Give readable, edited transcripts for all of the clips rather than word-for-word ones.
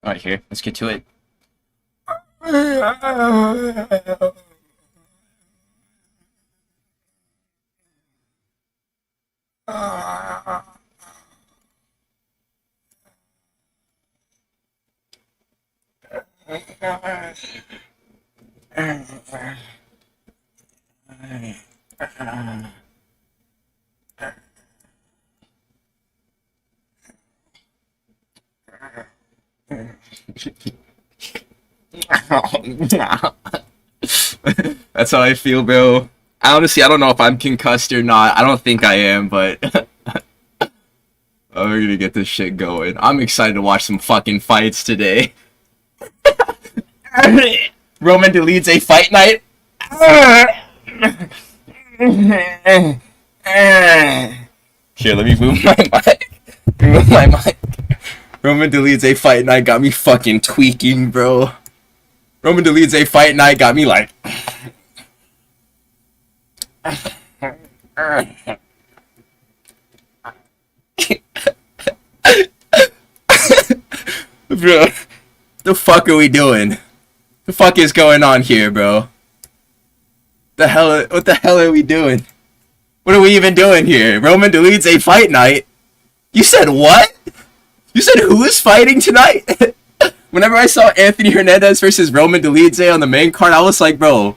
Alright, here, let's get to it. That's how I feel, bro. Honestly, I don't know if I'm concussed or not. I don't think I am, but we're gonna get this shit going. I'm excited to watch some fucking fights today. Roman Dolidze fight night. Here, let me move my mic. Move my mic. Roman Dolidze fight night got me fucking tweaking, bro. Roman Dolidze fight night got me like. Bro, the fuck are we doing? The fuck is going on here, bro? What the hell are we doing? What are we even doing here? Roman Dolidze fight night? You said what? You said who is fighting tonight? Whenever I saw Anthony Hernandez versus Roman Dolidze on the main card, I was like, bro,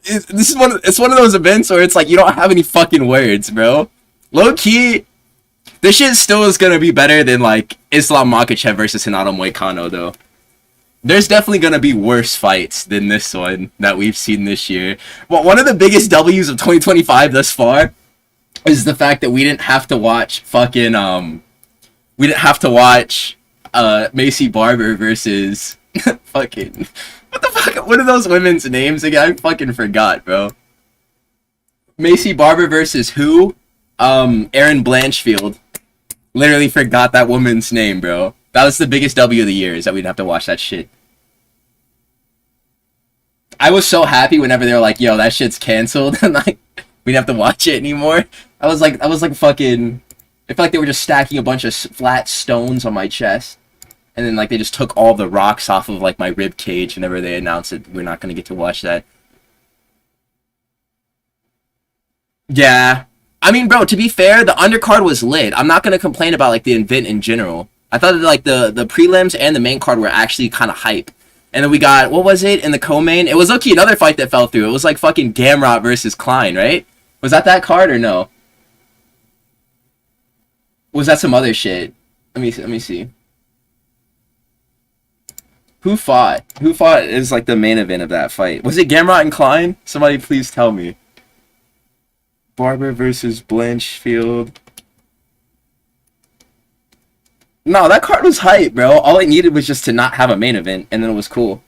it's one of those events where it's like you don't have any fucking words, bro. Low key, this shit still is gonna be better than like Islam Makhachev versus Hinato Moicano, though. There's definitely gonna be worse fights than this one that we've seen this year. Well, one of the biggest W's of 2025 thus far is the fact that we didn't have to watch we didn't have to watch Macy Barber versus fucking what the fuck, what are those women's names again? I fucking forgot, bro. Macy Barber versus who? Erin Blanchfield. Literally forgot that woman's name, bro. That was the biggest W of the year, is that we didn't have to watch that shit. I was so happy whenever they were like, yo, that shit's canceled and like we didn't have to watch it anymore. I was like fucking, I felt like they were just stacking a bunch of flat stones on my chest. And then like they just took all the rocks off of like my rib cage whenever they announced that we're not gonna get to watch that. Yeah. I mean, bro, to be fair, the undercard was lit. I'm not gonna complain about like the event in general. I thought that like the prelims and the main card were actually kind of hype. And then we got, what was it in the co-main? It was okay, another fight that fell through. It was like fucking Gamrot versus Klein, right? Was that card or no? Was that some other shit? Let me see. Who fought? Who fought is like the main event of that fight? Was it Gamrot and Klein? Somebody please tell me. Barber versus Blanchfield. No, that card was hype, bro. All it needed was just to not have a main event, and then it was cool.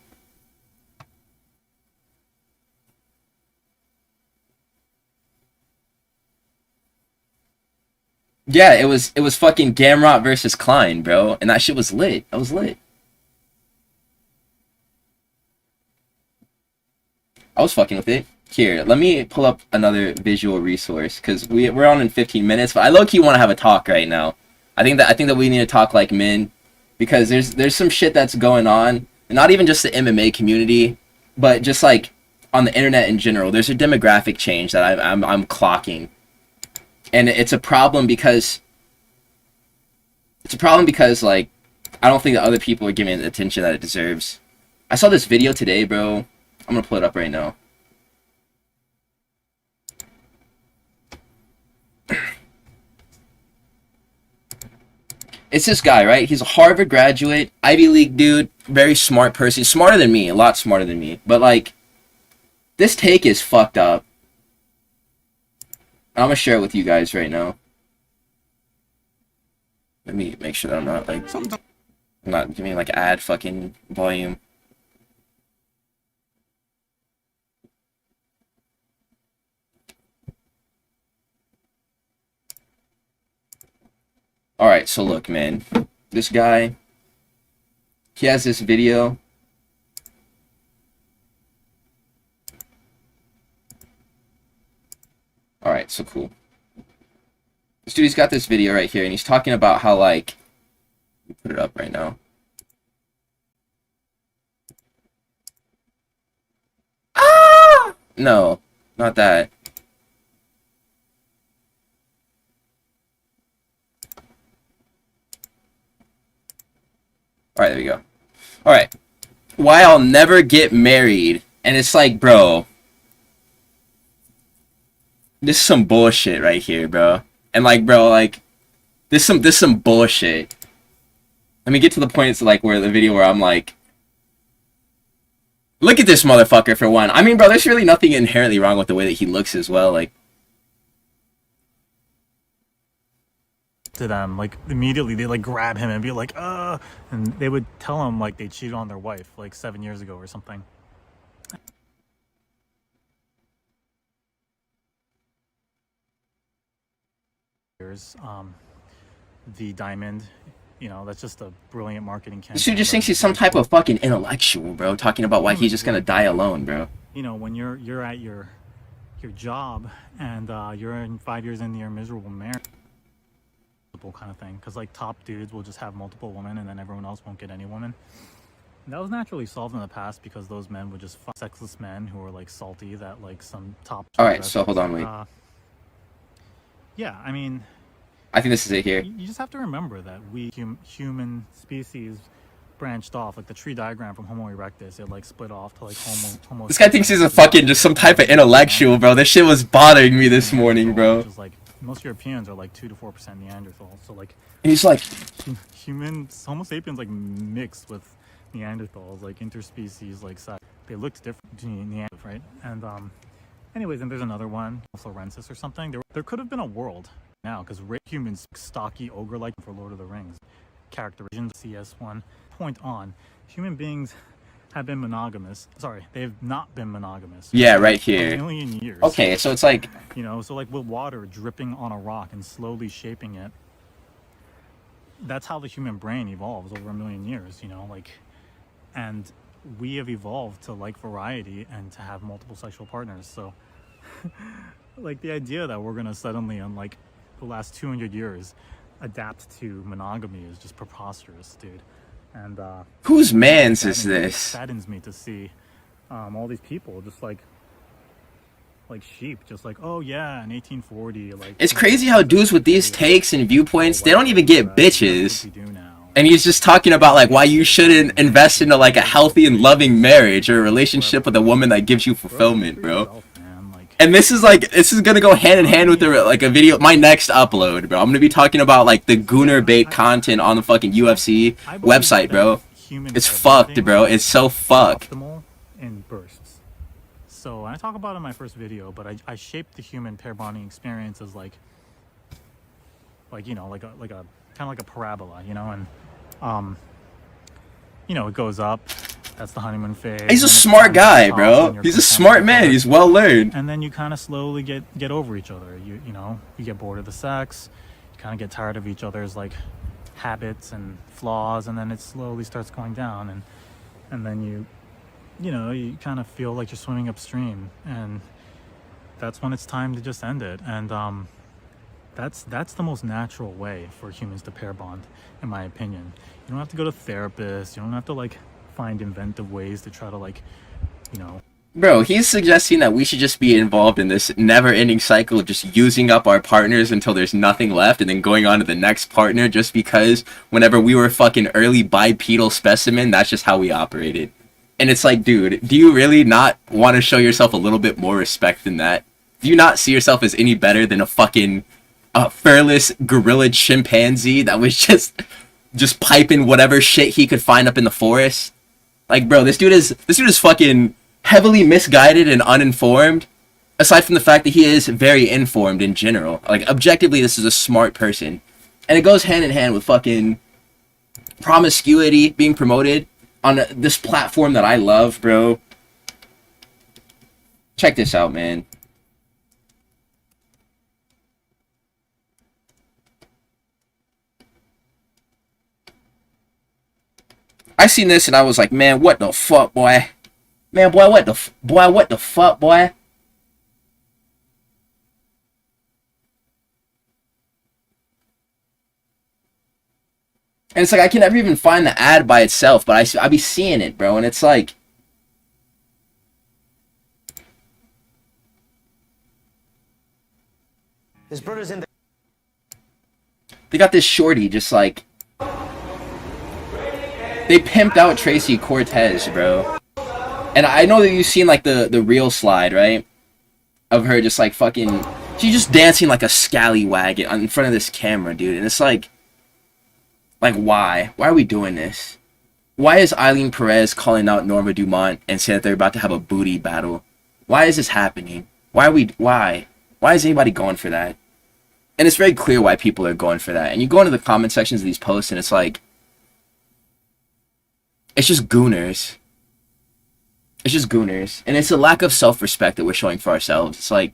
Yeah, it was fucking Gamrot versus Klein, bro, and that shit was lit. That was lit. I was fucking with it. Here, let me pull up another visual resource because we're on in 15 minutes, but I low key want to have a talk right now. I think that we need to talk like men because there's some shit that's going on, and not even just the MMA community, but just like on the internet in general. There's a demographic change that I'm clocking, and it's a problem because like I don't think that other people are giving it the attention that it deserves. I saw this video today, bro. I'm gonna pull it up right now. It's this guy, right? He's a Harvard graduate, Ivy League dude, very smart person, smarter than me, a lot smarter than me. But like, this take is fucked up. I'm gonna share it with you guys right now. Let me make sure that I'm not giving like ad fucking volume. All right, so look, man, this guy, he has this video. All right, so cool. This dude's got this video right here, and he's talking about how, like, let me put it up right now. Ah! No, not that. Alright, there we go. Alright. Why I'll never get married. And it's like, bro. This is some bullshit right here, bro. And like, bro, like, this some bullshit. Let me get to the point, it's like, where the video where I'm like, look at this motherfucker for one. I mean, bro, there's really nothing inherently wrong with the way that he looks as well, like. To them, like, immediately they like grab him and be like, and they would tell him like they cheated on their wife like 7 years ago or something. Here's the diamond, you know, that's just a brilliant marketing campaign. This dude just thinks he's some type of fucking intellectual, bro, talking about why he's just gonna die alone, bro. You know, when you're at your job and you're in 5 years into your miserable marriage kind of thing, because like top dudes will just have multiple women and then everyone else won't get any woman. And that was naturally solved in the past because those men would just fuck sexless men who were like salty that like some top. All right, so hold on, wait. Yeah, I mean, I think this is it here. You just have to remember that we human species branched off, like the tree diagram from Homo erectus, it like split off to like Homo. This guy thinks he's a fucking just some type of intellectual, bro. This shit was bothering me this morning, bro. Which is like, most Europeans are like 2 to 4% Neanderthals, so like. And he's like, Homo sapiens like mixed with Neanderthals, like interspecies, like size. They looked different to Neanderthals, right? And anyways, and there's another one, Florensis or something. There could have been a world now, because humans stocky ogre-like for Lord of the Rings. Characterization CS1 point on. Human beings have been monogamous. Sorry, they've not been monogamous. Yeah, right here. A million years. Okay, so it's like, you know, so like with water dripping on a rock and slowly shaping it. That's how the human brain evolves over a million years, you know, like, and we have evolved to like variety and to have multiple sexual partners. So like the idea that we're going to suddenly in like the last 200 years adapt to monogamy is just preposterous, dude. And whose man's is this? It saddens me to see all these people just like sheep, just like, oh yeah, in 1840, like. It's crazy how dudes with these takes and viewpoints, they don't even get bitches. And he's just talking about like why you shouldn't invest into like a healthy and loving marriage or a relationship with a woman that gives you fulfillment, bro. And this is gonna go hand in hand with like a video, my next upload, bro. I'm gonna be talking about like the gooner bait content on the fucking UFC website, bro. It's fucked, bro. It's so fucked. In bursts. So I talk about it in my first video, but I shaped the human pair bonding experience as like you know, like a kind of like a parabola, you know, and you know, it goes up. That's the honeymoon phase. He's a smart guy, bro. He's a smart man. He's well learned. And then you kind of slowly get over each other. You know, you get bored of the sex. You kind of get tired of each other's like habits and flaws, and then it slowly starts going down, and then you know, you kind of feel like you're swimming upstream, and that's when it's time to just end it. And that's the most natural way for humans to pair bond, in my opinion. You don't have to go to therapists. You don't have to like find inventive ways to try to like, you know. Bro, he's suggesting that we should just be involved in this never-ending cycle of just using up our partners until there's nothing left and then going on to the next partner just because whenever we were fucking early bipedal specimen, that's just how we operated. And it's like, dude, do you really not want to show yourself a little bit more respect than that? Do you not see yourself as any better than a fucking furless gorilla chimpanzee that was just piping whatever shit he could find up in the forest? Like, bro, this dude is fucking heavily misguided and uninformed, aside from the fact that he is very informed in general. Like, objectively, this is a smart person. And it goes hand in hand with fucking promiscuity being promoted on this platform that I love, bro. Check this out, man. I seen this and I was like, man, what the fuck, boy? Man, boy, what the fuck, boy? And it's like, I can never even find the ad by itself, but I be seeing it, bro, and it's like... His brother's in the... They got this shorty just like... They pimped out Tracy Cortez, bro. And I know that you've seen like the real slide, right? Of her just like fucking... She's just dancing like a scallywag in front of this camera, dude. And it's like... Like, why? Why are we doing this? Why is Eileen Perez calling out Norma Dumont and saying that they're about to have a booty battle? Why is this happening? Why are we... Why? Why is anybody going for that? And it's very clear why people are going for that. And you go into the comment sections of these posts and it's like... It's just gooners. It's just gooners. And it's a lack of self-respect that we're showing for ourselves. It's like...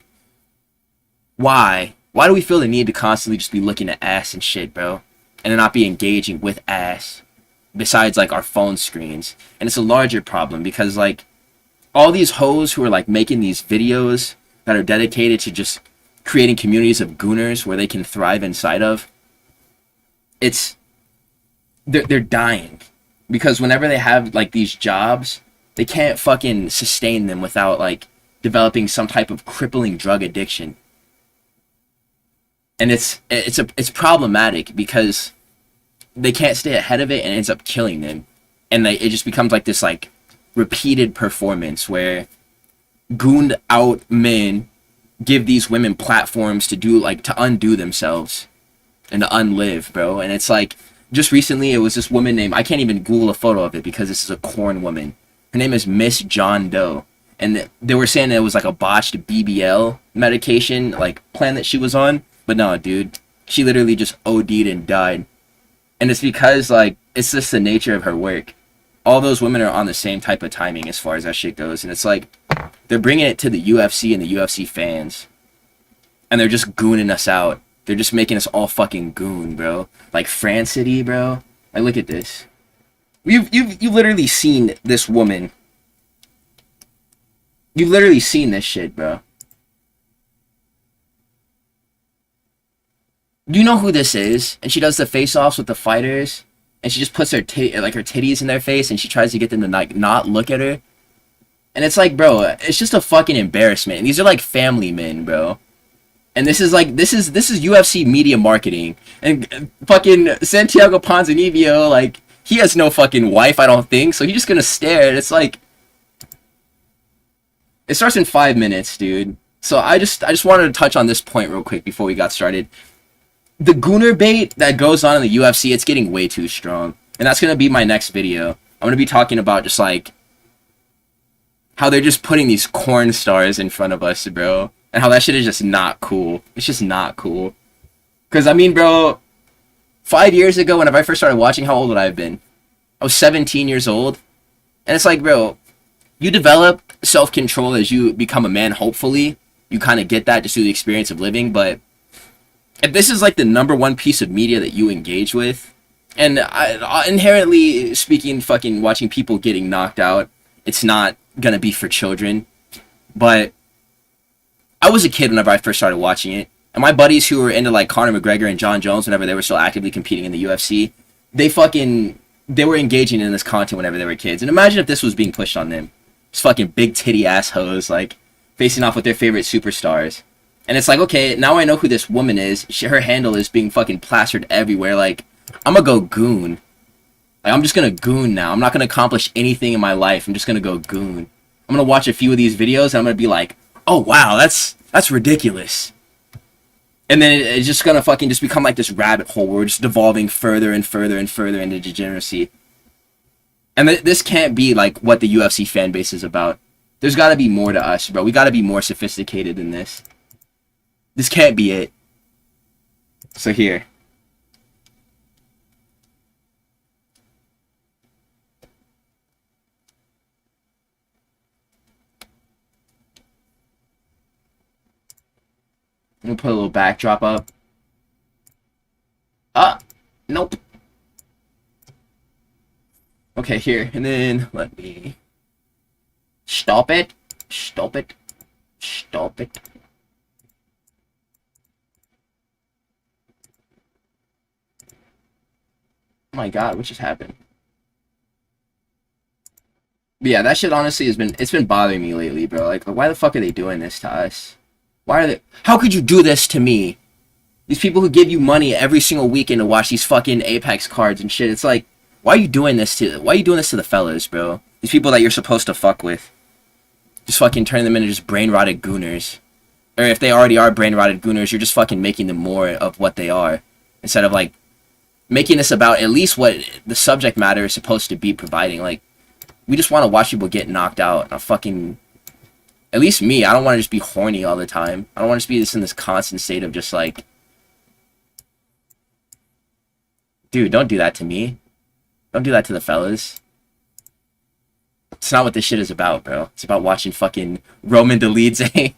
Why? Why do we feel the need to constantly just be looking at ass and shit, bro? And to not be engaging with ass? Besides, like, our phone screens. And it's a larger problem because, like... All these hoes who are, like, making these videos that are dedicated to just... creating communities of gooners where they can thrive inside of, it's... They're dying. Because whenever they have, like, these jobs, they can't fucking sustain them without, like, developing some type of crippling drug addiction. And it's problematic because they can't stay ahead of it and it ends up killing them. And it just becomes like this, like, repeated performance where gooned out men give these women platforms to do, like, to undo themselves and to unlive, bro. And it's like, just recently it was this woman named, I can't even Google a photo of it because this is a corn woman. Her name is Miss John Doe. And they were saying that it was like a botched BBL medication, like, plan that she was on. But no, dude, she literally just OD'd and died. And it's because, like, it's just the nature of her work. All those women are on the same type of timing as far as that shit goes. And it's like, they're bringing it to the UFC and the UFC fans. And they're just gooning us out. They're just making us all fucking goon, bro. Like, France City, bro. Like, look at this. You've literally seen this woman. You've literally seen this shit, bro. Do you know who this is? And she does the face-offs with the fighters. And she just puts her her titties in their face and she tries to get them to, like, not look at her. And it's like, bro, it's just a fucking embarrassment. And these are like family men, bro. And this is like, this is UFC media marketing. And fucking Santiago Ponzinibbio, like, he has no fucking wife, I don't think. So he's just gonna stare. And it's like, it starts in 5 minutes, dude. So I just wanted to touch on this point real quick before we got started. The gooner bait that goes on in the UFC, it's getting way too strong. And that's going to be my next video. I'm going to be talking about just, like, how they're just putting these corn stars in front of us, bro. And how that shit is just not cool. It's just not cool. Because, I mean, bro, 5 years ago, whenever I first started watching, how old would I have been? I was 17 years old. And it's like, bro, you develop self-control as you become a man, hopefully. You kind of get that just through the experience of living, but... if this is like the #1 piece of media that you engage with, and inherently speaking, fucking watching people getting knocked out, it's not gonna be for children. But I was a kid whenever I first started watching it, and my buddies who were into like Conor McGregor and John Jones whenever they were still actively competing in the UFC, they were engaging in this content whenever they were kids. And imagine if this was being pushed on them. Just fucking big titty assholes, like, facing off with their favorite superstars. And it's like, okay, now I know who this woman is. Her handle is being fucking plastered everywhere. Like, I'm gonna go goon. Like, I'm just gonna goon now. I'm not gonna accomplish anything in my life. I'm just gonna go goon. I'm gonna watch a few of these videos and I'm gonna be like, oh wow, that's ridiculous. And then it's just gonna fucking just become like this rabbit hole where we're just devolving further and further and further into degeneracy. And this can't be like what the UFC fan base is about. There's gotta be more to us, bro. We gotta be more sophisticated than this. This can't be it. So here. I'm gonna put a little backdrop up. Nope. Okay, here. And then let me stop it. Stop it. Stop it. Oh my god, what just happened? But yeah, that shit honestly it's been bothering me lately, bro. Like, why the fuck are they doing this to us? Why are they? How could you do this to me? These people who give you money every single weekend to watch these fucking Apex cards and shit. It's like, why are you doing this to? Why are you doing this to the fellas, bro? These people that you're supposed to fuck with. Just fucking turn them into just brain rotted gooners. Or if they already are brain rotted gooners, you're just fucking making them more of what they are. Instead of like making this about at least what the subject matter is supposed to be providing. Like, we just want to watch people get knocked out. A fucking, at least me, I don't want to just be horny all the time. I don't want to just be just in this constant state of just like, dude, don't do that to me. Don't do that to the fellas. It's not what this shit is about, bro. It's about watching fucking Roman Dolidze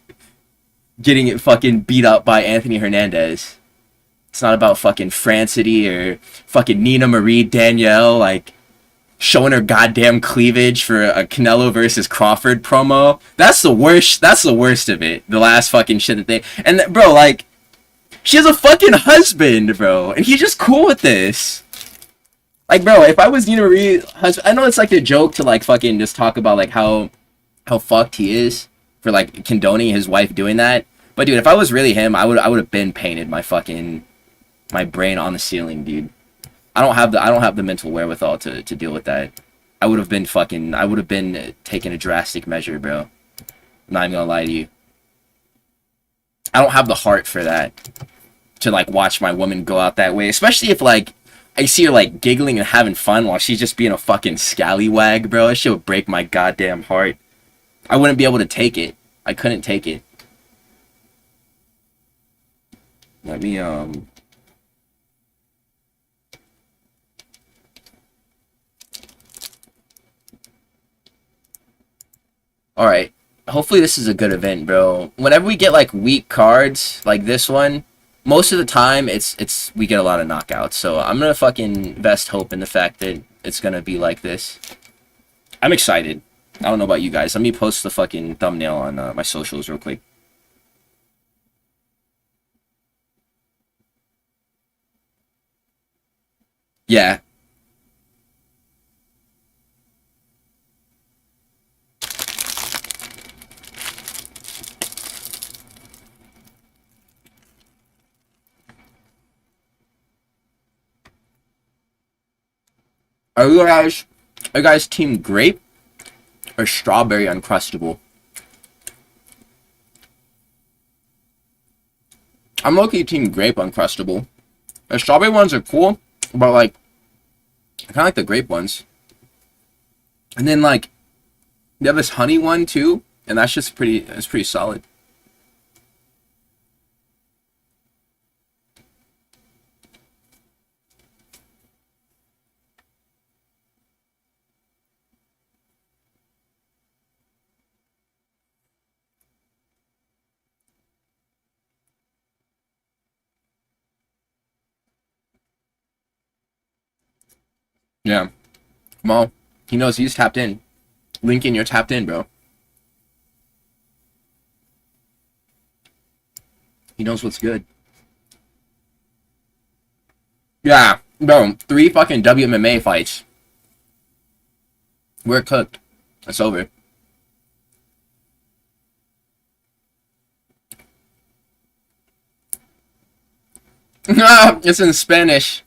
getting it fucking beat up by Anthony Hernandez. It's not about fucking Francity or fucking Nina Marie Danielle, like, showing her goddamn cleavage for a Canelo versus Crawford promo. That's the worst. That's the worst of it. The last fucking shit that they... And, bro, like, she has a fucking husband, bro. And he's just cool with this. Like, bro, if I was Nina Marie's husband... I know it's, like, a joke to, like, fucking just talk about, like, how fucked he is for, like, condoning his wife doing that. But, dude, if I was really him, I would have been painted my fucking... my brain on the ceiling, dude. I don't have the mental wherewithal to deal with that. I would have been taking a drastic measure, bro. I'm not even gonna lie to you. I don't have the heart for that. To like watch my woman go out that way. Especially if like I see her like giggling and having fun while she's just being a fucking scallywag, bro. That shit would break my goddamn heart. I wouldn't be able to take it. I couldn't take it. Let me Alright. Hopefully this is a good event, bro. Whenever we get like weak cards like this one, most of the time it's we get a lot of knockouts. So I'm gonna fucking invest hope in the fact that it's gonna be like this. I'm excited. I don't know about you guys. Let me post the fucking thumbnail on my socials real quick. Yeah. Are you guys team grape or strawberry uncrustable? I'm low-key team grape uncrustable. The strawberry ones are cool, but like I kinda like the grape ones. And then like they have this honey one too, and that's just it's pretty solid. Yeah. Come on. He knows he's tapped in. Lincoln, you're tapped in, bro. He knows what's good. Yeah, bro. 3 fucking WMMA fights. We're cooked. It's over. It's in Spanish.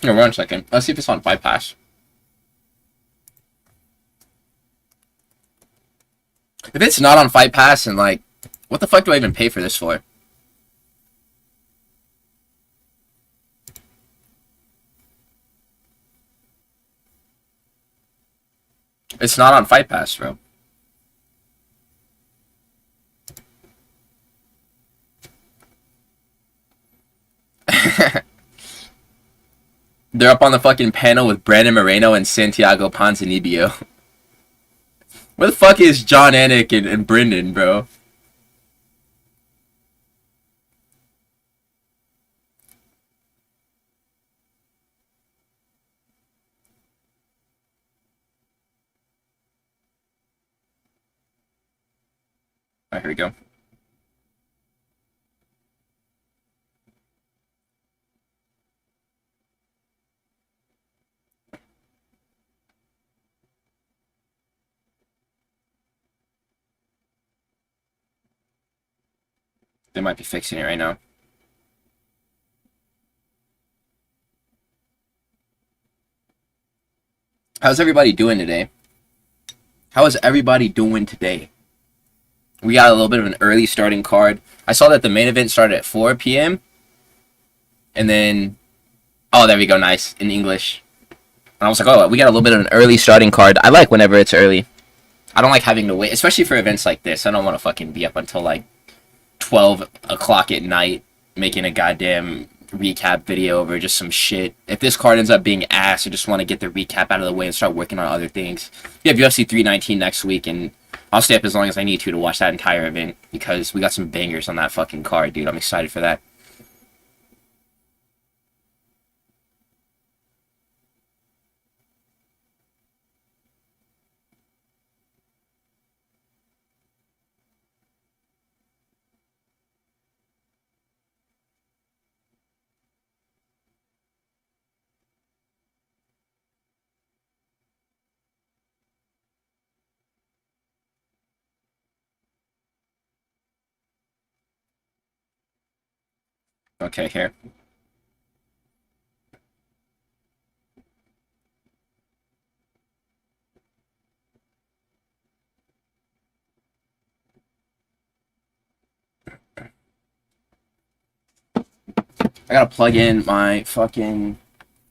Here, 1 second. Let's see if it's on Fight Pass. If it's not on Fight Pass, and like, what the fuck do I even pay for this for? It's not on Fight Pass, bro. They're up on the fucking panel with Brandon Moreno and Santiago Ponzinibbio. Where the fuck is John Anik and Brendan, bro? Alright, here we go. They might be fixing it right now. How's everybody doing today? How is everybody doing today? We got a little bit of an early starting card. I saw that the main event started at 4 p.m. And then, oh, there we go, nice, in English. And I was like, oh, we got a little bit of an early starting card. I like whenever it's early. I don't like having to wait, especially for events like this. I don't want to fucking be up until like 12 o'clock at night making a goddamn recap video over just some shit. If this card ends up being ass, I just want to get the recap out of the way and start working on other things. We have UFC 319 next week, and I'll stay up as long as I need to watch that entire event because we got some bangers on that fucking card, dude. I'm excited for that. Okay, here. I gotta plug in my fucking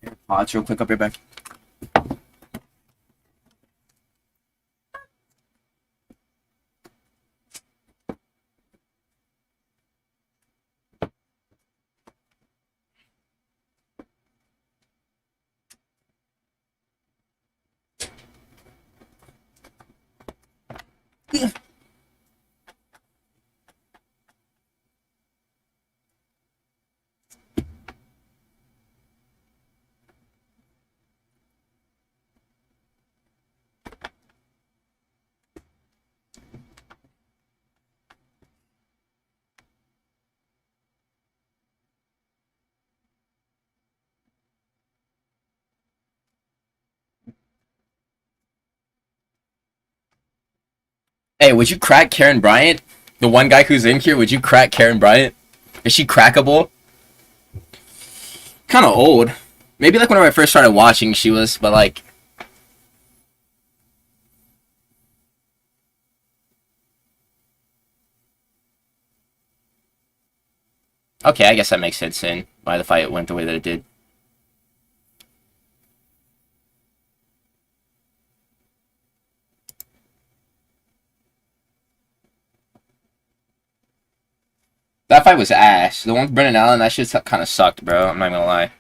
AirPods real quick. I'll be right back. Hey, would you crack Karen Bryant? The one guy who's in here, would you crack Karen Bryant? Is she crackable? Kind of old. Maybe like when I first started watching, she was, but like... Okay, I guess that makes sense then, why the fight went the way that it did. That fight was ass. The one with Brendan Allen, that shit kind of sucked, bro. I'm not gonna lie.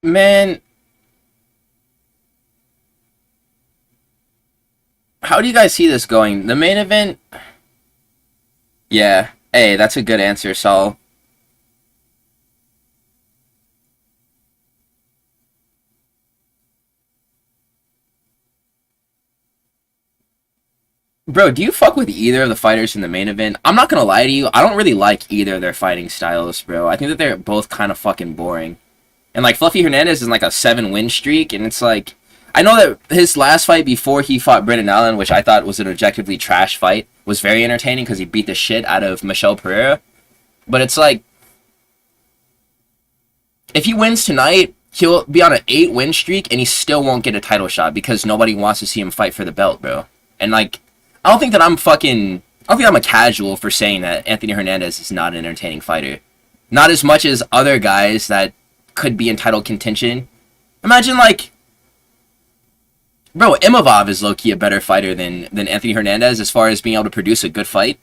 Man, how do you guys see this going? The main event? Yeah. Hey, that's a good answer, Saul. Bro, do you fuck with either of the fighters in the main event? I'm not gonna lie to you, I don't really like either of their fighting styles, bro. I think that they're both kind of fucking boring. And like Fluffy Hernandez is in like a 7-win streak, and it's like I know that his last fight before he fought Brendan Allen, which I thought was an objectively trash fight, was very entertaining because he beat the shit out of Michel Pereira. But it's like if he wins tonight, he'll be on an 8-win streak, and he still won't get a title shot because nobody wants to see him fight for the belt, bro. And like I don't think that I don't think I'm a casual for saying that Anthony Hernandez is not an entertaining fighter. Not as much as other guys that could be in title contention. Imagine like, bro, Imavov is low-key a better fighter than Anthony Hernandez as far as being able to produce a good fight.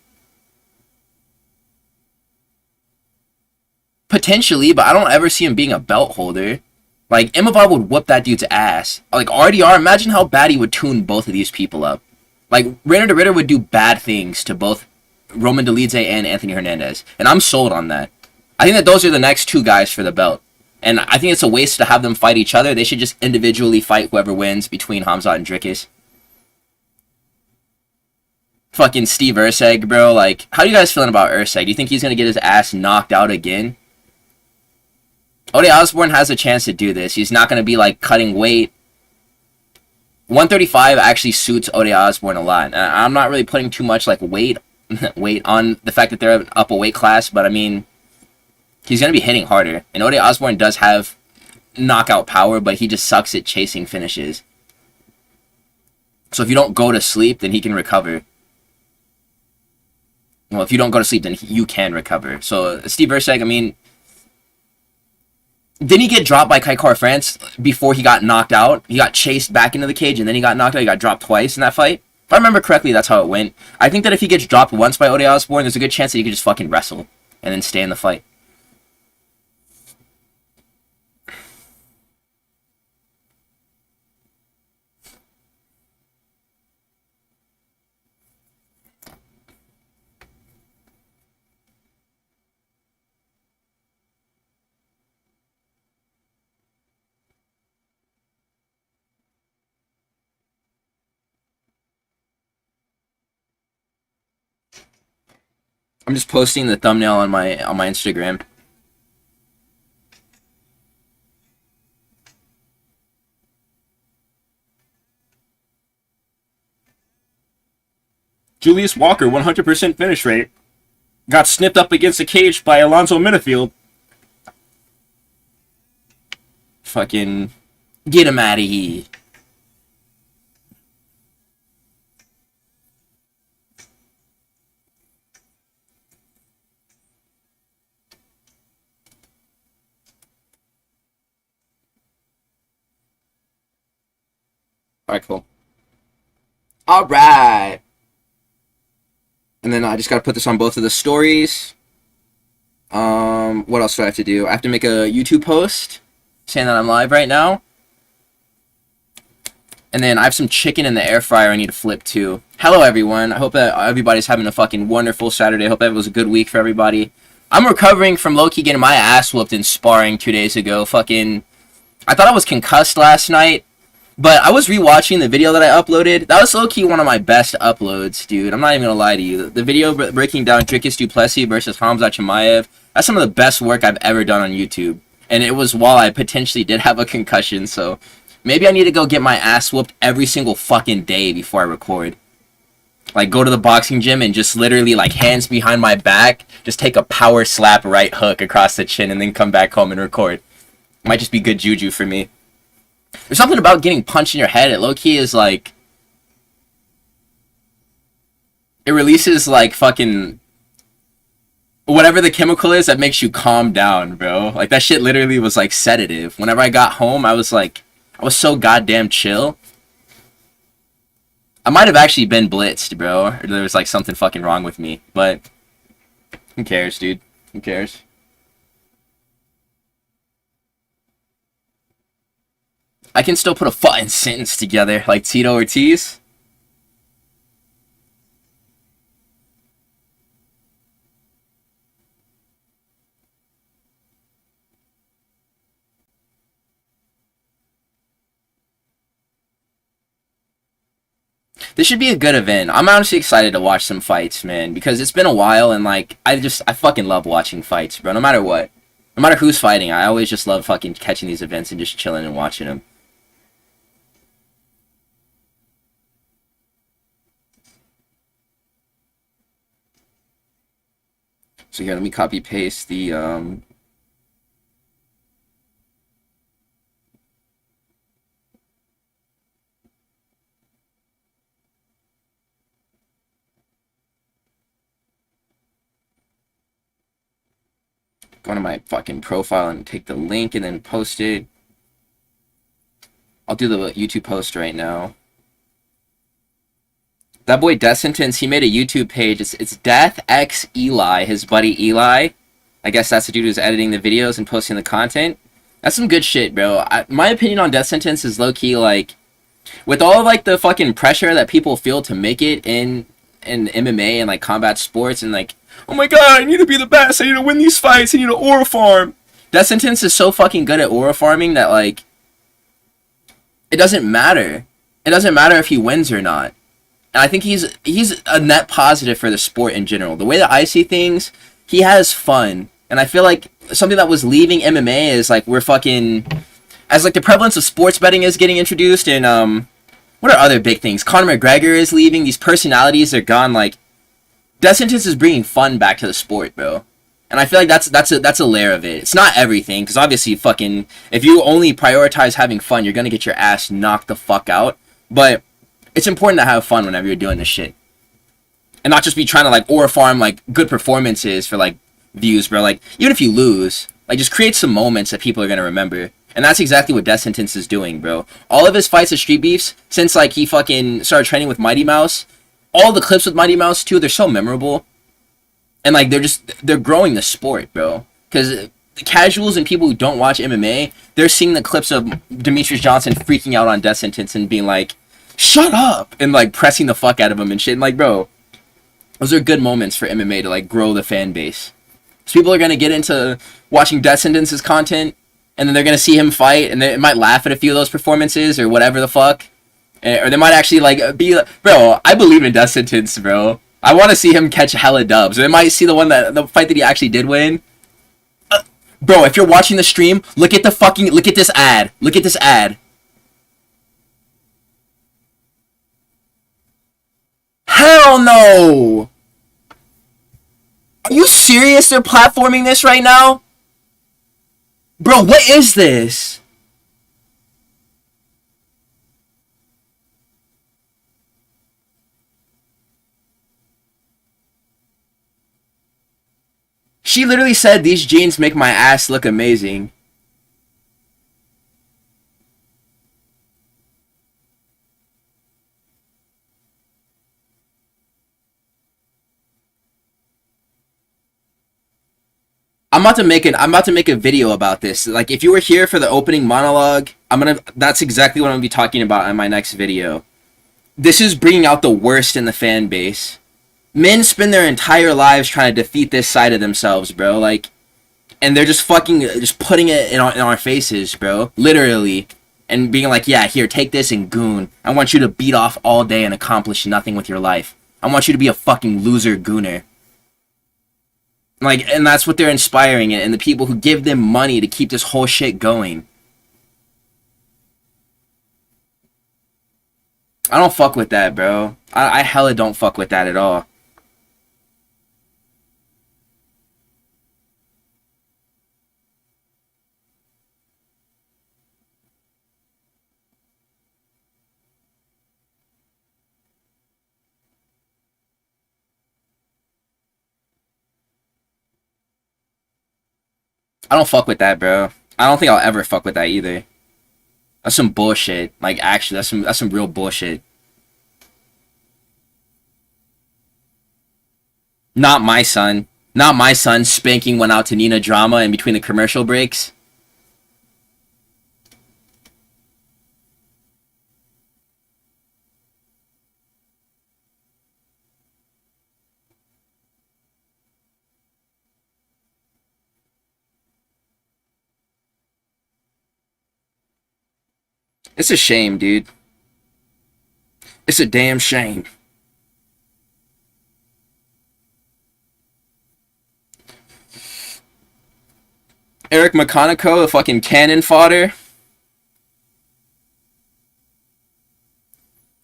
Potentially, but I don't ever see him being a belt holder. Like, Imavov would whoop that dude's ass. Like, RDR, imagine how bad he would tune both of these people up. Like, Reiner the Ritter would do bad things to both Roman Dolidze and Anthony Hernandez. And I'm sold on that. I think that those are the next two guys for the belt. And I think it's a waste to have them fight each other. They should just individually fight whoever wins between Hamzat and Dricus. Fucking Steve Erceg, bro. Like, how are you guys feeling about Erceg? Do you think he's going to get his ass knocked out again? Ode Osbourne has a chance to do this. He's not going to be, like, cutting weight. 135 actually suits Ode Osbourne a lot. I'm not really putting too much, like, weight on the fact that they're up a weight class, but, I mean, he's going to be hitting harder. And Ode Osbourne does have knockout power, but he just sucks at chasing finishes. So if you don't go to sleep, then he can recover. Well, if you don't go to sleep, then you can recover. So, Steve Erceg, I mean, didn't he get dropped by Kai France before he got knocked out? He got chased back into the cage, and then he got knocked out. He got dropped twice in that fight. If I remember correctly, that's how it went. I think that if he gets dropped once by Ode Osbourne, there's a good chance that he could just fucking wrestle and then stay in the fight. I'm just posting the thumbnail on my Instagram. Julius Walker, 100% finish rate. Got snipped up against the cage by Alonzo Minifield. Fucking get him out of here. Alright, cool. Alright. And then I just gotta put this on both of the stories. What else do I have to do? I have to make a YouTube post saying that I'm live right now. And then I have some chicken in the air fryer I need to flip too. Hello everyone. I hope that everybody's having a fucking wonderful Saturday. I hope that was a good week for everybody. I'm recovering from low-key getting my ass whooped in sparring 2 days ago. Fucking, I thought I was concussed last night. But I was rewatching the video that I uploaded. That was low-key one of my best uploads, dude. I'm not even gonna lie to you. The video breaking down Dricus du Plessis versus Hamzat Chimaev, that's some of the best work I've ever done on YouTube. And it was while I potentially did have a concussion, so maybe I need to go get my ass whooped every single fucking day before I record. Like, go to the boxing gym and just literally, like, hands behind my back, just take a power slap right hook across the chin and then come back home and record. Might just be good juju for me. There's something about getting punched in your head. It low-key is like, it releases like fucking whatever the chemical is that makes you calm down, bro. Like, that shit literally was like sedative. Whenever I got home, I was so goddamn chill. I might have actually been blitzed, bro. Or there was like something fucking wrong with me. But who cares, dude? Who cares? I can still put a fucking sentence together like Tito Ortiz. This should be a good event. I'm honestly excited to watch some fights, man, because it's been a while and like I fucking love watching fights, bro. No matter what. No matter who's fighting, I always just love fucking catching these events and just chilling and watching them. So here, let me copy paste the go to my fucking profile and take the link and then post it. I'll do the YouTube post right now. That boy Death Sentence, he made a YouTube page. It's Death X Eli, his buddy Eli. I guess that's the dude who's editing the videos and posting the content. That's some good shit, bro. My opinion on death sentence is low key like, with all like the fucking pressure that people feel to make it in MMA and like combat sports and like, oh my god, I need to be the best. I need to win these fights. I need to aura farm. Death sentence is so fucking good at aura farming that like, it doesn't matter. It doesn't matter if he wins or not. And I think he's a net positive for the sport in general. The way that I see things, he has fun. And I feel like something that was leaving MMA is like we're fucking, as like the prevalence of sports betting is getting introduced, and what are other big things? Conor McGregor is leaving. These personalities are gone. Like, death sentence is bringing fun back to the sport, bro. And I feel like that's a layer of it. It's not everything, because obviously fucking, if you only prioritize having fun, you're gonna get your ass knocked the fuck out. But it's important to have fun whenever you're doing this shit, and not just be trying to like aura farm like good performances for like views, bro. Like, even if you lose, like, just create some moments that people are gonna remember. And that's exactly what Death Sentence is doing, bro. All of his fights at Street Beefs, since like he fucking started training with Mighty Mouse, all the clips with Mighty Mouse too, they're so memorable. And like they're growing the sport, bro. Because the casuals and people who don't watch MMA, they're seeing the clips of Demetrius Johnson freaking out on Death Sentence and being like, shut up, and like pressing the fuck out of him and shit. And like, bro, those are good moments for MMA to like grow the fan base. So people are gonna get into watching Death Sentence's content, and then they're gonna see him fight, and they might laugh at a few of those performances or whatever the fuck, or they might actually like be like, bro, I believe in Death Sentence, bro. I want to see him catch hella dubs. Or they might see the fight that he actually did win. Bro, if you're watching the stream, look at this ad. Look at this ad. Hell no! Are you serious? They're platforming this right now? Bro, what is this? She literally said, these jeans make my ass look amazing. I'm about to make a video about this. Like, if you were here for the opening monologue, that's exactly what I'm gonna be talking about in my next video. This is bringing out the worst in the fan base. Men spend their entire lives trying to defeat this side of themselves, bro. Like, and they're just putting it in our faces, bro. Literally. And being like, yeah, here, take this and goon. I want you to beat off all day and accomplish nothing with your life. I want you to be a fucking loser gooner. Like, and that's what they're inspiring, and the people who give them money to keep this whole shit going. I don't fuck with that, bro. I hella don't fuck with that at all. I don't fuck with that, bro. I don't think I'll ever fuck with that either. That's some bullshit. Like, actually, that's some real bullshit. Not my son. Not my son spanking went out to Nina Drama in between the commercial breaks. It's a shame, dude. It's a damn shame. Eric McConaughey, the fucking cannon fodder.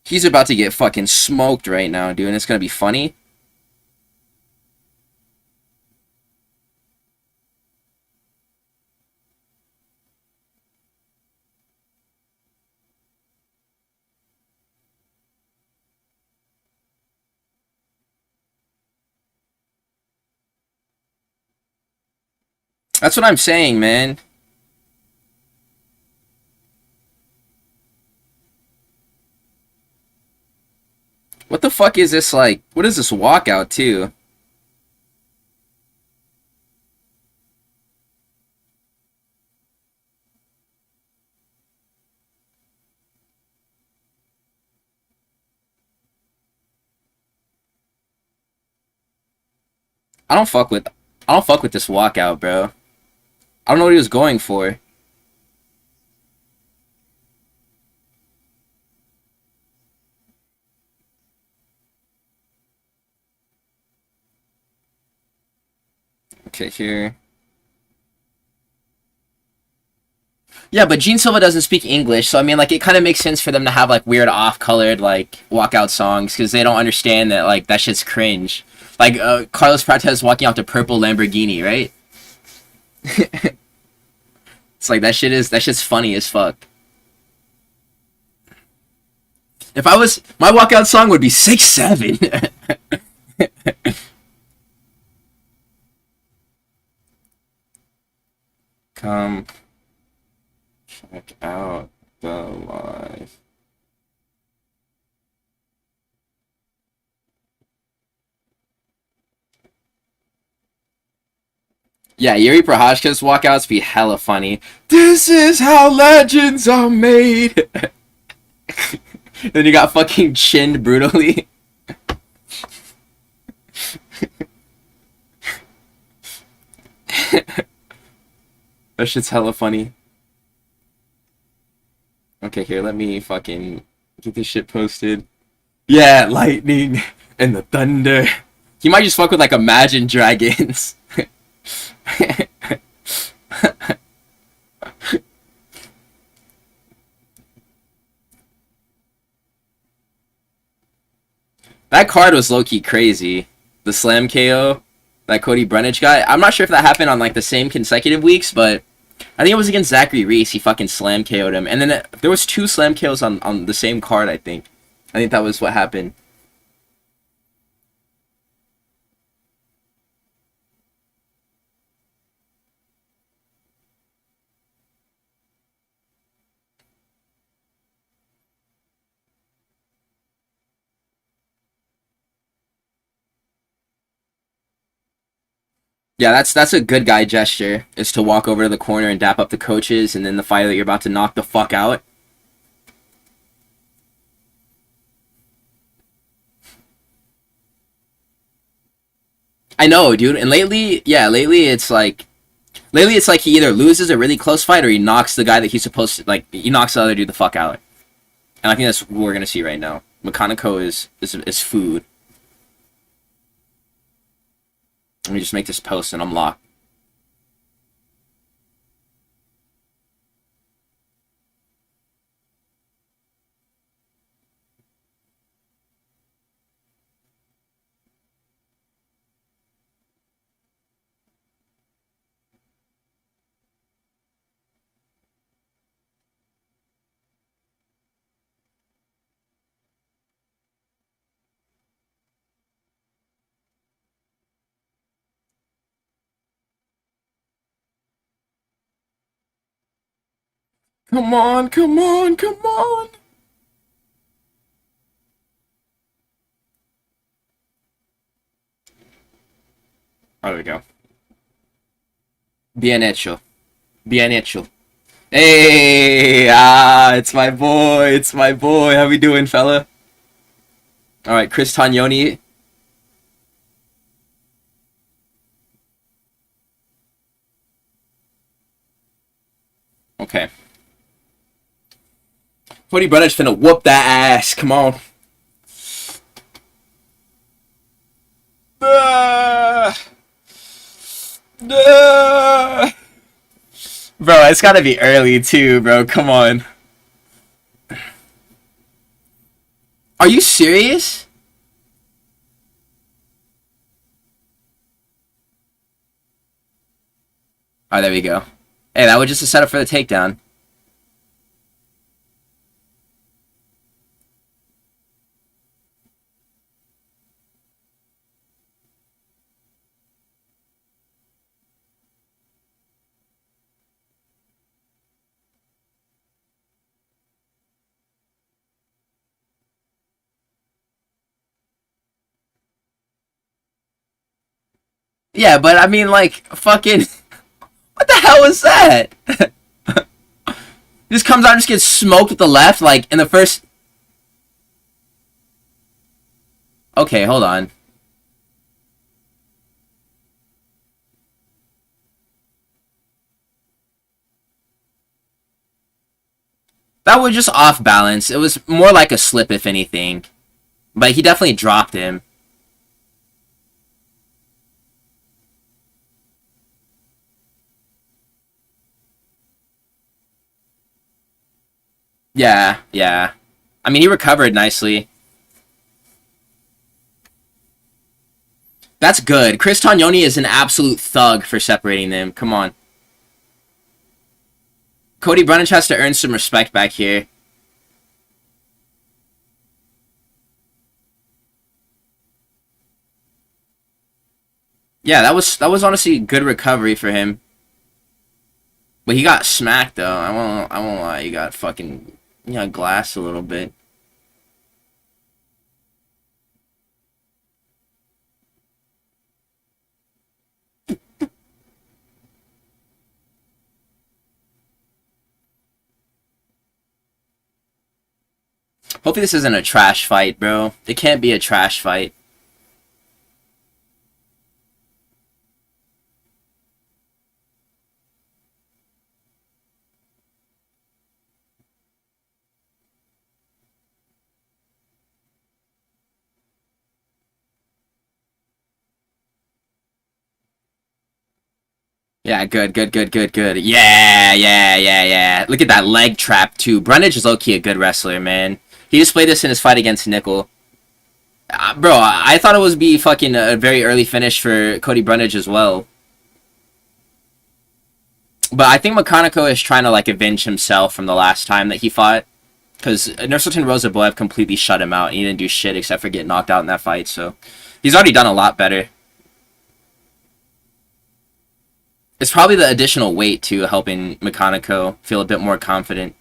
He's about to get fucking smoked right now, dude, and it's gonna be funny. That's what I'm saying, man. What the fuck is this, like? What is this walkout, too? I don't fuck with this walkout, bro. I don't know what he was going for. Okay, here. Yeah, but Gene Silva doesn't speak English, so I mean, like, it kind of makes sense for them to have, like, weird off-colored, like, walkout songs, because they don't understand that, like, that shit's cringe. Like, Carlos Prates walking out the purple Lamborghini, right? It's like, that shit's funny as fuck. If I was, my walkout song would be 6'7". Come check out the live. Yeah, Yuri Prohashka's walkouts be hella funny. This is how legends are made. Then you got fucking chinned brutally. That shit's hella funny. Okay, here, let me fucking get this shit posted. Yeah, lightning and the thunder. He might just fuck with, like, Imagine Dragons. That card was low-key crazy. The Slam KO that Cody Brunage got. I'm not sure if that happened on, like, the same consecutive weeks, but I think it was against Zachary Reese. He fucking Slam KO'd him. And then there was 2 Slam KOs on the same card, I think. I think that was what happened. Yeah, that's a good guy gesture, is to walk over to the corner and dap up the coaches, and then the fighter that you're about to knock the fuck out. I know, dude. And lately it's like he either loses a really close fight or he knocks the guy that he's supposed to, like, he knocks the other dude the fuck out. And I think that's what we're gonna see right now. Makanako is food. Let me just make this post and I'm locked. Come on, come on, come on! Oh, there we go. Bien hecho. Bien hecho. Hey! It's my boy, it's my boy. How we doing, fella? Alright, Chris Tognoni. Okay. Cody Brunage finna whoop that ass. Come on. Bro, it's gotta be early too, bro. Come on. Are you serious? Oh, there we go. Hey, that was just a setup for the takedown. Yeah, but I mean, like, fucking... What the hell was that? Just comes out and just gets smoked with the left, like, in the first... Okay, hold on. That was just off balance. It was more like a slip, if anything. But he definitely dropped him. Yeah, yeah. I mean, he recovered nicely. That's good. Chris Tognoni is an absolute thug for separating them. Come on. Cody Brundage has to earn some respect back here. Yeah, that was honestly a good recovery for him. But he got smacked though. I won't lie. He got fucking glassed a little bit. Hopefully this isn't a trash fight, bro. It can't be a trash fight. Yeah, good, good, good, good, good. Yeah, yeah, yeah, yeah. Look at that leg trap, too. Brundage is low-key a good wrestler, man. He displayed this in his fight against Nickel. Bro, I thought it was be fucking a very early finish for Cody Brundage as well. But I think Mechanico is trying to, like, avenge himself from the last time that he fought. Because Nursultan Rozaboyev completely shut him out. And he didn't do shit except for get knocked out in that fight, so... He's already done a lot better. It's probably the additional weight, too, helping Mechanico feel a bit more confident.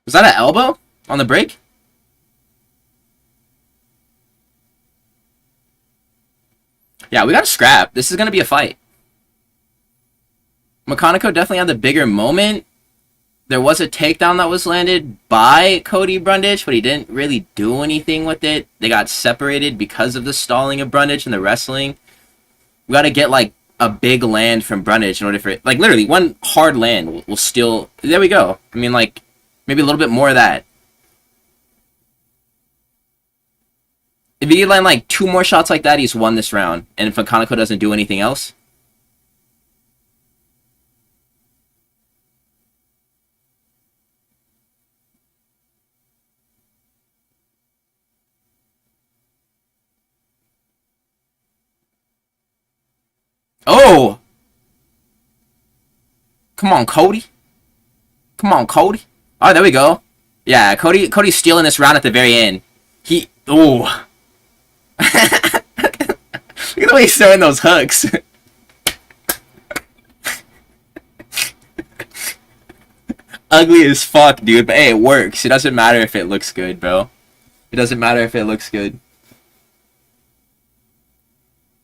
Was that an elbow on the break? Yeah, we got to scrap. This is going to be a fight. Mechanico definitely had the bigger moment. There was a takedown that was landed by Cody Brundage, but he didn't really do anything with it. They got separated because of the stalling of Brundage and the wrestling. We got to get, like, a big land from Brundage in order for it. Like, literally, one hard land will still... There we go. I mean, like, maybe a little bit more of that. If he land, like, 2 more shots like that, he's won this round. And if Mechanico doesn't do anything else... Oh! Come on, Cody. Come on, Cody. Oh, there we go. Yeah, Cody's stealing this round at the very end. Oh. Look at the way he's throwing those hooks. Ugly as fuck, dude. But hey, it works. It doesn't matter if it looks good, bro. It doesn't matter if it looks good.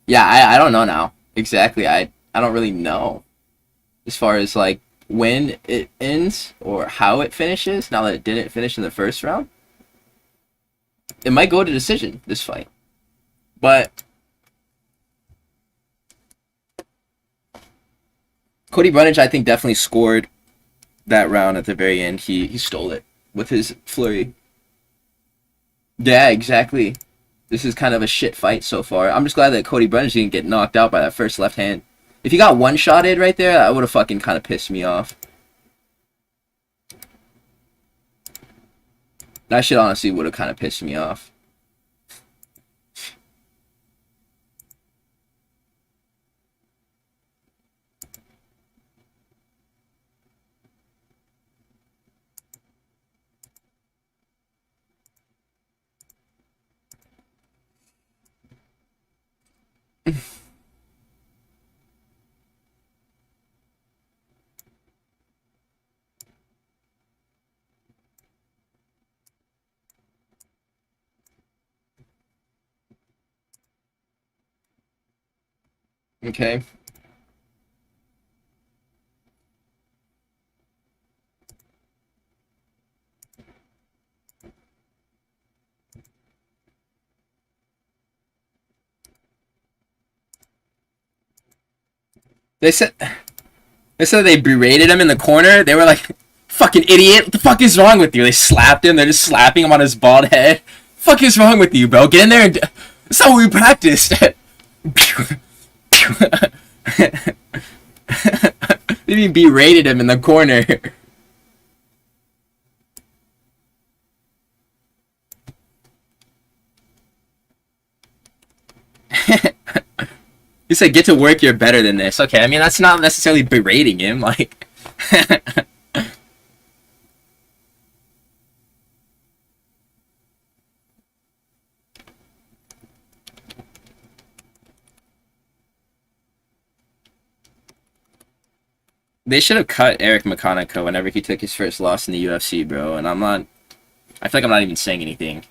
Yeah, I don't know now. Exactly. I don't really know. As far as, like, when it ends or how it finishes, now that it didn't finish in the first round. It might go to decision, this fight. But Cody Brundage, I think, definitely scored that round at the very end. He stole it with his flurry. Yeah, exactly. This is kind of a shit fight so far. I'm just glad that Cody Brundage didn't get knocked out by that first left hand. If he got one-shotted right there, that would have fucking kind of pissed me off. That shit honestly would have kind of pissed me off. Okay. They said they berated him in the corner. They were like, "Fucking idiot! What the fuck is wrong with you?" They slapped him. They're just slapping him on his bald head. Fuck is wrong with you, bro? Get in there and. That's how we practiced. They even berated him in the corner. You said, "Get to work. You're better than this." Okay, I mean that's not necessarily berating him. Like, they should have cut Eric McConaughey whenever he took his first loss in the UFC, bro. And I'm not. I feel like I'm not even saying anything.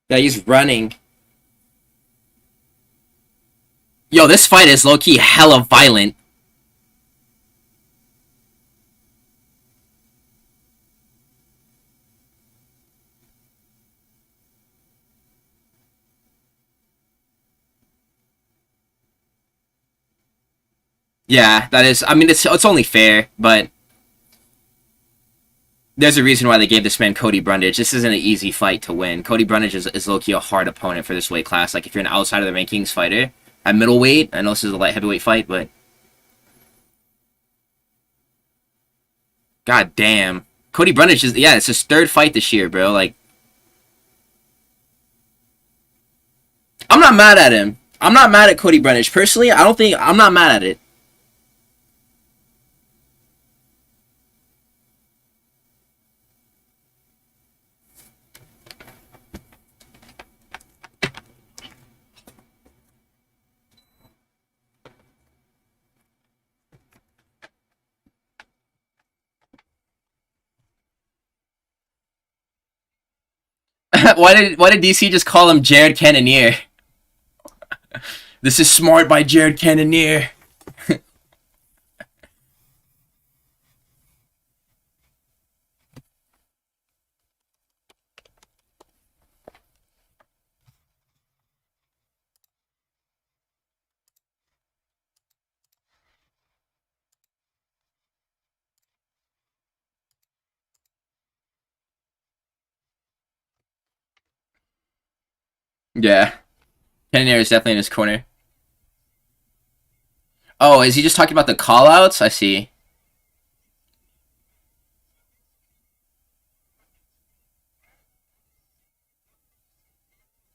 Yeah, he's running. Yo, this fight is low-key hella violent. Yeah, that is. I mean, it's only fair, but there's a reason why they gave this man Cody Brundage. This isn't an easy fight to win. Cody Brundage is low-key a hard opponent for this weight class. Like, if you're an outside of the rankings fighter at middleweight, I know this is a light heavyweight fight, but god damn, Cody Brundage is it's his third fight this year, bro. Like, I'm not mad at him. I'm not mad at Cody Brundage personally. I don't think I'm not mad at it. Why did DC just call him Jared Cannonier? This is smart by Jared Cannonier. Yeah, Cannonier is definitely in his corner. Oh, is he just talking about the callouts? I see.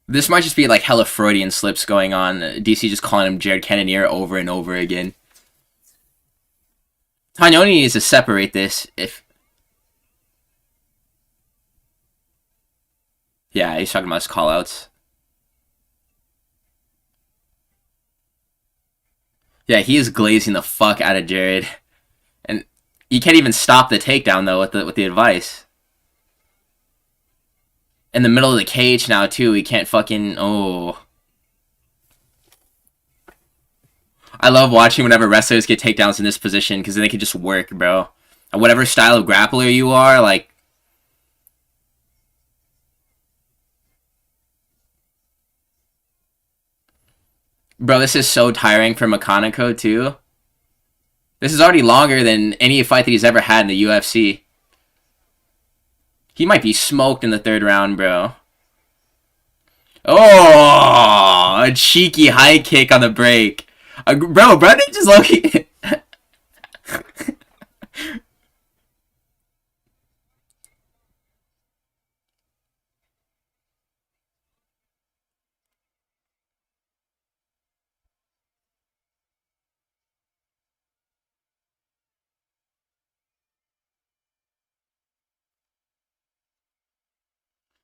This might just be like hella Freudian slips going on. DC just calling him Jared Cannonier over and over again. Tognoni needs to separate this. If yeah, he's talking about his callouts. Yeah, he is glazing the fuck out of Jared, and you can't even stop the takedown though with the advice. In the middle of the cage now too. He can't fucking I love watching whenever wrestlers get takedowns in this position because then they can just work, bro. And whatever style of grappler you are, like. Bro, this is so tiring for McConaughey too. This is already longer than any fight that he's ever had in the UFC. He might be smoked in the third round, bro. Oh, a cheeky high kick on the break. Bro, Brendan just looking.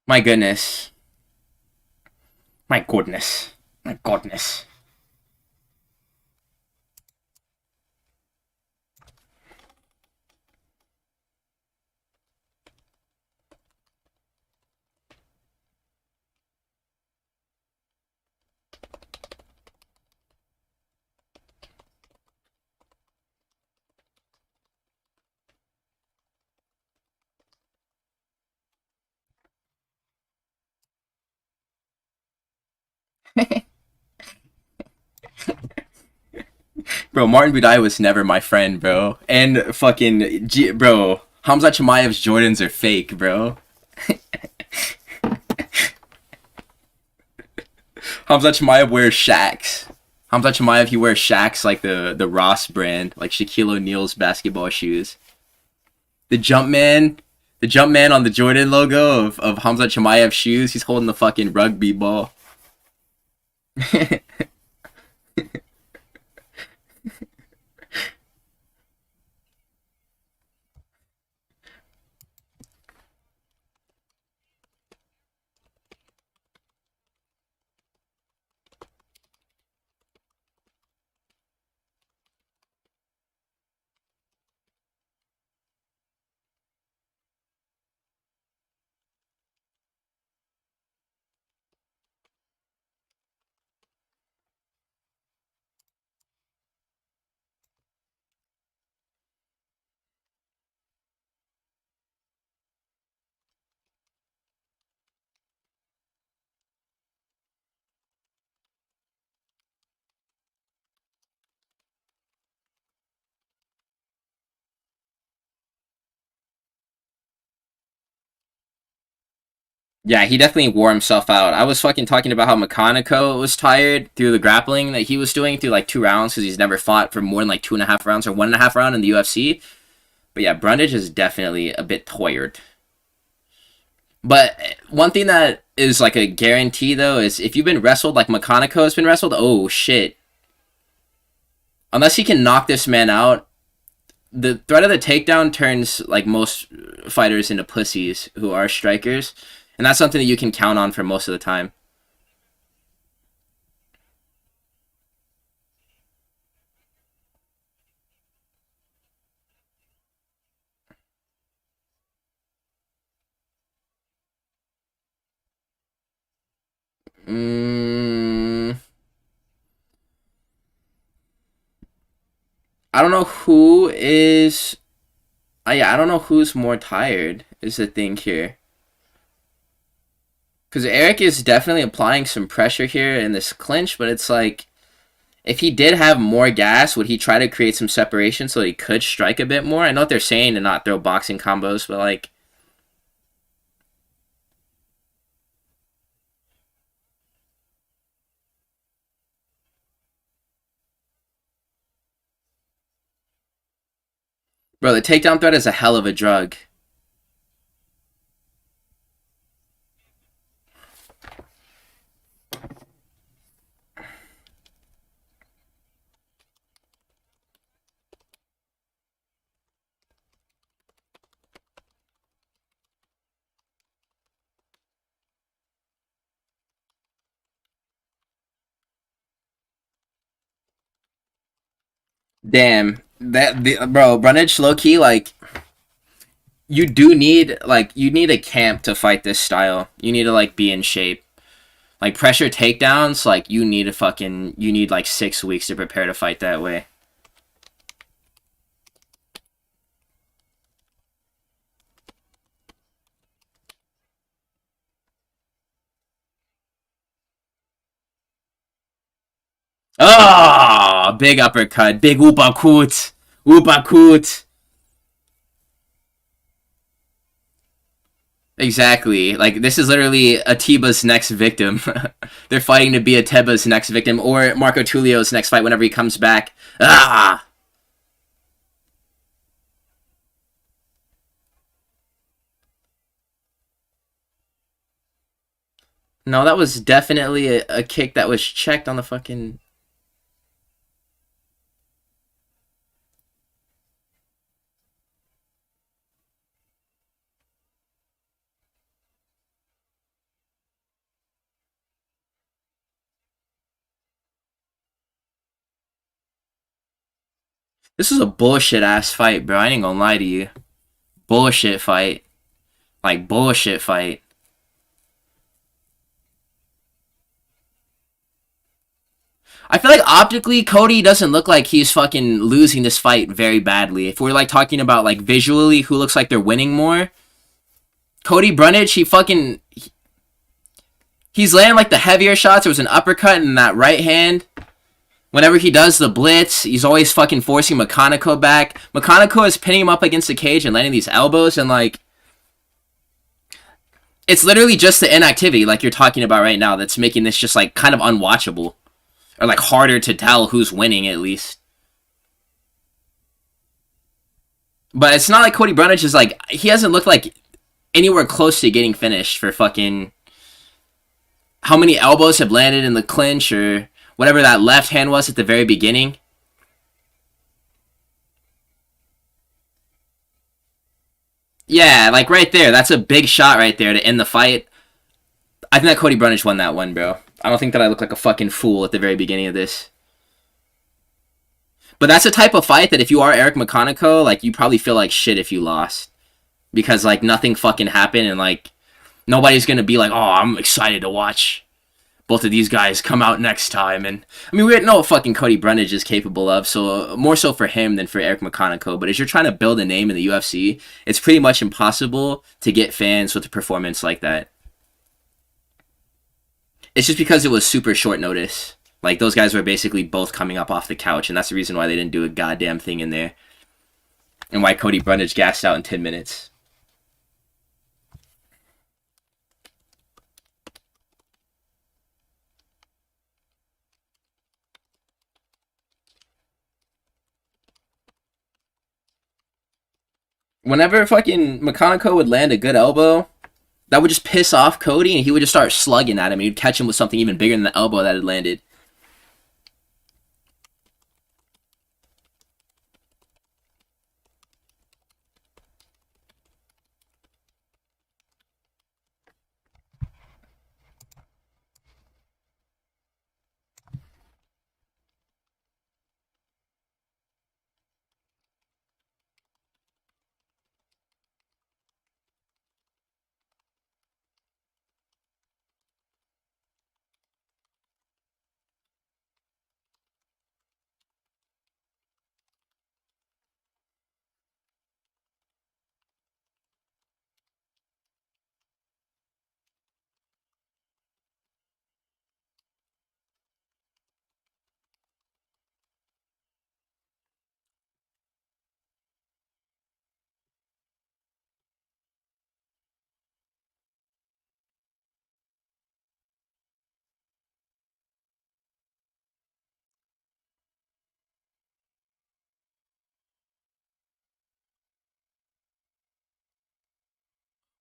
My goodness. My goodness. My goodness. Bro, Martin Budai was never my friend, bro. And fucking bro, Hamza Chimaev's Jordans are fake, bro. Hamza Chimaev wears Shaqs. Hamza Chimaev, he wears Shaqs like the Ross brand, like Shaquille O'Neal's basketball shoes. The Jumpman, the Jumpman on the Jordan logo of Hamza Chimaev's shoes, he's holding the fucking rugby ball. Yeah, he definitely wore himself out. I was fucking talking about how McConaughey was tired through the grappling that he was doing through like 2 rounds because he's never fought for more than like 2.5 rounds or 1.5 round in the UFC. But yeah, Brundage is definitely a bit tired. But one thing that is like a guarantee though is if you've been wrestled like McConaughey has been wrestled, oh shit. Unless he can knock this man out, the threat of the takedown turns like most fighters into pussies who are strikers. And that's something that you can count on for most of the time. Mm, I don't know who is. Yeah, I don't know who's more tired. Is the thing here. Because Eric is definitely applying some pressure here in this clinch, but it's like if he did have more gas, would he try to create some separation so he could strike a bit more? I know what they're saying to not throw boxing combos, but like, bro, the takedown threat is a hell of a drug. Damn, bro, Brunage low key like you do need like you need a camp to fight this style. You need to like be in shape. Like pressure takedowns, like you need like 6 weeks to prepare to fight that way. Ah, oh, big uppercut, big uppercut, uppercut. Exactly. Like this is literally Atiba's next victim. They're fighting to be Atiba's next victim or Marco Tulio's next fight whenever he comes back. Ah. No, that was definitely a kick that was checked on the fucking. This is a bullshit ass fight, bro. I ain't gonna lie to you. Bullshit fight. Like, bullshit fight. I feel like optically, Cody doesn't look like he's fucking losing this fight very badly. If we're like talking about like visually who looks like they're winning more, Cody Brunage, he's landing like the heavier shots. There was an uppercut in that right hand. Whenever he does the blitz, he's always fucking forcing McConaughey back. McConaughey is pinning him up against the cage and landing these elbows, and like, it's literally just the inactivity like you're talking about right now that's making this just like kind of unwatchable. Or like harder to tell who's winning at least. But it's not like Cody Brunage is like, he hasn't looked like anywhere close to getting finished for fucking how many elbows have landed in the clinch or whatever that left hand was at the very beginning. Yeah, like right there. That's a big shot right there to end the fight. I think that Cody Brunage won that one, bro. I don't think that I look like a fucking fool at the very beginning of this. But that's the type of fight that if you are Eric McConaughey, like, you probably feel like shit if you lost. Because, like, nothing fucking happened, and, like, nobody's gonna be like, oh, I'm excited to watch both of these guys come out next time. And, I mean, we know what fucking Cody Brunage is capable of, so more so for him than for Eric McConaughey. But as you're trying to build a name in the UFC, it's pretty much impossible to get fans with a performance like that. It's just because it was super short notice. Like, those guys were basically both coming up off the couch, and that's the reason why they didn't do a goddamn thing in there. And why Cody Brunage gassed out in 10 minutes. Whenever fucking McConaughey would land a good elbow, that would just piss off Cody, and he would just start slugging at him, and he'd catch him with something even bigger than the elbow that had landed.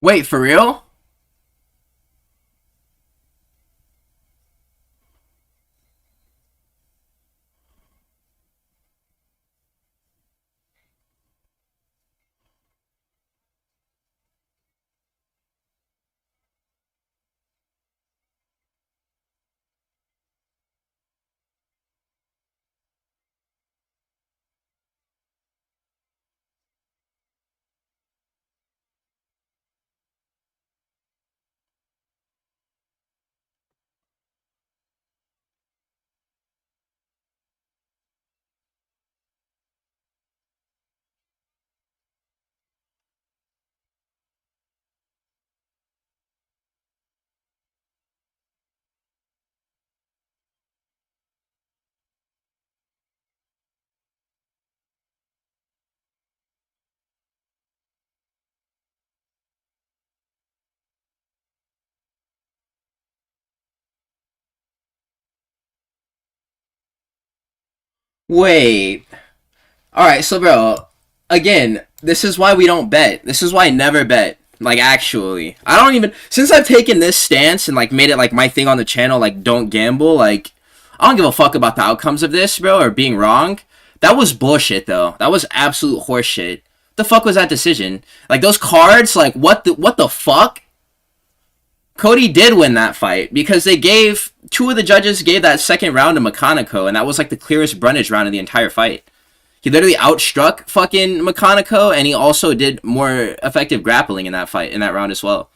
Wait, for real? Wait. Alright, so bro, again, this is why we don't bet. This is why I never bet. Like, actually. I don't even... Since I've taken this stance and, like, made it, like, my thing on the channel, like, don't gamble, like, I don't give a fuck about the outcomes of this, bro, or being wrong. That was bullshit, though. That was absolute horseshit. The fuck was that decision? Like, those cards, like, what the fuck? Cody did win that fight because they gave... Two of the judges gave that second round to McConaughey, and that was, like, the clearest Brunage round of the entire fight. He literally outstruck fucking McConaughey, and he also did more effective grappling in that fight, in that round as well.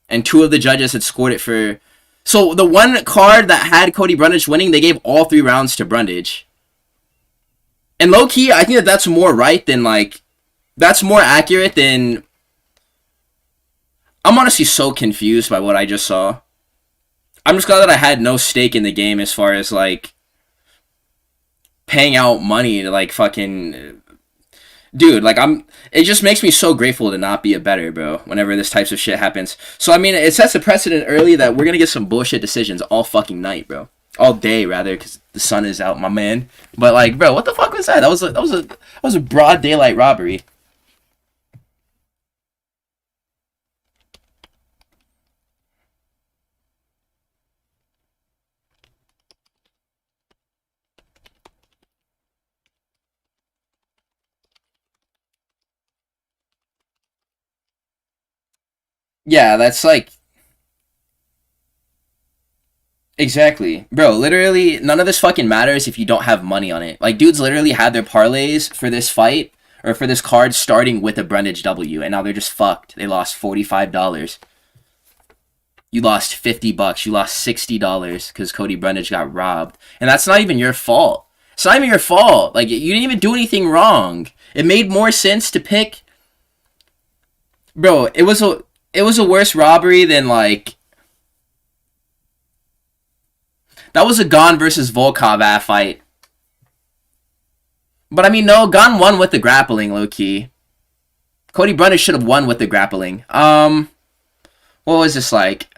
And 2 of the judges had scored it for... So the one card that had Cody Brundage winning, they gave all 3 rounds to Brundage. And low-key, I think that that's more right than, like... That's more accurate than... I'm honestly so confused by what I just saw. I'm just glad that I had no stake in the game as far as, like... paying out money to, like, fucking... Dude, like, it just makes me so grateful to not be a bettor, bro, whenever this types of shit happens. So, I mean, it sets a precedent early that we're gonna get some bullshit decisions all fucking night, bro. All day, rather, because the sun is out, my man. But, like, bro, what the fuck was that? That was a broad daylight robbery. Yeah, that's like... Exactly. Bro, literally, none of this fucking matters if you don't have money on it. Like, dudes literally had their parlays for this fight, or for this card, starting with a Brundage W, and now they're just fucked. They lost $45. You lost $50. You lost $60 because Cody Brundage got robbed. And that's not even your fault. It's not even your fault. Like, you didn't even do anything wrong. It made more sense to pick... Bro, it was a worse robbery than, like... That was a Gon versus Volkov fight. But, I mean, no, Gon won with the grappling, low-key. Cody Brundage should have won with the grappling. What was this like?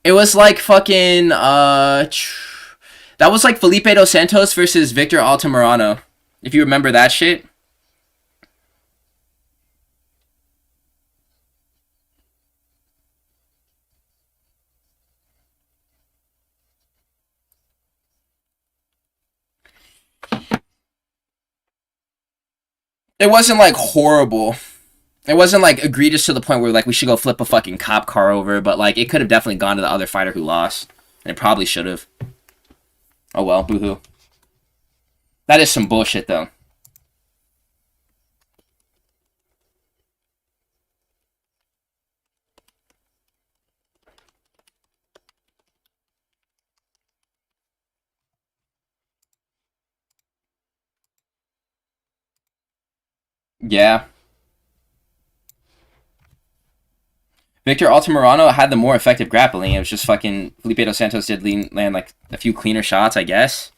It was like fucking, that was like Felipe Dos Santos versus Victor Altamirano. If you remember that shit. It wasn't, like, horrible. It wasn't, like, egregious to the point where, like, we should go flip a fucking cop car over, but, like, it could have definitely gone to the other fighter who lost. And it probably should have. Oh, well, boo-hoo. That is some bullshit, though. Yeah. Victor Altamirano had the more effective grappling. It was just fucking... Felipe Dos Santos did land, like, a few cleaner shots, I guess.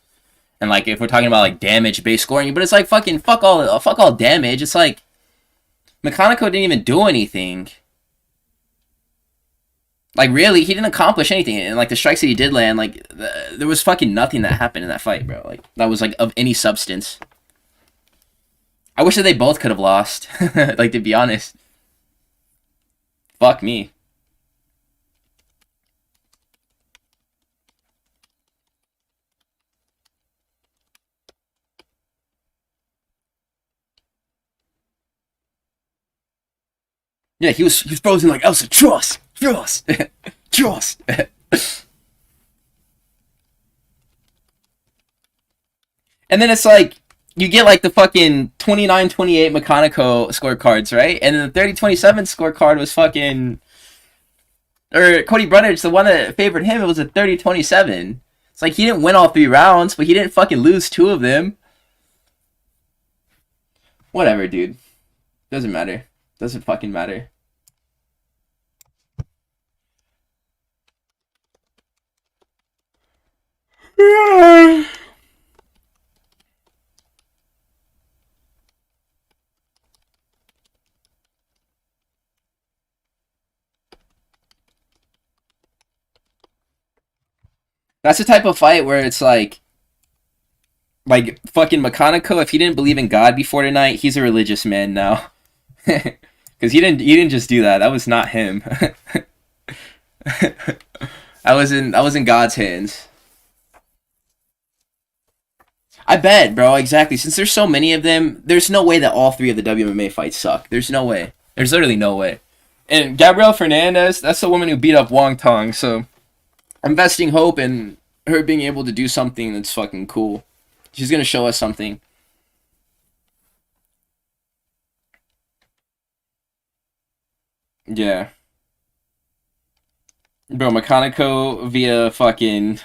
And, like, if we're talking about, like, damage-based scoring, but it's like fucking fuck all damage. It's like... McConaughey didn't even do anything. Like, really, he didn't accomplish anything. And, like, the strikes that he did land, like, there was fucking nothing that happened in that fight, bro. Like, that was, like, of any substance. I wish that they both could have lost. Like, to be honest. Fuck me. Yeah, he was frozen like Elsa. Trust! Trust! Trust! And then it's like, you get like the fucking 29-28 McConaughey scorecards, right? And then the 30-27 scorecard was fucking... Or Cody Brundage, the one that favored him, it was a 30-27. It's like he didn't win all 3 rounds, but he didn't fucking lose 2 of them. Whatever, dude. Doesn't matter. Doesn't fucking matter. That's the type of fight where it's like fucking McConaughey, if he didn't believe in God before tonight, he's a religious man now. Because he didn't just do that. That was not him. I was in God's hands. I bet, bro, exactly. Since there's so many of them, there's no way that all 3 of the WMA fights suck. There's no way. There's literally no way. And Gabrielle Hernandez, that's the woman who beat up Wong Tong, so I'm investing hope in her being able to do something that's fucking cool. She's gonna show us something. Yeah. Bro, Mechanico via fucking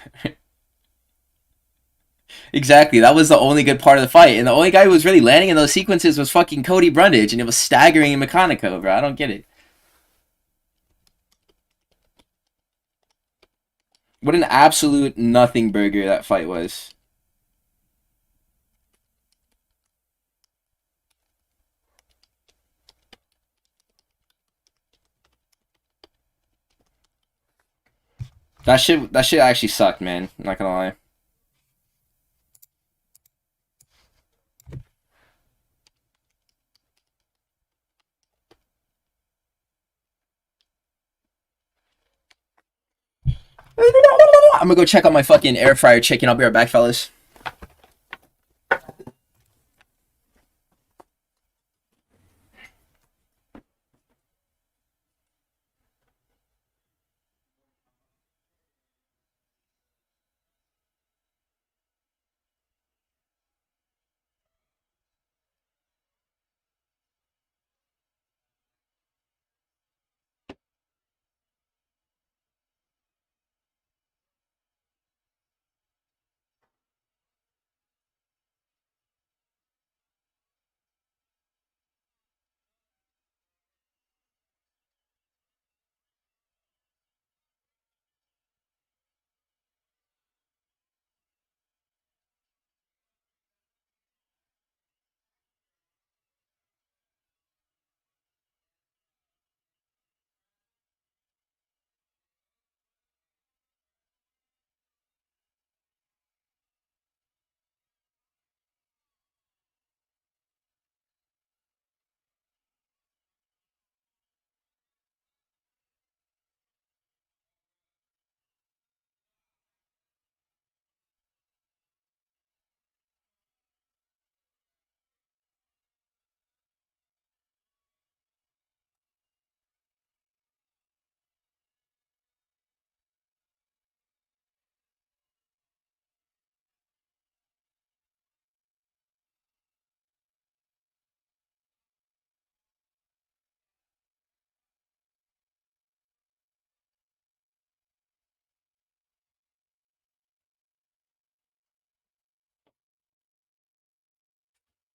exactly. That was the only good part of the fight, and the only guy who was really landing in those sequences was fucking Cody Brundage, and it was staggering in Mechanico, bro. I don't get it. What an absolute nothing burger that fight was. That shit actually sucked, man. I'm not gonna lie. I'm gonna go check out my fucking air fryer chicken. I'll be right back, fellas.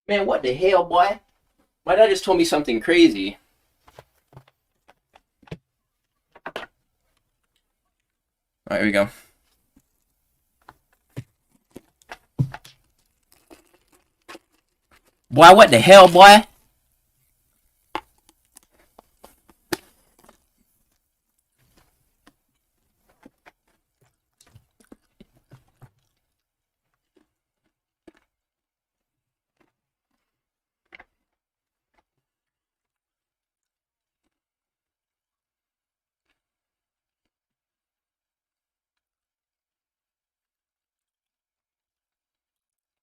Man, what the hell, boy? My dad just told me something crazy. All right, here we go. Boy, what the hell, boy?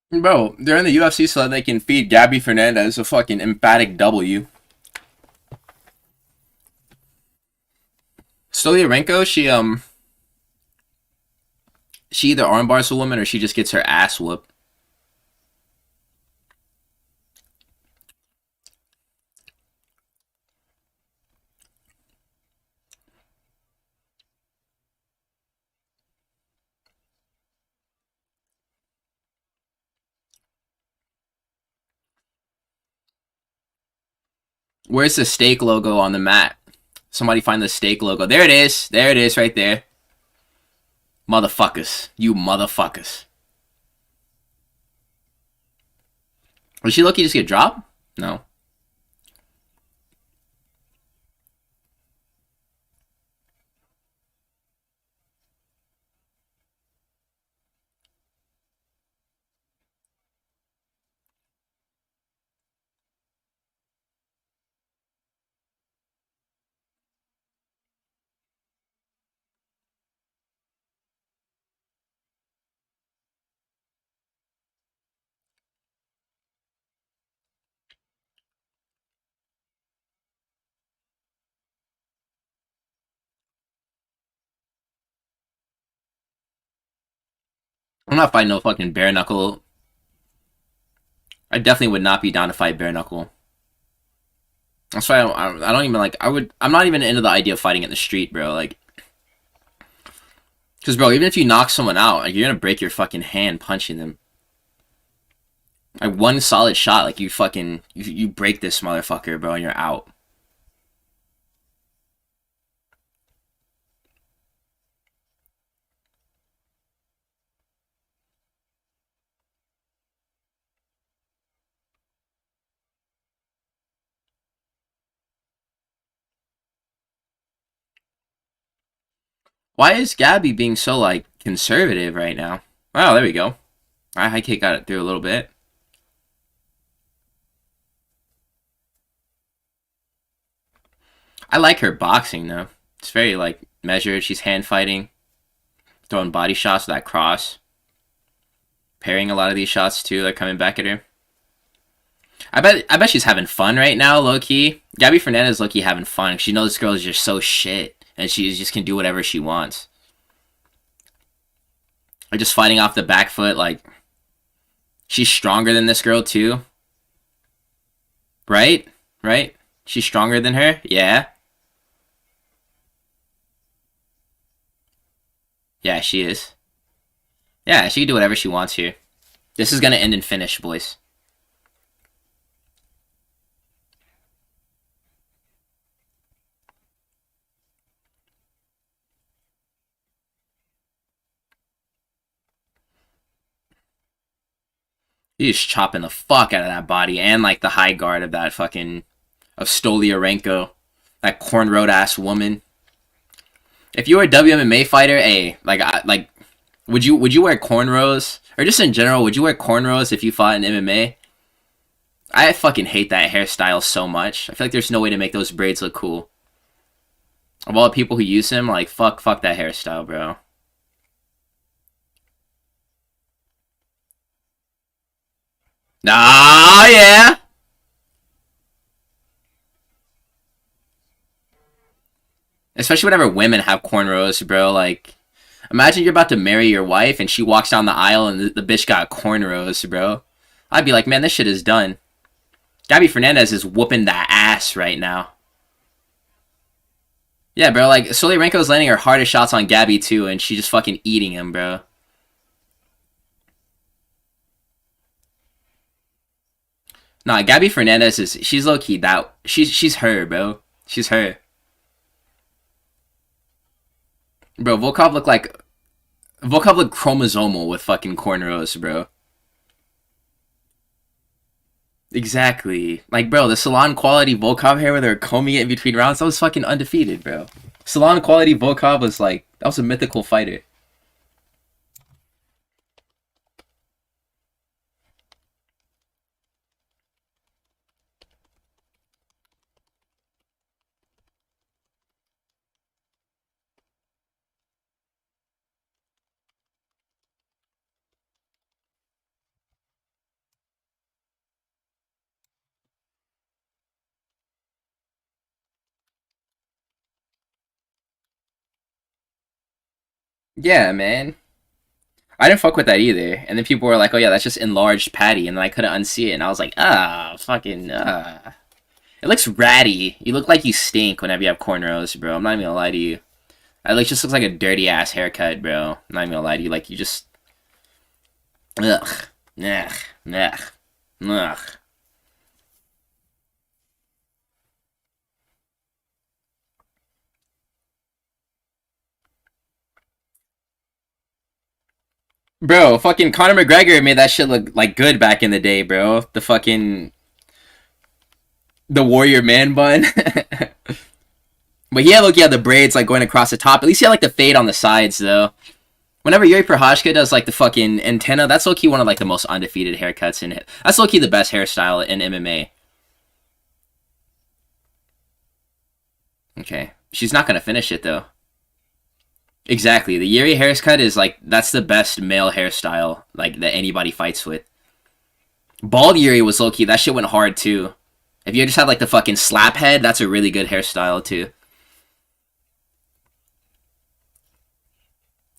Bro, they're in the UFC so that they can feed Gabby Fernandez a fucking emphatic W. Stolyarenko, she either armbars a woman or she just gets her ass whooped. Where's the steak logo on the mat? Somebody find the steak logo. There it is. There it is right there. Motherfuckers. You motherfuckers. Was she lucky to just get dropped? No. I'm not fighting no fucking bare knuckle. I definitely would not be down to fight bare knuckle. That's why I don't even like. I'm not even into the idea of fighting in the street, bro. Like, because bro, even if you knock someone out, like, you're gonna break your fucking hand punching them. Like one solid shot, like you fucking you break this motherfucker, bro, and you're out. Why is Gabby being so like conservative right now? Wow, there we go. Alright, high kick got it through a little bit. I like her boxing though. It's very like measured. She's hand fighting, throwing body shots with that cross, parrying a lot of these shots too. They're coming back at her. I bet she's having fun right now, low key. Gabby Fernandez low key having fun. She knows this girl is just so shit, and she just can do whatever she wants. Like just fighting off the back foot, like she's stronger than this girl too. Right? Right? She's stronger than her? Yeah. Yeah, she is. Yeah, she can do whatever she wants here. This is gonna end in finish, boys. He's chopping the fuck out of that body and like the high guard of that fucking of Stolyarenko, that cornrowed ass woman. If you were a WMMA fighter, hey, like would you wear cornrows or just in general would you wear cornrows if you fought in MMA? I fucking hate that hairstyle so much. I feel like there's no way to make those braids look cool. Of all the people who use them, like fuck that hairstyle, bro. Ah, yeah. Especially whenever women have cornrows, bro. Like, imagine you're about to marry your wife and she walks down the aisle and the bitch got cornrows, bro. I'd be like, man, this shit is done. Gabby Fernandez is whooping that ass right now. Yeah, bro, like, Stolyarenko's landing her hardest shots on Gabby, too, and she's just fucking eating him, bro. Nah, Gabby Fernandez she's low-key that, she's her, bro. She's her. Bro, Volkov looked chromosomal with fucking cornrows, bro. Exactly. Like, bro, the salon quality Volkov hair where they're combing it in between rounds, that was fucking undefeated, bro. Salon quality Volkov was like, that was a mythical fighter. Yeah, man. I didn't fuck with that either. And then people were like, oh yeah, that's just enlarged patty. And then I couldn't unsee it. And I was like, fucking, It looks ratty. You look like you stink whenever you have cornrows, bro. I'm not even gonna lie to you. It like just looks like a dirty ass haircut, bro. I'm not even gonna lie to you. Like you just, ugh, ugh, ugh, ugh. Bro, fucking Conor McGregor made that shit look like good back in the day, bro. The Warrior Man bun. But he had the braids like going across the top. At least he had like the fade on the sides though. Whenever Yuri Prohashka does like the fucking antenna, that's low-key one of like the most undefeated haircuts in it. That's low-key the best hairstyle in MMA. Okay. She's not gonna finish it though. Exactly. The Yuri haircut is like that's the best male hairstyle like that anybody fights with. Bald Yuri was low-key, that shit went hard too. If you just have like the fucking slap head, that's a really good hairstyle too.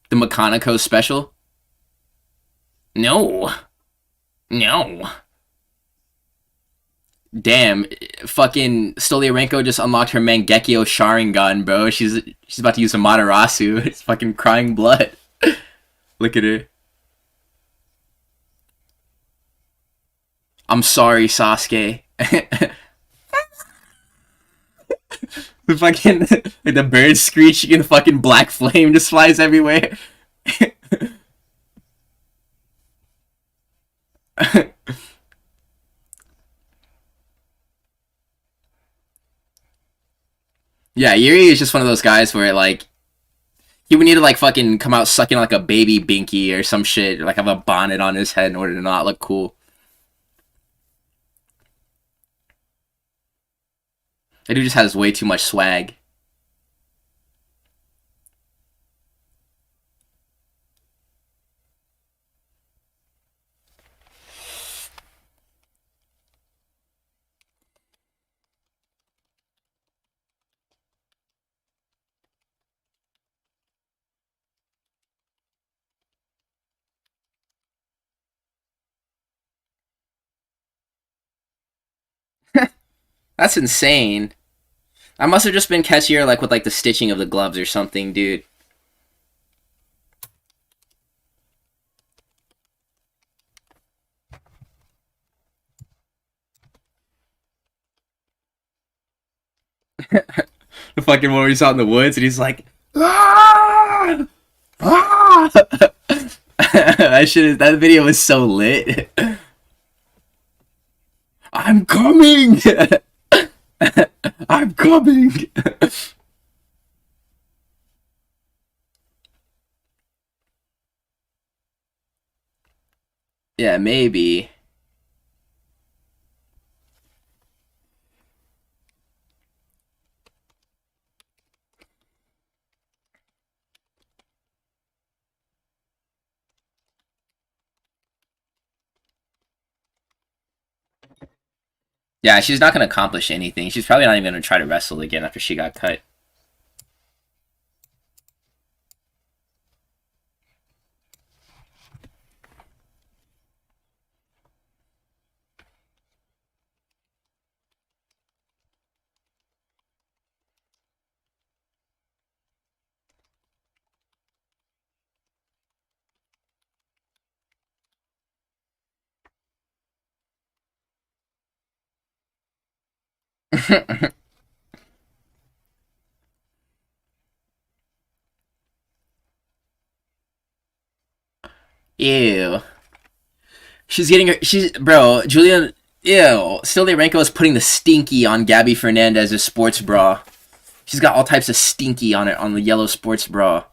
The Mechanico special? No. No. Damn, fucking Stolyarenko just unlocked her Mangekyo Sharingan, bro. She's about to use a Matarasu. It's fucking crying blood. Look at her. I'm sorry, Sasuke. The fucking like the bird screeching and the fucking black flame just flies everywhere. Yeah, Yuri is just one of those guys where like he would need to like fucking come out sucking like a baby binky or some shit, or like have a bonnet on his head in order to not look cool. That dude just has way too much swag. That's insane. I must have just been catchier like with like the stitching of the gloves or something, dude. The fucking one where he's out in the woods and he's like, ah! Ah! That video was so lit. I'm coming. I'm coming. Yeah, maybe. Yeah, she's not going to accomplish anything. She's probably not even going to try to wrestle again after she got cut. Ew. She's getting her. She's bro. Julia. Ew. Still, Renko is putting the stinky on Gabby Fernandez's sports bra. She's got all types of stinky on it on the yellow sports bra.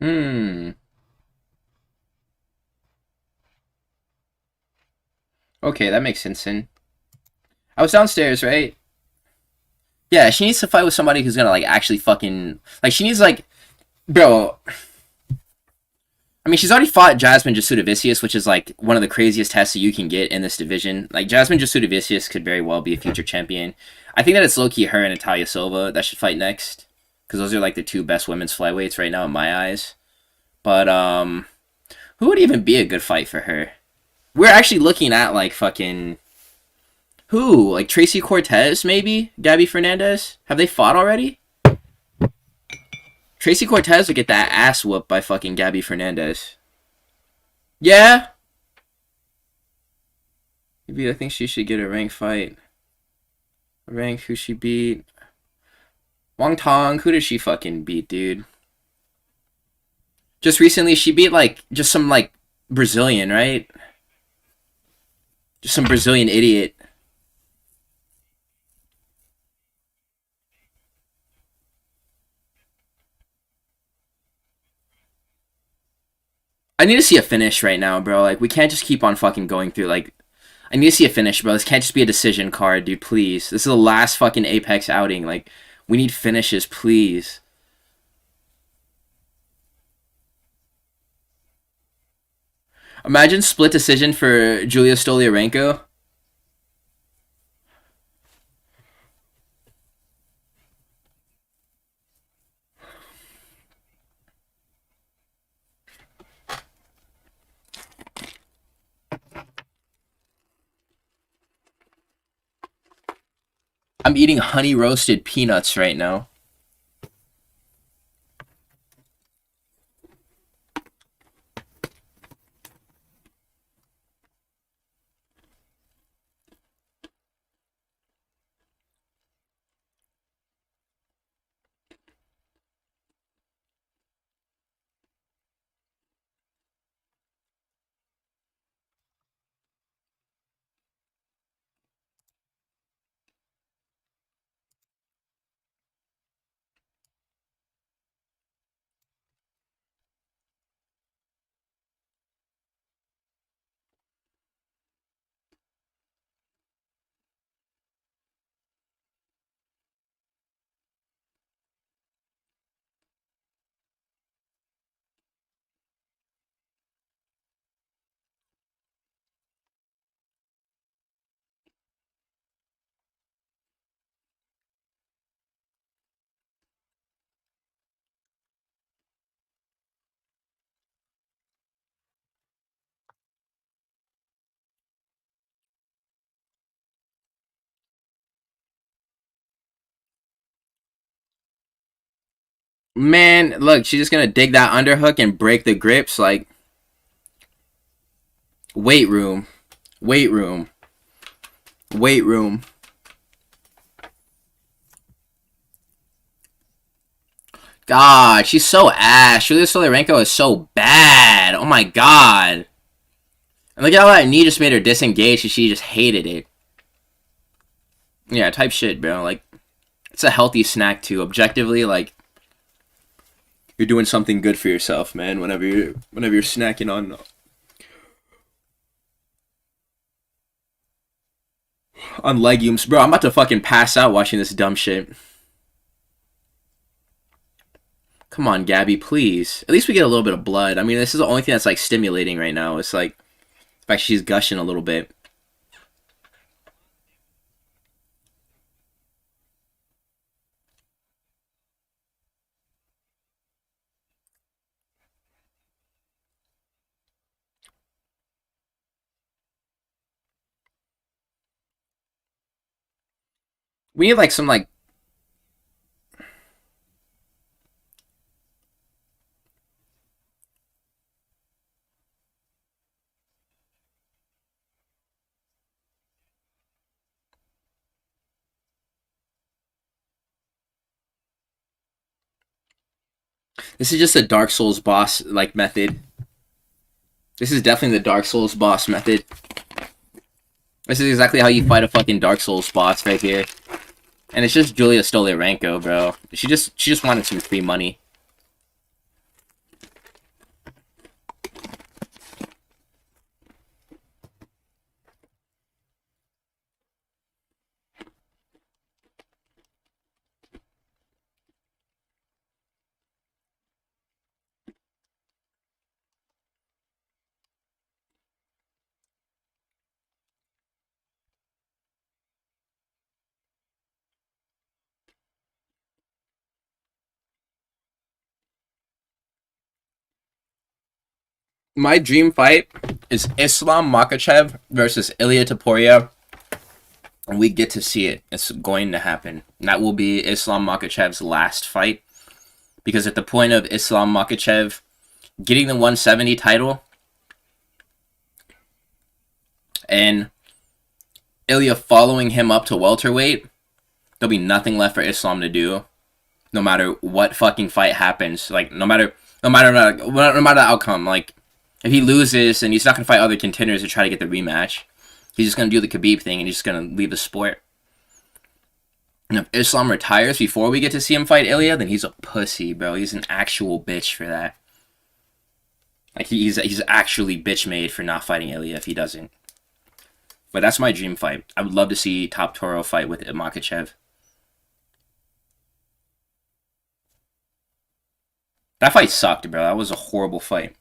Hmm. Okay, that makes sense. Then I was downstairs, right? Yeah, she needs to fight with somebody who's gonna like actually fucking like. She needs like, bro. I mean, she's already fought Jasmine Jasudavicius, which is like one of the craziest tests that you can get in this division. Like Jasmine Jasudavicius could very well be a future champion. I think that it's low key her and Natalia Silva that should fight next, because those are like the two best women's flyweights right now in my eyes. But who would even be a good fight for her? We're actually looking at like fucking who? Like Tracy Cortez, maybe? Gabby Fernandez? Have they fought already? Tracy Cortez would get that ass whooped by fucking Gabby Fernandez. Yeah? Maybe I think she should get a ranked fight. Rank who she beat. Wong Tong, who did she fucking beat, dude? Just recently she beat like just some like Brazilian, right? Just some Brazilian idiot. I need to see a finish right now, bro. Like we can't just keep on fucking going through like I need to see a finish, bro. This can't just be a decision card, dude, please. This is the last fucking Apex outing. Like we need finishes, please. Imagine split decision for Julia Stoliarenko. I'm eating honey roasted peanuts right now. Man, look, she's just gonna dig that underhook and break the grips. Like, weight room, weight room, weight room. God, she's so ass. Julia Stoliarenko is so bad. Oh my god. And look at how that knee just made her disengage and she just hated it. Yeah, type shit, bro. Like, it's a healthy snack too. Objectively, like, you're doing something good for yourself, man. Whenever you're snacking on legumes, bro. I'm about to fucking pass out watching this dumb shit. Come on, Gabby, please. At least we get a little bit of blood. I mean, this is the only thing that's like stimulating right now. It's like, in fact, she's gushing a little bit. We need like some like this is just a Dark Souls boss like method. This is definitely the Dark Souls boss method. This is exactly how you fight a fucking Dark Souls boss right here. And it's just Julia Stoliarenko, bro. She just wanted some free money. my dream fight is Islam Makhachev versus Ilia Topuria. And we get to see it. It's going to happen. And that will be Islam Makhachev's last fight. Because at the point of Islam Makhachev getting the 170 title and Ilia following him up to welterweight, there'll be nothing left for Islam to do. No matter what fucking fight happens. Like, no matter the outcome. Like, if he loses, then he's not going to fight other contenders to try to get the rematch. He's just going to do the Khabib thing and he's just going to leave the sport. And if Islam retires before we get to see him fight Ilia, then he's a pussy, bro. He's an actual bitch for that. Like, he's actually bitch made for not fighting Ilia if he doesn't. But that's my dream fight. I would love to see Top Toro fight with Makhachev. That fight sucked, bro. That was a horrible fight.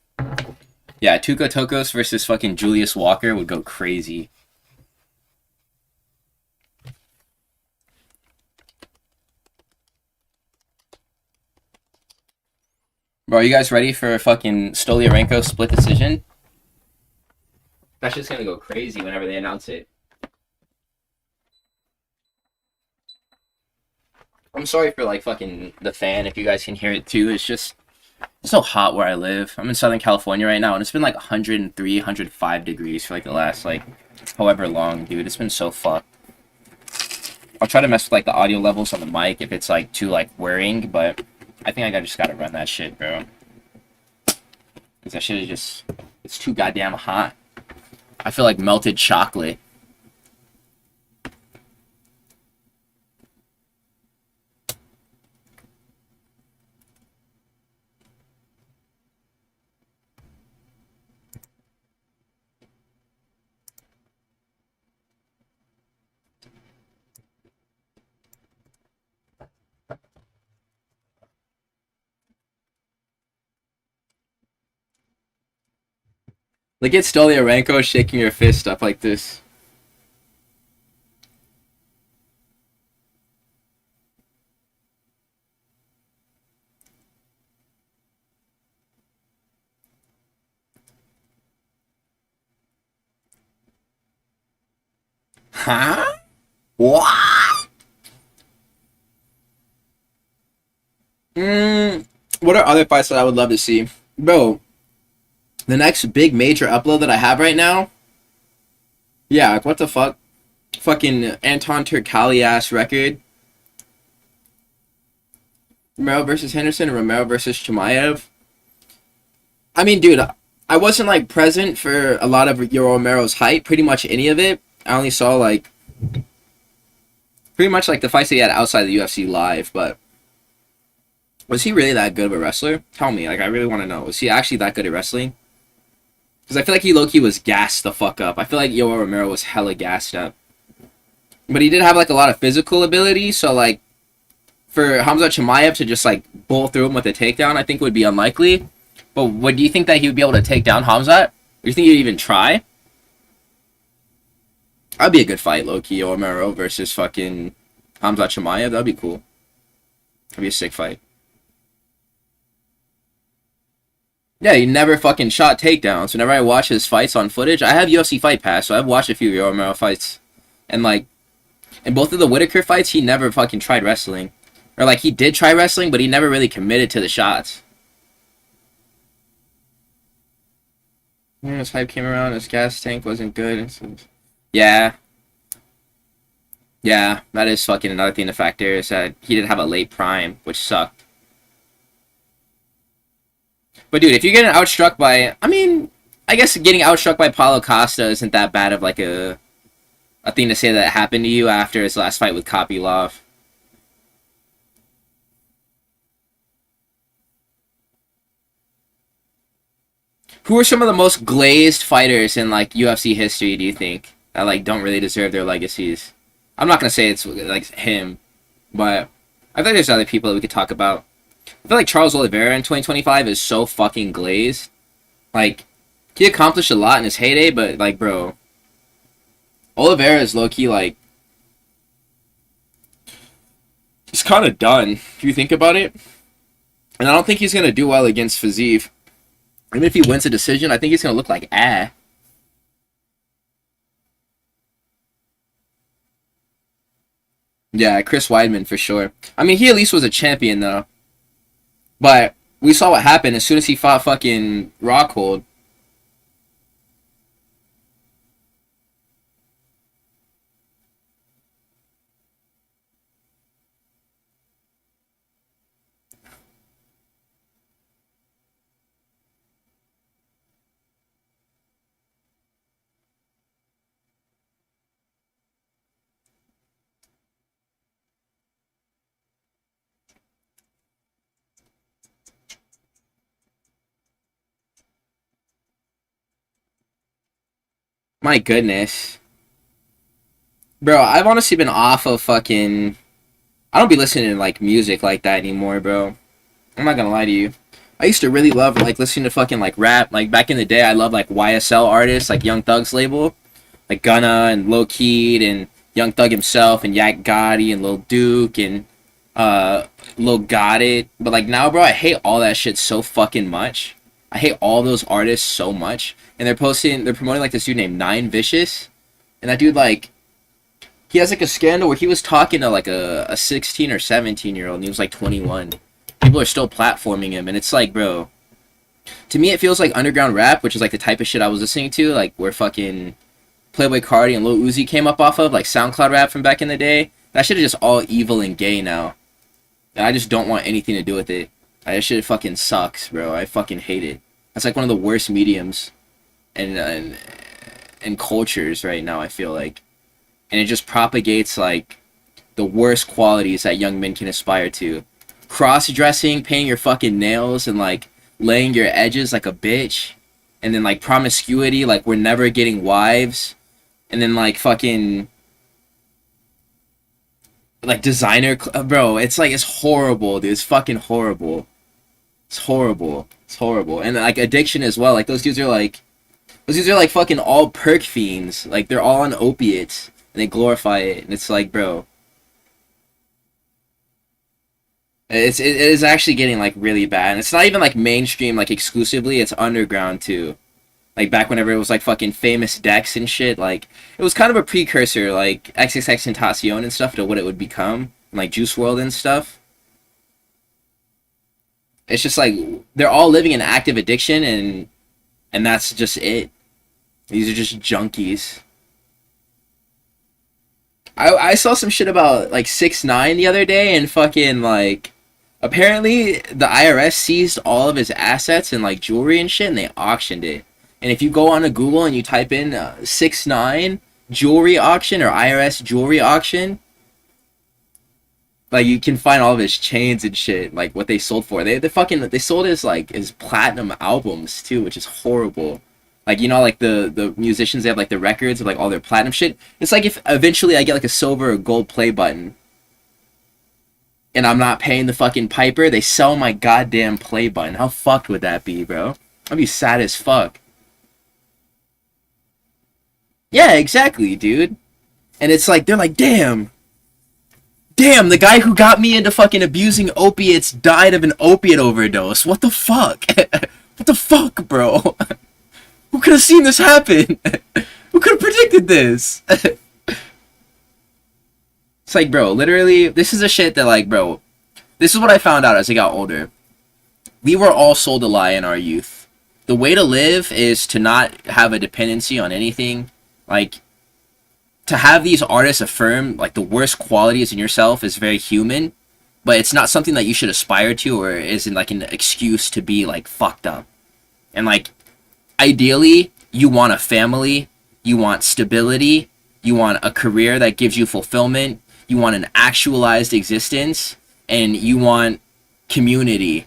Yeah, Tuka Tokos versus fucking Julius Walker would go crazy. Bro, are you guys ready for a fucking Stoliarenko split decision? That's just gonna go crazy whenever they announce it. I'm sorry for, like, fucking the fan, if you guys can hear it too. It's just it's so hot where I live. I'm in Southern California right now, and it's been like 103, 105 degrees for like the last, like, however long, dude. It's been so fucked. I'll try to mess with, like, the audio levels on the mic if it's, like, too, like, worrying, but I think I just gotta run that shit, bro. Because that shit is just, it's too goddamn hot. I feel like melted chocolate. Look at Stoliarenko shaking her fist up like this. Huh? What? What are other fights that I would love to see? Bro, the next big major upload that I have right now, yeah, like, what the fuck? Fucking Anton Turkalj ass record. Romero versus Henderson, Romero versus Chimaev. I mean, dude, I wasn't, like, present for a lot of Romero's hype, pretty much any of it. I only saw, like, pretty much, like, the fights that he had outside the UFC live, but was he really that good of a wrestler? Tell me, like, I really want to know. Was he actually that good at wrestling? Because I feel like he low-key was gassed the fuck up. I feel like Yoel Romero was hella gassed up. But he did have, like, a lot of physical ability, so, like, for Hamza Chimaev to just, like, bowl through him with a takedown, I think would be unlikely. But what do you think that he would be able to take down Hamza? Do you think he'd even try? That'd be a good fight, low-key, Romero versus fucking Hamza Chimaev. That'd be cool. That'd be a sick fight. Yeah, he never fucking shot takedowns. Whenever I watch his fights on footage, I have UFC Fight Pass, so I've watched a few Romero fights. And, like, in both of the Whitaker fights, he never fucking tried wrestling. Or, like, he did try wrestling, but he never really committed to the shots. Yeah, his hype came around, his gas tank wasn't good. Yeah. Yeah, that is fucking another thing to factor, is that he did have a late prime, which sucked. But, dude, if you're getting outstruck by... I mean, I guess getting outstruck by Paulo Costa isn't that bad of, like, a thing to say that happened to you after his last fight with Kopylov. Who are some of the most glazed fighters in, like, UFC history, do you think? That, like, don't really deserve their legacies? I'm not gonna say it's, like, him, but I think there's other people that we could talk about. I feel like Charles Oliveira in 2025 is so fucking glazed. Like, he accomplished a lot in his heyday, but, like, bro, Oliveira is low-key, like, he's kind of done, if you think about it. And I don't think he's gonna do well against Fiziev. Even if he wins a decision, I think he's gonna look like ah. Yeah, Chris Weidman for sure. I mean, he at least was a champion though. But we saw what happened as soon as he fought fucking Rockhold. My goodness. Bro, I've honestly been off of fucking... I don't be listening to, like, music like that anymore, bro. I'm not gonna lie to you. I used to really love, like, listening to fucking, like, rap. Like, back in the day, I loved, like, YSL artists, like, Young Thug's label. Like, Gunna and Lil Keed and Young Thug himself and Yak Gotti and Lil Duke and, Lil Got It. But, like, now, bro, I hate all that shit so fucking much. I hate all those artists so much. And they're promoting, like, this dude named Nine Vicious. And that dude, like, he has like a scandal where he was talking to like a 16 or 17-year-old and he was like 21. People are still platforming him and it's like, bro, to me it feels like underground rap, which is like the type of shit I was listening to, like where fucking Playboy Cardi and Lil Uzi came up off of, like SoundCloud rap from back in the day. That shit is just all evil and gay now. And I just don't want anything to do with it. That shit fucking sucks, bro. I fucking hate it. That's like one of the worst mediums and cultures right now, I feel like. And it just propagates like the worst qualities that young men can aspire to. Cross-dressing, painting your fucking nails, and like laying your edges like a bitch. And then like promiscuity, like we're never getting wives. And then like fucking like designer, bro. It's like it's horrible, dude. It's fucking horrible. It's horrible. It's horrible. And like addiction as well. Like those dudes are like fucking all perk fiends. Like they're all on opiates. And they glorify it, and it's like, bro, it is actually getting like really bad. And it's not even like mainstream, like exclusively. It's underground too. Like back whenever it was like fucking famous Dex and shit. Like it was kind of a precursor, like XXXTentacion and stuff, to what it would become, like Juice World and stuff. It's just like they're all living in active addiction, and that's just it. These are just junkies. I saw some shit about like 6ix9ine the other day and fucking like apparently the IRS seized all of his assets and like jewelry and shit and they auctioned it. And if you go on to Google and you type in 6ix9ine jewelry auction or IRS jewelry auction, like you can find all of his chains and shit, like what they sold for. They sold his like his platinum albums too, which is horrible. Like, you know, like the musicians, they have like the records of like all their platinum shit. It's like if eventually I get like a silver or gold play button and I'm not paying the fucking piper, they sell my goddamn play button. How fucked would that be, bro? I'd be sad as fuck. Yeah, exactly, dude. And it's like, they're like, damn, the guy who got me into fucking abusing opiates died of an opiate overdose. What the fuck? What the fuck, bro? Who could have seen this happen? Who could have predicted this? It's like, bro, literally, this is a shit that, like, bro, this is what I found out as I got older. We were all sold a lie in our youth. The way to live is to not have a dependency on anything. Like, to have these artists affirm, like, the worst qualities in yourself is very human, but it's not something that you should aspire to or isn't, like, an excuse to be, like, fucked up. And, like, ideally, you want a family, you want stability, you want a career that gives you fulfillment, you want an actualized existence, and you want community.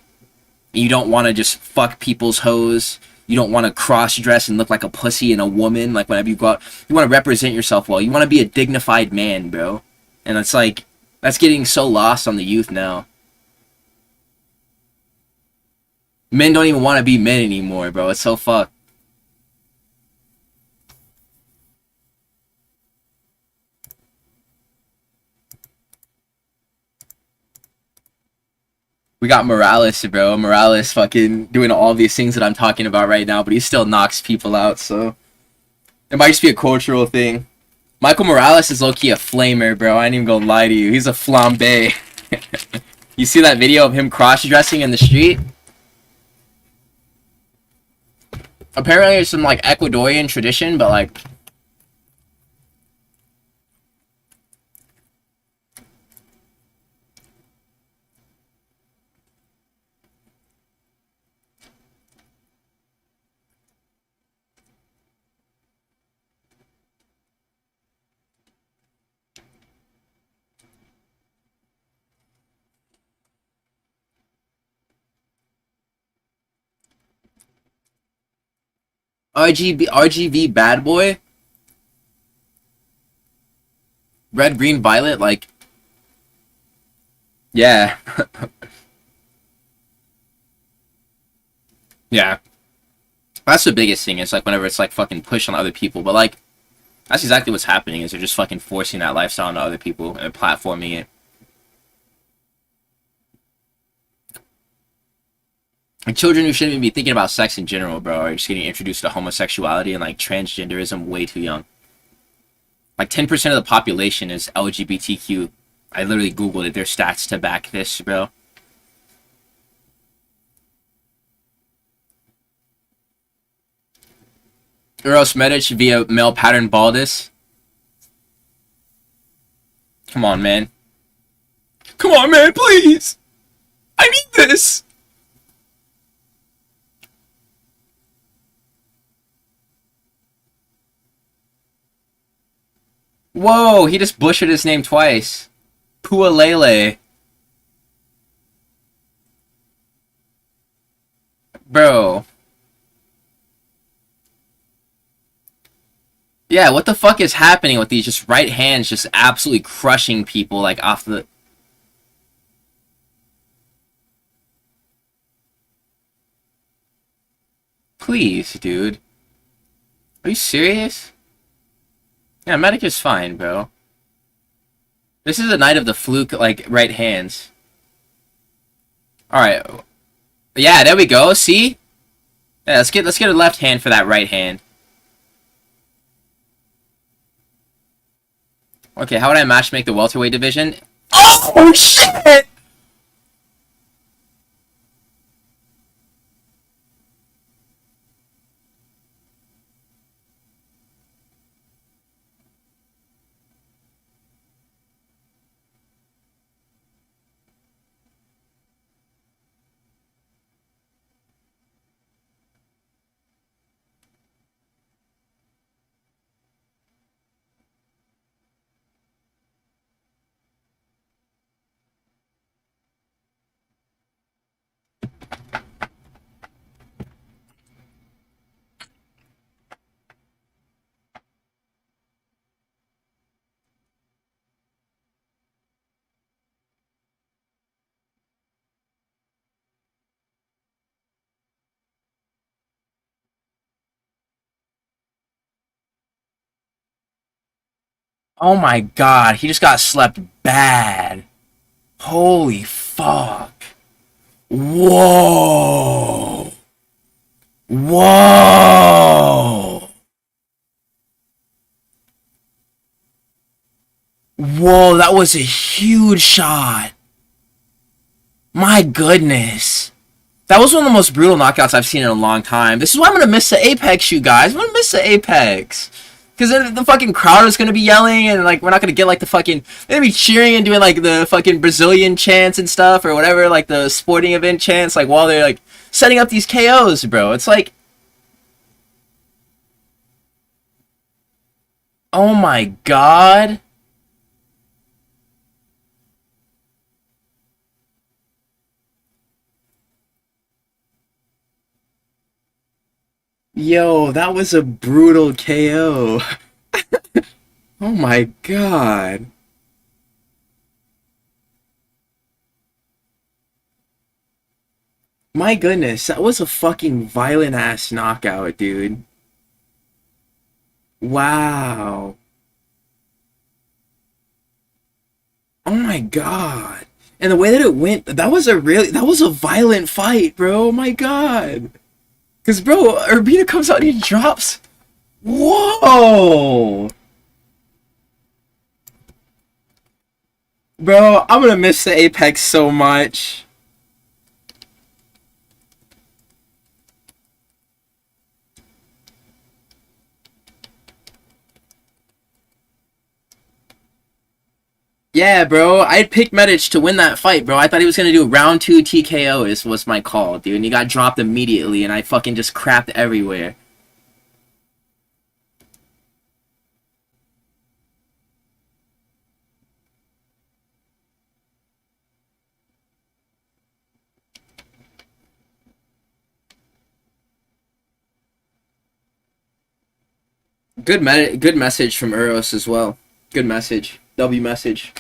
You don't want to just fuck people's hoes. You don't want to cross-dress and look like a pussy and a woman. Like, whenever you go out, you want to represent yourself well. You want to be a dignified man, bro. And it's like, that's getting so lost on the youth now. Men don't even want to be men anymore, bro. It's so fucked. We got Morales, bro. Morales fucking doing all these things that I'm talking about right now, but he still knocks people out, so it might just be a cultural thing. Michael Morales is low-key a flamer, bro. I ain't even gonna lie to you. He's a flambe. You see that video of him cross-dressing in the street? Apparently it's some, like, Ecuadorian tradition, but, like... RGV bad boy? Red, green, violet, like... Yeah. Yeah. That's the biggest thing, is like whenever it's like fucking push on other people, but like that's exactly what's happening, is they're just fucking forcing that lifestyle on other people and platforming it. And children who shouldn't even be thinking about sex in general, bro, are just getting introduced to homosexuality and like transgenderism way too young. Like 10% of the population is LGBTQ. I literally googled it. There's stats to back this, bro. Eros Medic via male pattern baldness. Come on, man. Come on, man, please. I need this. Whoa, he just butchered his name twice. Pualele. Bro. Yeah, what the fuck is happening with these just right hands just absolutely crushing people like off the... Please, dude. Are you serious? Yeah, medic is fine, bro. This is a night of the fluke, like, right hands. Alright. Yeah, there we go, see? Yeah, let's get a left hand for that right hand. Okay, how would I matchmake the welterweight division? Oh, shit! Oh my god, he just got slept bad. Holy fuck. Whoa. Whoa. Whoa, that was a huge shot. My goodness. That was one of the most brutal knockouts I've seen in a long time. This is why I'm going to miss the Apex, you guys. I'm going to miss the Apex. Because then the fucking crowd is going to be yelling, and like we're not going to get like the fucking... They're going to be cheering and doing like the fucking Brazilian chants and stuff, or whatever, like the sporting event chants, like while they're like setting up these KOs, bro. It's like... Oh my god. Yo, that was a brutal KO. Oh my god. My goodness, that was a fucking violent ass knockout, dude. Wow. Oh my god. And the way that it went, that was a violent fight, bro. Oh my god. Cause bro, Urbina comes out and he drops. Whoa, bro, I'm gonna miss the Apex so much. Yeah, bro, I'd pick Medic to win that fight, bro. I thought he was gonna do round 2 TKO was my call, dude. And he got dropped immediately, and I fucking just crapped everywhere. Good message from Uros as well. Good message. W message.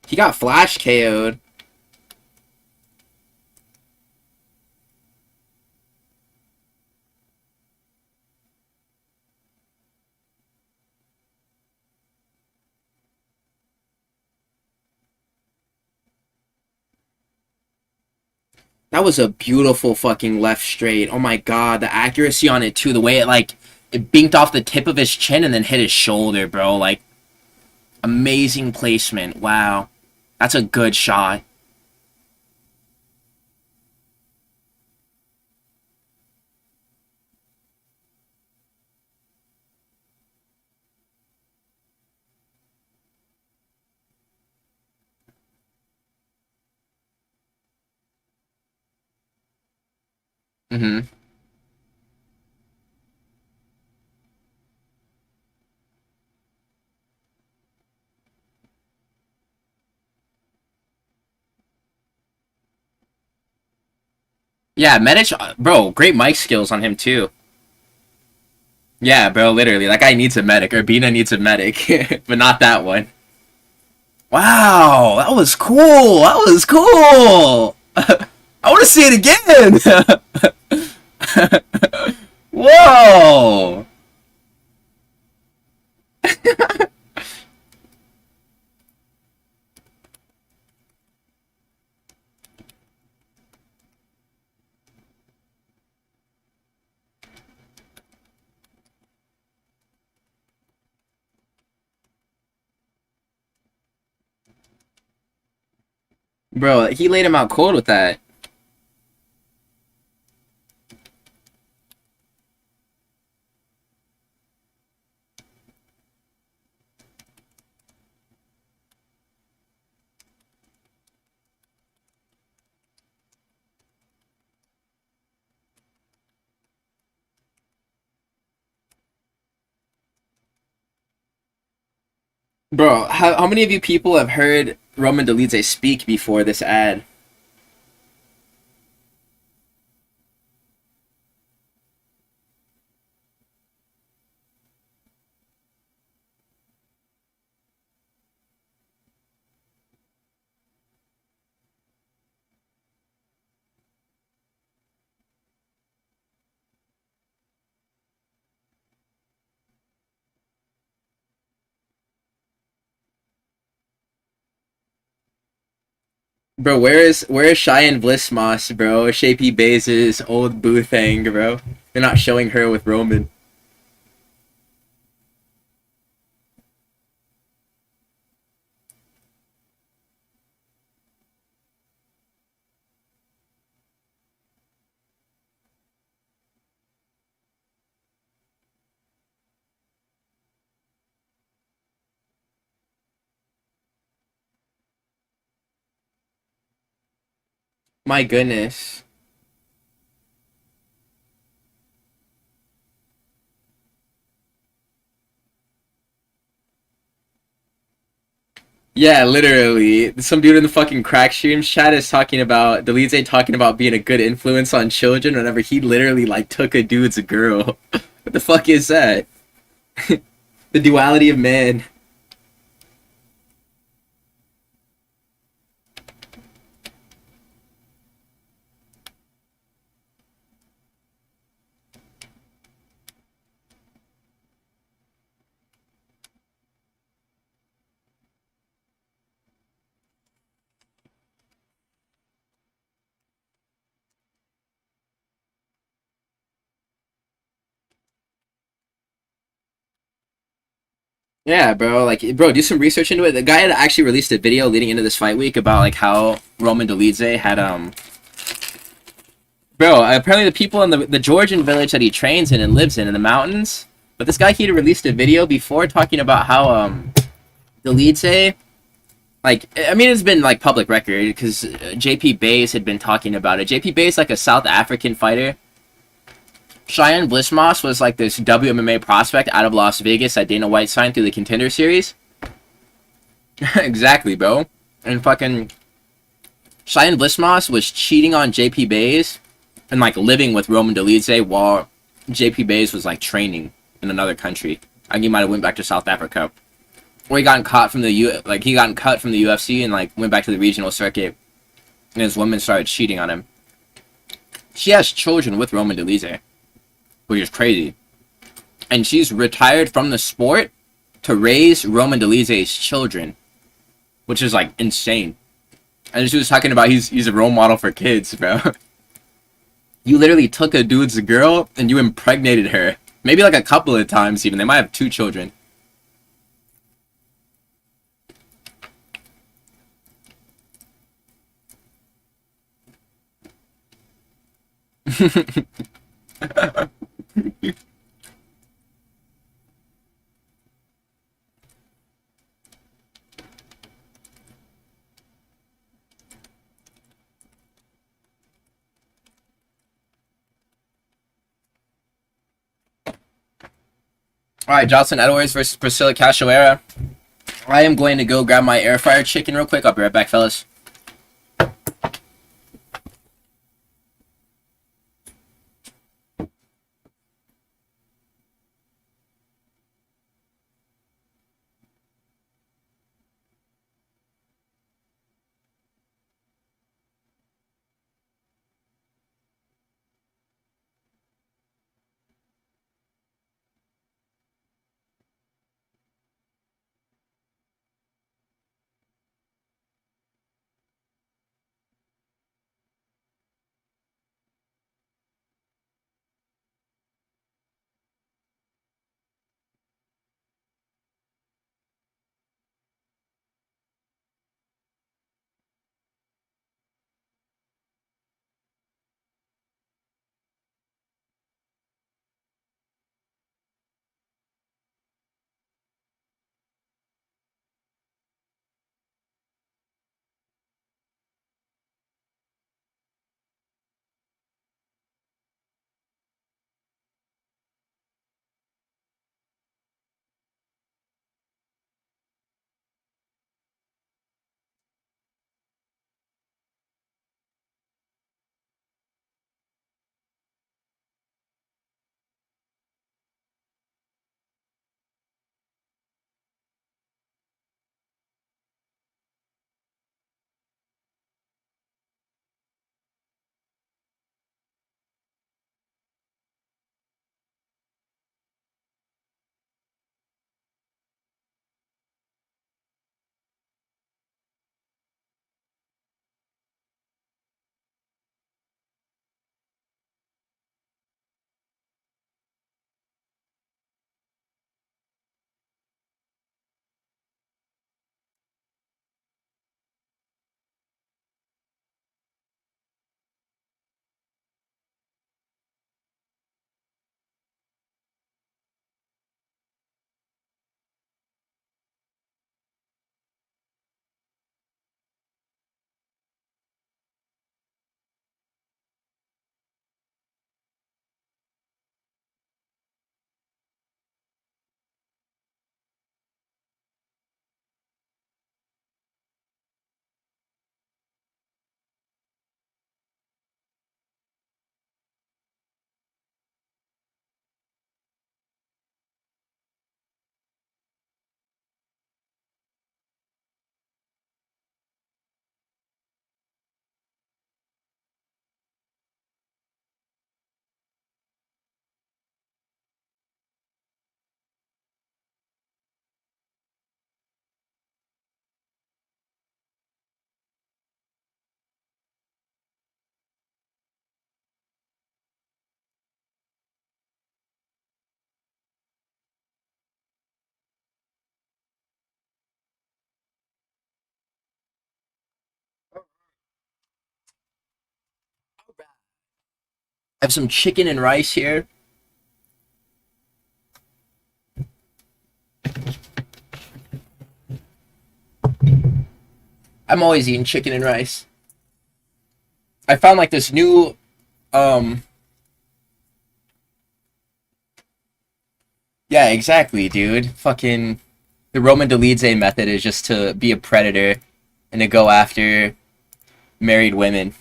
He got flash KO'd. That was a beautiful fucking left straight. Oh my god, the accuracy on it too. The way it binked off the tip of his chin and then hit his shoulder, bro. Like, amazing placement. Wow. That's a good shot. Mm-hmm. Yeah, Medic, bro, great mic skills on him too. Yeah, bro, literally. That guy needs a medic. Urbina needs a medic, but not that one. Wow, that was cool. That was cool. I want to see it again. Whoa. Bro, he laid him out cold with that. Bro, how many of you people have heard Roman Dolidze speak before this ad? Bro, where is Cheyenne Blissmoss, bro? Shapey Baze's old boo thing, bro. They're not showing her with Roman. My goodness. Yeah, literally. Some dude in the fucking crack streams chat is talking about Dolidze talking about being a good influence on children whenever he literally like took a dude's girl. What the fuck is that? The duality of man. Yeah, bro. Like, bro, do some research into it. The guy had actually released a video leading into this fight week about like how Roman Dolidze had Bro, apparently the people in the Georgian village that he trains in and lives in the mountains. But this guy, he had released a video before talking about how Dolidze, like, I mean, it's been like public record because JP Bays had been talking about it. JP Bays, like a South African fighter. Cheyenne Blissmoss was like this WMMA prospect out of Las Vegas that Dana White signed through the Contender Series. Exactly, bro. And fucking Cheyenne Blissmoss was cheating on JP Bays and like living with Roman Dolidze while JP Bays was like training in another country. I think he might have went back to South Africa. Or he got caught from the he got cut from the UFC and like went back to the regional circuit, and his woman started cheating on him. She has children with Roman Dolidze, which is crazy. And she's retired from the sport to raise Roman Dolidze's children, which is like insane. And she was talking about he's a role model for kids, bro. You literally took a dude's girl and you impregnated her. Maybe like a couple of times even. They might have 2 children. Alright, Jocelyn Edwards versus Priscilla Cachoeira. I am going to go grab my air fryer chicken real quick. I'll be right back, fellas. I have some chicken and rice here. I'm always eating chicken and rice. I found like this new yeah, exactly, dude. Fucking the Roman Dolidze method is just to be a predator and to go after married women.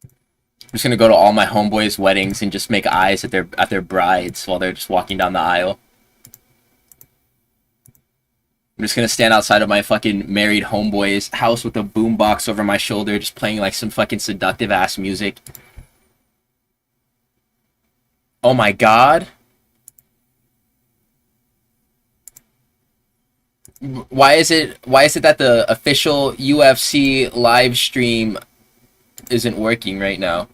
I'm just gonna go to all my homeboys' weddings and just make eyes at their brides while they're just walking down the aisle. I'm just gonna stand outside of my fucking married homeboy's house with a boombox over my shoulder, just playing like some fucking seductive ass music. Oh my god. Why is it that the official UFC live stream isn't working right now?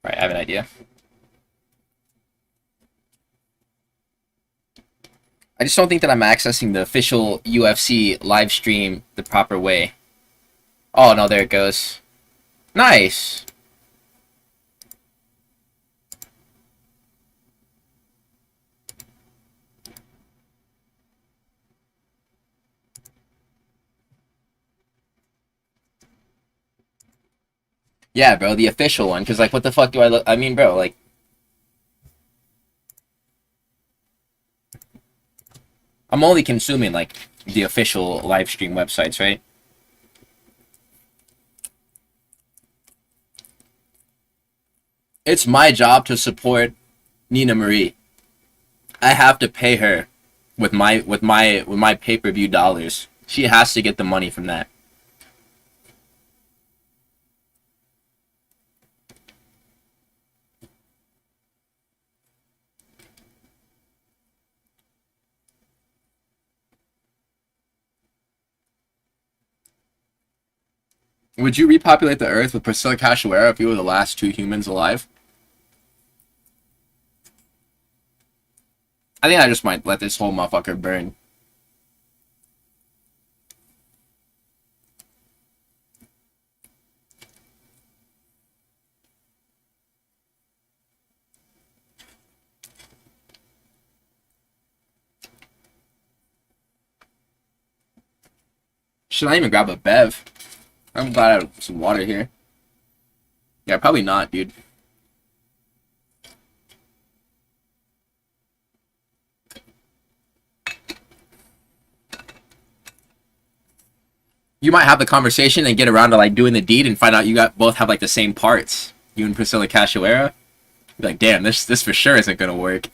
Right, I have an idea. I just don't think that I'm accessing the official UFC live stream the proper way. Oh no, there it goes. Nice. Yeah, bro, the official one. Cause like, what the fuck do I look? I mean, bro, like, I'm only consuming like the official live stream websites, right? It's my job to support Nina Marie. I have to pay her with my pay-per-view dollars. She has to get the money from that. Would you repopulate the Earth with Priscilla Cachoeira if you were the last two humans alive? I think I just might let this whole motherfucker burn. Should I even grab a bev? I'm glad I have some water here. Yeah, probably not, dude. You might have the conversation and get around to like doing the deed and find out you got both have like the same parts. You and Priscilla Cachoeira. Be like, damn, this for sure isn't gonna work.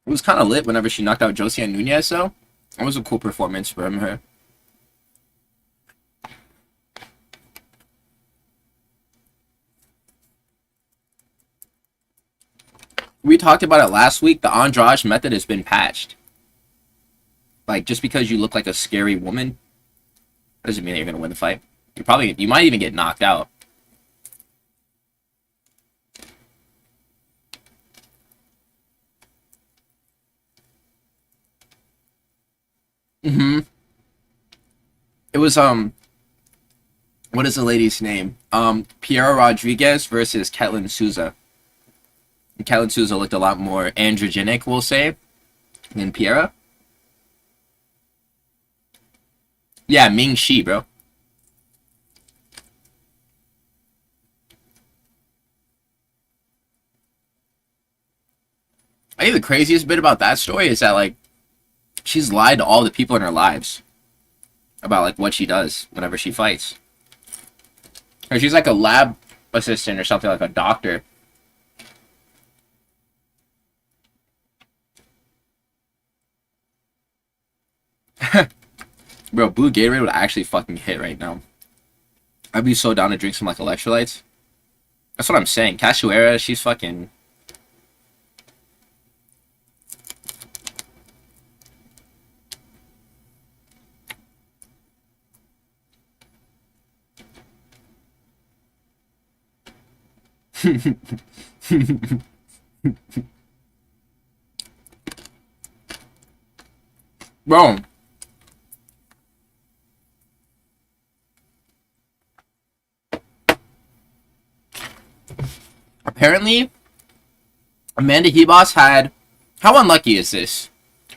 It was kind of lit whenever she knocked out Josiane Nunez, though. It was a cool performance from her. We talked about it last week. The Andrade method has been patched. Like, just because you look like a scary woman doesn't mean that you're going to win the fight. You might even get knocked out. Mm-hmm. It was, what is the lady's name? Piera Rodriguez versus Ketlin Souza. And Ketlin Souza looked a lot more androgenic, we'll say, than Piera. Yeah, Ming Shi, bro. I think the craziest bit about that story is that, like, she's lied to all the people in her lives about, like, what she does whenever she fights. Or she's like a lab assistant or something, like a doctor. Bro, Blue Gatorade would actually fucking hit right now. I'd be so down to drink some like electrolytes. That's what I'm saying. Cachoeira, she's fucking. Bro. Apparently, Amanda Hebos had. How unlucky is this?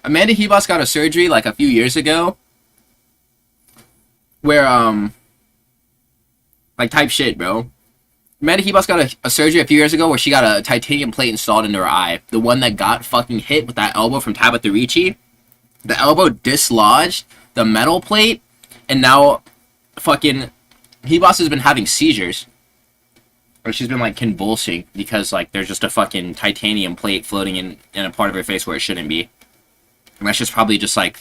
Amanda Hebos got a surgery like a few years ago. Where, like type shit, bro. Amanda Hebos got a surgery a few years ago where she got a titanium plate installed into her eye. The one that got fucking hit with that elbow from Tabitha Ricci. The elbow dislodged the metal plate, and now fucking Hebos has been having seizures. Or she's been like convulsing because like there's just a fucking titanium plate floating in a part of her face where it shouldn't be. And that's just probably just like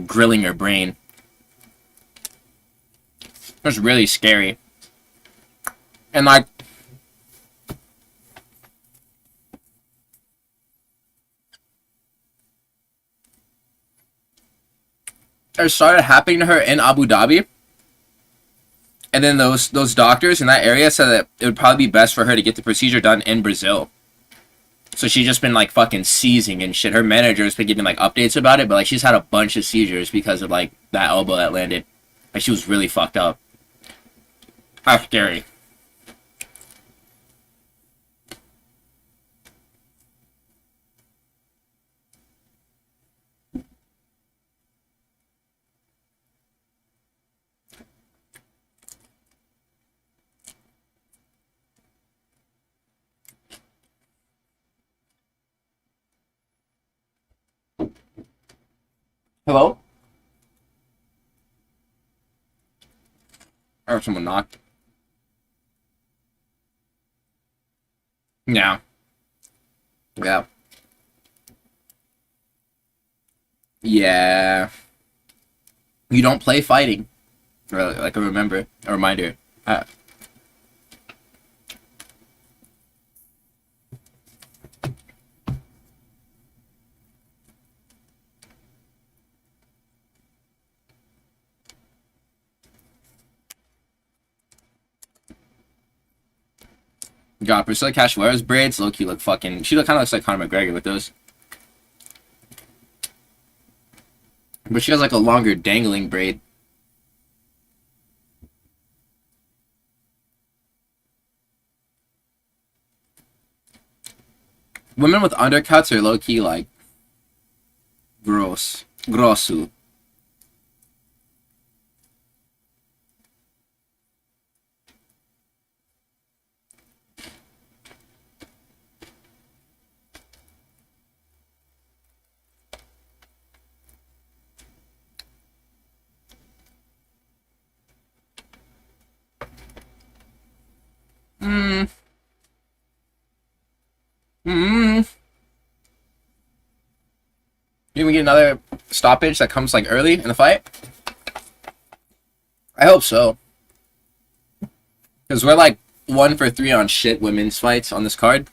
grilling her brain. It's really scary. And like it started happening to her in Abu Dhabi. And then those doctors in that area said that it would probably be best for her to get the procedure done in Brazil. So she's just been like fucking seizing and shit. Her manager's been giving like updates about it, but like she's had a bunch of seizures because of like that elbow that landed. Like she was really fucked up. How scary. Hello? Or someone knocked. Yeah. Yeah. Yeah. You don't play fighting. Or like a reminder. God, Priscilla Cachoeira's braids low-key look fucking. She kind of looks like Conor McGregor with those. But she has like a longer dangling braid. Women with undercuts are low-key like gross. Grossu. Mm. Mm. Did we get another stoppage that comes like early in the fight? I hope so. Because we're like 1 for 3 on shit women's fights on this card.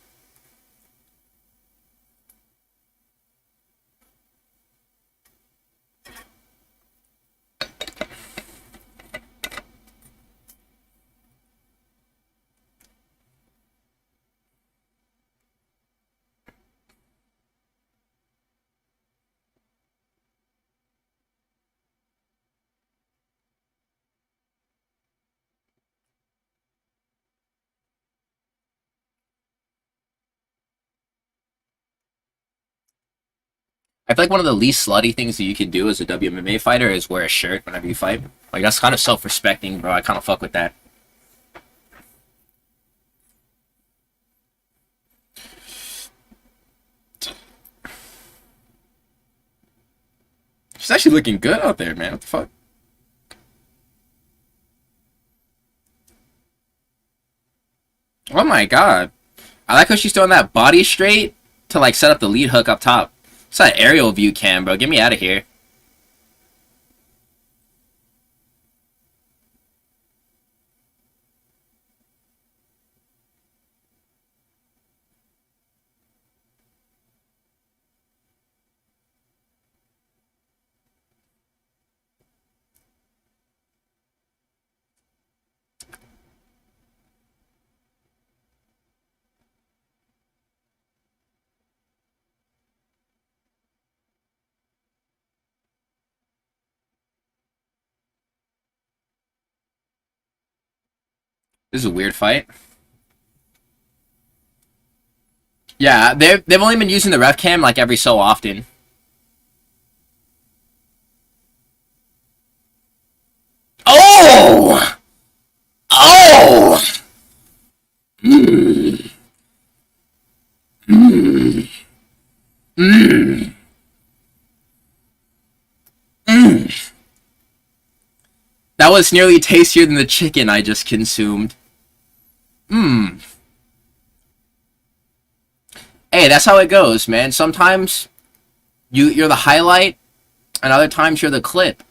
I feel like one of the least slutty things that you can do as a WMMA fighter is wear a shirt whenever you fight. Like, that's kind of self-respecting, bro. I kind of fuck with that. She's actually looking good out there, man. What the fuck? Oh my god. I like how she's throwing that body straight to, like, set up the lead hook up top. It's that aerial view cam, bro. Get me out of here. This is a weird fight. Yeah, they've only been using the ref cam like every so often. Oh! Oh! Mm. Mm. Mm. Mm. That was nearly tastier than the chicken I just consumed. Mmm. Hey, that's how it goes, man. Sometimes you're the highlight, and other times you're the clip.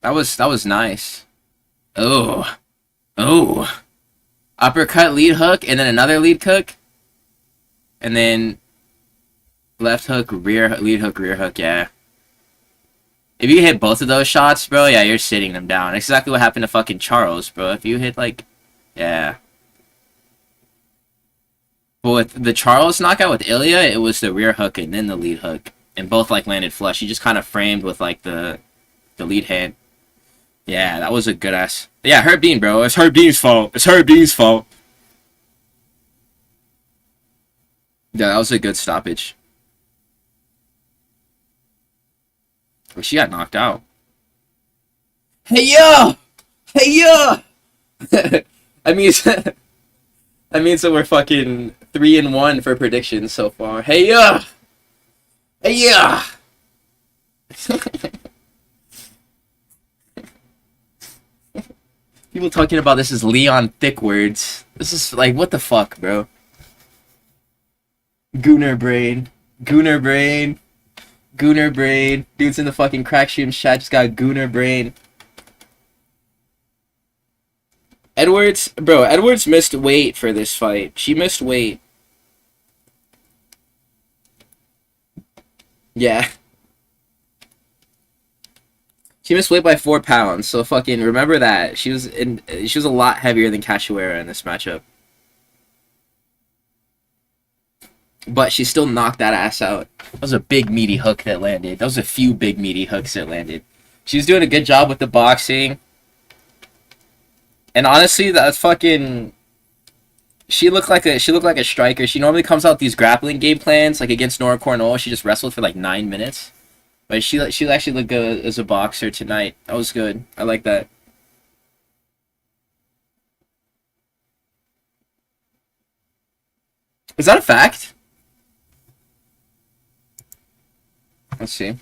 That was nice. Oh. Oh. Uppercut, lead hook, and then another lead hook. And then left hook, lead hook, rear hook, yeah. If you hit both of those shots, bro, yeah, you're sitting them down. Exactly what happened to fucking Charles, bro. If you hit, like, yeah. But with the Charles knockout with Ilya, it was the rear hook and then the lead hook. And both, like, landed flush. He just kind of framed with, like, the lead hand. Yeah, that was a good ass. Yeah, Herb Dean, bro. It's Herb Dean's fault. It's Herb Dean's fault. Yeah, that was a good stoppage. But she got knocked out. Hey, yo! Hey, yo! I mean, that means that we're fucking 3-1 for predictions so far. Hey, yo! Hey, yo! People talking about this as Leon thick words. This is like, what the fuck, bro? Gooner brain. Gooner brain. Gooner brain. Dudes in the fucking crack stream chat just got gooner brain. Edwards, bro, Edwards missed weight for this fight. She missed weight. Yeah. She missed weight by 4 pounds, so fucking remember that. She was a lot heavier than Cachoeira in this matchup. But she still knocked that ass out. That was a big meaty hook that landed. That was a few big meaty hooks that landed. She was doing a good job with the boxing. And honestly, that fucking she looked like a striker. She normally comes out with these grappling game plans, like against Nora Cornwell. She just wrestled for like 9 minutes. But she actually looked good as a boxer tonight. That was good. I like that. Is that a fact? Let's see.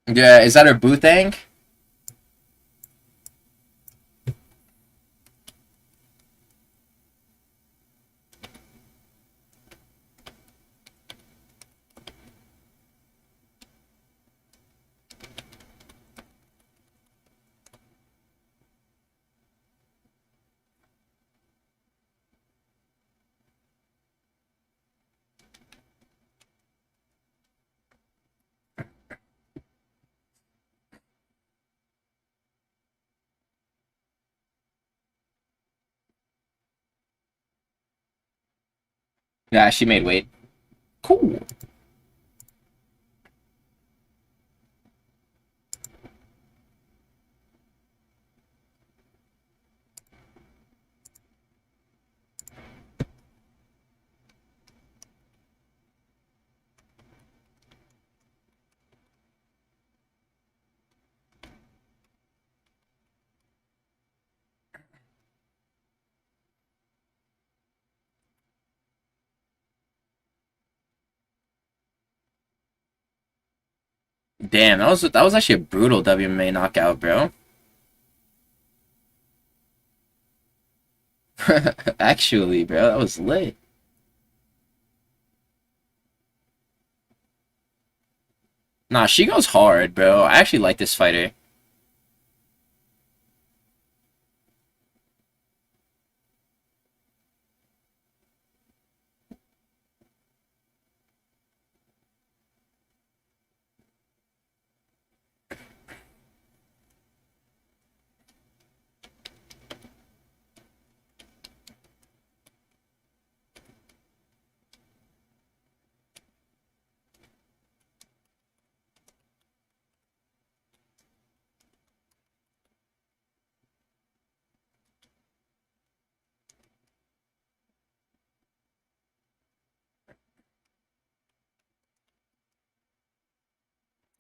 Yeah, is that her booth thing? Yeah, she made weight. Cool. Damn, that was actually a brutal WMA knockout, bro. Actually, bro, that was lit. Nah, she goes hard, bro. I actually like this fighter.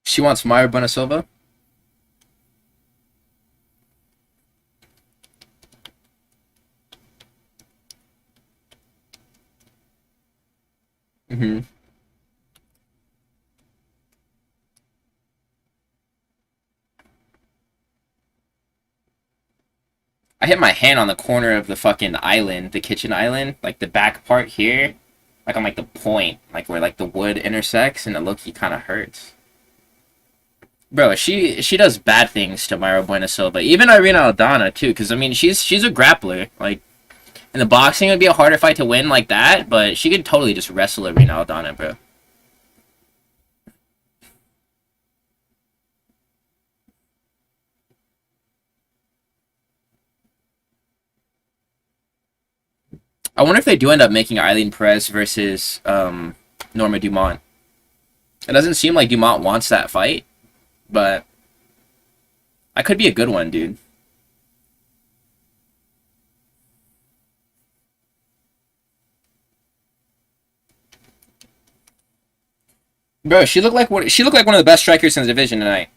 She wants Mayra Buenasilva. Mm-hmm. I hit my hand on the corner of the fucking island, the kitchen island, like the back part here, like on like the point, like where like the wood intersects, and it low-key kind of hurts. Bro, she does bad things to Mayra Buenasilva, even Irina Aldana too, because I mean she's a grappler. Like in the boxing, it would be a harder fight to win like that, but she could totally just wrestle Irina Aldana, bro. I wonder if they do end up making Eileen Perez versus Norma Dumont. It doesn't seem like Dumont wants that fight, but that could be a good one, dude. Bro, she looked like one of the best strikers in the division tonight.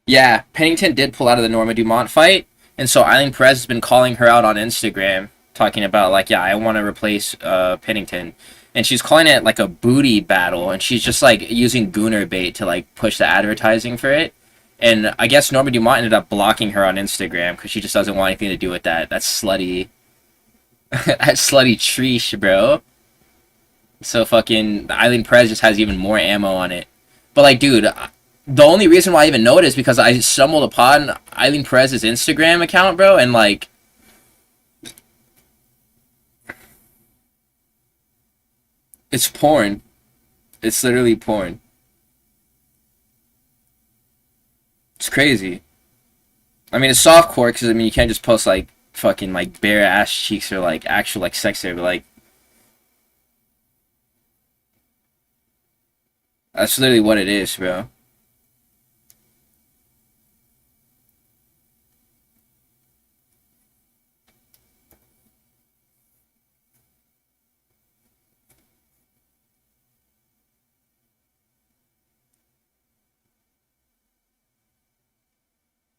Yeah, Pennington did pull out of the Norma Dumont fight, and so Eileen Perez has been calling her out on Instagram, talking about like, yeah, I want to replace Pennington, and she's calling it like a booty battle, and she's just like using gooner bait to like push the advertising for it. And I guess Norma Dumont ended up blocking her on Instagram because she just doesn't want anything to do with that. That's slutty. That's slutty treesh, bro. So fucking Eileen Perez just has even more ammo on it. But like, dude, the only reason why I even know it is because I stumbled upon Eileen Perez's Instagram account, bro, and like, it's porn. It's literally porn. It's crazy. I mean, it's softcore because I mean you can't just post like fucking like bare ass cheeks or like actual like sex there, but like that's literally what it is, bro.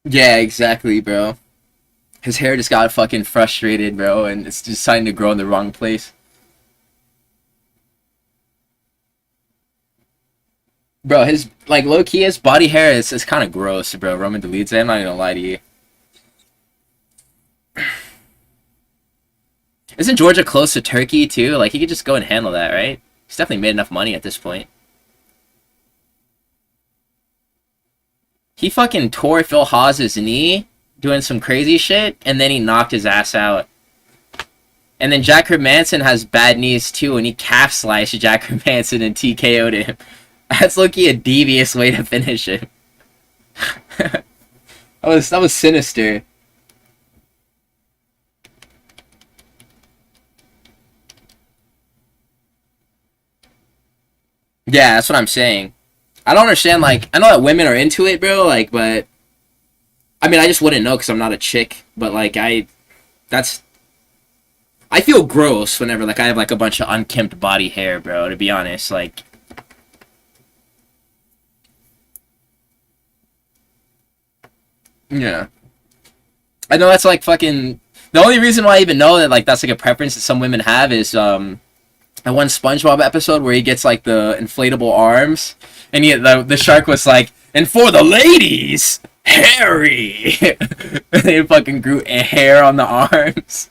Yeah, exactly, bro. His hair just got fucking frustrated, bro, and it's just starting to grow in the wrong place. Bro, his like low key his body hair is kind of gross, bro. Roman Dolidze, I'm not gonna lie to you. Isn't Georgia close to Turkey too? Like he could just go and handle that, right? He's definitely made enough money at this point. He fucking tore Phil Hawes's knee doing some crazy shit, and then he knocked his ass out. And then Jack Hermanson has bad knees too, and he calf sliced Jack Hermanson and TKO'd him. That's looking a devious way to finish him. That was sinister. Yeah, that's what I'm saying. I don't understand. Like, I know that women are into it, bro. Like, but I mean, I just wouldn't know because I'm not a chick. But like, that's I feel gross whenever like I have like a bunch of unkempt body hair, bro. To be honest, like. Yeah. I know that's like fucking. The only reason why I even know that like that's like a preference that some women have is that one SpongeBob episode where he gets like the inflatable arms, and the shark was like, and for the ladies, Harry. And they fucking grew hair on the arms.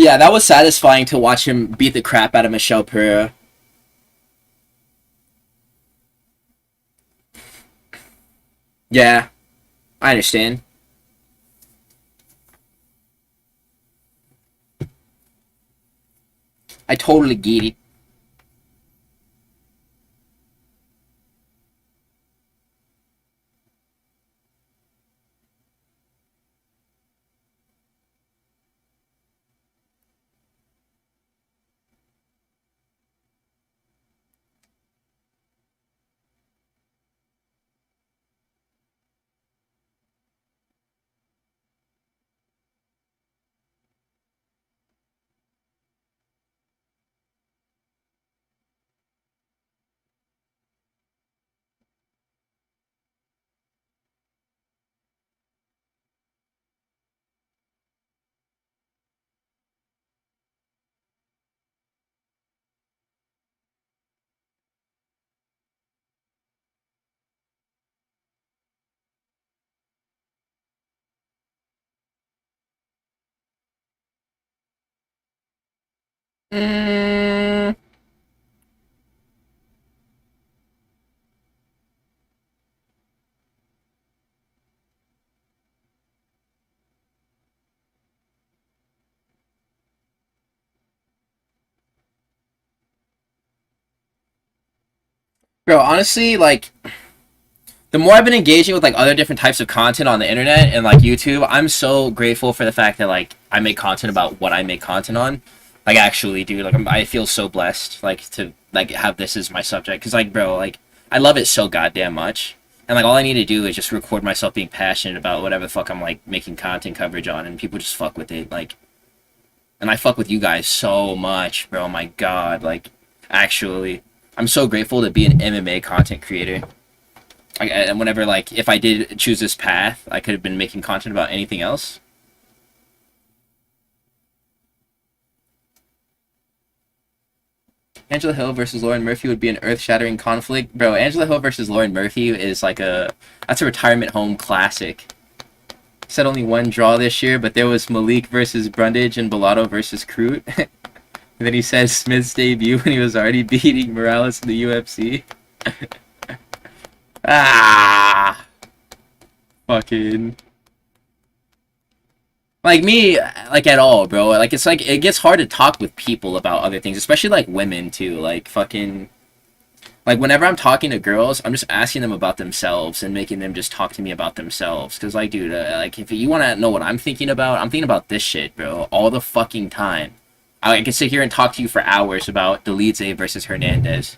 Yeah, that was satisfying to watch him beat the crap out of Michelle Pereira. Yeah, I understand. I totally get it. Mm, bro, honestly, like the more I've been engaging with like other different types of content on the internet and like YouTube, I'm so grateful for the fact that like I make content about what I make content on. Like actually, dude, like I feel so blessed like to like have this as my subject because like bro, like I love it so goddamn much. And like all I need to do is just record myself being passionate about whatever the fuck I'm like making content coverage on, and people just fuck with it. Like, and I fuck with you guys so much, bro. My God, like actually, I'm so grateful to be an MMA content creator. And whenever like if I did choose this path, I could have been making content about anything else. Angela Hill versus Lauren Murphy would be an earth-shattering conflict, bro. Angela Hill versus Lauren Murphy is like that's a retirement home classic. Said only one draw this year, but there was Malik versus Brundage and Bellato versus Crute. And then he says Smith's debut when he was already beating Morales in the UFC. Ah, fucking. Like me, like at all, bro. Like it's like it gets hard to talk with people about other things, especially like women too. Like fucking, like whenever I'm talking to girls, I'm just asking them about themselves and making them just talk to me about themselves. Cause like, dude, like if you want to know what I'm thinking about this shit, bro, all the fucking time. I can sit here and talk to you for hours about Dolidze versus Hernandez.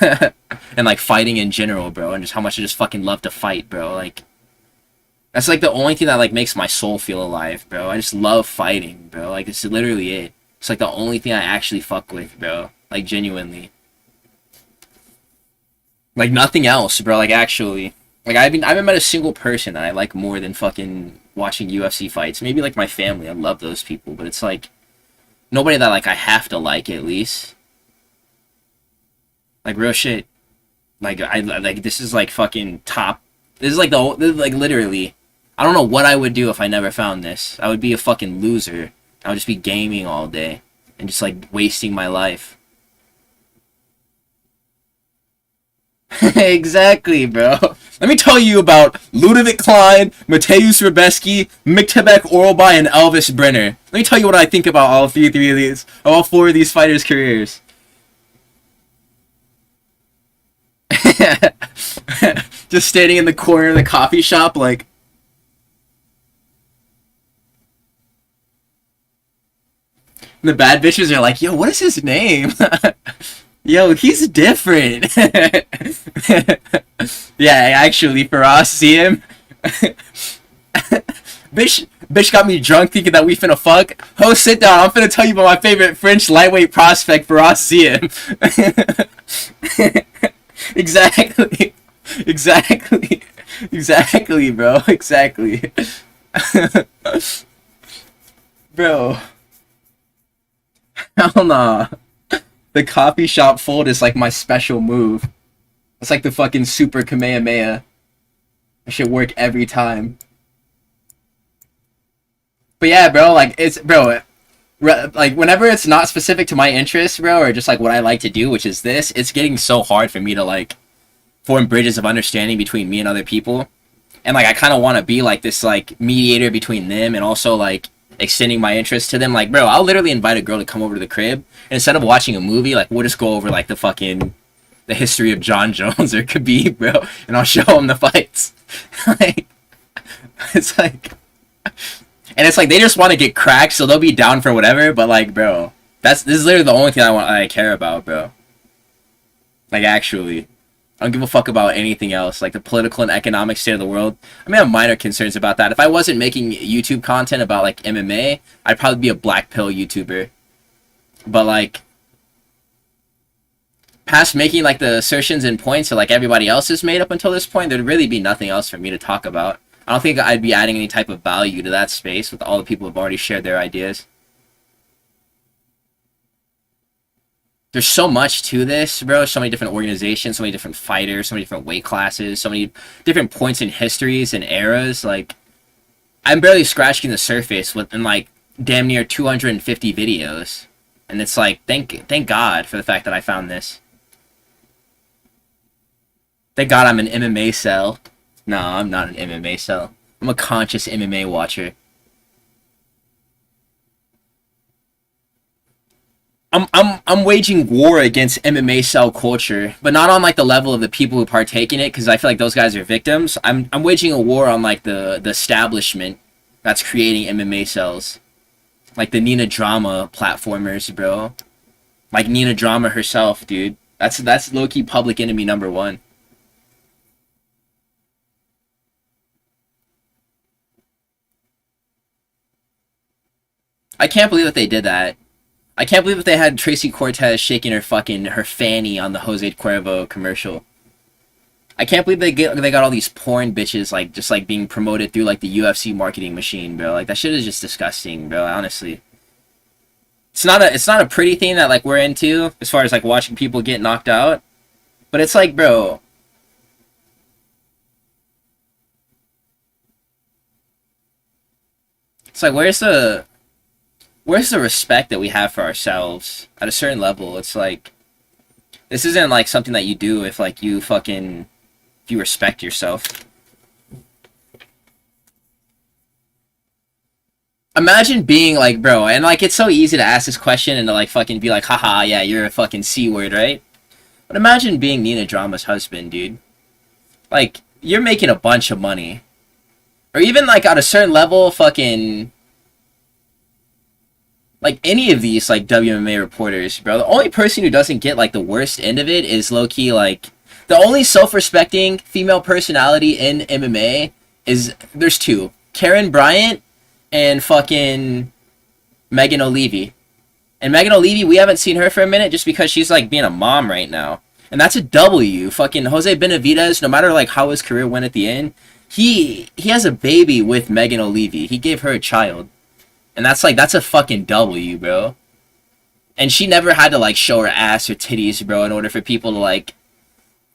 And like fighting in general, bro, and just how much I just fucking love to fight, bro. Like that's like the only thing that like makes my soul feel alive, bro. I just love fighting, bro. Like it's literally it. It's like the only thing I actually fuck with, bro. Like genuinely. Like nothing else, bro. Like actually. Like I haven't met a single person that I like more than fucking watching UFC fights. Maybe like my family. I love those people, but it's like nobody that like I have to like at least. Like real shit. Like I like this is like fucking top. This is like this is like literally. I don't know what I would do if I never found this. I would be a fucking loser. I would just be gaming all day and just like wasting my life. Exactly, bro. Let me tell you about Ludovic Klein, Mateusz Rebeski, Miktebek Oralby, and Elvis Brenner. Let me tell you what I think about all four of these fighters' careers. Just standing in the corner of the coffee shop, like. The bad bitches are like, yo, what is his name? Yo, he's different. Yeah, actually, for us, see him? Bitch got me drunk thinking that we finna fuck. Ho, sit down. I'm finna tell you about my favorite French lightweight prospect for us, see him. Exactly. Exactly. Exactly, bro. Exactly. Bro. Hell nah. The coffee shop fold is like my special move. It's like the fucking super Kamehameha. That should work every time. But yeah, bro, like it's bro, like whenever it's not specific to my interests, bro, or just like what I like to do, which is this, it's getting so hard for me to like form bridges of understanding between me and other people. and like I kind of want to be like this like mediator between them and also like extending my interest to them. Like, bro, I'll literally invite a girl to come over to the crib, and instead of watching a movie, like we'll just go over like the history of John Jones or Khabib, bro, and I'll show them the fights. Like, it's like, and it's like they just want to get cracked, so they'll be down for whatever. But like, bro, this is literally the only thing I care about, bro. Like, actually. I don't give a fuck about anything else, like the political and economic state of the world. I mean, I have minor concerns about that. If I wasn't making YouTube content about, like, MMA, I'd probably be a black pill YouTuber. But, like, past making, like, the assertions and points that, like, everybody else has made up until this point, there'd really be nothing else for me to talk about. I don't think I'd be adding any type of value to that space with all the people who've already shared their ideas. There's so much to this, bro. So many different organizations, so many different fighters, so many different weight classes, so many different points in histories and eras. Like, I'm barely scratching the surface within like damn near 250 videos, and it's like thank God for the fact that I found this. Thank God I'm an MMA cell. No, I'm not an MMA cell. I'm a conscious MMA watcher. I'm waging war against MMA cell culture, but not on like the level of the people who partake in it, because I feel like those guys are victims. I'm waging a war on like the establishment that's creating MMA cells, like the Nina Drama platformers, bro. Like Nina Drama herself, dude. That's low key public enemy number one. I can't believe that they did that. I can't believe that they had Tracy Cortez shaking her fanny on the Jose Cuervo commercial. I can't believe they got all these porn bitches like just like being promoted through like the UFC marketing machine, bro. Like that shit is just disgusting, bro. Honestly, it's not a pretty thing that like we're into as far as like watching people get knocked out, but it's like, bro, it's like where's the respect that we have for ourselves at a certain level? It's like this isn't like something that you do if like if you respect yourself. Imagine being like, bro, and like it's so easy to ask this question and to like fucking be like, haha, yeah, you're a fucking C word, right? But imagine being Nina Drama's husband, dude. Like, you're making a bunch of money. Or even like at a certain level, fucking like any of these like WMA reporters, bro. The only person who doesn't get like the worst end of it is low key like the only self-respecting female personality in MMA is there's two. Karen Bryant and fucking Megan O'Leary. And Megan O'Leary, we haven't seen her for a minute just because she's like being a mom right now. And that's a W. Fucking Jose Benavidez, no matter like how his career went at the end, he has a baby with Megan O'Leary. He gave her a child. And that's a fucking W, bro. And she never had to like show her ass or titties, bro, in order for people to like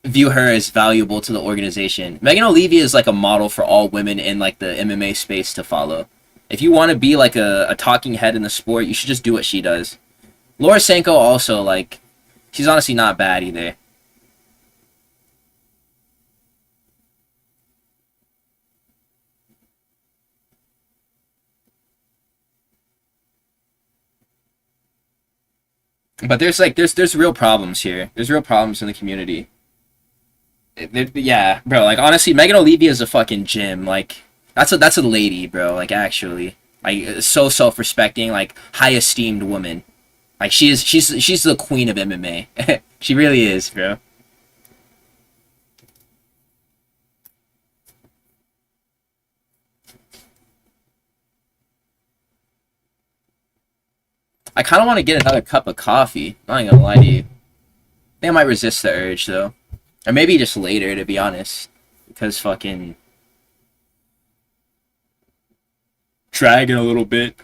view her as valuable to the organization. Megan O'Leary is like a model for all women in like the MMA space to follow. If you want to be like a talking head in the sport, you should just do what she does. Laura Sanko also, like, she's honestly not bad either. But there's real problems here. There's real problems in the community. Yeah, bro. Like honestly, Megan O'Leary is a fucking gym. Like that's a lady, bro. Like actually, like so self-respecting, like high esteemed woman. Like she's the queen of MMA. She really is, bro. I kind of want to get another cup of coffee. Not even gonna lie to you. I think I might resist the urge though, or maybe just later, to be honest, because fucking dragging a little bit.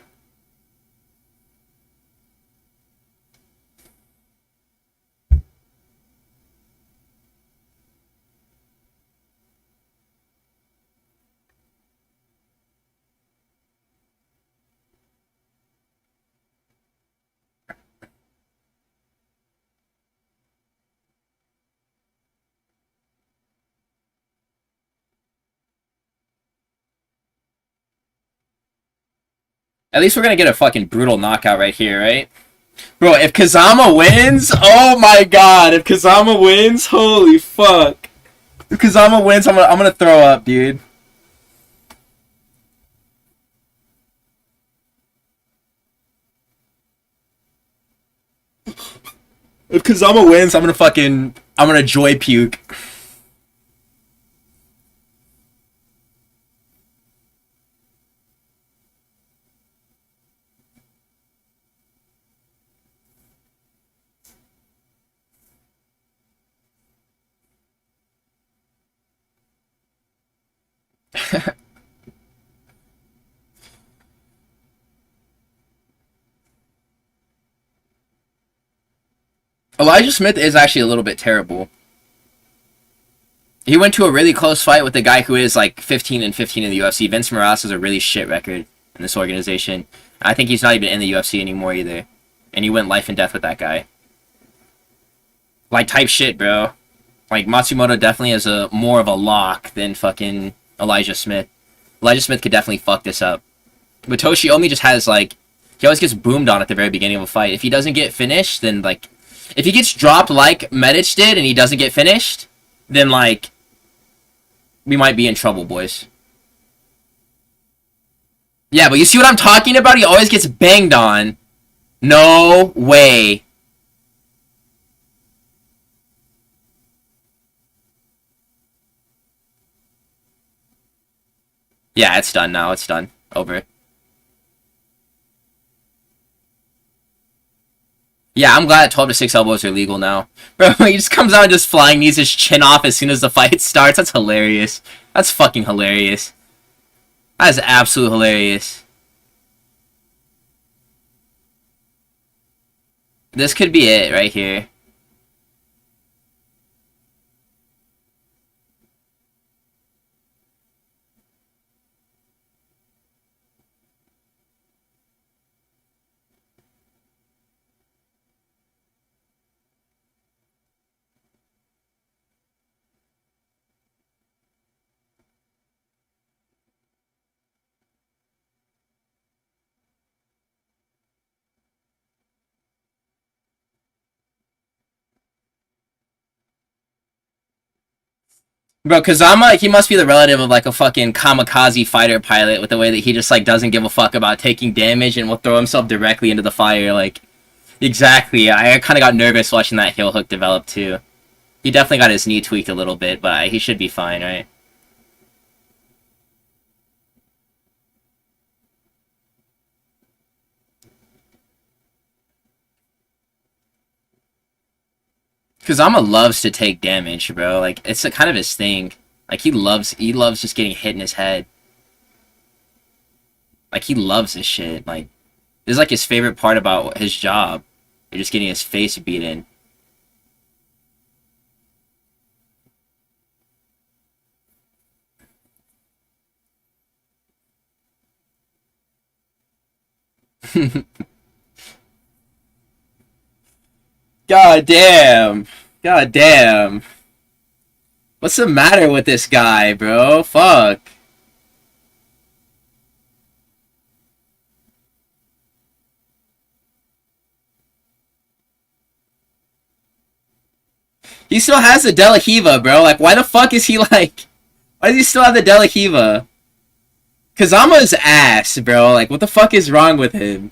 At least we're gonna get a fucking brutal knockout right here, right? Bro, if Kazama wins, oh my god, if Kazama wins, holy fuck. If Kazama wins, I'm gonna throw up, dude. If Kazama wins, I'm gonna joy puke. Elijah Smith is actually a little bit terrible. He went to a really close fight with the guy who is like 15-15 in the UFC. Vince Morales has a really shit record in this organization. I think he's not even in the UFC anymore either. And he went life and death with that guy. Like, type shit, bro. Like, Matsumoto definitely is more of a lock than fucking Elijah Smith. Elijah Smith could definitely fuck this up. But Toshiomi just has, like, he always gets boomed on at the very beginning of a fight. If he doesn't get finished, then, like, if he gets dropped like Medic did and he doesn't get finished, then, like, we might be in trouble, boys. Yeah, but you see what I'm talking about? He always gets banged on. No way. Yeah, it's done now. It's done. Over. Yeah, I'm glad 12-6 elbows are legal now. Bro, he just comes out and just flying knees his chin off as soon as the fight starts. That's hilarious. That's fucking hilarious. That is absolutely hilarious. This could be it right here. Bro, Kazama, he must be the relative of like a fucking kamikaze fighter pilot with the way that he just like doesn't give a fuck about taking damage and will throw himself directly into the fire. Like, exactly. I kind of got nervous watching that heel hook develop too. He definitely got his knee tweaked a little bit, but he should be fine, right? Kazama loves to take damage, bro. Like, it's a kind of his thing. Like, he loves just getting hit in his head. Like, he loves this shit. Like, this is like his favorite part about his job. You're just getting his face beaten. God damn. God damn. What's the matter with this guy, bro? Fuck. He still has the De La Hiva, bro. Like, why the fuck is he like... Why does he still have the De La Hiva? Kazama's ass, bro. Like, what the fuck is wrong with him?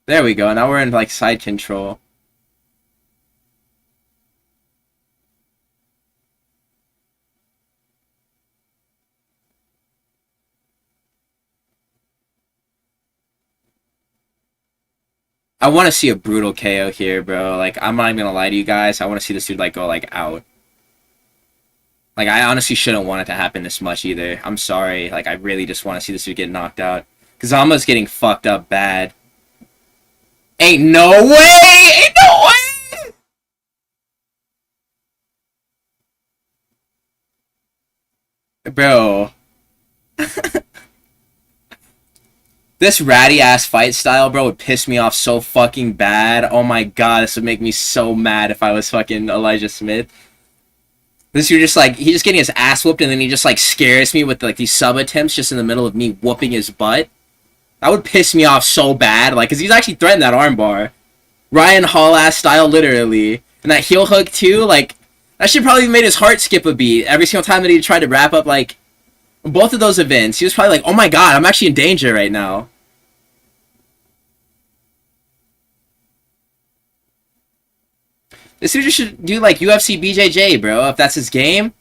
There we go. Now we're in, like, side control. I want to see a brutal KO here, bro. Like, I'm not even gonna lie to you guys. I want to see this dude, like, go, like, out. Like, I honestly shouldn't want it to happen this much either. I'm sorry. Like, I really just want to see this dude get knocked out. Kazama's getting fucked up bad. Ain't no way! Ain't no way! Bro. This ratty-ass fight style, bro, would piss me off so fucking bad. Oh my god, this would make me so mad if I was fucking Elijah Smith. This you're just like he's just getting his ass whooped, and then he just like scares me with like these sub attempts just in the middle of me whooping his butt. That would piss me off so bad, like, cause he's actually threatened that armbar, Ryan Hall ass style, literally, and that heel hook too. Like that shit probably made his heart skip a beat every single time that he tried to wrap up like both of those events. He was probably like, "Oh my god, I'm actually in danger right now." This dude just should do like UFC BJJ, bro, if that's his game.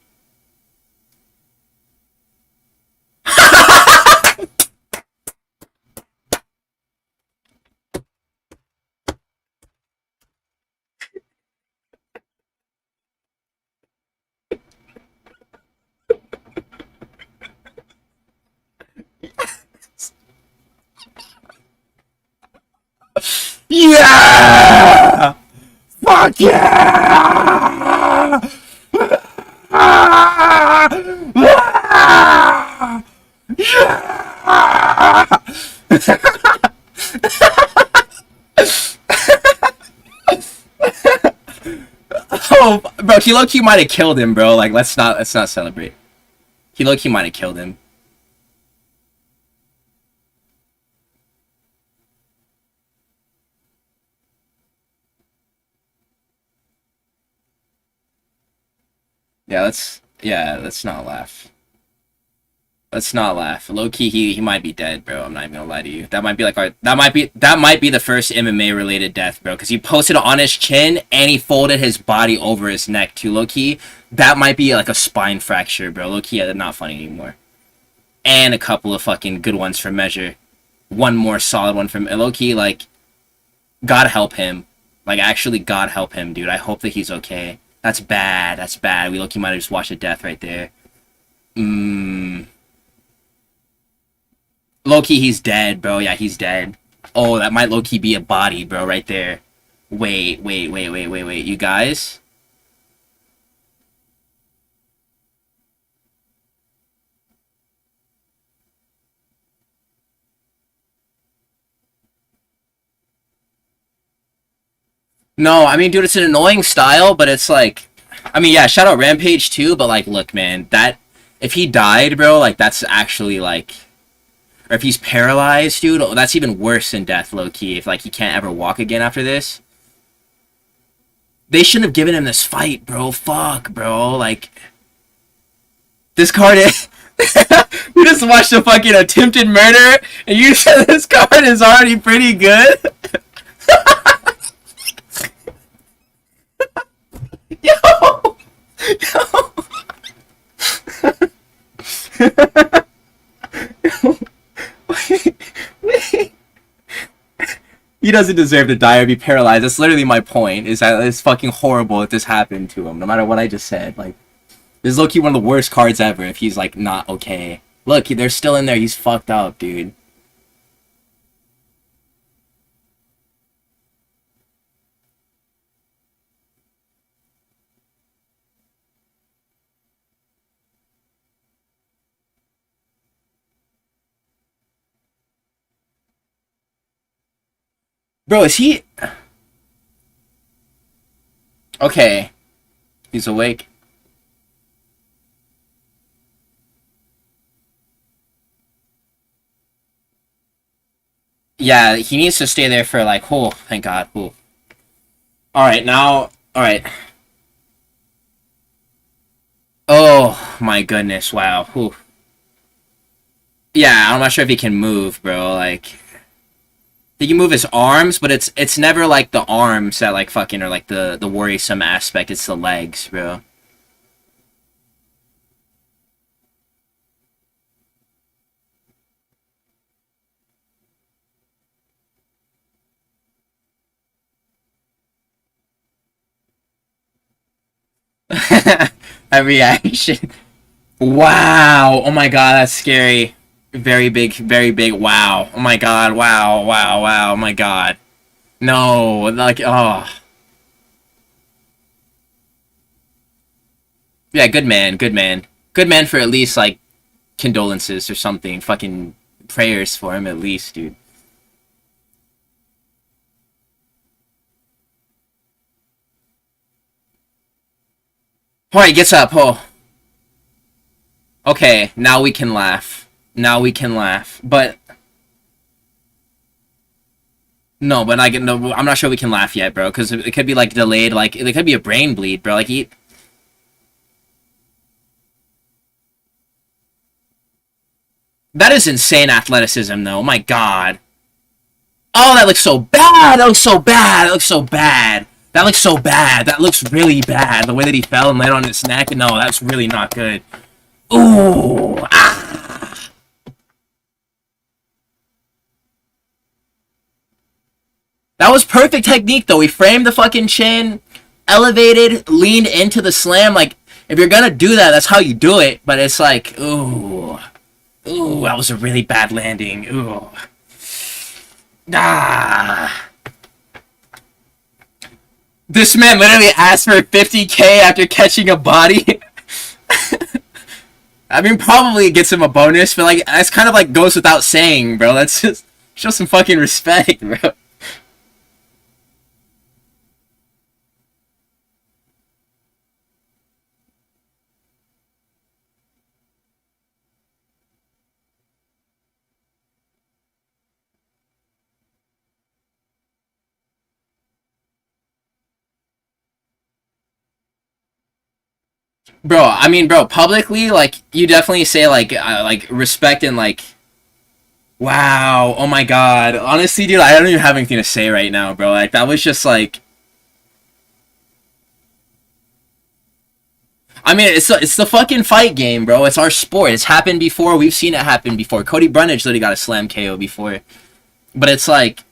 Yeah! Fuck yeah! Oh, bro, he low-key might have killed him, bro. Like, let's not celebrate. He low-key might have killed him. Let's not laugh. Let's not laugh. Low key, he might be dead, bro. I'm not even gonna lie to you. That might be like that might be the first MMA related death, bro. Because he posted it on his chin and he folded his body over his neck too. Low key, that might be like a spine fracture, bro. Low key, yeah, not funny anymore. And a couple of fucking good ones for measure. One more solid one from low key, like, God help him. Like, actually, God help him, dude. I hope that he's okay. That's bad. That's bad. We low key might have just watched a death right there. Low-key, he's dead, bro. Yeah, he's dead. Oh, that might low-key be a body, bro, right there. Wait. You guys? No, I mean, dude, it's an annoying style, but it's like... I mean, yeah, shout out Rampage, too, but, like, look, man, that... If he died, bro, like, that's actually, like... Or if he's paralyzed, dude, that's even worse than death, low-key. If, like, he can't ever walk again after this. They shouldn't have given him this fight, bro. Fuck, bro. Like... This card is... We just watched a fucking attempted murder, and you said this card is already pretty good? Yo! Wait. He doesn't deserve to die or be paralyzed. That's literally my point, is that it's fucking horrible if this happened to him, no matter what I just said. Like, this is low-key one of the worst cards ever if he's, like, not okay. Look, they're still in there. He's fucked up, dude. Bro, is he... Okay. He's awake. Yeah, he needs to stay there for, like, oh, thank God. Oh. Alright, now... Alright. Oh, my goodness, wow. Whew. Yeah, I'm not sure if he can move, bro, like... He can move his arms, but it's never like the arms that like fucking are like the worrisome aspect. It's the legs, bro. A reaction. Wow. Oh my god, that's scary. Very big, very big. Wow. Oh my god. Wow. Wow. Wow. Oh my god. No. Like, oh. Yeah, good man. Good man. Good man for at least, like, condolences or something. Fucking prayers for him at least, dude. Alright, gets up. Oh. Okay, now we can laugh. Now we can laugh. But no, but no, I'm not sure we can laugh yet, bro, because it could be like delayed, like it could be a brain bleed, bro. Like that is insane athleticism, though. Oh my god. Oh, that looks so bad. That looks so bad. That looks so bad. That looks so bad. That looks really bad. The way that he fell and landed on his neck. No, that's really not good. Ooh. Ah. That was perfect technique, though. He framed the fucking chin, elevated, leaned into the slam. Like, if you're gonna do that, that's how you do it. But it's like, ooh. Ooh, that was a really bad landing. Ooh. Ah. This man literally asked for 50K after catching a body. I mean, probably it gets him a bonus, but like, that's kind of like goes without saying, bro. That's just show some fucking respect, bro. Bro, I mean, bro, publicly, like, you definitely say, like, respect and, like, wow, oh my god. Honestly, dude, I don't even have anything to say right now, bro. Like, that was just, like, I mean, it's the fucking fight game, bro. It's our sport. It's happened before. We've seen it happen before. Cody Brundage literally got a slam KO before. But it's like,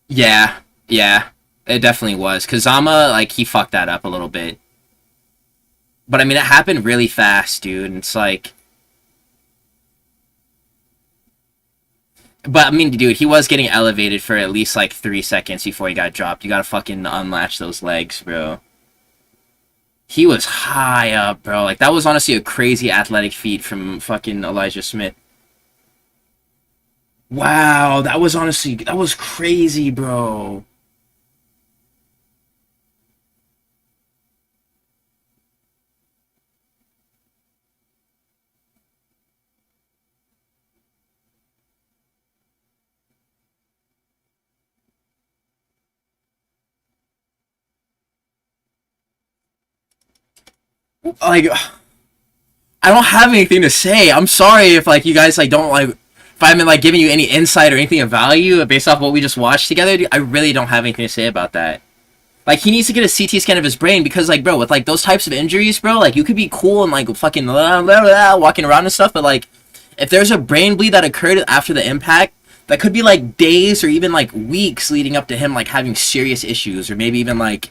yeah, yeah, it definitely was. Kazama, like, he fucked that up a little bit. But I mean, it happened really fast, dude. It's like, but I mean, dude, he was getting elevated for at least like 3 seconds before he got dropped. You gotta fucking unlatch those legs, bro. He was high up, bro. Like, that was honestly a crazy athletic feat from fucking Elijah Smith. Wow, that was honestly, that was crazy, bro. Like, I don't have anything to say. I'm sorry if like you guys like don't like if I haven't like giving you any insight or anything of value based off what we just watched together. I really don't have anything to say about that. Like, he needs to get a CT scan of his brain because like, bro, with like those types of injuries, bro, like you could be cool and like fucking blah, blah, blah, walking around and stuff, but like if there's a brain bleed that occurred after the impact, that could be like days or even like weeks leading up to him like having serious issues or maybe even like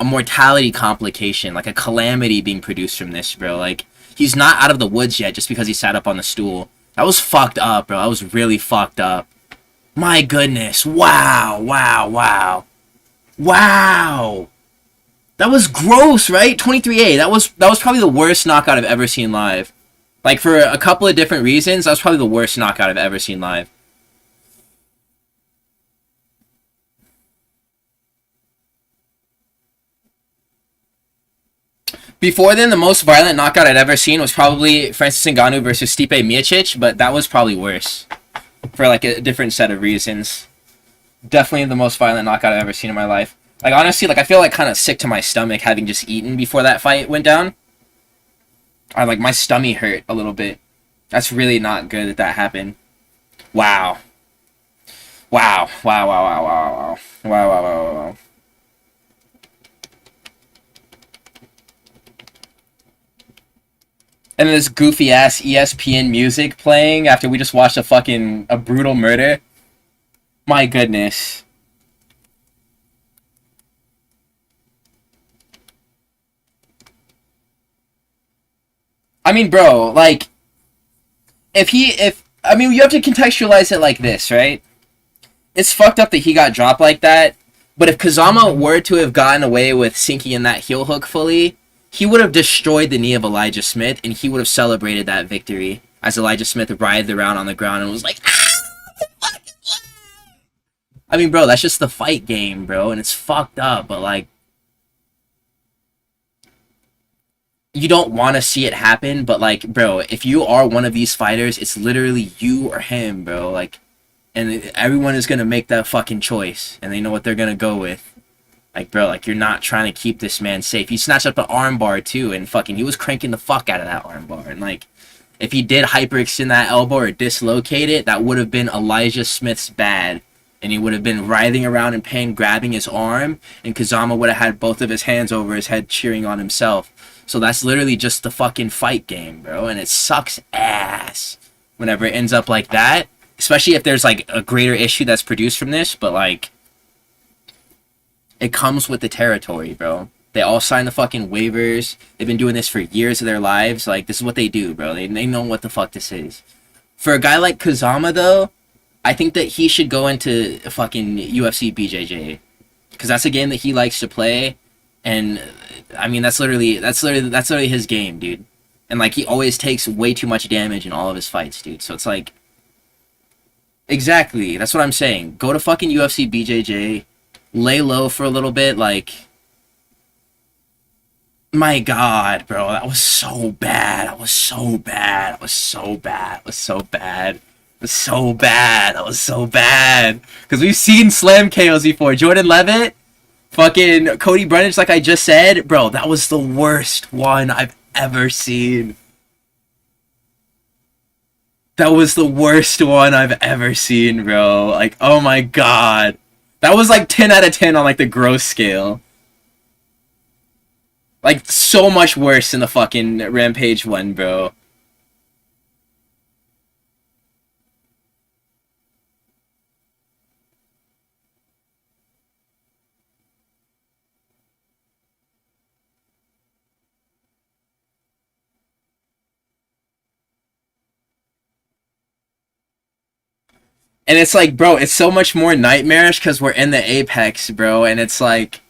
a mortality complication, like a calamity being produced from this, bro. Like, he's not out of the woods yet just because he sat up on the stool. That was fucked up, bro. That was really fucked up. My goodness. Wow, wow, wow. Wow. That was gross, right? 23A. That was probably the worst knockout I've ever seen live. Like, for a couple of different reasons, that was probably the worst knockout I've ever seen live. Before then, the most violent knockout I'd ever seen was probably Francis Ngannou versus Stipe Miocic, but that was probably worse for like a different set of reasons. Definitely the most violent knockout I've ever seen in my life. Like, honestly, like I feel like kind of sick to my stomach having just eaten before that fight went down. I like my stomach hurt a little bit. That's really not good that that happened. Wow. Wow. Wow. Wow. Wow. Wow. Wow. Wow. Wow. Wow. Wow. And then this goofy ass ESPN music playing after we just watched a brutal murder. My goodness. I mean, bro, like if I mean, you have to contextualize it like this, right? It's fucked up that he got dropped like that. But if Kazama were to have gotten away with sinking in that heel hook fully, he would have destroyed the knee of Elijah Smith, and he would have celebrated that victory as Elijah Smith writhed around on the ground and was like, ah! I mean, bro, that's just the fight game, bro, and it's fucked up, but like, you don't want to see it happen, but like, bro, if you are one of these fighters, it's literally you or him, bro. Like, and everyone is gonna make that fucking choice, and they know what they're gonna go with. Like, bro, like, you're not trying to keep this man safe. He snatched up an armbar too, and fucking, he was cranking the fuck out of that armbar, and like, if he did hyperextend that elbow or dislocate it, that would have been Elijah Smith's bad. And he would have been writhing around in pain, grabbing his arm, and Kazama would have had both of his hands over his head, cheering on himself. So that's literally just the fucking fight game, bro. And it sucks ass whenever it ends up like that. Especially if there's, like, a greater issue that's produced from this. But, like, it comes with the territory, bro. They all sign the fucking waivers. They've been doing this for years of their lives. Like, this is what they do, bro. They know what the fuck this is. For a guy like Kazama, though, I think that he should go into fucking UFC BJJ. Because that's a game that he likes to play. And, I mean, that's literally his game, dude. And, like, he always takes way too much damage in all of his fights, dude. So it's like... Exactly. That's what I'm saying. Go to fucking UFC BJJ. Lay low for a little bit, like... My god, bro, that was so bad. That was so bad. That was so bad. That was so bad. It was so bad. That was so bad. Because we've seen slam KOs before. Jordan Levitt, fucking Cody Brennich, like I just said. Bro, that was the worst one I've ever seen. That was the worst one I've ever seen, bro. Like, oh my god. That was like 10 out of 10 on like the gross scale. Like, so much worse than the fucking Rampage one, bro. And it's like, bro, it's so much more nightmarish because we're in the Apex, bro. And it's like...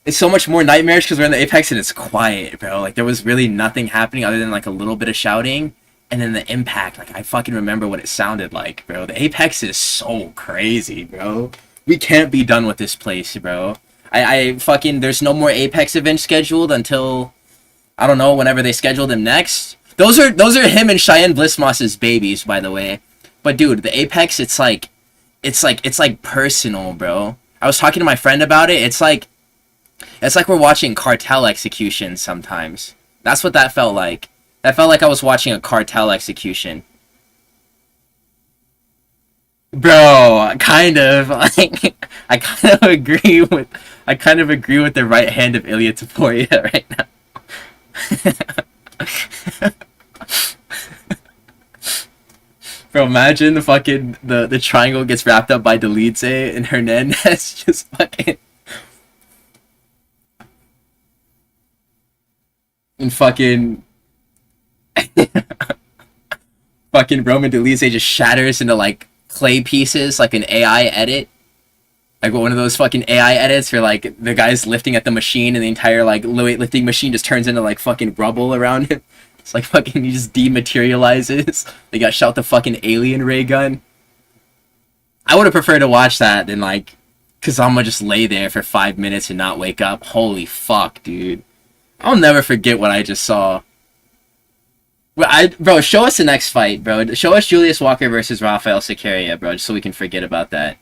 It's so much more nightmarish because we're in the Apex and it's quiet, bro. Like, there was really nothing happening other than, like, a little bit of shouting. And then the impact, like, I fucking remember what it sounded like, bro. The Apex is so crazy, bro. We can't be done with this place, bro. I fucking... There's no more Apex events scheduled until... I don't know, whenever they schedule them next. Those are him and Cheyenne Blissmoss's babies, by the way. But, dude, the Apex, it's like personal, bro. I was talking to my friend about it. It's like we're watching cartel execution sometimes. That's what that felt like. That felt like I was watching a cartel execution. Bro, kind of. Like, I kind of agree with the right hand of Ilya Taporia right now. Bro, imagine the fucking the triangle gets wrapped up by Dolidze and Hernandez just fucking... And fucking Roman Dolidze just shatters into like clay pieces, like an AI edit, like one of those fucking AI edits where like the guy's lifting at the machine and the entire like weightlifting machine just turns into like fucking rubble around him. It's like fucking he just dematerializes. They got shot with the fucking alien ray gun. I would have preferred to watch that than like Kazama just lay there for 5 minutes and not wake up. Holy fuck, dude. I'll never forget what I just saw. Bro, show us the next fight, bro. Show us Julius Walker versus Rafael Sequeira, bro, just so we can forget about that.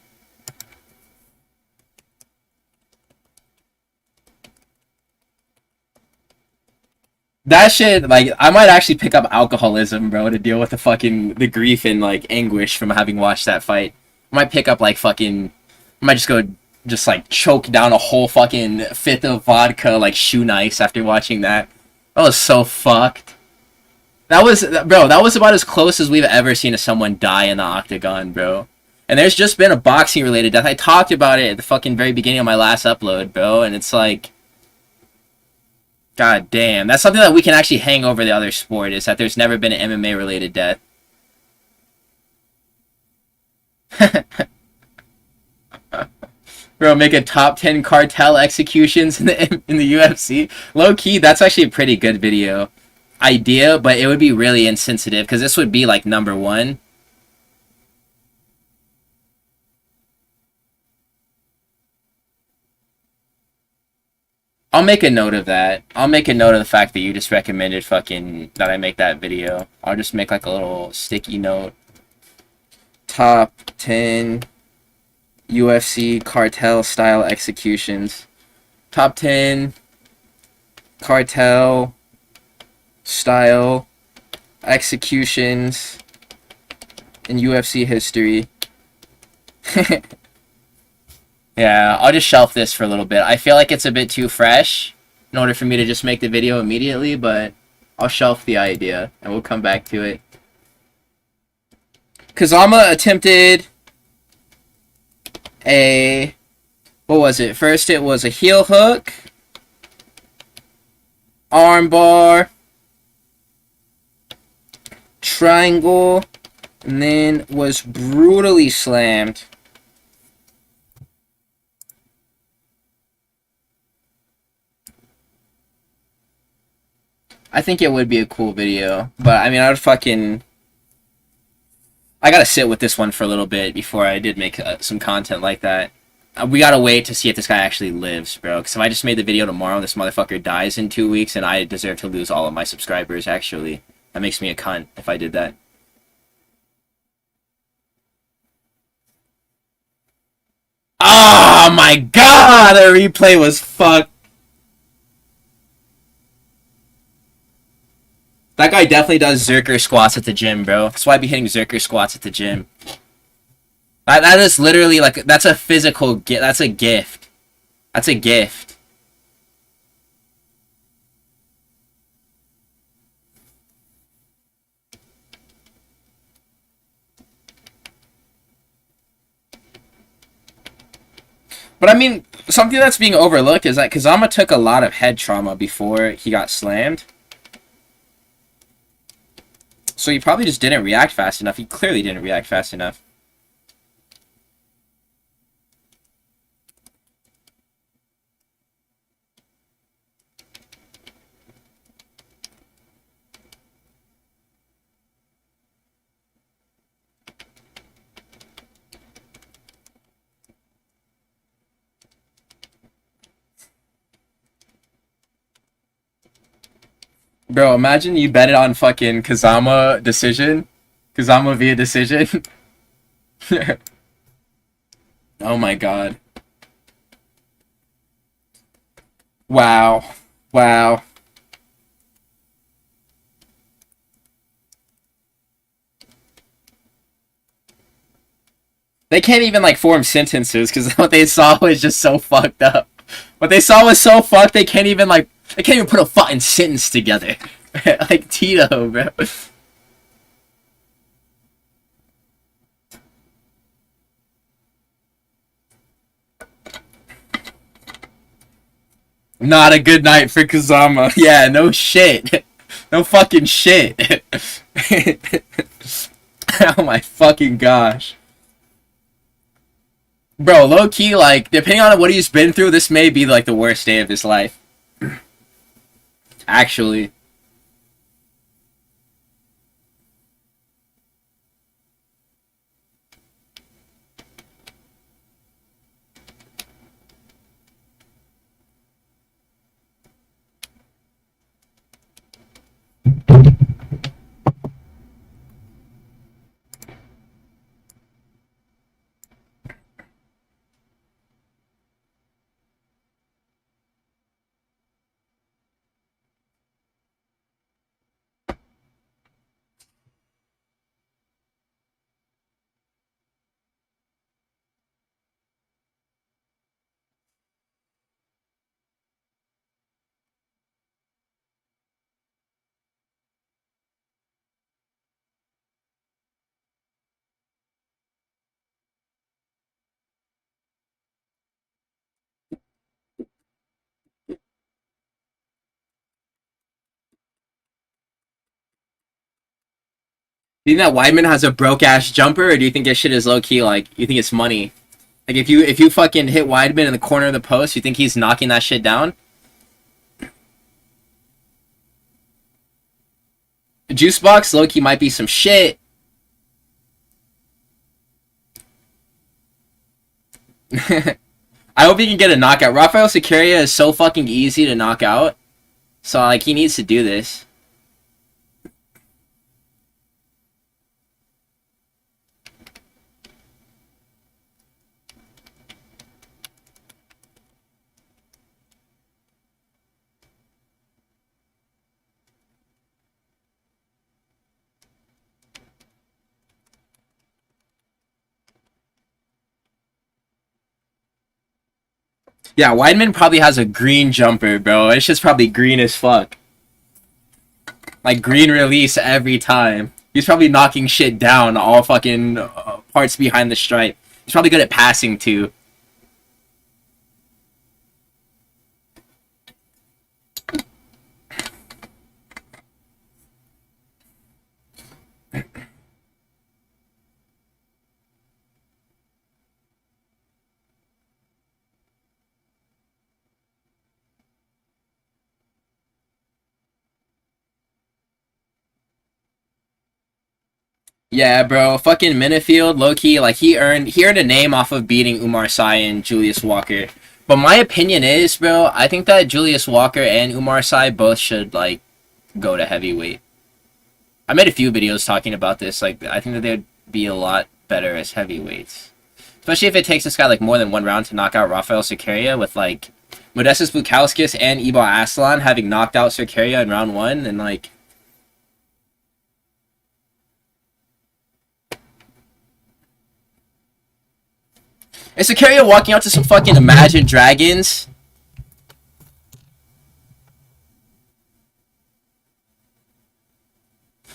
That shit, like, I might actually pick up alcoholism, bro, to deal with the grief and, like, anguish from having watched that fight. I might pick up, like, fucking... I might just go... Just, like, choke down a whole fucking fifth of vodka, like, shoe nice after watching that. That was so fucked. That was... Bro, that was about as close as we've ever seen someone die in the octagon, bro. And there's just been a boxing-related death. I talked about it at the fucking very beginning of my last upload, bro, and it's like... God damn. That's something that we can actually hang over the other sport, is that there's never been an MMA-related death. Bro, make a top 10 cartel executions in the UFC. Low-key, that's actually a pretty good video idea, but it would be really insensitive, because this would be, like, number one. I'll make a note of that. I'll make a note of the fact that you just recommended fucking that I make that video. I'll just make like a little sticky note. Top 10 UFC cartel style executions. Top 10 cartel style executions in UFC history. Yeah, I'll just shelf this for a little bit. I feel like it's a bit too fresh in order for me to just make the video immediately, but I'll shelf the idea and we'll come back to it. Kazama attempted a... what was it? First it was a heel hook, armbar, triangle, and then was brutally slammed. I think it would be a cool video, but I mean, I gotta sit with this one for a little bit before I did make some content like that. We gotta wait to see if this guy actually lives, bro. Because if I just made the video tomorrow, this motherfucker dies in 2 weeks, and I deserve to lose all of my subscribers, actually. That makes me a cunt if I did that. Oh my god, the replay was fucked. That guy definitely does Zerker squats at the gym, bro. That's why I be hitting Zerker squats at the gym. That is literally like, that's a physical gift. That's a gift. That's a gift. But I mean, something that's being overlooked is that Kazama took a lot of head trauma before he got slammed. So he probably just didn't react fast enough. He clearly didn't react fast enough. Bro, imagine you bet it on fucking Kazama decision. Kazama via decision. Oh my god. Wow. Wow. They can't even like form sentences because what they saw was just so fucked up. What they saw was so fucked they can't even put a fucking sentence together. Like Tito, bro. Not a good night for Kazama. Yeah, no shit. No fucking shit. Oh my fucking gosh. Bro, low-key, like, depending on what he's been through, this may be, like, the worst day of his life. Actually. Do you think that Weidman has a broke-ass jumper, or do you think this shit is low-key, like, you think it's money? Like, if you fucking hit Weidman in the corner of the post, you think he's knocking that shit down? Juicebox, low-key might be some shit. I I hope he can get a knockout. Rafael Seccaria is so fucking easy to knock out. So, like, he needs to do this. Yeah, Weidman probably has a green jumper, bro. It's just probably green as fuck. Like, green release every time. He's probably knocking shit down all fucking parts behind the stripe. He's probably good at passing, too. Yeah, bro. Fucking Minifield, low-key, like, he earned a name off of beating Umar Sy and Julius Walker. But my opinion is, bro, I think that Julius Walker and Umar Sy both should, like, go to heavyweight. I made a few videos talking about this. Like, I think that they would be a lot better as heavyweights. Especially if it takes this guy, like, more than one round to knock out Rafael Seccaria with, like, Modestas Bukauskas and Ebal Aslan having knocked out Seccaria in round 1, and, like... Is Seccaria walking out to some fucking Imagine Dragons?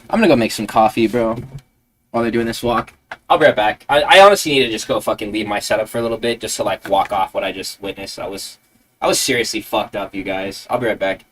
I'm gonna go make some coffee, bro, while they're doing this walk. I'll be right back. I honestly need to just go fucking leave my setup for a little bit just to, like, walk off what I just witnessed. I was seriously fucked up, you guys. I'll be right back.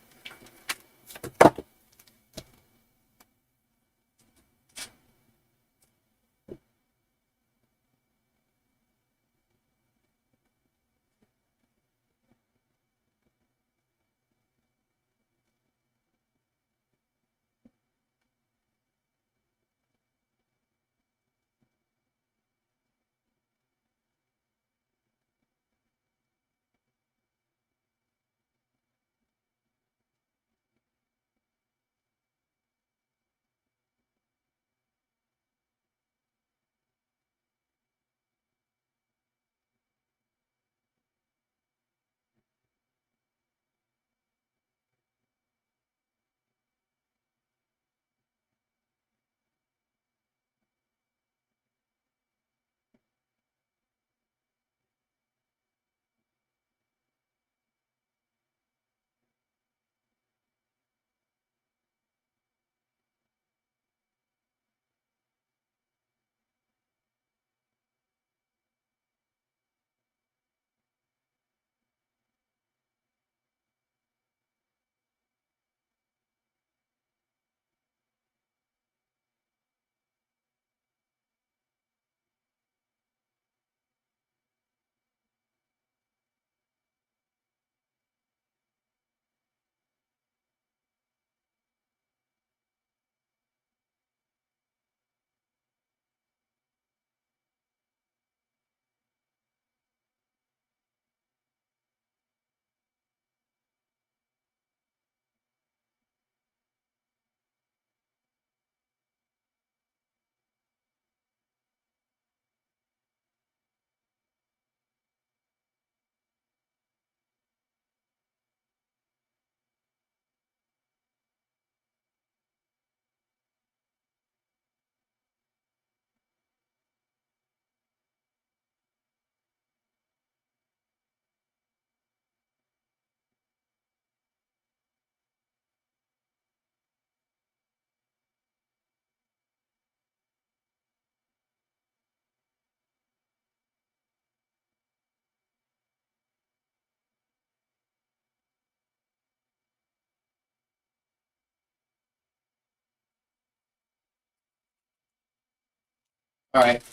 Alright.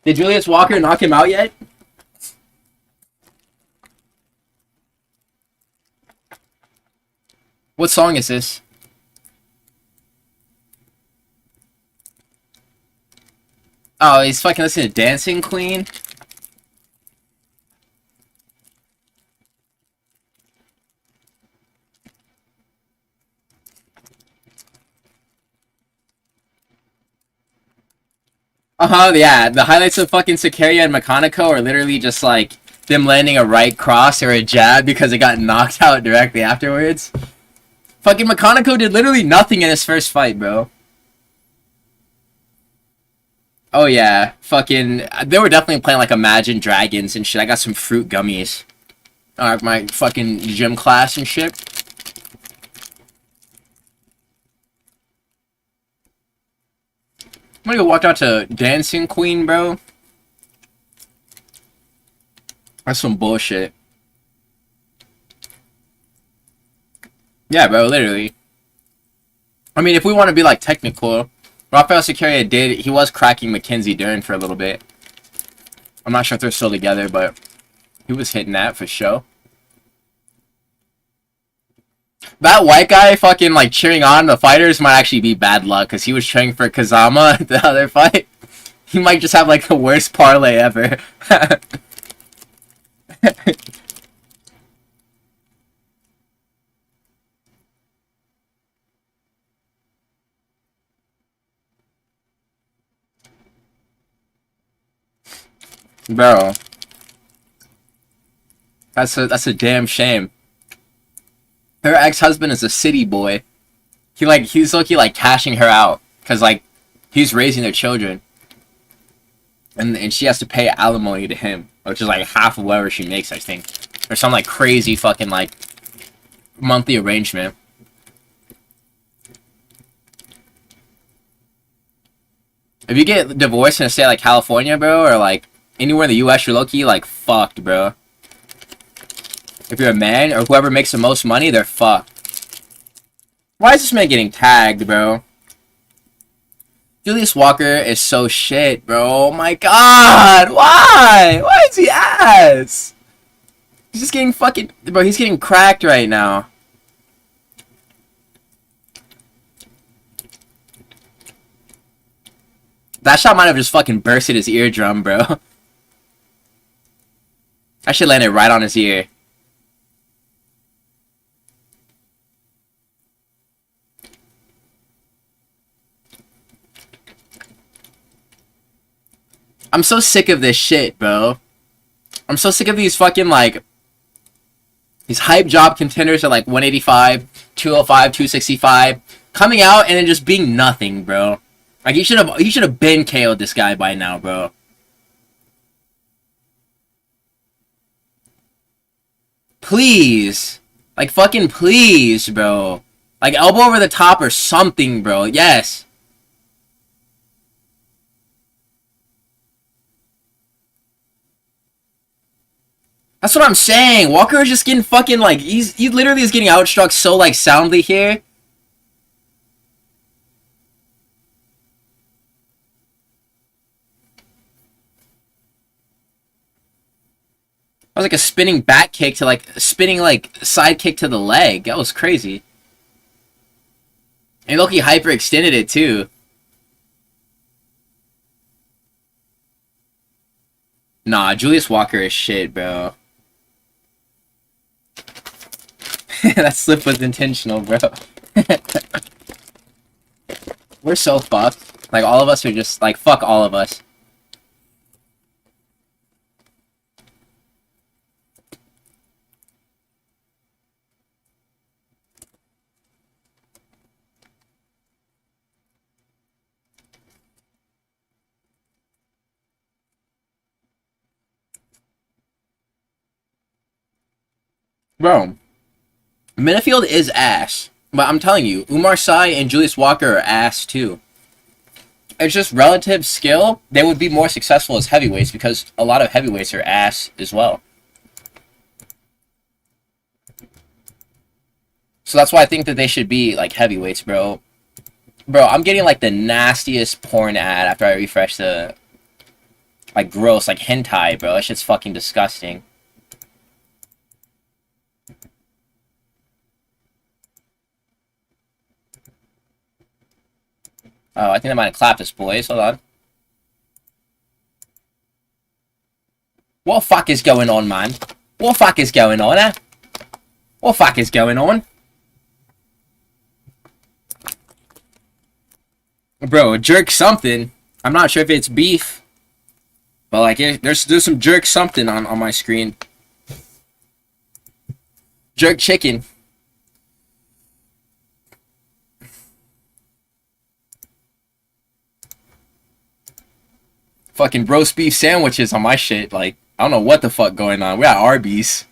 Did Julius Walker knock him out yet? What song is this? Oh, he's fucking listening to Dancing Queen? Yeah. The highlights of fucking Sakaria and Makanako are literally just like them landing a right cross or a jab because it got knocked out directly afterwards. Fucking Makanako did literally nothing in his first fight, bro. Oh yeah, fucking, they were definitely playing like Imagine Dragons and shit. I got some fruit gummies. My fucking gym class and shit. I'm gonna go walk out to Dancing Queen, bro. That's some bullshit. Yeah, bro, literally. I mean, if we want to be like technical, Rafael Sakaria he was cracking Mackenzie Dern for a little bit. I'm not sure if they're still together, but he was hitting that for sure. That white guy fucking like cheering on the fighters might actually be bad luck because he was cheering for Kazama the other fight. He might just have like the worst parlay ever. Bro. That's a damn shame. Her ex-husband is a city boy. He's lucky like cashing her out because like he's raising their children, and she has to pay alimony to him, which is like half of whatever she makes, I think, or some like crazy fucking like monthly arrangement. If you get divorced in a state like California, bro, or like anywhere in the U.S., you're low-key like fucked, bro. If you're a man or whoever makes the most money, they're fucked. Why is this man getting tagged, bro? Julius Walker is so shit, bro. Oh my god! Why? Why is he ass? He's just getting fucking... Bro, he's getting cracked right now. That shot might have just fucking bursted his eardrum, bro. That shit landed right on his ear. I'm so sick of this shit, bro. I'm so sick of these fucking, like... These hype job contenders are like 185, 205, 265. Coming out and then just being nothing, bro. Like, he should have been KO'd this guy by now, bro. Please. Like, fucking please, bro. Like, elbow over the top or something, bro. Yes. That's what I'm saying. Walker is just getting fucking, like, he literally is getting outstruck so, like, soundly here. That was like a spinning back kick to, like, spinning, like, side kick to the leg. That was crazy. And Loki hyperextended it, too. Nah, Julius Walker is shit, bro. That slip was intentional, bro. We're so fucked. Like, all of us are just, like, fuck all of us. Bro. Minifield is ass. But I'm telling you, Umar Sy and Julius Walker are ass, too. It's just relative skill. They would be more successful as heavyweights because a lot of heavyweights are ass as well. So that's why I think that they should be, like, heavyweights, bro. Bro, I'm getting, like, the nastiest porn ad after I refresh the... Like, gross, like, hentai, bro. That shit's fucking disgusting. Oh, I think I might have clapped us, boys. Hold on. What the fuck is going on, man? What the fuck is going on, eh? What the fuck is going on? Bro, jerk something. I'm not sure if it's beef, but like there's some jerk something on my screen. Jerk chicken. Fucking roast beef sandwiches on my shit. Like, I don't know what the fuck going on. We're at Arby's.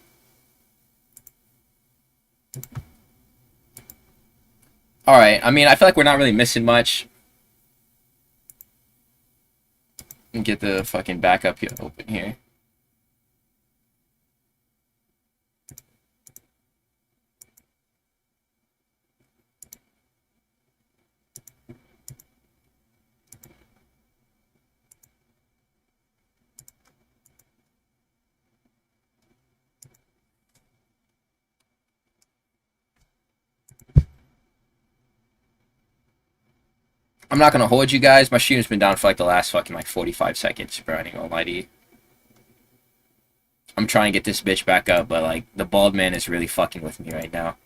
Alright, I mean, I feel like we're not really missing much. And get the fucking backup here, open here. I'm not gonna hold you guys. My stream's been down for like the last fucking like 45 seconds, bro. I ain't gonna lie to you. I'm trying to get this bitch back up, but like the bald man is really fucking with me right now.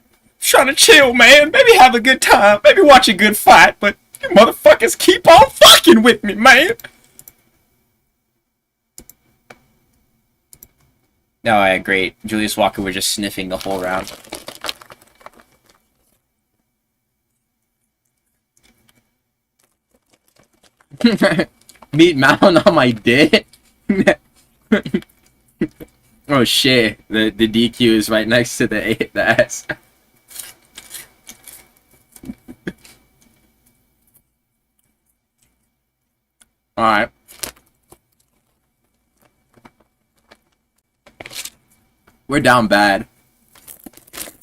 Trying to chill, man. Maybe have a good time. Maybe watch a good fight, but you motherfuckers keep on fucking with me, man. Alright, great. Julius Walker was just sniffing the whole round. Meat mound on my dick? Oh shit, the DQ is right next to the S. Alright. We're down bad.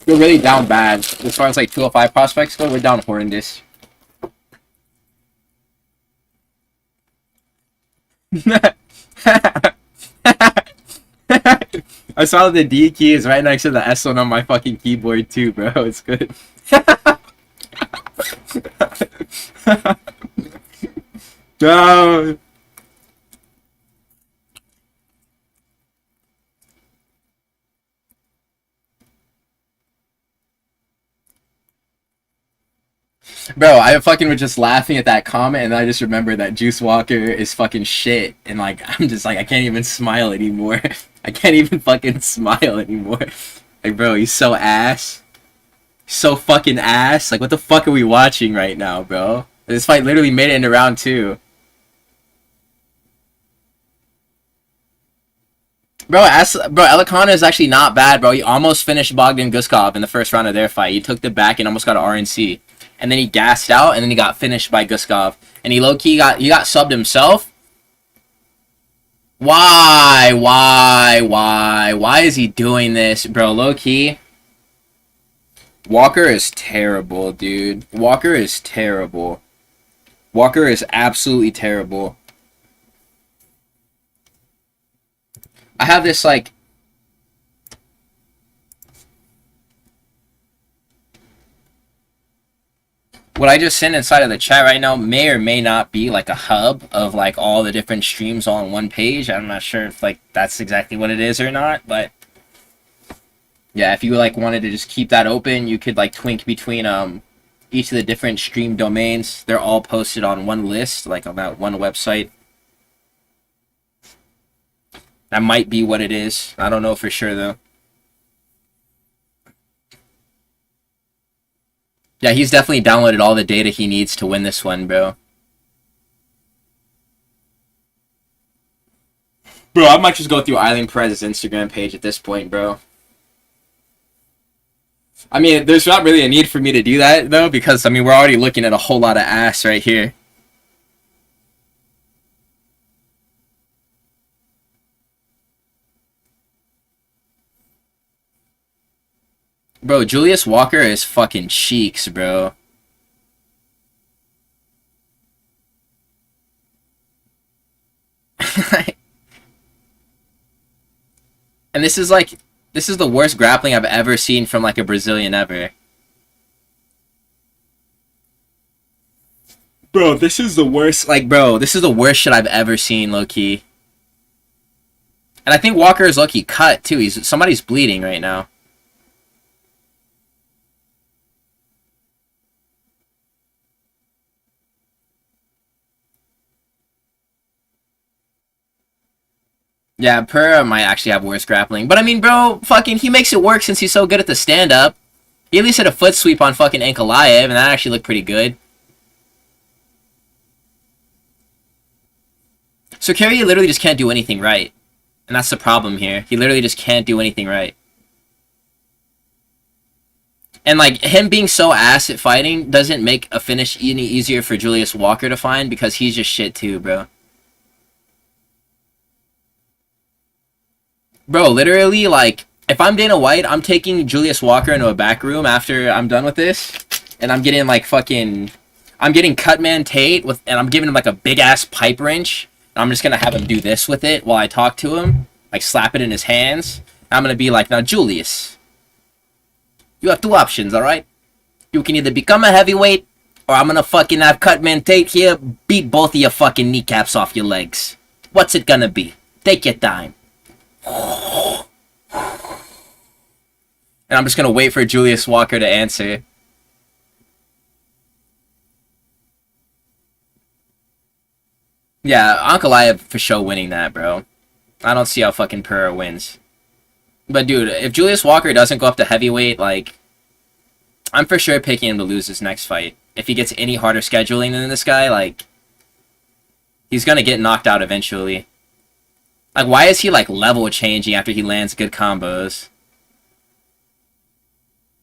We're really down bad. As far as like 205 prospects go, we're down horrendous. I saw the D key is right next to the S one on my fucking keyboard too, bro. It's good. No. Bro, I fucking was just laughing at that comment, and I just remembered that Juice Walker is fucking shit, and like I'm just like I can't even smile anymore. I can't even fucking smile anymore. Like, bro, he's so ass, so fucking ass. Like, what the fuck are we watching right now, bro? This fight literally made it into round 2. Bro, Elikana is actually not bad, bro. He almost finished Bogdan Guskov in the first round of their fight. He took the back and almost got an RNC. And then he gassed out, and then he got finished by Guskov. And he low-key got subbed himself. Why is he doing this? Bro, low-key. Walker is terrible, dude. Walker is terrible. Walker is absolutely terrible. I have this, like... What I just sent inside of the chat right now may or may not be, like, a hub of, like, all the different streams all on one page. I'm not sure if, like, that's exactly what it is or not, but... Yeah, if you, like, wanted to just keep that open, you could, like, twink between, each of the different stream domains. They're all posted on one list, like, on that one website. That might be what it is. I don't know for sure, though. Yeah, he's definitely downloaded all the data he needs to win this one, bro. Bro, I might just go through Eileen Perez's Instagram page at this point, bro. I mean, there's not really a need for me to do that, though, because, I mean, we're already looking at a whole lot of ass right here. Bro, Julius Walker is fucking cheeks, bro. And this is like... This is the worst grappling I've ever seen from, like, a Brazilian ever. Bro, this is the worst... Like, bro, this is the worst shit I've ever seen, low-key. And I think Walker is low-key cut, too. Somebody's bleeding right now. Yeah, Pereira might actually have worse grappling. But I mean, bro, fucking, he makes it work since he's so good at the stand-up. He at least had a foot sweep on fucking Ankalaev, and that actually looked pretty good. So Kerry literally just can't do anything right. And that's the problem here. He literally just can't do anything right. And, like, him being so ass at fighting doesn't make a finish any easier for Julius Walker to find because he's just shit too, bro. Bro, literally, like, if I'm Dana White, I'm taking Julius Walker into a back room after I'm done with this. And I'm getting, like, fucking... I'm getting Cutman Tate, with, and I'm giving him, like, a big-ass pipe wrench. And I'm just gonna have him do this with it while I talk to him. Like, slap it in his hands. I'm gonna be like, now, Julius, you have two options, alright? You can either become a heavyweight, or I'm gonna fucking have Cutman Tate here beat both of your fucking kneecaps off your legs. What's it gonna be? Take your time. And I'm just gonna wait for Julius Walker to answer. Yeah, Ankalaev for sure winning that, bro. I don't see how fucking Pereira wins. But dude, if Julius Walker doesn't go up to heavyweight, like, I'm for sure picking him to lose his next fight. If he gets any harder scheduling than this guy, like, he's gonna get knocked out eventually. Like, why is he, like, level changing after he lands good combos?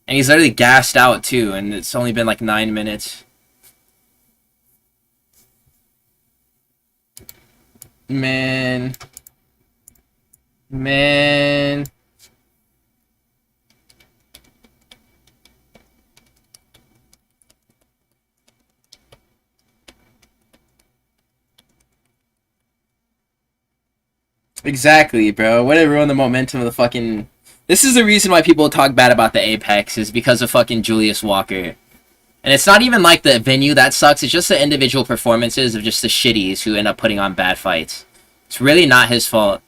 And he's literally gassed out, too, and it's only been, like, 9 minutes. Man. Man. Exactly, bro. Way to ruin the momentum of the fucking... This is the reason why people talk bad about the Apex, is because of fucking Julius Walker. And it's not even like the venue that sucks, it's just the individual performances of just the shitties who end up putting on bad fights. It's really not his fault.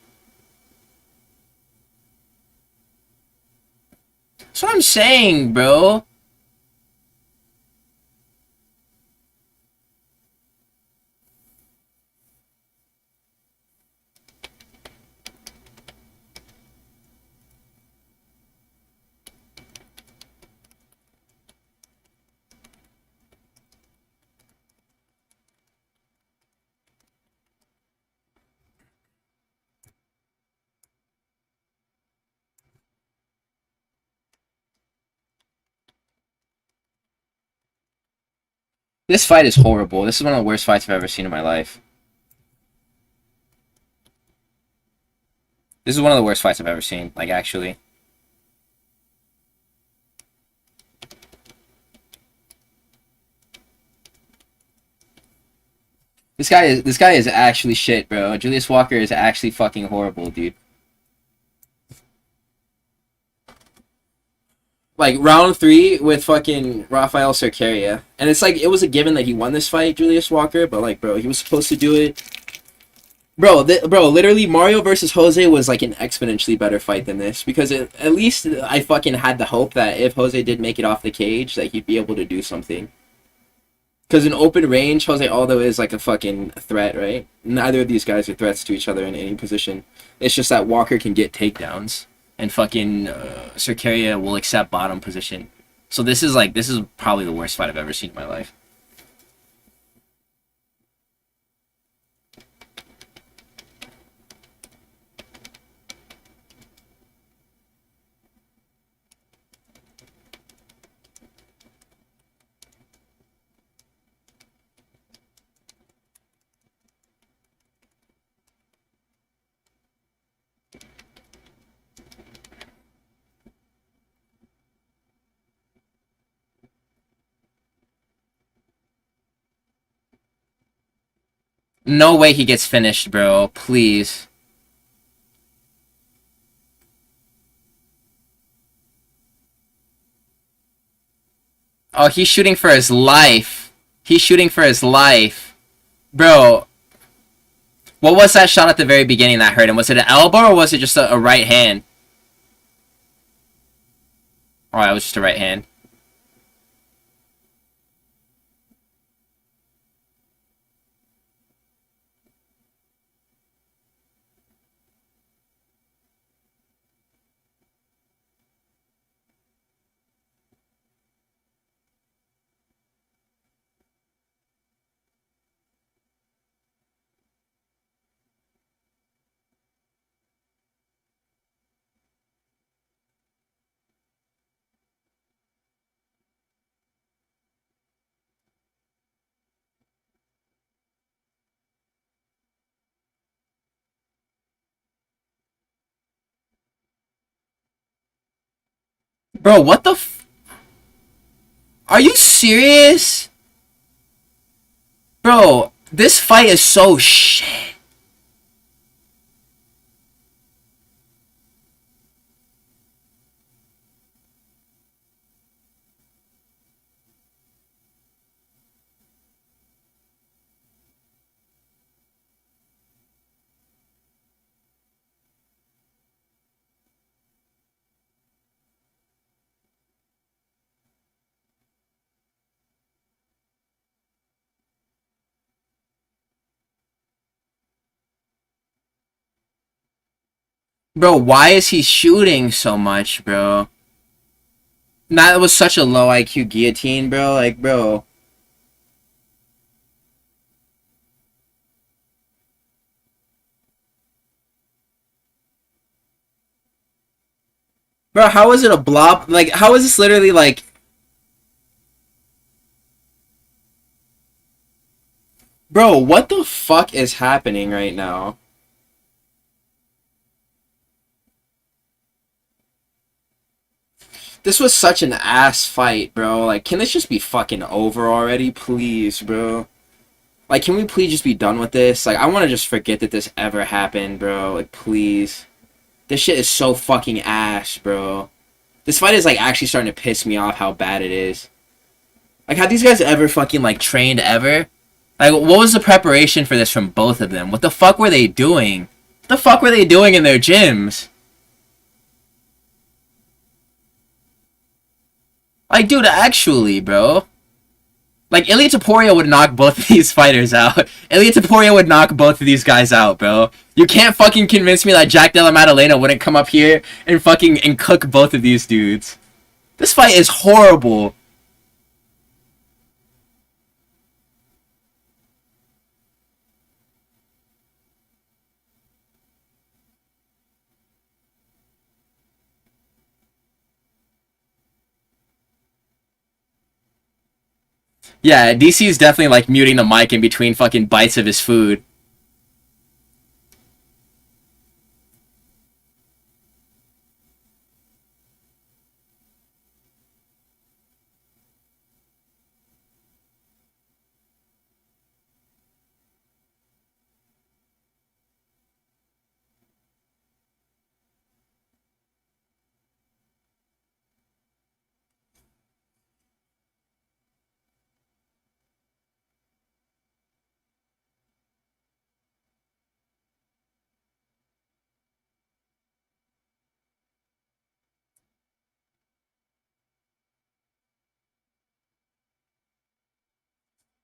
That's what I'm saying, bro. This fight is horrible. This is one of the worst fights I've ever seen in my life. This is one of the worst fights I've ever seen, like, actually. This guy is actually shit, bro. Julius Walker is actually fucking horrible, dude. Like, round 3 with fucking Rafael Cerqueira. And it's like, it was a given that he won this fight, Julius Walker, but like, bro, he was supposed to do it. Bro, literally, Mario versus Jose was like an exponentially better fight than this, because at least I fucking had the hope that if Jose did make it off the cage, that he'd be able to do something. Because in open range, Jose Aldo is like a fucking threat, right? Neither of these guys are threats to each other in any position. It's just that Walker can get takedowns, and fucking Cerqueira will accept bottom position. So this is probably the worst fight I've ever seen in my life. No way he gets finished, bro. Please. Oh, he's shooting for his life. He's shooting for his life. Bro, what was that shot at the very beginning that hurt him? Was it an elbow or was it just a right hand? Oh, it was just a right hand. Bro, what the Are you serious? Bro, this fight is so shit. Bro, why is he shooting so much, bro? That was such a low IQ guillotine, bro. Like, bro. Bro, how is it a blob? Like, how is this literally like... Bro, what the fuck is happening right now? This was such an ass fight, bro. Like, can this just be fucking over already? Please, bro. Like, can we please just be done with this? Like, I want to just forget that this ever happened, bro. Like, please. This shit is so fucking ass, bro. This fight is, like, actually starting to piss me off how bad it is. Like, have these guys ever fucking, like, trained ever? Like, what was the preparation for this from both of them? What the fuck were they doing? What the fuck were they doing in their gyms? Like, dude, actually, bro. Like, Ilia Topuria would knock both of these fighters out. Ilia Topuria would knock both of these guys out, bro. You can't fucking convince me that Jack Della Maddalena wouldn't come up here and fucking and cook both of these dudes. This fight is horrible. Yeah, DC is definitely like muting the mic in between fucking bites of his food.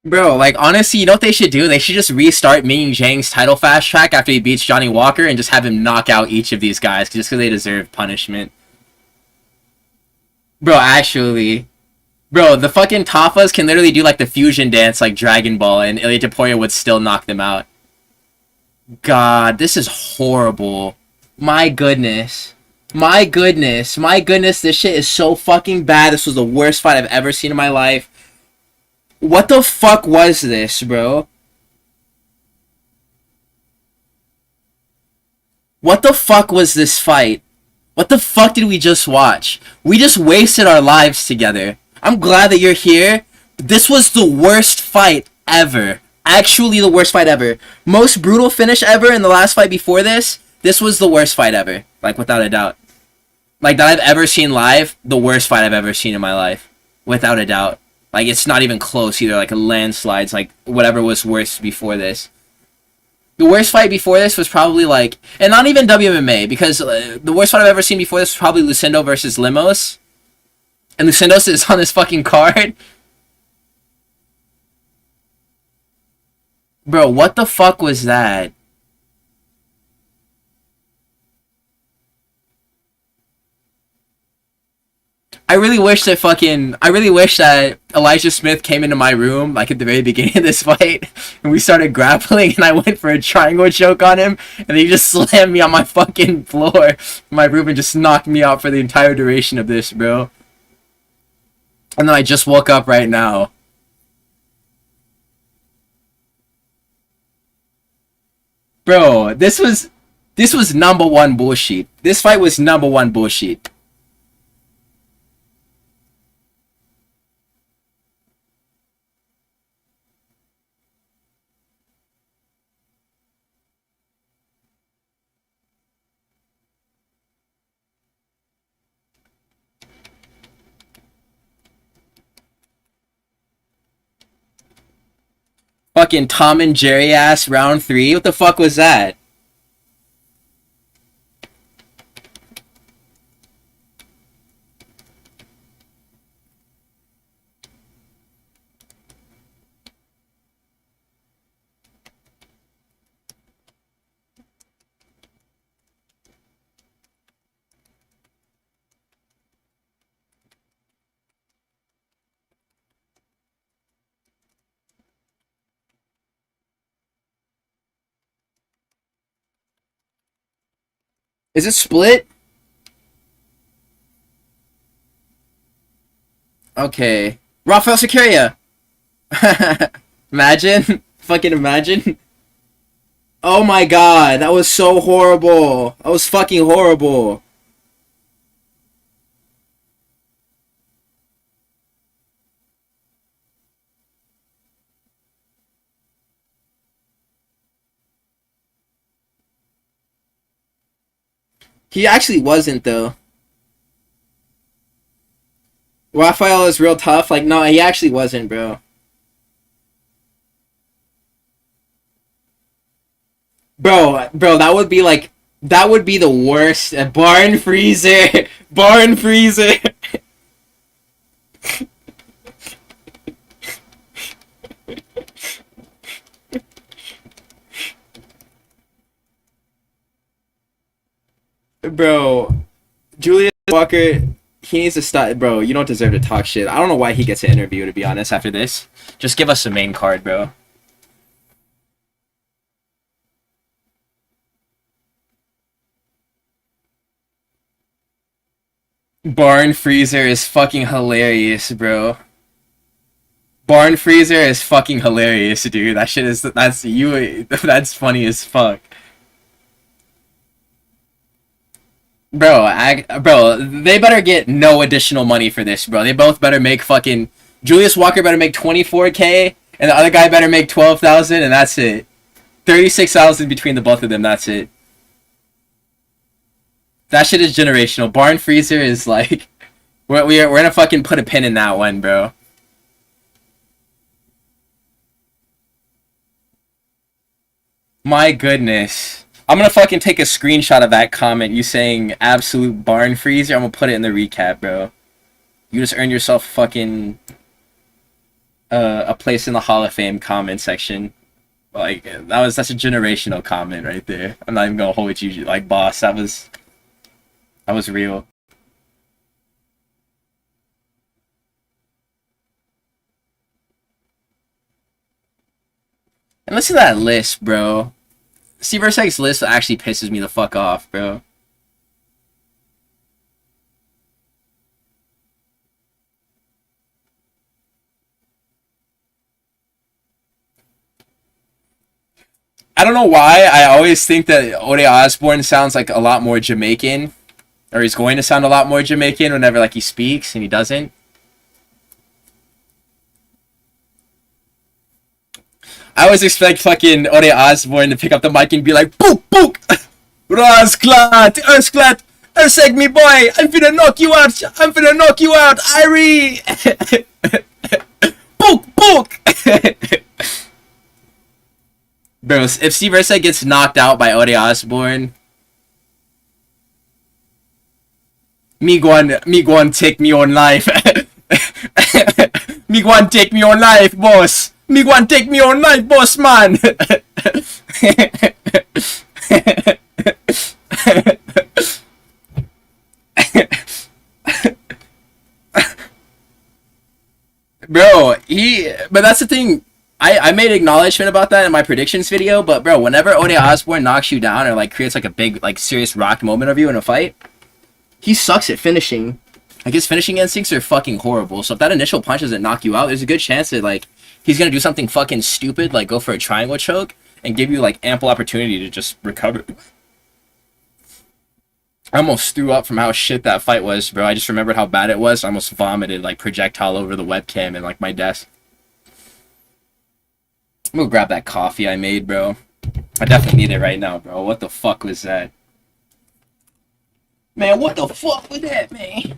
Bro, like, honestly, you know what they should do? They should just restart Ming Zhang's title fast track after he beats Johnny Walker and just have him knock out each of these guys just because they deserve punishment. Bro, actually. Bro, the fucking Tafas can literally do, like, the fusion dance like Dragon Ball and Ilia Topuria would still knock them out. God, this is horrible. My goodness. My goodness. My goodness, this shit is so fucking bad. This was the worst fight I've ever seen in my life. What the fuck was this, bro? What the fuck was this fight? What the fuck did we just watch? We just wasted our lives together. I'm glad that you're here. This was the worst fight ever. Actually the worst fight ever. Most brutal finish ever in the last fight before this. This was the worst fight ever. Like, without a doubt. Like, that I've ever seen live. The worst fight I've ever seen in my life. Without a doubt. Like, it's not even close either. Like, a landslide's like whatever was worse before this. The worst fight before this was probably like... And not even WMMA. Because the worst fight I've ever seen before this was probably Lucindo versus Limos. And Lucindo's is on this fucking card. Bro, what the fuck was that? I really wish that Elijah Smith came into my room, like, at the very beginning of this fight, and we started grappling, and I went for a triangle choke on him, and he just slammed me on my fucking floor in my room and just knocked me out for the entire duration of this, bro. And then I just woke up right now. Bro, this was number one bullshit. This fight was number one bullshit. Fucking Tom and Jerry ass round 3. What the fuck was that? Is it split? Okay. Rafael Securia. Imagine. Fucking imagine. Oh my god, that was so horrible. That was fucking horrible. He actually wasn't, though. Rafael is real tough. Like, no, he actually wasn't, bro. Bro, that would be like, that would be the worst. Barn freezer. Barn freezer. Bro, Julius Walker, he needs to stop. Bro, you don't deserve to talk shit. I don't know why he gets an interview, to be honest, after this. Just give us the main card, bro. Barn Freezer is fucking hilarious, bro. Barn Freezer is fucking hilarious, dude. That shit is, that's you, that's funny as fuck. Bro, they better get no additional money for this, bro. They both better make fucking... Julius Walker better make 24K, and the other guy better make 12,000, and that's it. 36,000 between the both of them, that's it. That shit is generational. Barn Freezer is like... We're gonna fucking put a pin in that one, bro. My goodness. I'm gonna fucking take a screenshot of that comment, you saying absolute barn freezer. I'm gonna put it in the recap, bro. You just earned yourself fucking a place in the Hall of Fame comment section. Like, that's a generational comment right there. I'm not even gonna hold you, like, boss. That was real. And listen to that list, bro. Seversek's list actually pisses me the fuck off, bro. I don't know why. I always think that Ode Osbourne sounds like a lot more Jamaican. Or he's going to sound a lot more Jamaican whenever like he speaks, and he doesn't. I always expect fucking Ode Osbourne to pick up the mic and be like, "Book, book, Rosclat, Ersklat, Erseg, me boy, I'm finna knock you out, Irie, book, book." Bro, if Steve Erseg gets knocked out by Ode Osbourne, me go on take me own life. Me go on take me own life, boss. Me go and take me own life, boss man. Bro, but that's the thing. I made acknowledgement about that in my predictions video, but bro, whenever Ode Osbourne knocks you down or like creates like a big, like serious rocked moment of you in a fight, he sucks at finishing. Like his finishing instincts are fucking horrible. So if that initial punch doesn't knock you out, there's a good chance that like he's gonna do something fucking stupid, like go for a triangle choke, and give you like ample opportunity to just recover. I almost threw up from how shit that fight was, bro. I just remembered how bad it was. I almost vomited like projectile over the webcam and like my desk. I'm gonna grab that coffee I made, bro. I definitely need it right now, bro. What the fuck was that? Man, what the fuck was that, man?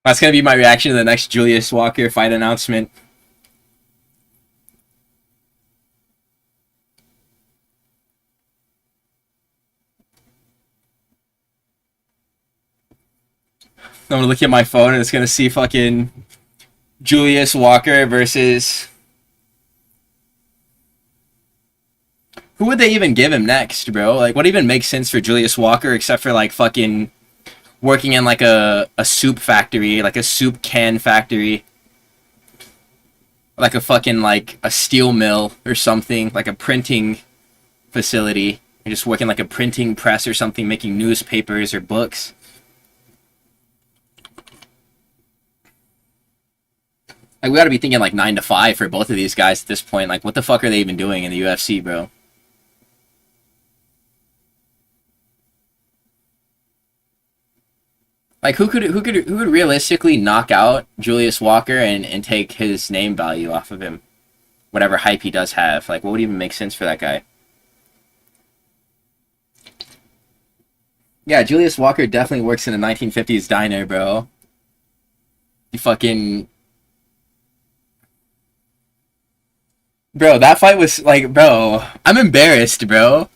That's gonna be my reaction to the next Julius Walker fight announcement. I'm gonna look at my phone and it's gonna see fucking Julius Walker versus... Who would they even give him next, bro? Like, what even makes sense for Julius Walker except for, like, fucking working in, like, a soup factory, like a soup can factory. Like a fucking, like, a steel mill or something, like a printing facility. You're just working like a printing press or something, making newspapers or books. Like, we gotta be thinking, like, 9 to 5 for both of these guys at this point. Like, what the fuck are they even doing in the UFC, bro? Like, who could realistically knock out Julius Walker and take his name value off of him? Whatever hype he does have. Like, what would even make sense for that guy? Yeah, Julius Walker definitely works in a 1950s diner, bro. You fucking... Bro, that fight was, like, bro... I'm embarrassed, bro.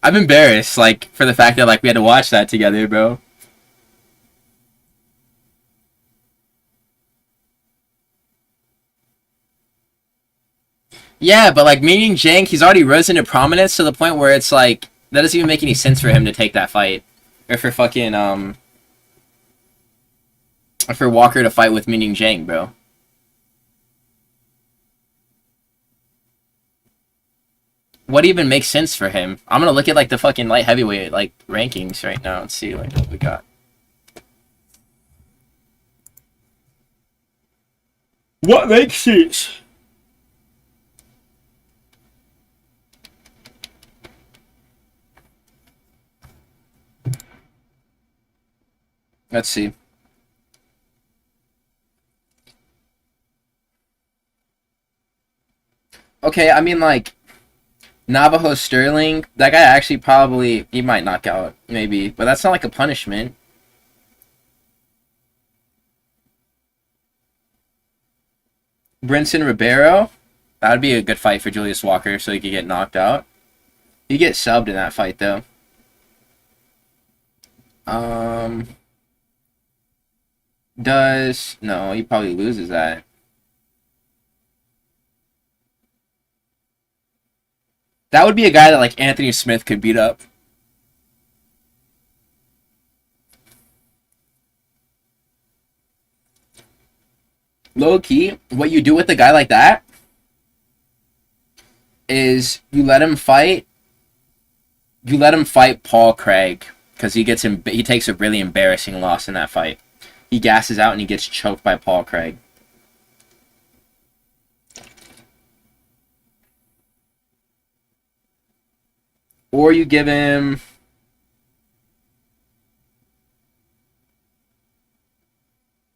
I'm embarrassed, like, for the fact that, like, we had to watch that together, bro. Yeah, but, like, Ming Zhang, he's already risen to prominence to the point where it's, like, that doesn't even make any sense for him to take that fight. Or for fucking, or for Walker to fight with Ming Zhang, bro. What even makes sense for him? I'm gonna look at, like, the fucking light heavyweight, like, rankings right now and see, like, what we got. What makes sense? Let's see. Okay, I mean, like, Navajo Sterling, that guy actually probably, he might knock out, maybe. But that's not like a punishment. Brinson Ribeiro, that would be a good fight for Julius Walker so he could get knocked out. He get subbed in that fight, though. No, he probably loses that. That would be a guy that, like, Anthony Smith could beat up. Low key, what you do with a guy like that is you let him fight Paul Craig because he takes a really embarrassing loss in that fight. He gasses out and he gets choked by Paul Craig. Or you give him...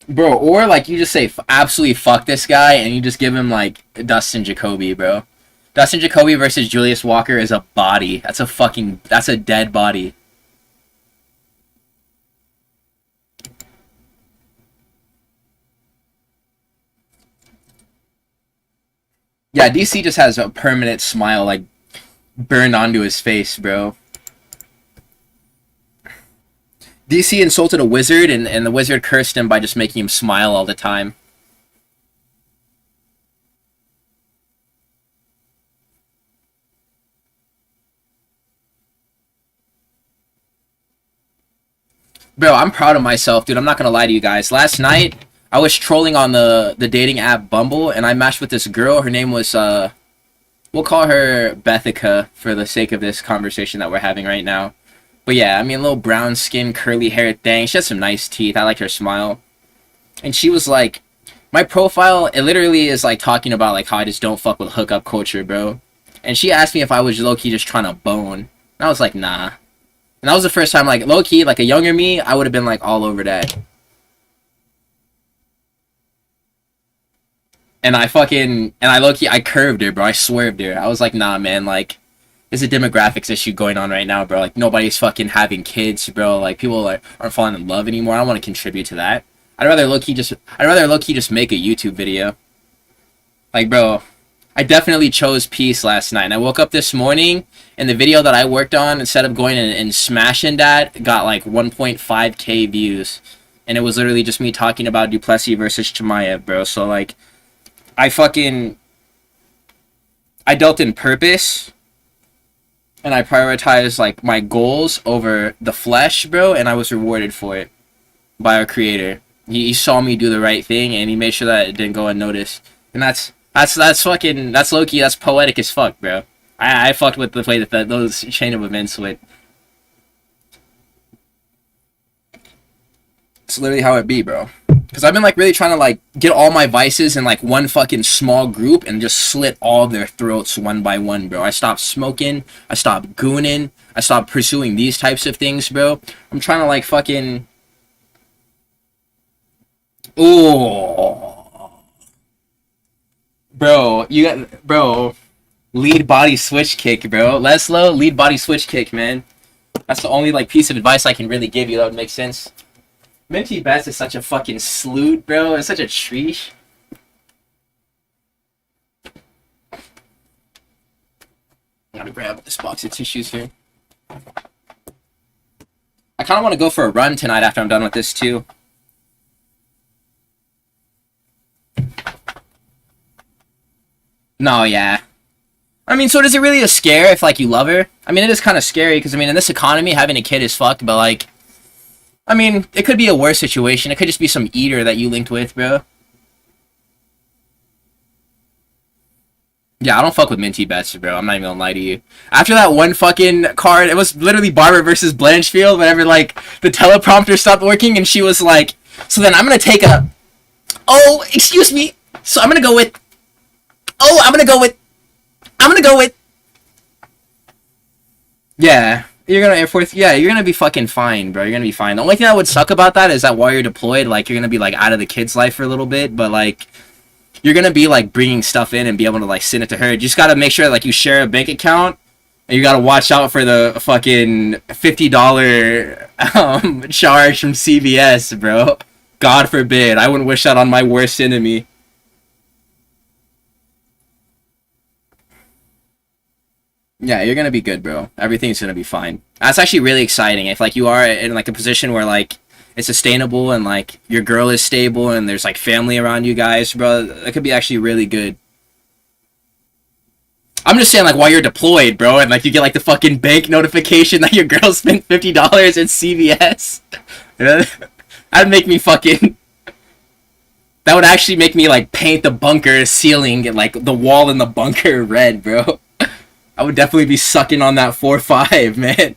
Bro, or, like, you just say, absolutely fuck this guy, and you just give him, like, Dustin Jacoby, bro. Dustin Jacoby versus Julius Walker is a body. That's a dead body. Yeah, DC just has a permanent smile, like, burned onto his face, bro. DC insulted a wizard, and the wizard cursed him by just making him smile all the time. Bro, I'm proud of myself, dude. I'm not gonna lie to you guys. Last night, I was trolling on the dating app Bumble, and I matched with this girl. Her name was, we'll call her Bethica for the sake of this conversation that we're having right now. But yeah, I mean, little brown skin, curly hair thing. She has some nice teeth. I like her smile. And she was like, my profile, it literally is like talking about like how I just don't fuck with hookup culture, bro. And she asked me if I was low-key just trying to bone. And I was like, nah. And that was the first time, like, low-key, like a younger me, I would have been like all over that. And I low-key, I curved her, bro. I swerved her. I was like, nah, man, like, there's a demographics issue going on right now, bro. Like, nobody's fucking having kids, bro. Like, people aren't falling in love anymore. I don't want to contribute to that. I'd rather low-key just make a YouTube video. Like, bro, I definitely chose peace last night. And I woke up this morning, and the video that I worked on, instead of going and smashing that, got like 1.5k views. And it was literally just me talking about Duplessis versus Chimaev, bro. So, like, I dealt in purpose, and I prioritized, like, my goals over the flesh, bro, and I was rewarded for it by our creator. He saw me do the right thing, and he made sure that it didn't go unnoticed. And that's low-key, that's poetic as fuck, bro. I fucked with the way that those chain of events went. It's literally how it be, bro. Because I've been, like, really trying to, like, get all my vices in, like, one fucking small group and just slit all their throats one by one, bro. I stopped smoking. I stopped gooning. I stopped pursuing these types of things, bro. I'm trying to, like, fucking... Ooh. Bro, you got... Bro. Lead body switch kick, bro. Leslo, lead body switch kick, man. That's the only, like, piece of advice I can really give you that would make sense. Minty Bets is such a fucking sloot, bro. It's such a treesh. Gotta grab this box of tissues here. I kind of want to go for a run tonight after I'm done with this, too. No, yeah. I mean, so is it really a scare if, like, you love her? I mean, it is kind of scary, because, I mean, in this economy, having a kid is fucked, but, like... I mean, it could be a worse situation. It could just be some eater that you linked with, bro. Yeah, I don't fuck with Minty Bets, bro. I'm not even gonna lie to you. After that one fucking card, it was literally Barber versus Blanchfield, whenever, like, the teleprompter stopped working, and she was like, so then I'm gonna take a... Oh, excuse me. So I'm gonna go with... Oh, I'm gonna go with... Yeah. You're gonna Air Force, yeah, you're gonna be fucking fine, bro. You're gonna be fine. The only thing that would suck about that is that while you're deployed, like, you're gonna be, like, out of the kid's life for a little bit, but, like, you're gonna be, like, bringing stuff in and be able to, like, send it to her. You just gotta make sure, like, you share a bank account, and you gotta watch out for the fucking $50 charge from CVS, bro. God forbid. I wouldn't wish that on my worst enemy. Yeah, you're gonna be good, bro. Everything's gonna be fine. That's actually really exciting. If, like, you are in, like, a position where, like, it's sustainable and, like, your girl is stable and there's, like, family around you guys, bro, that could be actually really good. I'm just saying, like, while you're deployed, bro, and, like, you get, like, the fucking bank notification that your girl spent $50 at CVS. That'd make me fucking... That would actually make me, like, paint the bunker ceiling and, like, the wall in the bunker red, bro. I would definitely be sucking on that 4-5, man.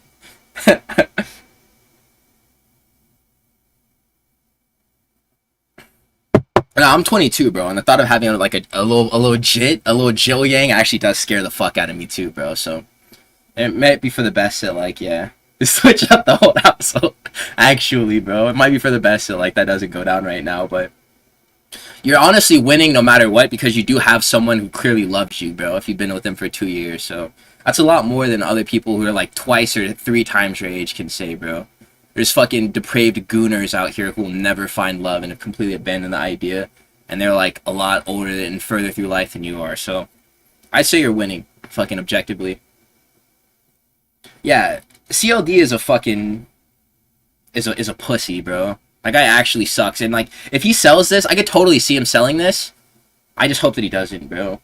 No, I'm 22, bro, and the thought of having, like, a little Jill Yang actually does scare the fuck out of me too, bro. So it might be for the best to, like, yeah, switch up the whole household. Actually, bro, it might be for the best that, like, that doesn't go down right now, but you're honestly winning no matter what, because you do have someone who clearly loves you, bro, if you've been with them for 2 years. So that's a lot more than other people who are, like, twice or 3 times your age can say, bro. There's fucking depraved gooners out here who will never find love and have completely abandoned the idea. And they're, like, a lot older and further through life than you are. So I'd say you're winning, fucking objectively. Yeah, CLD is a fucking... is a pussy, bro. That guy actually sucks. And, like, if he sells this, I could totally see him selling this. I just hope that he doesn't, bro.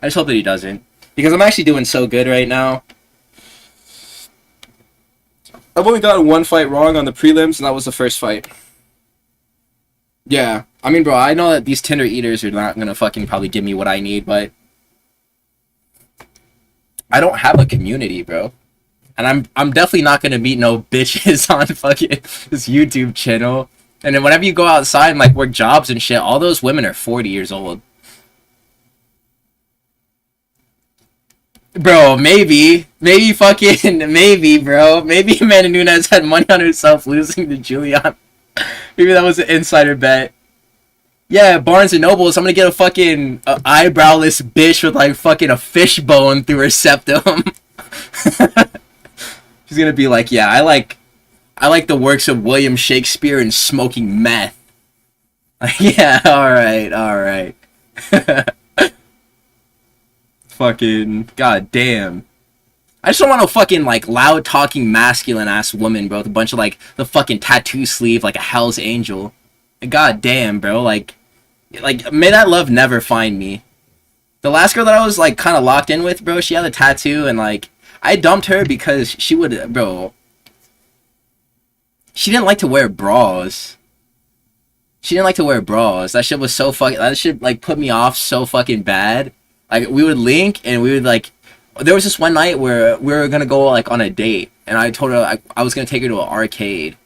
I just hope that he doesn't. Because I'm actually doing so good right now. I've only gotten one fight wrong on the prelims, and that was the first fight. Yeah. I mean, bro, I know that these Tinder eaters are not gonna fucking probably give me what I need, but... I don't have a community, bro. And I'm definitely not gonna meet no bitches on fucking this YouTube channel. And then whenever you go outside and, like, work jobs and shit, all those women are 40 years old. Bro, maybe. Maybe fucking... Maybe, bro. Maybe Amanda Nunes had money on herself losing to Julian. Maybe that was an insider bet. Yeah, Barnes and Nobles, I'm gonna get a fucking eyebrowless bitch with, like, fucking a fishbone through her septum. She's gonna be like, yeah, I like the works of William Shakespeare and smoking meth. Yeah, alright, alright. Fucking goddamn. I just don't want no fucking like loud talking masculine ass woman, bro, with a bunch of like the fucking tattoo sleeve like a Hell's Angel. God damn, bro, like may that love never find me. The last girl that I was like kind of locked in with, bro, she had a tattoo and like I dumped her because she would, bro. She didn't like to wear bras. She didn't like to wear bras. That shit was so fucking. That shit like put me off so fucking bad. Like we would link and we would like. There was this one night where we were gonna go like on a date, and I told her I was gonna take her to an arcade,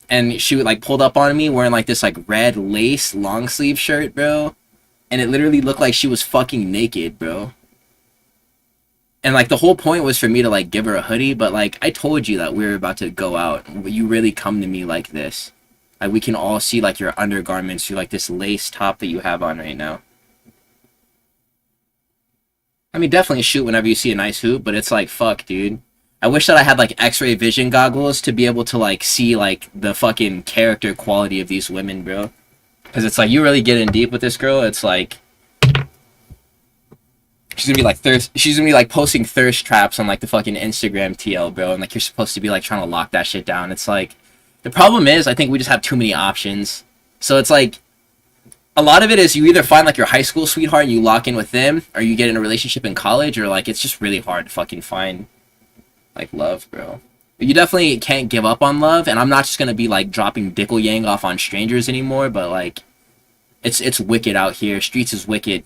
and she would like pulled up on me wearing like this like red lace long sleeve shirt, bro, and it literally looked like she was fucking naked, bro. And like the whole point was for me to like give her a hoodie, but like I told you that we were about to go out. You really come to me like this. Like we can all see like your undergarments through like this lace top that you have on right now. I mean, definitely shoot whenever you see a nice hoop, but it's like fuck, dude. I wish that I had like X-ray vision goggles to be able to like see like the fucking character quality of these women, bro. Because it's like you really get in deep with this girl. It's like she's gonna be like she's gonna be like posting thirst traps on like the fucking Instagram TL, bro, and like you're supposed to be like trying to lock that shit down. It's like the problem is I think we just have too many options. So it's like a lot of it is you either find like your high school sweetheart and you lock in with them, or you get in a relationship in college, or like it's just really hard to fucking find like love, bro. But you definitely can't give up on love, and I'm not just gonna be like dropping dickle yang off on strangers anymore, but like it's wicked out here. Streets is wicked.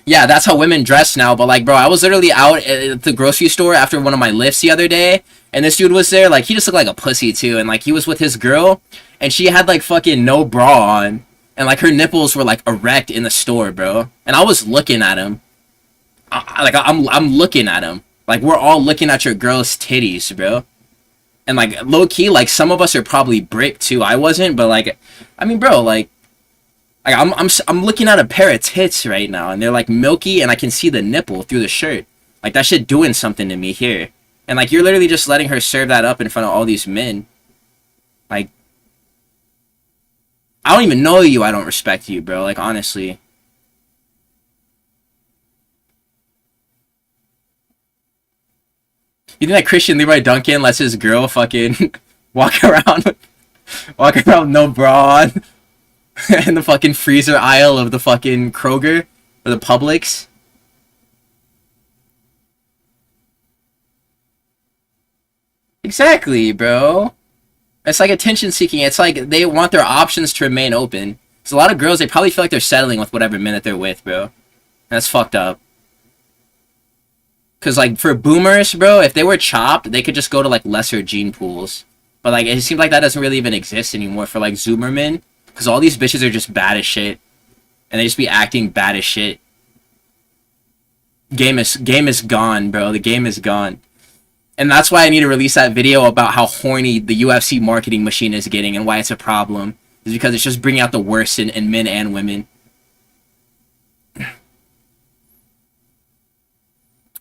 Yeah, that's how women dress now. But like, bro, I was literally out at the grocery store after one of my lifts the other day, and this dude was there. Like, he just looked like a pussy too, and like he was with his girl, and she had like fucking no bra on, and like her nipples were like erect in the store, bro. And I was looking at him. I'm looking at him. Like we're all looking at your girl's titties, bro. And like low key, like some of us are probably brick too. I wasn't, but like, I mean, bro, like I'm looking at a pair of tits right now, and they're like milky, and I can see the nipple through the shirt. Like that shit doing something to me here. And like you're literally just letting her serve that up in front of all these men. Like I don't even know you. I don't respect you, bro. Like honestly. You think that Christian Leroy Duncan lets his girl fucking walk around, walk around with no bra on in the fucking freezer aisle of the fucking Kroger or the Publix? Exactly, bro. It's like attention seeking. It's like they want their options to remain open. So a lot of girls, they probably feel like they're settling with whatever minute they're with, bro. And that's fucked up. Cause like for boomers, bro, if they were chopped, they could just go to like lesser gene pools. But like it seems like that doesn't really even exist anymore for like Zoomermen. Cause all these bitches are just bad as shit, and they just be acting bad as shit. Game is gone, bro. The game is gone. And that's why I need to release that video about how horny the UFC marketing machine is getting and why it's a problem. Is because it's just bringing out the worst in men and women.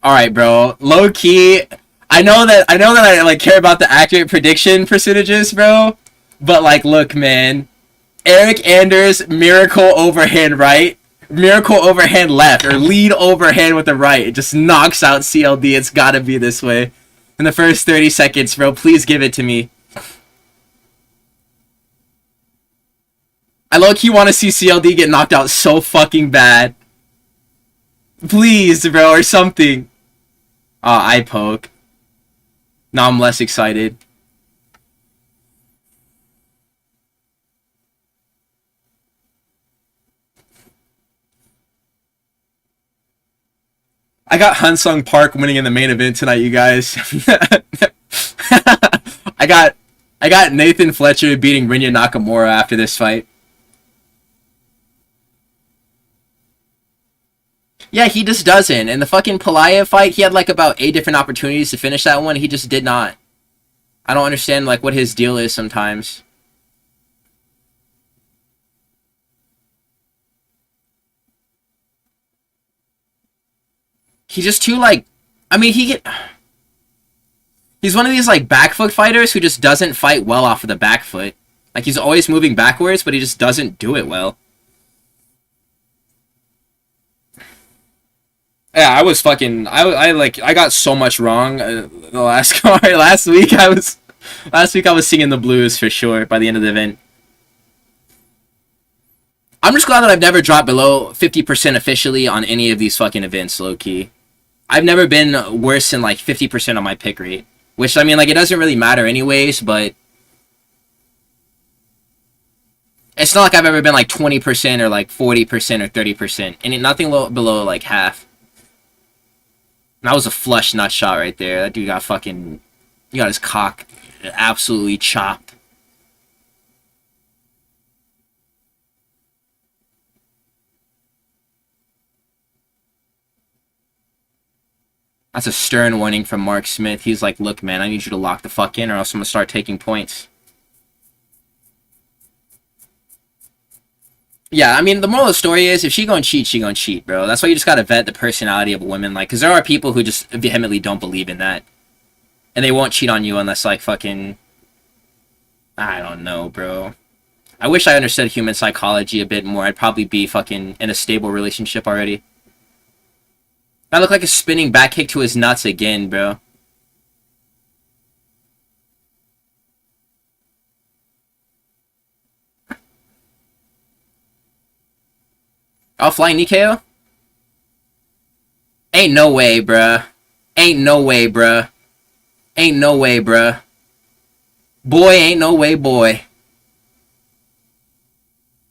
Alright, bro. Low key, I know that I like care about the accurate prediction percentages, bro. But like, look, man. Eric Anders, miracle overhand right, miracle overhand left, or lead overhand with the right. It just knocks out CLD. It's gotta be this way. In the first 30 seconds, bro. Please give it to me. I low-key want to see CLD get knocked out so fucking bad. Please, bro, or something. Eye poke. Now I'm less excited. I got Hansung Park winning in the main event tonight, you guys. I got Nathan Fletcher beating Rinya Nakamura after this fight. Yeah, he just doesn't. In the fucking Pelayev fight, he had like about 8 different opportunities to finish that one. He just did not. I don't understand like what his deal is sometimes. He's just too like, I mean, He's one of these like back foot fighters who just doesn't fight well off of the back foot. Like he's always moving backwards, but he just doesn't do it well. Yeah, I was fucking. I got so much wrong the last card. Last week I was singing the blues for sure by the end of the event. I'm just glad that I've never dropped below 50% officially on any of these fucking events, low key. I've never been worse than like 50% on my pick rate, which I mean, like it doesn't really matter anyways, but it's not like I've ever been like 20% or like 40% or 30%, and nothing below like half. And that was a flush nut shot right there. That dude got fucking... He got his cock absolutely chopped. That's a stern warning from Mark Smith. He's like, look, man, I need you to lock the fuck in or else I'm gonna start taking points. Yeah, I mean, the moral of the story is, if she gonna cheat, she gonna cheat, bro. That's why you just gotta vet the personality of a woman, like, because there are people who just vehemently don't believe in that. And they won't cheat on you unless, like, fucking... I don't know, bro. I wish I understood human psychology a bit more. I'd probably be fucking in a stable relationship already. That looked like a spinning back kick to his nuts again, bro. Oh, flying knee KO? Ain't no way, bruh. Ain't no way, bruh. Ain't no way, bruh. Boy, ain't no way, boy.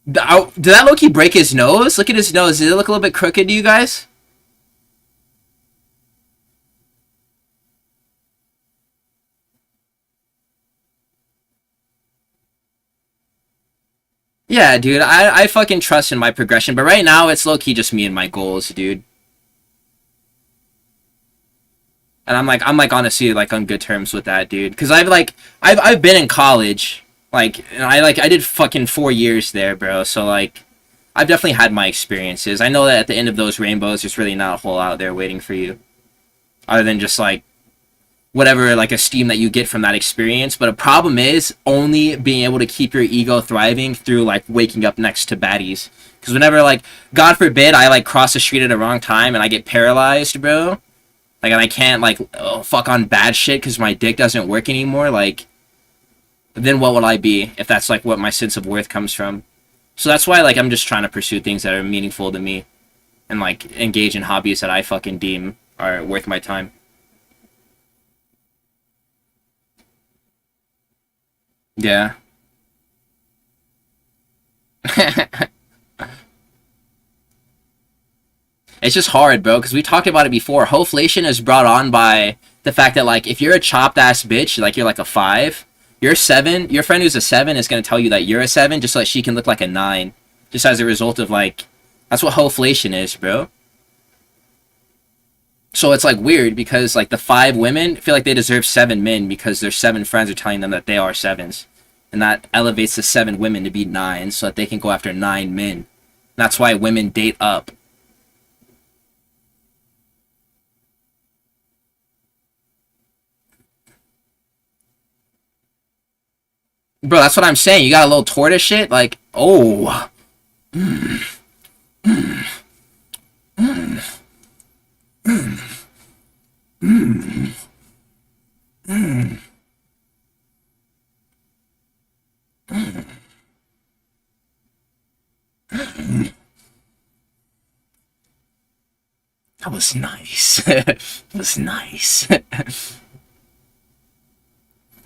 Did that low-key break his nose? Look at his nose. Did it look a little bit crooked to you guys? Yeah, dude, I fucking trust in my progression, but right now it's low-key just me and my goals, dude. And I'm like honestly like on good terms with that, dude, because I've been in college, like, and I did fucking 4 years there, bro. So like, I've definitely had my experiences. I know that at the end of those rainbows, there's really not a whole out there waiting for you, other than just like whatever like esteem that you get from that experience. But a problem is only being able to keep your ego thriving through like waking up next to baddies. Because whenever, like, God forbid I like cross the street at the wrong time and I get paralyzed, bro, like, and I can't like fuck on bad shit because my dick doesn't work anymore, like, then what would I be if that's like what my sense of worth comes from? So that's why like I'm just trying to pursue things that are meaningful to me and like engage in hobbies that I fucking deem are worth my time. Yeah. It's just hard, bro, because we talked about it before. Hoflation is brought on by the fact that, like, if you're a chopped ass bitch, like you're like a 5, you're 7, your friend who's a 7 is going to tell you that you're a 7 just so that she can look like a 9. Just as a result of, like, that's what hoflation is, bro. So it's, like, weird because, like, the 5 women feel like they deserve 7 men because their 7 friends are telling them that they are 7s. And that elevates the 7 women to be 9s so that they can go after 9 men. That's why women date up. Bro, that's what I'm saying. You got a little tortoise shit? Like, oh. That was nice. That was nice.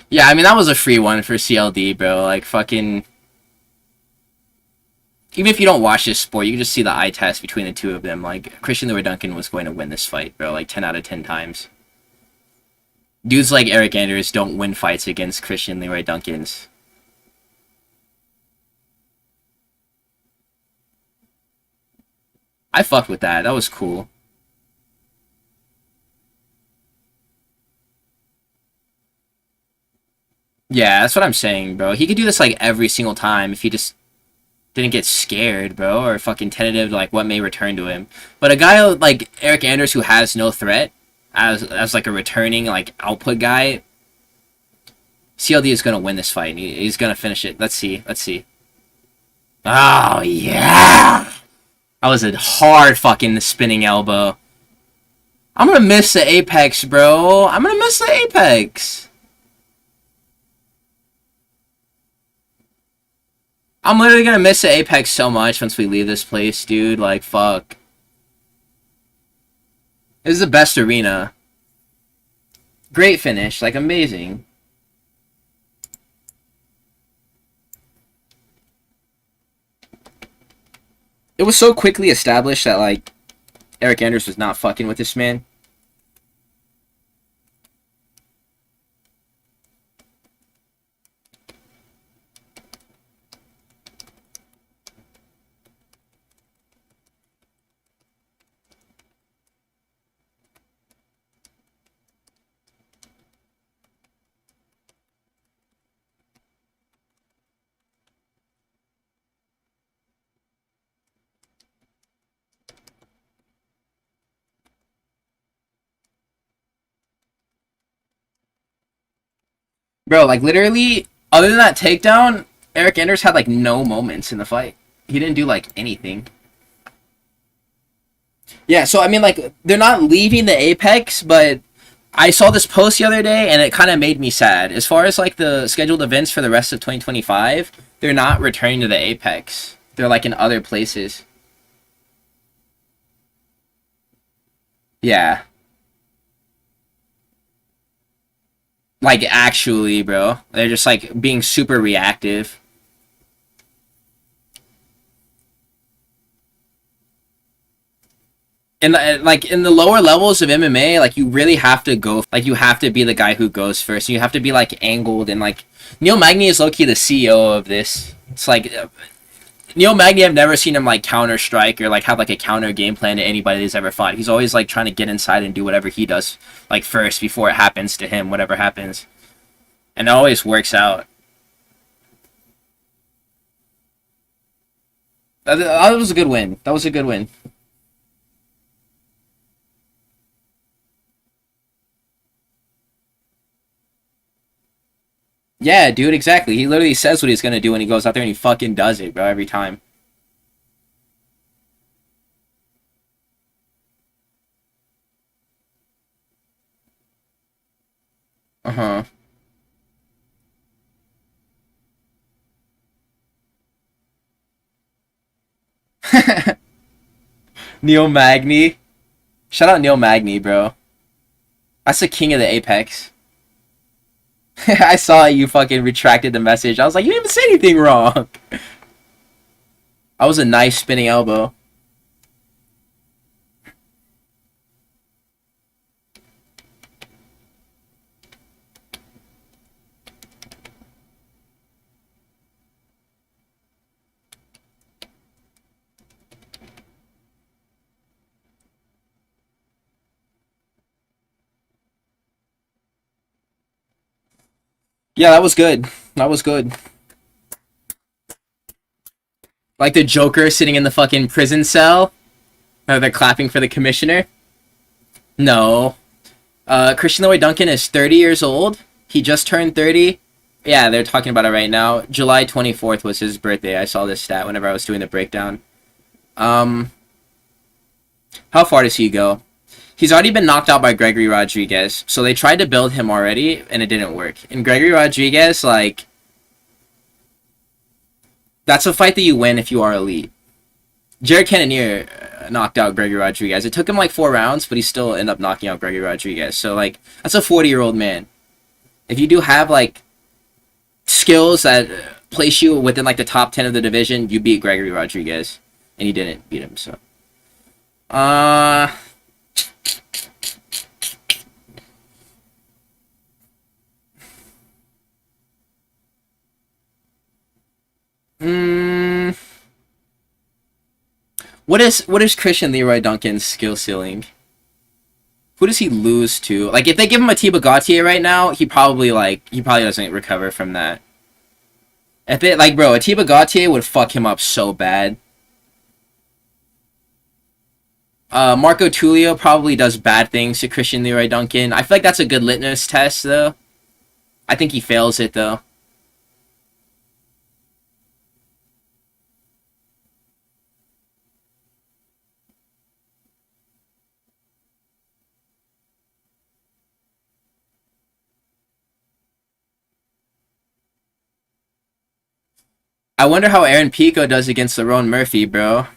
Yeah, I mean, that was a free one for CLD, bro. Like, fucking... Even if you don't watch this sport, you can just see the eye test between the two of them. Like, Christian Leroy Duncan was going to win this fight, bro. Like, 10 out of 10 times. Dudes like Eric Anders don't win fights against Christian Leroy Duncans. I fucked with that. That was cool. Yeah, that's what I'm saying, bro. He could do this, like, every single time if he just didn't get scared, bro, or fucking tentative to, like, what may return to him. But a guy like Eric Anders who has no threat, as like, a returning, like, output guy, CLD is gonna win this fight. He's gonna finish it. Let's see. Let's see. Oh yeah! That was a hard fucking spinning elbow. I'm gonna miss the apex, bro. I'm gonna miss the apex. I'm literally gonna miss the apex so much once we leave this place, dude. Like, fuck. This is the best arena. Great finish. Like, amazing. It was so quickly established that, like, Eric Anders was not fucking with this man. Bro, like, literally, other than that takedown, Eric Anders had, like, no moments in the fight. He didn't do, like, anything. Yeah, so, I mean, like, they're not leaving the apex, but I saw this post the other day, and it kind of made me sad. As far as, like, the scheduled events for the rest of 2025, they're not returning to the apex. They're, like, in other places. Yeah. Like, actually, bro. They're just, like, being super reactive. And, like, in the lower levels of MMA, like, you really have to go... Like, you have to be the guy who goes first. You have to be, like, angled and, like... Neil Magny is low-key the CEO of this. It's, like... Neil Magny, I've never seen him, like, counter-strike or, like, have, like, a counter game plan to anybody he's ever fought. He's always, like, trying to get inside and do whatever he does, like, first before it happens to him, whatever happens. And it always works out. That was a good win. That was a good win. Yeah, dude, exactly. He literally says what he's gonna do and he goes out there and he fucking does it, bro, every time. Uh-huh. Neil Magny. Shout out Neil Magny, bro. That's the king of the Apex. I saw you fucking retracted the message. I was like, you didn't even say anything wrong. That was a nice spinning elbow. Yeah, that was good. That was good. Like the Joker sitting in the fucking prison cell. They're clapping for the commissioner. No. Christian Leroy Duncan is 30 years old. He just turned 30. Yeah, they're talking about it right now. July 24th was his birthday. I saw this stat whenever I was doing the breakdown. How far does he go? He's already been knocked out by Gregory Rodriguez. So they tried to build him already, and it didn't work. And Gregory Rodriguez, like... That's a fight that you win if you are elite. Jared Cannonier knocked out Gregory Rodriguez. It took him like 4 rounds, but he still ended up knocking out Gregory Rodriguez. So, like, that's a 40-year-old man. If you do have, like, skills that place you within, like, the top 10 of the division, you beat Gregory Rodriguez. And you didn't beat him, so... What is Christian Leroy Duncan's skill ceiling? Who does he lose to? Like, if they give him a Tiba Gautier right now, he probably doesn't recover from that. If it, like, bro, a Tiba Gautier would fuck him up so bad. Marco Tulio probably does bad things to Christian Leroy Duncan. I feel like that's a good litmus test, though. I think he fails it though. I wonder how Aaron Pico does against LeBron Murphy, bro.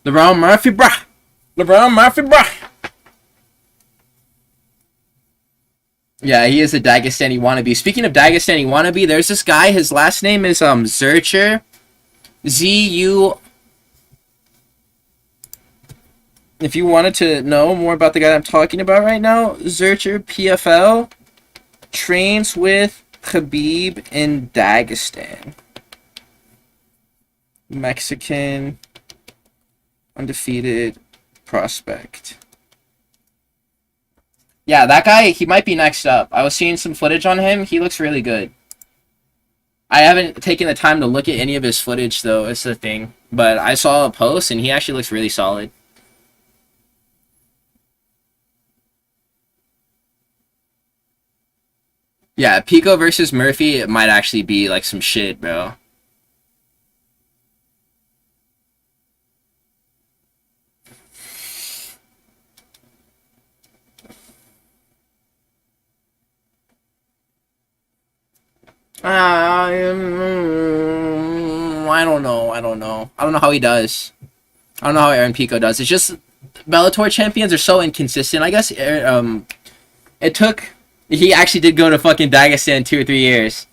LeBron Murphy, bruh. LeBron Murphy, bruh. Yeah, he is a Dagestani wannabe. Speaking of Dagestani wannabe, there's this guy. His last name is Zurcher. Z-U... If you wanted to know more about the guy I'm talking about right now, Zurcher PFL trains with Khabib in Dagestan. Mexican, undefeated prospect. Yeah, that guy, he might be next up. I was seeing some footage on him. He looks really good. I haven't taken the time to look at any of his footage, though. It's the thing. But I saw a post, and he actually looks really solid. Yeah, Pico versus Murphy, it might actually be, like, some shit, bro. I don't know. I don't know how he does. I don't know how Aaron Pico does. It's just Bellator champions are so inconsistent. I guess it took. He actually did go to fucking Dagestan 2 or 3 years.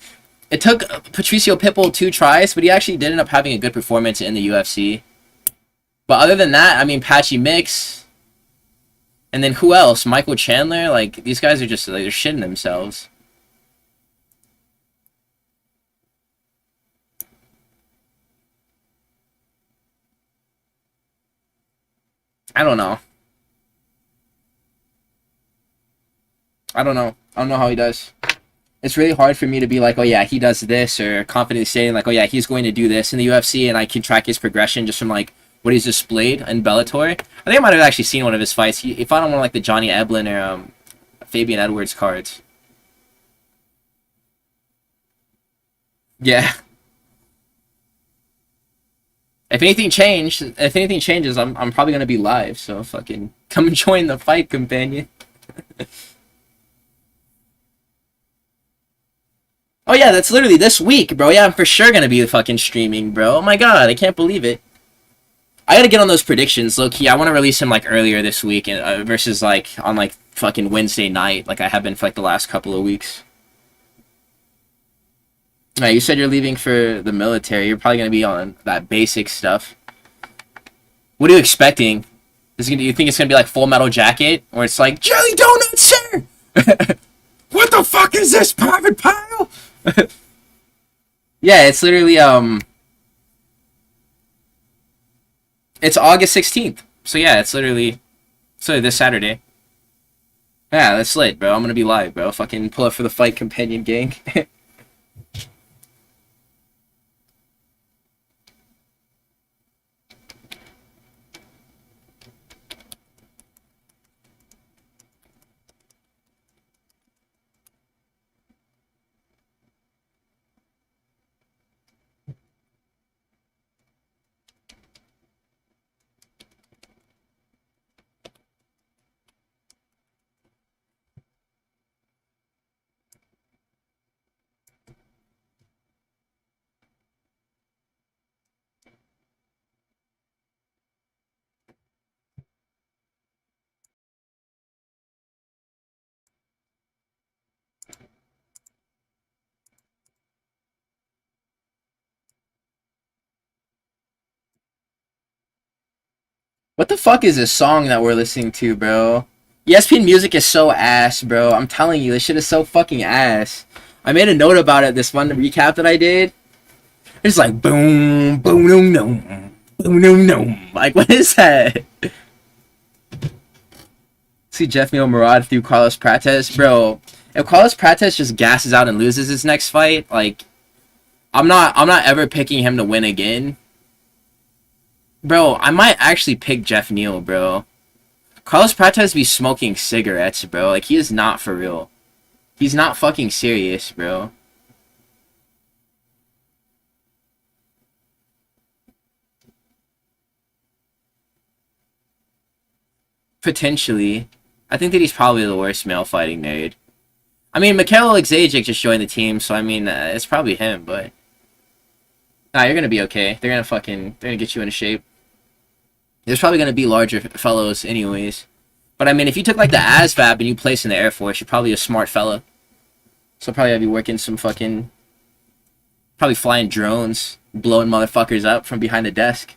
It took Patricio Pitbull 2 tries, but he actually did end up having a good performance in the UFC. But other than that, I mean, Patchy Mix, and then who else? Michael Chandler. Like, these guys are just like, they're shitting themselves. I don't know. I don't know. I don't know how he does. It's really hard for me to be like, oh yeah, he does this, or confidently saying like, oh yeah, he's going to do this in the UFC, and I can track his progression just from like what he's displayed in Bellator. I think I might have actually seen one of his fights. He fought on one of like the Johnny Eblin or Fabian Edwards cards. Yeah. If anything changes, I'm probably gonna be live. So fucking come and join the fight, companion. Oh yeah, that's literally this week, bro. Yeah, I'm for sure gonna be fucking streaming, bro. Oh my god, I can't believe it. I gotta get on those predictions, low key. I want to release them like earlier this week, versus like on like fucking Wednesday night, like I have been for like the last couple of weeks. You said you're leaving for the military. You're probably gonna be on that basic stuff. What are you expecting? You think it's gonna be like Full Metal Jacket, or it's like jelly donuts, sir? What the fuck is this, Private Pile? Yeah, it's literally it's August 16th. So yeah, it's literally this Saturday. Yeah, that's lit, bro. I'm gonna be live, bro. Fucking pull up for the fight, companion gang. What the fuck is this song that we're listening to, bro? ESPN Music is so ass, bro. I'm telling you, this shit is so fucking ass. I made a note about it, this one recap that I did. It's like, boom, boom, boom, boom, boom, boom, boom. Like, what is that? See Jeff Neal Murad through Carlos Prates. Bro, if Carlos Prates just gasses out and loses his next fight, like, I'm not ever picking him to win again. Bro, I might actually pick Jeff Neal, bro. Carlos Prates be smoking cigarettes, bro. Like, he is not for real. He's not fucking serious, bro. Potentially. I think that he's probably the worst male fighting nerd. I mean, Mikhail Alexejic just joined the team, so I mean, it's probably him, but... Nah, you're gonna be okay. They're gonna get you into shape. There's probably gonna be larger fellows anyways. But I mean, if you took like the ASVAB and you placed in the Air Force, you're probably a smart fella. So probably have you working some fucking... Probably flying drones, blowing motherfuckers up from behind the desk.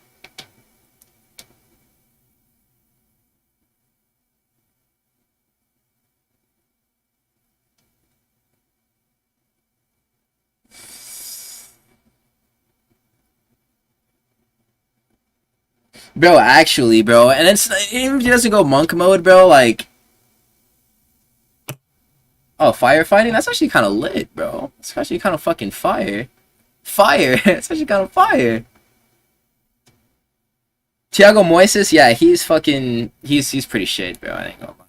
Bro, actually, bro, and it's even if he doesn't go monk mode, bro, like, oh, firefighting, that's actually kind of lit, bro. It's actually kind of fucking fire. Fire, it's actually kind of fire. Thiago Moises, yeah, he's fucking, he's pretty shit, bro. I ain't gonna lie.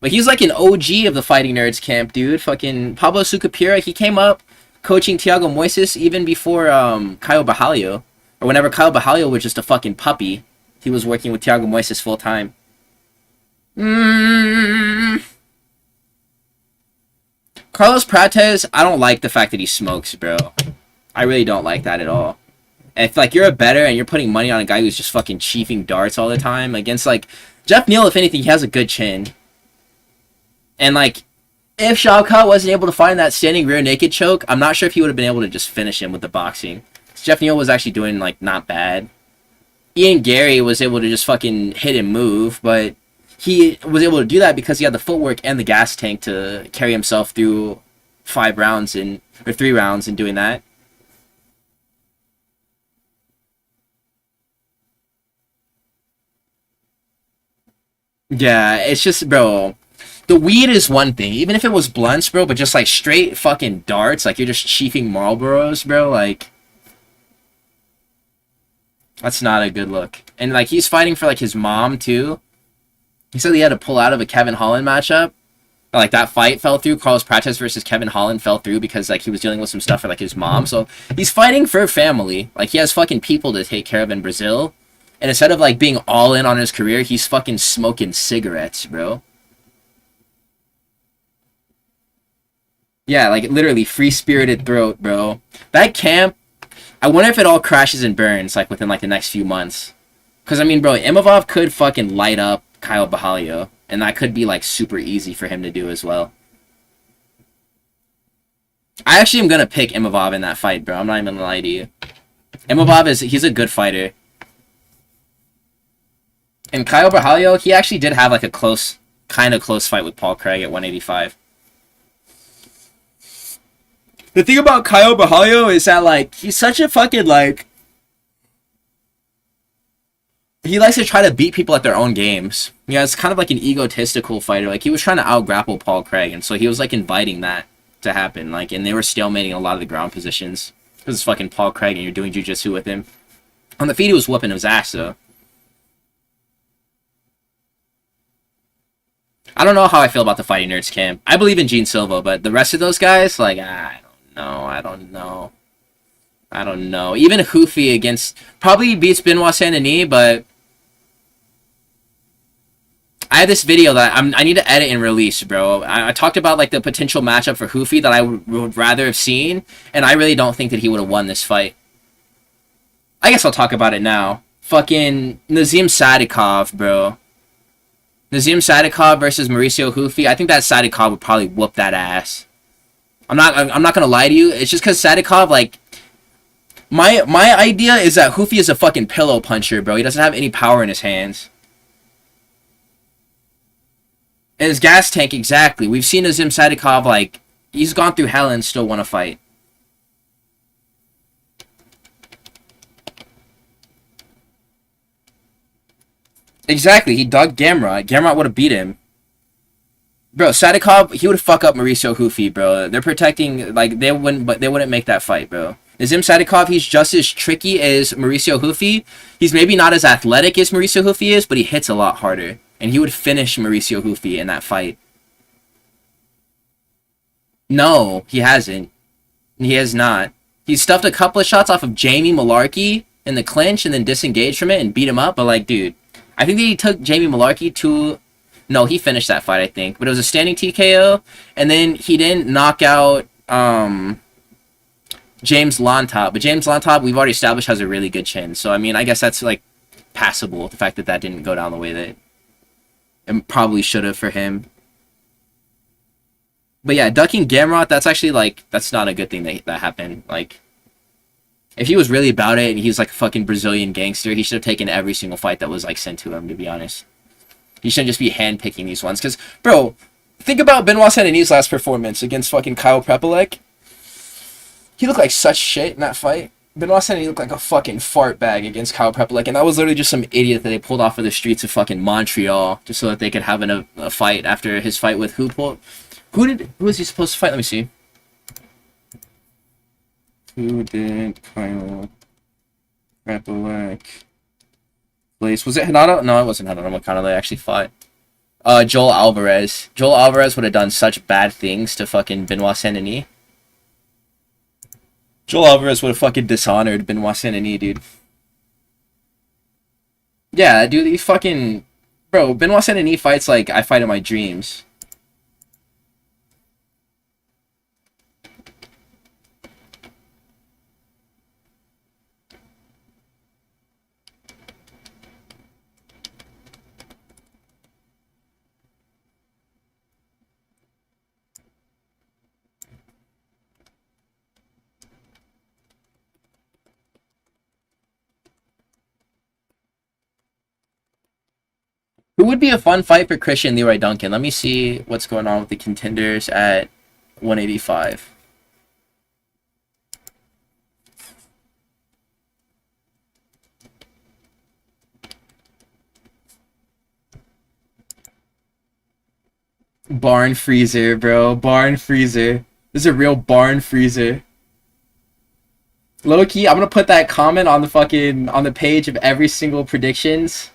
But he's like an OG of the Fighting Nerds camp, dude. Fucking Pablo Sucapira, he came up coaching Thiago Moises even before Caio Bajalio. Or whenever Caio Bajalio was just a fucking puppy, he was working with Thiago Moises full time. Carlos Prates, I don't like the fact that he smokes, bro. I really don't like that at all. If like you're a bettor and you're putting money on a guy who's just fucking chiefing darts all the time against like Jeff Neal, if anything, he has a good chin. And like if Shavkat wasn't able to find that standing rear naked choke, I'm not sure if he would have been able to just finish him with the boxing. Jeff Neal was actually doing, like, not bad. Ian Gary was able to just fucking hit and move, but he was able to do that because he had the footwork and the gas tank to carry himself through 3 rounds in doing that. Yeah, it's just, bro, the weed is one thing. Even if it was blunts, bro, but just, like, straight fucking darts, like, you're just chiefing Marlboros, bro, like... That's not a good look. And, like, he's fighting for, like, his mom, too. He said he had to pull out of a Kevin Holland matchup. Like, that fight fell through. Carlos Prates versus Kevin Holland fell through because, like, he was dealing with some stuff for, like, his mom. So, he's fighting for family. Like, he has fucking people to take care of in Brazil. And instead of, like, being all in on his career, he's fucking smoking cigarettes, bro. Yeah, like, literally, free-spirited throat, bro. That camp... I wonder if it all crashes and burns, like, within, like, the next few months. Because, I mean, bro, Imavov could fucking light up Caio Bajalio. And that could be, like, super easy for him to do as well. I actually am going to pick Imavov in that fight, bro. I'm not even going to lie to you. Imavov he's a good fighter. And Caio Bajalio, he actually did have, like, a kind of close fight with Paul Craig at 185. The thing about Caio Bajalio is that, like, he's such a fucking, like... He likes to try to beat people at their own games. Yeah, it's kind of like an egotistical fighter. Like, he was trying to out-grapple Paul Craig, and so he was, like, inviting that to happen. Like, and they were stalemating a lot of the ground positions. Because it's fucking Paul Craig, and you're doing jiu-jitsu with him. On the feet, he was whooping his ass, though. I don't know how I feel about the Fighting Nerds camp. I believe in Gene Silva, but the rest of those guys, like, no, I don't know. I don't know. Even Hoofy against... Probably beats Benoit Saint-Denis, but... I have this video that I need to edit and release, bro. I talked about, like, the potential matchup for Hoofy that I would rather have seen, and I really don't think that he would have won this fight. I guess I'll talk about it now. Fucking Nazim Sadikov, bro. Nazim Sadikov versus Mauricio Hoofy. I think that Sadikov would probably whoop that ass. I'm not gonna lie to you. It's just because Sadikov, like, my idea is that Hoofy is a fucking pillow puncher, bro. He doesn't have any power in his hands. And his gas tank, exactly. We've seen Nazim Sadikov, like, he's gone through hell and still won a fight. Exactly. He dug Gamrot. Gamrot would have beat him. Bro, Sadikov, he would fuck up Mauricio Hoofy, bro. They're protecting, like, they wouldn't make that fight, bro. Nazim Sadikov, he's just as tricky as Mauricio Hoofy. He's maybe not as athletic as Mauricio Hoofy is, but he hits a lot harder. And he would finish Mauricio Hoofy in that fight. No, he hasn't. He has not. He stuffed a couple of shots off of Jamie Malarkey in the clinch and then disengaged from it and beat him up. But, like, dude, I think that he took Jamie Malarkey to... No, he finished that fight, I think. But it was a standing TKO. And then he didn't knock out James Lontop. But James Lontop, we've already established, has a really good chin. So, I mean, I guess that's, like, passable. The fact that that didn't go down the way that it probably should have for him. But yeah, ducking Gamrot, that's actually, like, that's not a good thing that happened. Like, if he was really about it and he was, like, a fucking Brazilian gangster, he should have taken every single fight that was, like, sent to him, to be honest. He shouldn't just be handpicking these ones. Because, bro, think about Benoit Saint-Denis' last performance against fucking Kyle Prepolek. He looked like such shit in that fight. Benoit Saint-Denis looked like a fucking fart bag against Kyle Prepolek, and that was literally just some idiot that they pulled off of the streets of fucking Montreal just so that they could have a fight after his fight with who was he supposed to fight? Let me see. Who did Kyle Prepolek place? Was it Hinata? No, it wasn't Hinata Makano. They actually fought. Joel Alvarez. Joel Alvarez would have done such bad things to fucking Benoit Saint-Denis. Joel Alvarez would have fucking dishonored Benoit Saint-Denis, dude. Yeah, dude, he fucking... Bro, Benoit Saint-Denis fights like I fight in my dreams. Who would be a fun fight for Christian Leroy Duncan? Let me see what's going on with the contenders at 185. Barn freezer, bro. Barn freezer. This is a real barn freezer. Low key, I'm gonna put that comment on the fucking on the page of every single predictions,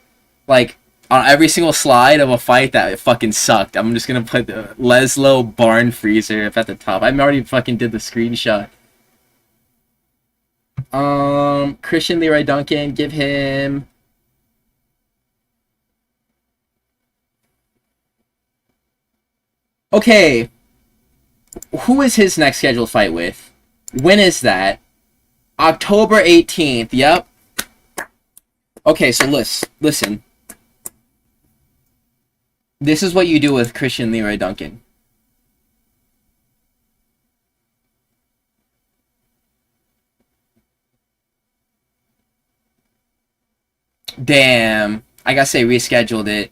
like on every single slide of a fight that fucking sucked. I'm just gonna put the Leslo barn freezer up at the top. I already fucking did the screenshot. Christian Leroy Duncan, give him. Okay, who is his next scheduled fight with? When is that? October 18th, yep. Okay, so listen. This is what you do with Christian Leroy Duncan. Damn. I gotta say, rescheduled it.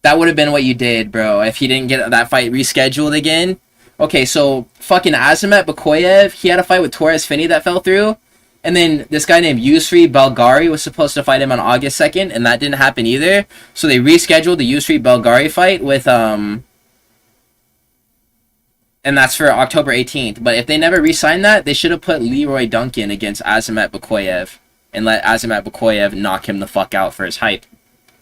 That would have been what you did, bro, if he didn't get that fight rescheduled again. Okay, so fucking Azamat Bakoyev, he had a fight with Torres Finney that fell through. And then this guy named Yusri Belgari was supposed to fight him on August 2nd, and that didn't happen either. So they rescheduled the Yusri Belgari fight with, and that's for October 18th. But if they never re-signed that, they should have put Leroy Duncan against Azamat Bakoyev and let Azamat Bakoyev knock him the fuck out for his hype.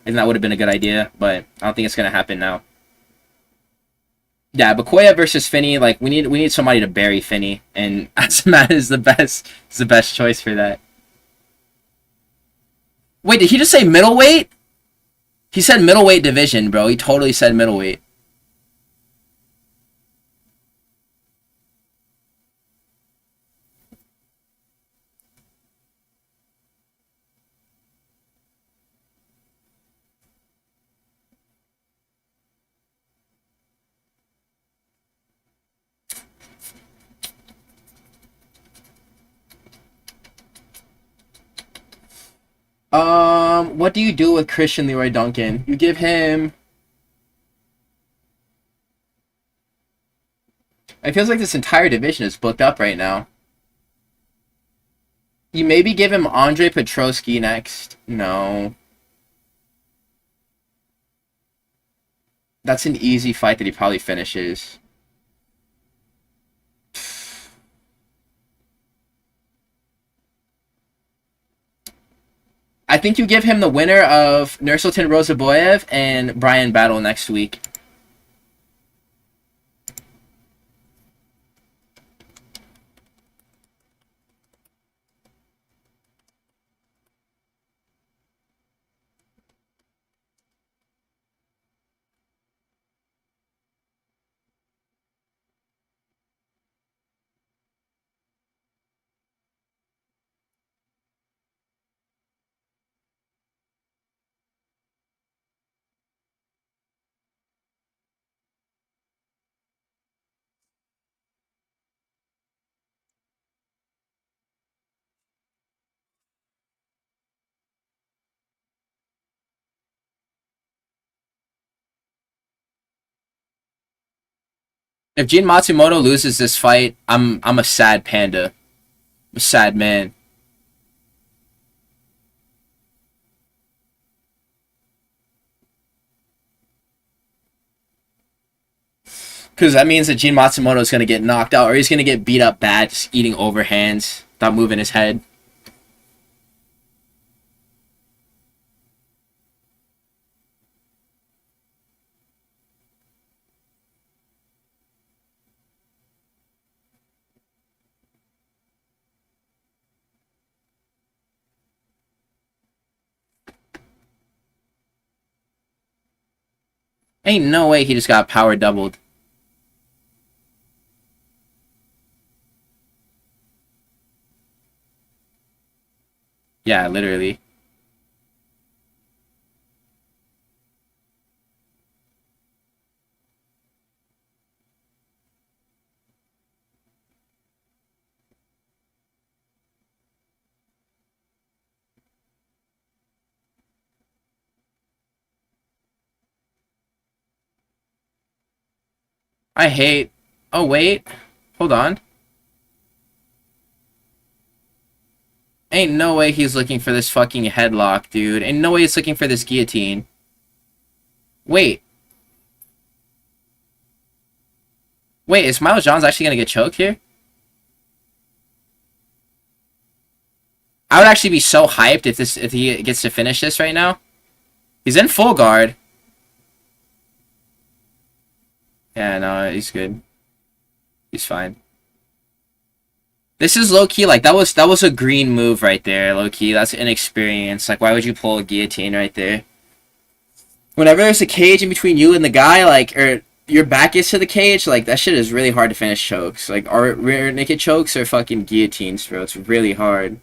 And that would have been a good idea, but I don't think it's going to happen now. Yeah, Bakoyev versus Finney, like we need somebody to bury Finney, and Azamat is the best choice for that. Wait, did he just say middleweight? He said middleweight division, bro. He totally said middleweight. What do you do with Christian Leroy Duncan? You give him... It feels like this entire division is booked up right now. You maybe give him Andre Petrosky next. No. That's an easy fight that he probably finishes. I think you give him the winner of Nursultan Rozaboyev and Brian Battle next week. If Jin Matsumoto loses this fight, I'm a sad panda. I'm a sad man. Because that means that Jin Matsumoto is going to get knocked out, or he's going to get beat up bad, just eating overhands, without moving his head. Ain't no way he just got power doubled. Yeah, literally. I hate... Oh, wait. Hold on. Ain't no way he's looking for this fucking headlock, dude. Ain't no way he's looking for this guillotine. Wait. Wait, is Miles Johns actually gonna get choked here? I would actually be so hyped if he gets to finish this right now. He's in full guard. Yeah, no, he's good. He's fine. This is low-key, like, that was a green move right there, low-key. That's inexperience. Like, why would you pull a guillotine right there? Whenever there's a cage in between you and the guy, like, or your back is to the cage, like, that shit is really hard to finish chokes. Like, our rear naked chokes are fucking guillotines, bro. It's really hard.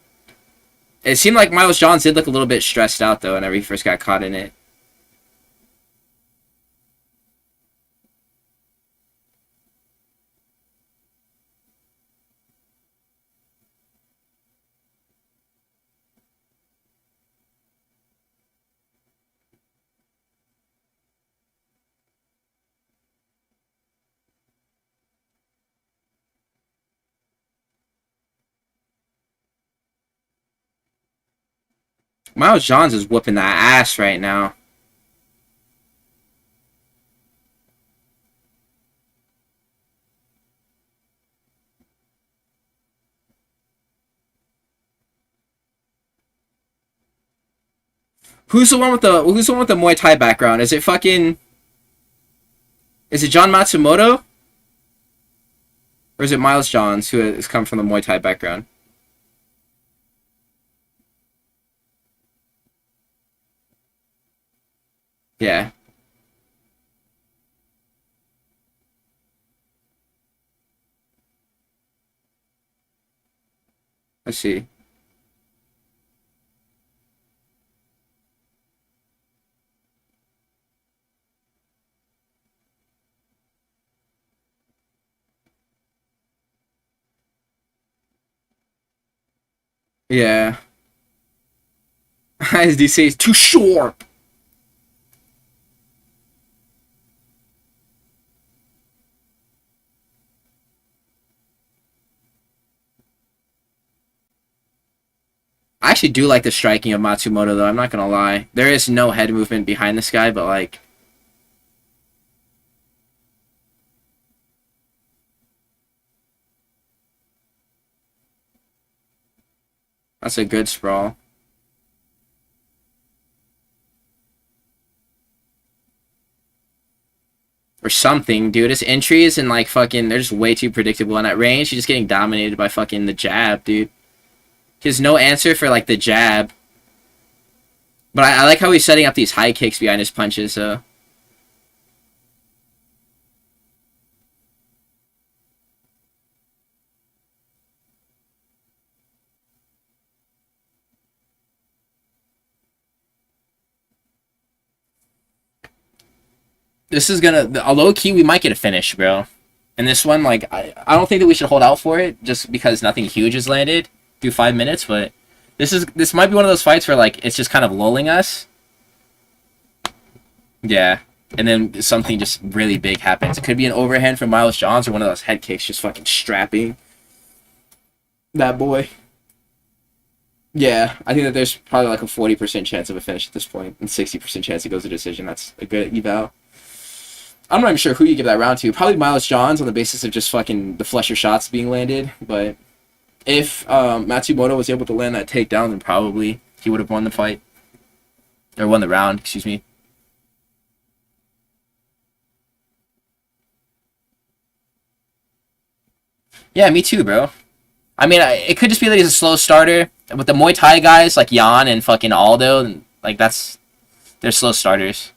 It seemed like Miles Johns did look a little bit stressed out, though, whenever he first got caught in it. Miles Johns is whooping that ass right now. Who's the one with the Muay Thai background? Is it fucking... Is it John Matsumoto? Or is it Miles Johns, who has come from the Muay Thai background? Yeah. Let's see. Yeah. As they say, it's too short. I actually do like the striking of Matsumoto, though. I'm not gonna lie. There is no head movement behind this guy, but, like... That's a good sprawl. Or something, dude. His entries and, like, fucking... They're just way too predictable. In that range, he's just getting dominated by fucking the jab, dude. He has no answer for, like, the jab. But I like how he's setting up these high kicks behind his punches, so... This is gonna... A low-key, we might get a finish, bro. And this one, like, I don't think that we should hold out for it, just because nothing huge has landed through 5 minutes, but... This might be one of those fights where, like, it's just kind of lulling us. Yeah. and then something just really big happens. It could be an overhand from Miles Johns or one of those head kicks just fucking strapping that boy. Yeah, I think that there's probably like a 40% chance of a finish at this point, and 60% chance it goes to decision. That's a good eval. I'm not even sure who you give that round to. Probably Miles Johns on the basis of just fucking the flusher shots being landed. But if Matsumoto was able to land that takedown, then probably he would have won the fight. Or won the round, excuse me. Yeah, me too, bro. I mean, it could just be that he's a slow starter. With the Muay Thai guys like Jan and fucking Aldo, like they're slow starters.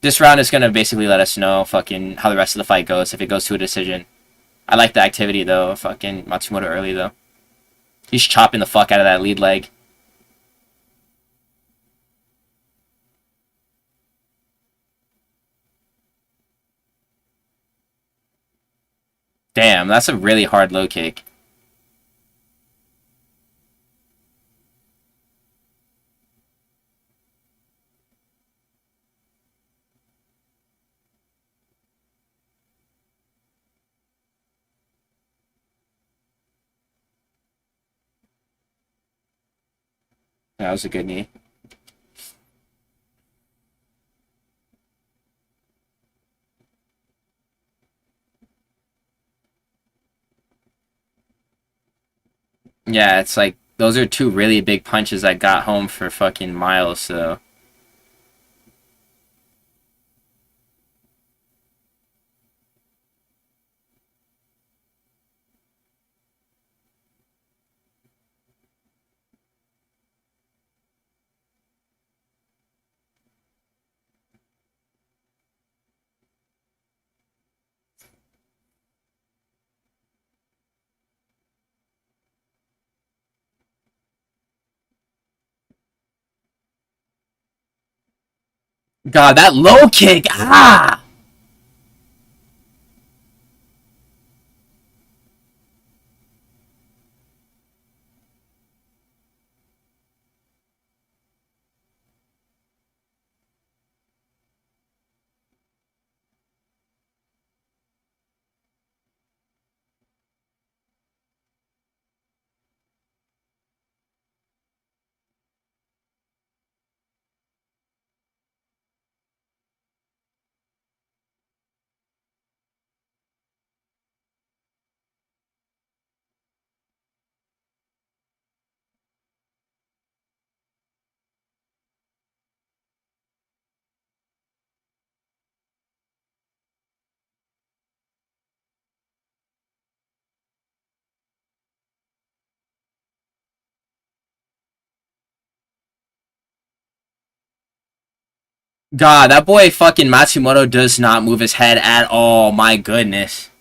This round is gonna basically let us know fucking how the rest of the fight goes if it goes to a decision. I like the activity though, fucking Matsumoto early though. He's chopping the fuck out of that lead leg. Damn, that's a really hard low kick. That was a good knee. Yeah, it's like those are two really big punches that got home for fucking Miles, so God, that low kick! Ah! God, that boy fucking Matsumoto does not move his head at all. My goodness.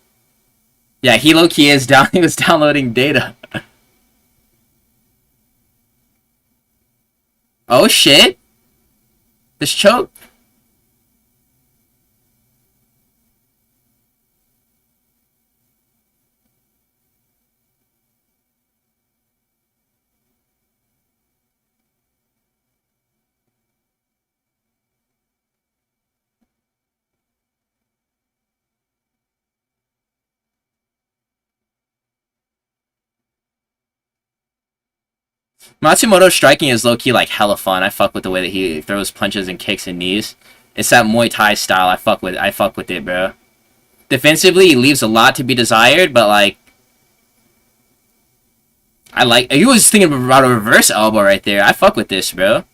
Yeah, he low-key is down. He was downloading data. Oh shit! This choke. Matsumoto's striking is low-key like hella fun. I fuck with the way that he throws punches and kicks and knees. It's that Muay Thai style. I fuck with it, bro. Defensively, he leaves a lot to be desired, but like I like. He was thinking about a reverse elbow right there. I fuck with this, bro.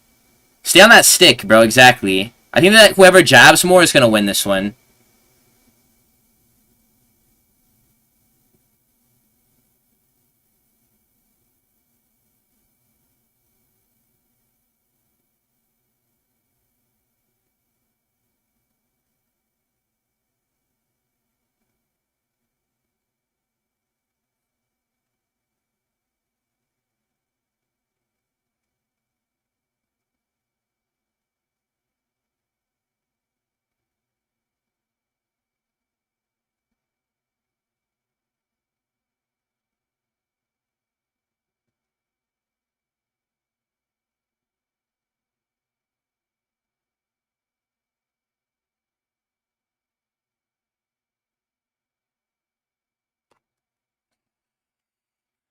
Stay on that stick, bro. Exactly. I think that whoever jabs more is gonna win this one.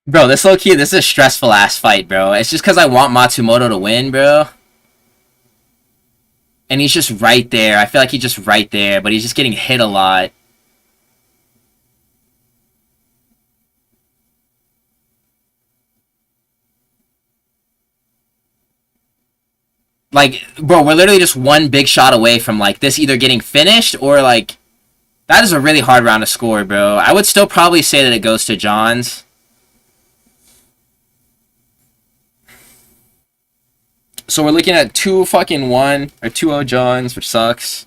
Bro, this low key, this is a stressful ass fight, bro. It's just because I want Matsumoto to win, bro. And he's just right there. I feel like he's just right there, but he's just getting hit a lot. Like, bro, we're literally just one big shot away from, like, this either getting finished or, like, that is a really hard round to score, bro. I would still probably say that it goes to Johns. So we're looking at 2-1 or 2-0 Johns, which sucks.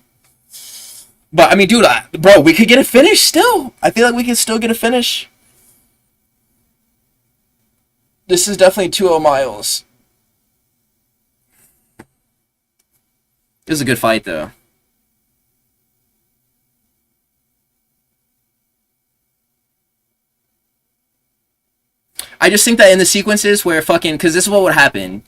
But, I mean, dude, bro, we could get a finish still. I feel like we could still get a finish. This is definitely 2-0 Miles. This is a good fight, though. I just think that in the sequences where fucking... Because this is what would happen.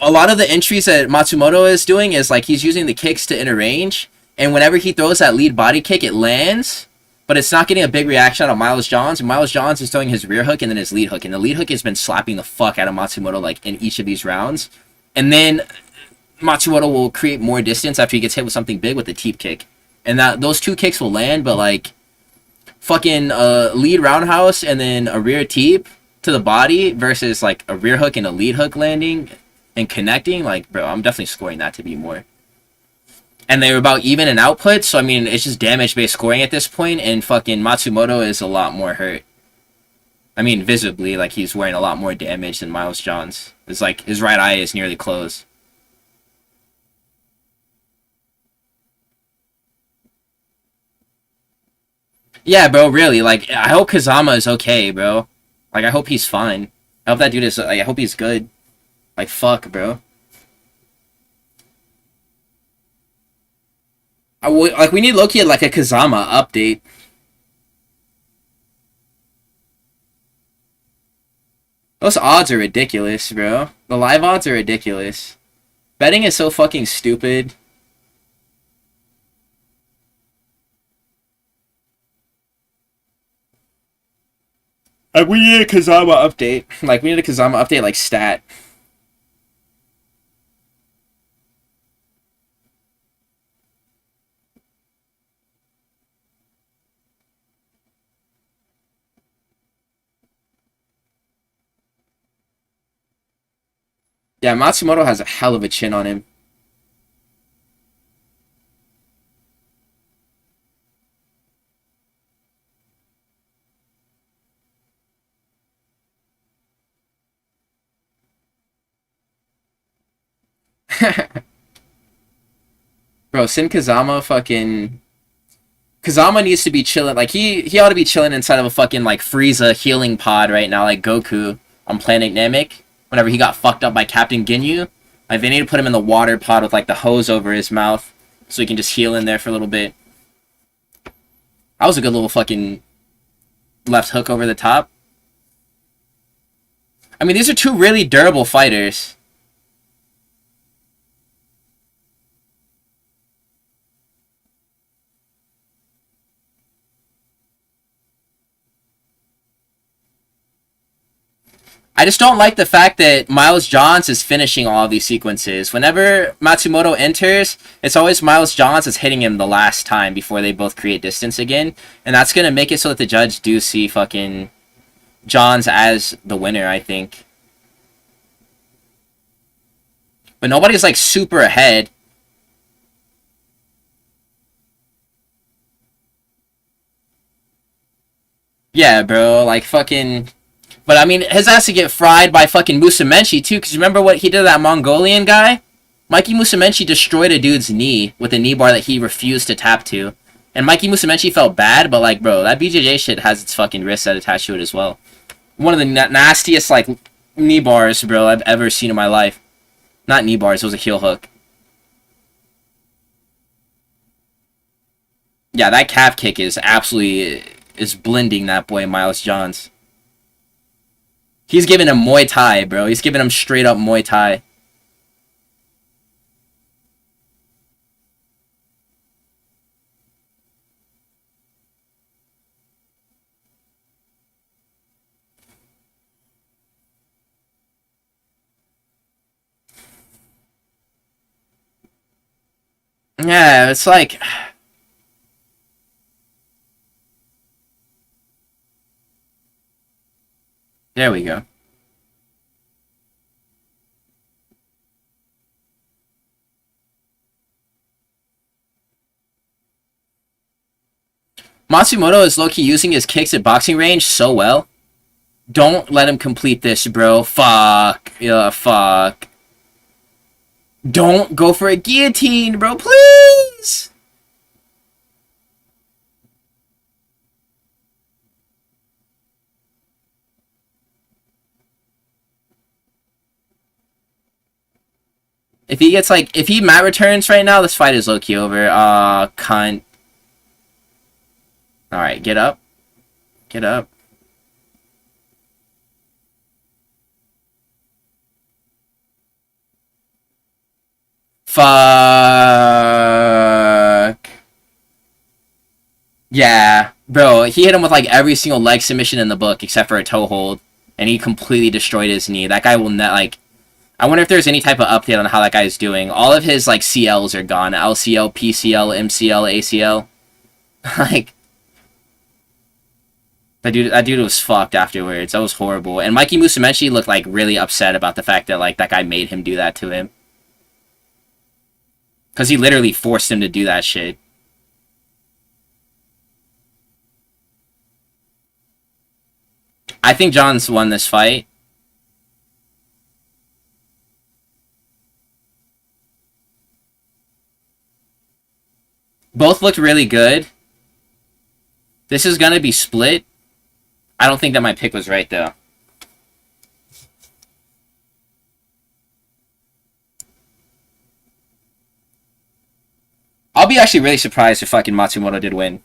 A lot of the entries that Matsumoto is doing is, like, he's using the kicks to interrange. And whenever he throws that lead body kick, it lands. But it's not getting a big reaction out of Miles Johns. And Miles Johns is throwing his rear hook and then his lead hook. And the lead hook has been slapping the fuck out of Matsumoto, like, in each of these rounds. And then Matsumoto will create more distance after he gets hit with something big with the teep kick. And that those two kicks will land, but, like, fucking lead roundhouse and then a rear teep to the body versus, like, a rear hook and a lead hook landing and connecting, like, bro, I'm definitely scoring that to be more. And they're about even in output, so, I mean, it's just damage-based scoring at this point, and fucking Matsumoto is a lot more hurt. I mean, visibly, like, he's wearing a lot more damage than Miles Johns. It's like, his right eye is nearly closed. Yeah, bro, really, like, I hope Kazama is okay, bro. Like, I hope he's fine. I hope that dude is, like, I hope he's good. Like, fuck, bro. Like, we need Loki like a Kazama update. Those odds are ridiculous, bro. The live odds are ridiculous. Betting is so fucking stupid. Like, we need a Kazama update. Like, we need a Kazama update, like, stat. Yeah, Matsumoto has a hell of a chin on him. Bro, Sin Kazama fucking... Kazama needs to be chilling. Like, he ought to be chilling inside of a fucking, like, Frieza healing pod right now, like Goku on Planet Namek. Whenever he got fucked up by Captain Ginyu. Like, they need to put him in the water pod with, like, the hose over his mouth. So he can just heal in there for a little bit. That was a good little fucking left hook over the top. I mean, these are two really durable fighters. I just don't like the fact that Miles Johns is finishing all of these sequences. Whenever Matsumoto enters, it's always Miles Johns that's hitting him the last time before they both create distance again. And that's going to make it so that the judge do see fucking Johns as the winner, I think. But nobody's, like, super ahead. Yeah, bro, like, fucking... But, I mean, his ass to get fried by fucking Musamenshi, too, because remember what he did to that Mongolian guy? Mikey Musamenshi destroyed a dude's knee with a knee bar that he refused to tap to. And Mikey Musamenshi felt bad, but, like, bro, that BJJ shit has its fucking wrist set attached to it as well. One of the nastiest, like, knee bars, bro, I've ever seen in my life. Not knee bars, it was a heel hook. Yeah, that calf kick is absolutely... is blending that boy, Miles Johns. He's giving him Muay Thai, bro. He's giving him straight up Muay Thai. Yeah, it's like... There we go. Matsumoto is low-key using his kicks at boxing range so well. Don't let him complete this, bro. Fuck. Yeah, fuck. Don't go for a guillotine, bro. Please! If he gets, like... If he mat returns right now, this fight is low-key over. Cunt. Alright, get up. Get up. Fuck. Yeah. Bro, he hit him with, like, every single leg submission in the book except for a toe hold. And he completely destroyed his knee. That guy will not, like... I wonder if there's any type of update on how that guy is doing. All of his, like, CLs are gone. LCL, PCL, MCL, ACL. Like... That dude was fucked afterwards. That was horrible. And Mikey Musumeci looked, like, really upset about the fact that, like, that guy made him do that to him. Because he literally forced him to do that shit. I think John's won this fight. Both looked really good. This is gonna be split. I don't think that my pick was right, though. I'll be actually really surprised if fucking Matsumoto did win.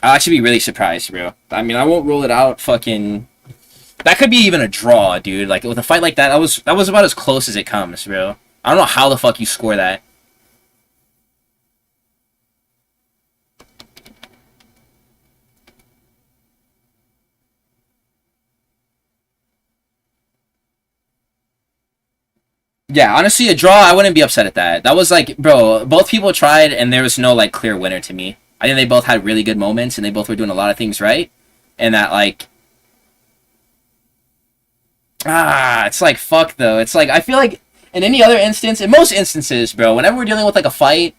I'll actually be really surprised, bro. I mean, I won't rule it out. Fucking... That could be even a draw, dude. Like, with a fight like that, that was about as close as it comes, bro. I don't know how the fuck you score that. Yeah, honestly, a draw, I wouldn't be upset at that. That was like, bro, both people tried, and there was no, like, clear winner to me. I think they both had really good moments, and they both were doing a lot of things right. And that, like... it's like, fuck, though. It's like, I feel like, in any other instance, in most instances, bro, whenever we're dealing with, like, a fight,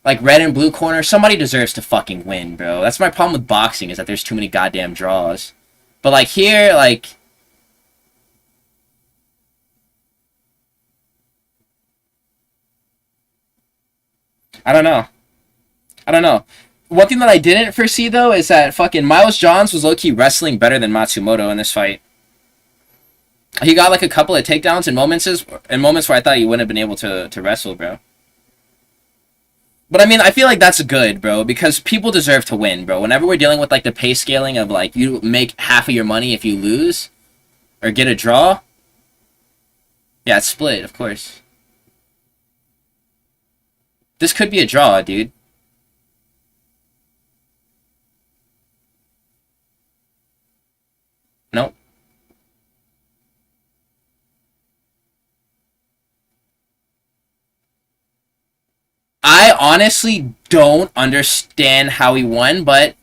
like, red and blue corner, somebody deserves to fucking win, bro. That's my problem with boxing, is that there's too many goddamn draws. But, like, here, like... I don't know. I don't know. One thing that I didn't foresee, though, is that fucking Miles Johns was low-key wrestling better than Matsumoto in this fight. He got, like, a couple of takedowns in moments where I thought he wouldn't have been able to wrestle, bro. But, I mean, I feel like that's good, bro, because people deserve to win, bro. Whenever we're dealing with, like, the pay scaling of, like, you make half of your money if you lose or get a draw. Yeah, it's split, of course. This could be a draw, dude. Nope. I honestly don't understand how he won, but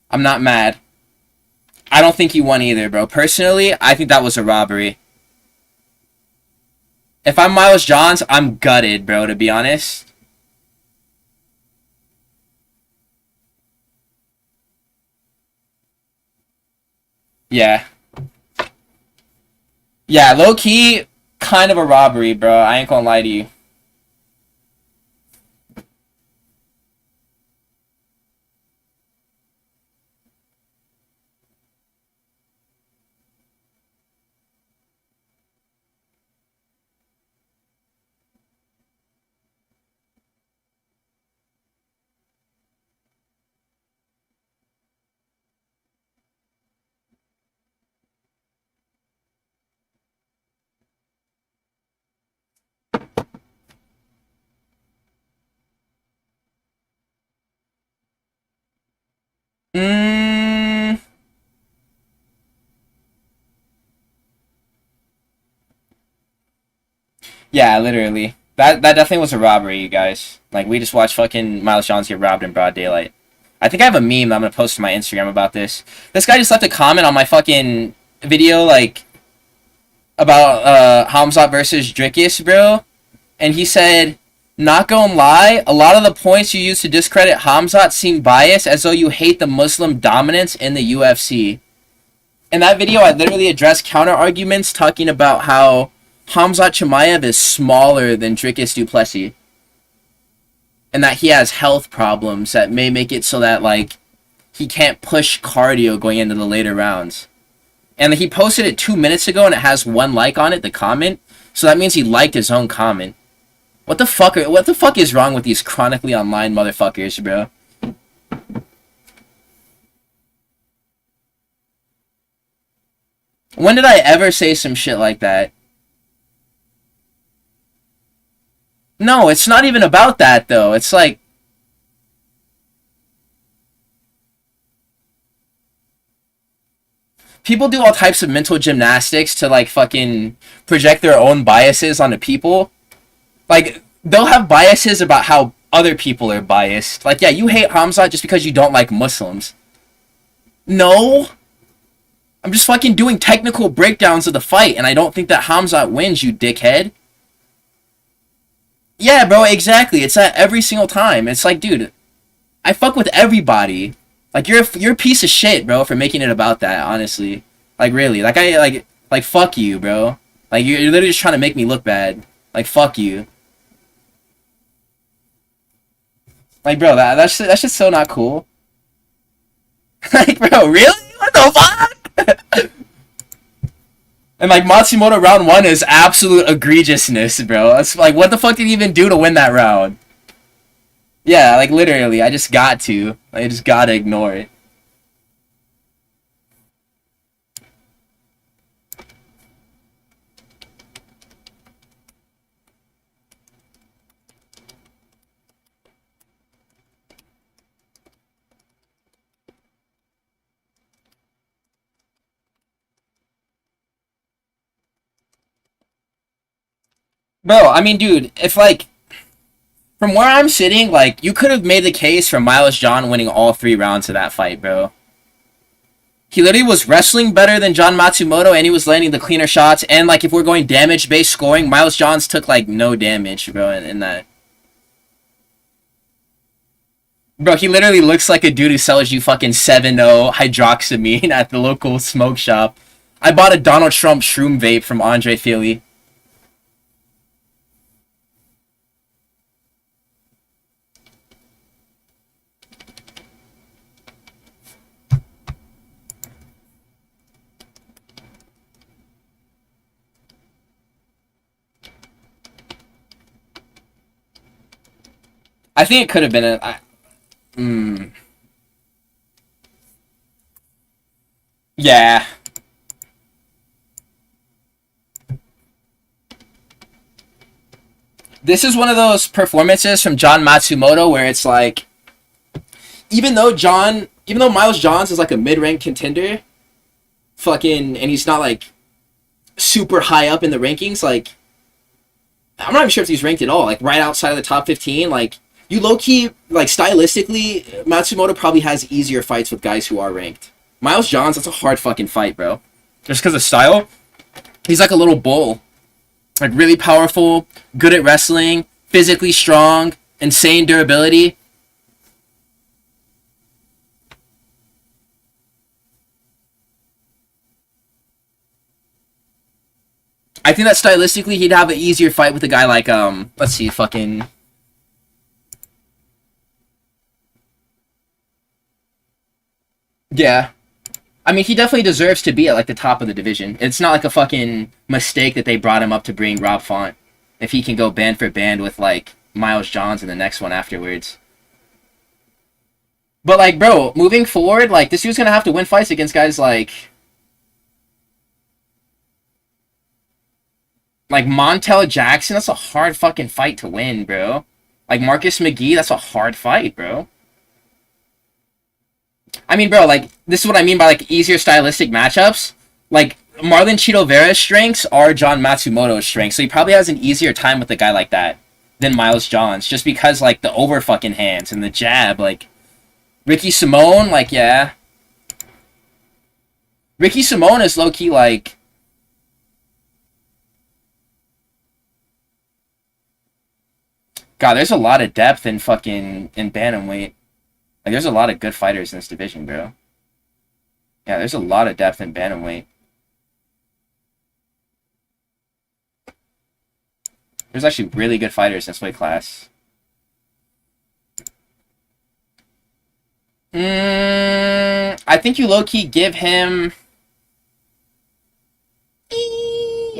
I'm not mad. I don't think he won either, bro. Personally, I think that was a robbery. If I'm Miles Johns, I'm gutted, bro, to be honest. Yeah. Yeah, low-key, kind of a robbery, bro. I ain't gonna lie to you. Mm, yeah, literally. That definitely was a robbery, you guys. Like, we just watched fucking Miles Johns get robbed in broad daylight. I think I have a meme that I'm gonna post to my Instagram about this. This guy just left a comment on my fucking video, like, about Hamzat versus Dricus, bro. And he said, not gonna lie, a lot of the points you use to discredit Hamzat seem biased, as though you hate the Muslim dominance in the UFC. In that video, I literally addressed counter arguments talking about how Hamzat Chimaev is smaller than Dricus du Plessis. And that he has health problems that may make it so that, like, he can't push cardio going into the later rounds. And he posted it 2 minutes ago and it has 1 like on it, the comment. So that means he liked his own comment. What the fuck is wrong with these chronically online motherfuckers, bro? When did I ever say some shit like that? No, it's not even about that, though. It's like... people do all types of mental gymnastics to, like, fucking project their own biases onto people. Like, they'll have biases about how other people are biased. Like, yeah, you hate Hamzat just because you don't like Muslims. No! I'm just fucking doing technical breakdowns of the fight, and I don't think that Hamzat wins, you dickhead. Yeah, bro, exactly. It's that every single time. It's like, dude, I fuck with everybody. Like, you're a piece of shit, bro, for making it about that, honestly. Like, really. Like, fuck you, bro. Like, you're literally just trying to make me look bad. Like, fuck you. Like, bro, that's just so not cool. Like, bro, really? What the fuck? And, like, Matsumoto round 1 is absolute egregiousness, bro. It's like, what the fuck did he even do to win that round? Yeah, like, literally, I just got to. I just gotta ignore it. Bro, I mean, dude, if, like, from where I'm sitting, like, you could have made the case for Miles John winning all 3 rounds of that fight, bro. He literally was wrestling better than John Matsumoto, and he was landing the cleaner shots, and, like, if we're going damage-based scoring, Miles Johns took, like, no damage, bro, in that. Bro, he literally looks like a dude who sells you fucking 7-0 hydroxamine at the local smoke shop. I bought a Donald Trump shroom vape from Andre Fili. I think it could have been a... Yeah. This is one of those performances from John Matsumoto where it's like... Even though Miles Johns is like a mid-rank contender, fucking, and he's not like super high up in the rankings, like... I'm not even sure if he's ranked at all, like right outside of the top 15, like... You low-key, like, stylistically, Matsumoto probably has easier fights with guys who are ranked. Miles Johns, that's a hard fucking fight, bro. Just because of style, he's like a little bull. Like, really powerful, good at wrestling, physically strong, insane durability. I think that stylistically, he'd have an easier fight with a guy like, let's see, fucking... Yeah. I mean, he definitely deserves to be at, like, the top of the division. It's not like a fucking mistake that they brought him up to bring Rob Font. If he can go band for band with, like, Miles Johns in the next one afterwards. But, like, bro, moving forward, like, this dude's gonna have to win fights against guys like... Like, Montel Jackson, that's a hard fucking fight to win, bro. Like, Marcus McGee, that's a hard fight, bro. I mean, bro, like, this is what I mean by, like, easier stylistic matchups. Like, Marlon Chito Vera's strengths are John Matsumoto's strengths, so he probably has an easier time with a guy like that. than Miles Johns, just because like the over fucking hands and the jab. Like Ricky Simone, like yeah, Ricky Simone is low key like. God, there's a lot of depth in fucking in bantamweight. Like, there's a lot of good fighters in this division, bro. Yeah, there's a lot of depth in bantamweight. There's actually really good fighters in this weight class. I think you low-key give him...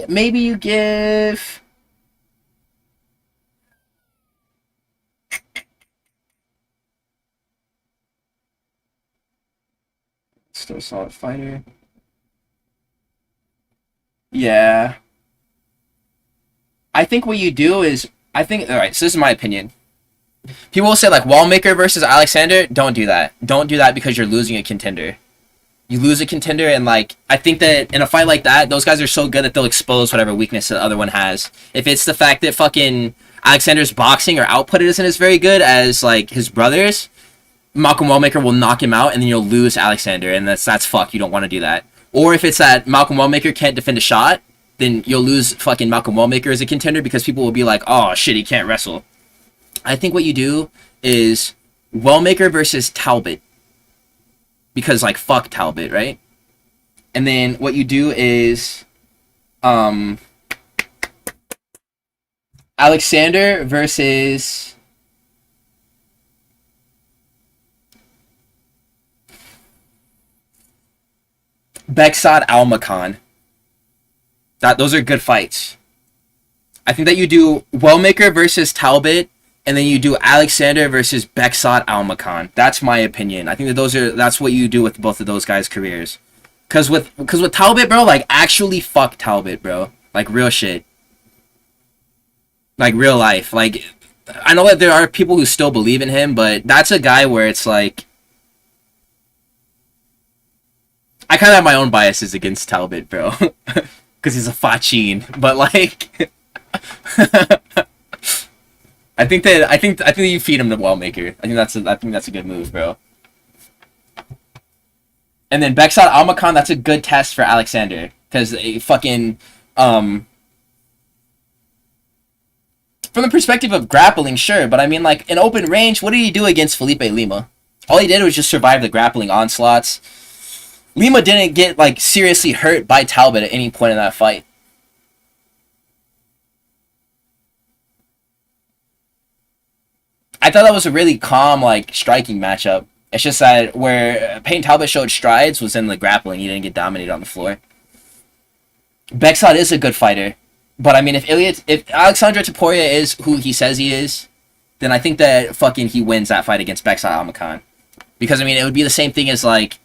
Maybe you give... Still a solid fighter. Yeah. I think what you do is... Alright, so this is my opinion. People will say, like, Wallmaker versus Alexander. Don't do that. Don't do that because you're losing a contender. You lose a contender, and, like, I think that in a fight like that, those guys are so good that they'll expose whatever weakness the other one has. If it's the fact that fucking Alexander's boxing or output isn't as very good as, like, his brothers, Malcolm Wallmaker will knock him out, and then you'll lose Alexander, and that's fuck. You don't want to do that. Or if it's that Malcolm Wallmaker can't defend a shot, then you'll lose fucking Malcolm Wallmaker as a contender because people will be like, oh, shit, he can't wrestle. I think what you do is Wellmaker versus Talbot. Because, like, fuck Talbot, right? And then what you do is Alexander versus Beksad Almakhan. Those are good fights. I think that you do Wellmaker versus Talbot, and then you do Alexander versus Beksad Almakhan. That's my opinion. I think that that's what you do with both of those guys' careers. Cause with Talbot, bro, like actually fuck Talbot, bro. Like real shit. Like real life. Like I know that there are people who still believe in him, but that's a guy where it's like I kind of have my own biases against Talbot, bro. Cause he's a fachin, but like I think that you feed him to Wallmaker. I think that's a good move, bro. And then Beksad Almakhan, that's a good test for Alexander, because fucking from the perspective of grappling, sure, but I mean like in open range, what did he do against Felipe Lima? All he did was just survive the grappling onslaughts. Lima didn't get like seriously hurt by Talbot at any point in that fight. I thought that was a really calm, like, striking matchup. It's just that where Payne Talbot showed strides was in the grappling. He didn't get dominated on the floor. Beksad is a good fighter. But, I mean, if Alexandre Topuria is who he says he is, then I think that fucking he wins that fight against Beksad Almakhan. Because, I mean, it would be the same thing as, like...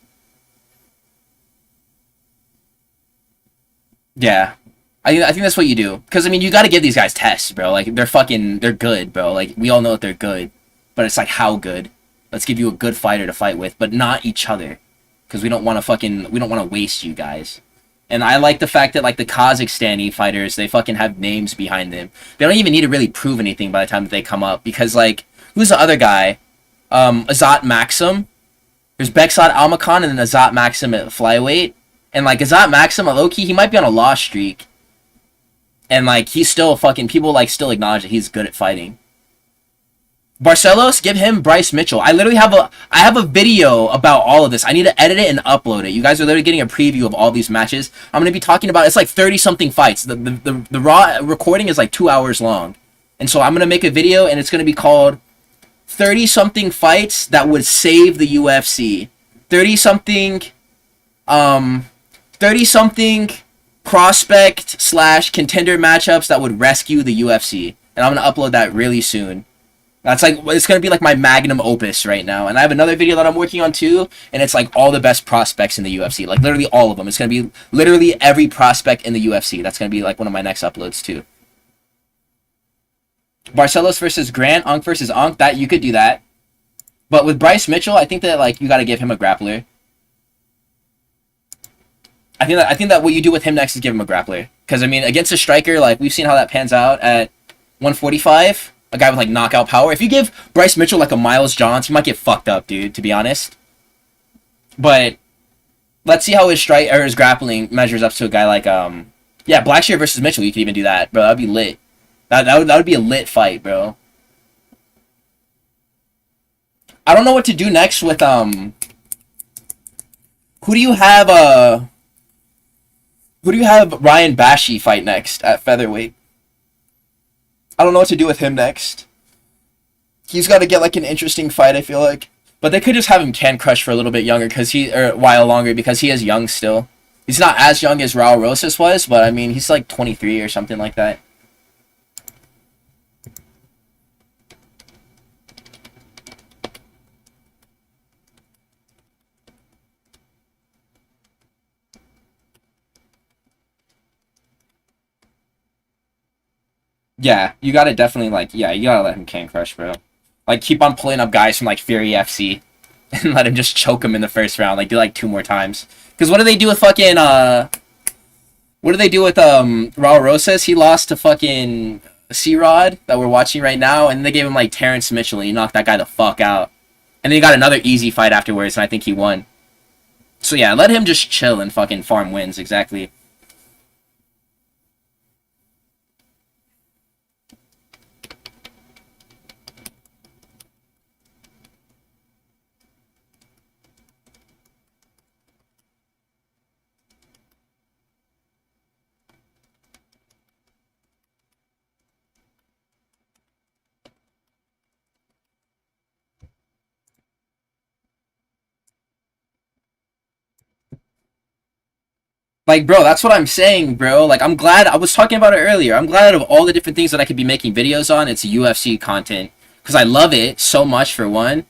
Yeah. I think that's what you do. Because, I mean, you got to give these guys tests, bro. Like, they're good, bro. Like, we all know that they're good. But it's like, how good? Let's give you a good fighter to fight with, but not each other. Because we don't want to waste you guys. And I like the fact that, like, the Kazakhstani fighters, they fucking have names behind them. They don't even need to really prove anything by the time that they come up. Because, like, who's the other guy? Azat Maxim. There's Beksad Almakhan and then Azat Maxim at flyweight. And, like, Azat Maxim, low-key, he might be on a loss streak. And, like, he's still fucking... People, like, still acknowledge that he's good at fighting. Barcelos, give him Bryce Mitchell. I literally have a video about all of this. I need to edit it and upload it. You guys are literally getting a preview of all these matches. I'm going to be talking about... It's like 30-something fights. The raw recording is, like, 2 hours long. And so I'm going to make a video, and it's going to be called 30-something fights that would save the UFC. 30-something... 30-something... prospect/contender matchups that would rescue the UFC. And I'm going to upload that really soon. That's like, it's going to be like my magnum opus right now. And I have another video that I'm working on too, and it's like all the best prospects in the UFC. Like literally all of them. It's going to be literally every prospect in the UFC. That's going to be like one of my next uploads too. Barcelos versus Grant, Unk versus Unk, that you could do that. But with Bryce Mitchell, I think that like you got to give him a grappler. I think that what you do with him next is give him a grappler. Because, I mean, against a striker, like, we've seen how that pans out at 145. a guy with like knockout power. If you give Bryce Mitchell like a Miles Johns, he might get fucked up, dude. To be honest, but let's see how his strike or his grappling measures up to a guy like yeah, Blackshear versus Mitchell. You could even do that, bro. That'd be lit. That would be a lit fight, bro. I don't know what to do next with who do you have Ryan Bashi fight next at featherweight? I don't know what to do with him next. He's got to get like an interesting fight, I feel like. But they could just have him Can Crush for a little bit younger or a while longer because he is young still. He's not as young as Raul Rosas was, but I mean he's like 23 or something like that. Yeah, you gotta definitely you gotta let him Can Crush, bro. Like keep on pulling up guys from like Fury FC and let him just choke him in the first round. Like do like 2 more times. Because what do they do with fucking what do they do with Raul Rosas? He lost to fucking C-Rod that we're watching right now, and they gave him like Terrence Mitchell and he knocked that guy the fuck out. And then he got another easy fight afterwards, and I think he won. So yeah, let him just chill and fucking farm wins, exactly. Like, bro, that's what I'm saying, bro. Like, I'm glad, I was talking about it earlier. I'm glad out of all the different things that I could be making videos on, it's UFC content. Because I love it so much, for one.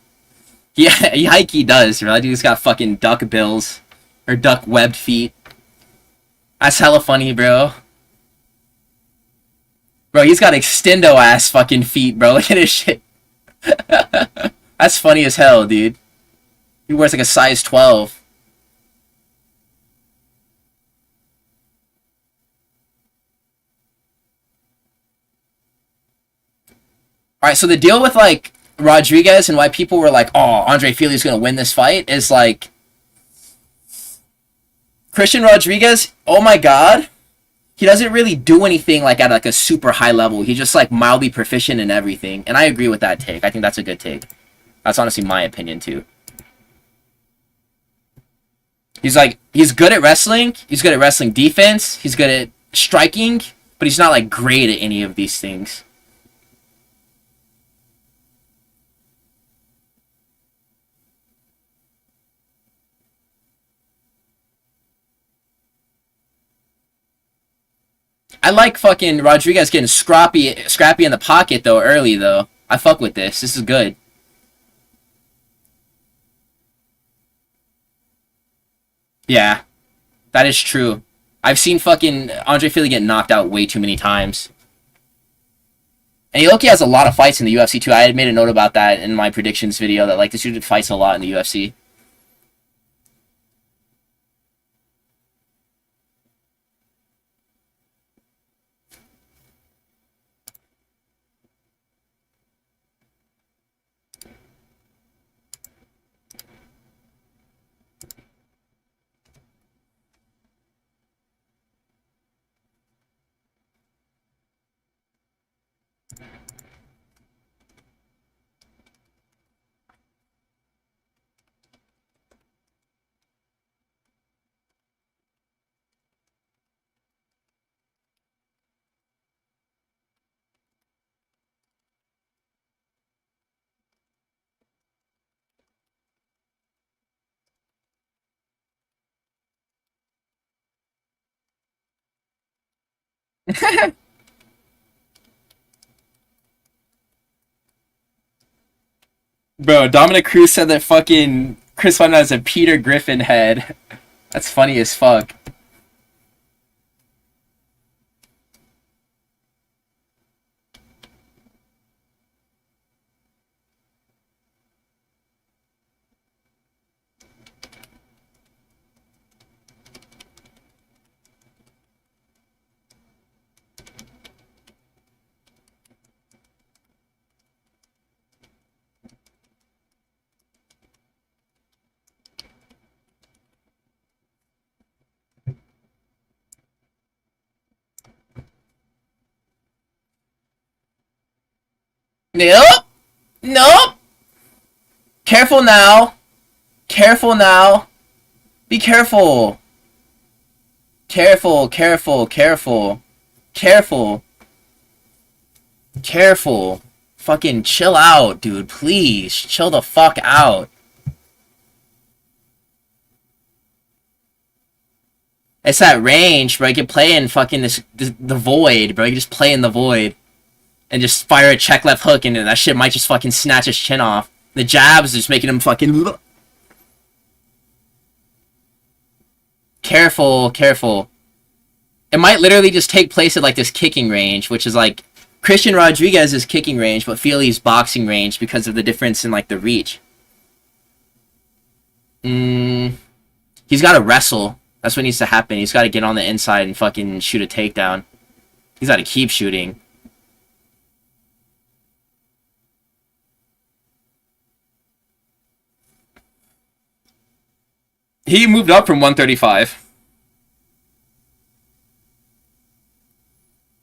Yeah, he does, bro. That dude's got fucking duck bills. Or duck webbed feet. That's hella funny, bro. Bro, he's got extendo ass fucking feet, bro. Look at his shit. That's funny as hell, dude. He wears like a size 12. Alright, so the deal with, like, Rodriguez and why people were like, oh, Andre Fili's gonna win this fight is, like, Christian Rodriguez, oh my god, he doesn't really do anything, like, at, like, a super high level. He's just, like, mildly proficient in everything. And I agree with that take. I think that's a good take. That's honestly my opinion, too. He's, like, he's good at wrestling. He's good at wrestling defense. He's good at striking. But he's not, like, great at any of these things. I like fucking Rodriguez getting scrappy in the pocket, though, early, though. I fuck with this. This is good. Yeah, that is true. I've seen fucking Andre Fili get knocked out way too many times. And he low-key has a lot of fights in the UFC, too. I had made a note about that in my predictions video, that, like, this dude fights a lot in the UFC. Bro, Dominic Cruz said that fucking Chris Weidman has a Peter Griffin head. That's funny as fuck. Nope. Nope. Careful now. Careful now. Be careful. Careful, careful, careful. Careful. Careful. Fucking chill out, dude. Please. Chill the fuck out. It's that range, bro. You can play in fucking the void, bro. You can just play in the void. And just fire a check left hook and that shit might just fucking snatch his chin off. The jabs just making him fucking... Careful, careful. It might literally just take place at like this kicking range, which is like Christian Rodriguez's kicking range, but Fili's boxing range because of the difference in like the reach. He's got to wrestle. That's what needs to happen. He's got to get on the inside and fucking shoot a takedown. He's got to keep shooting. He moved up from 135.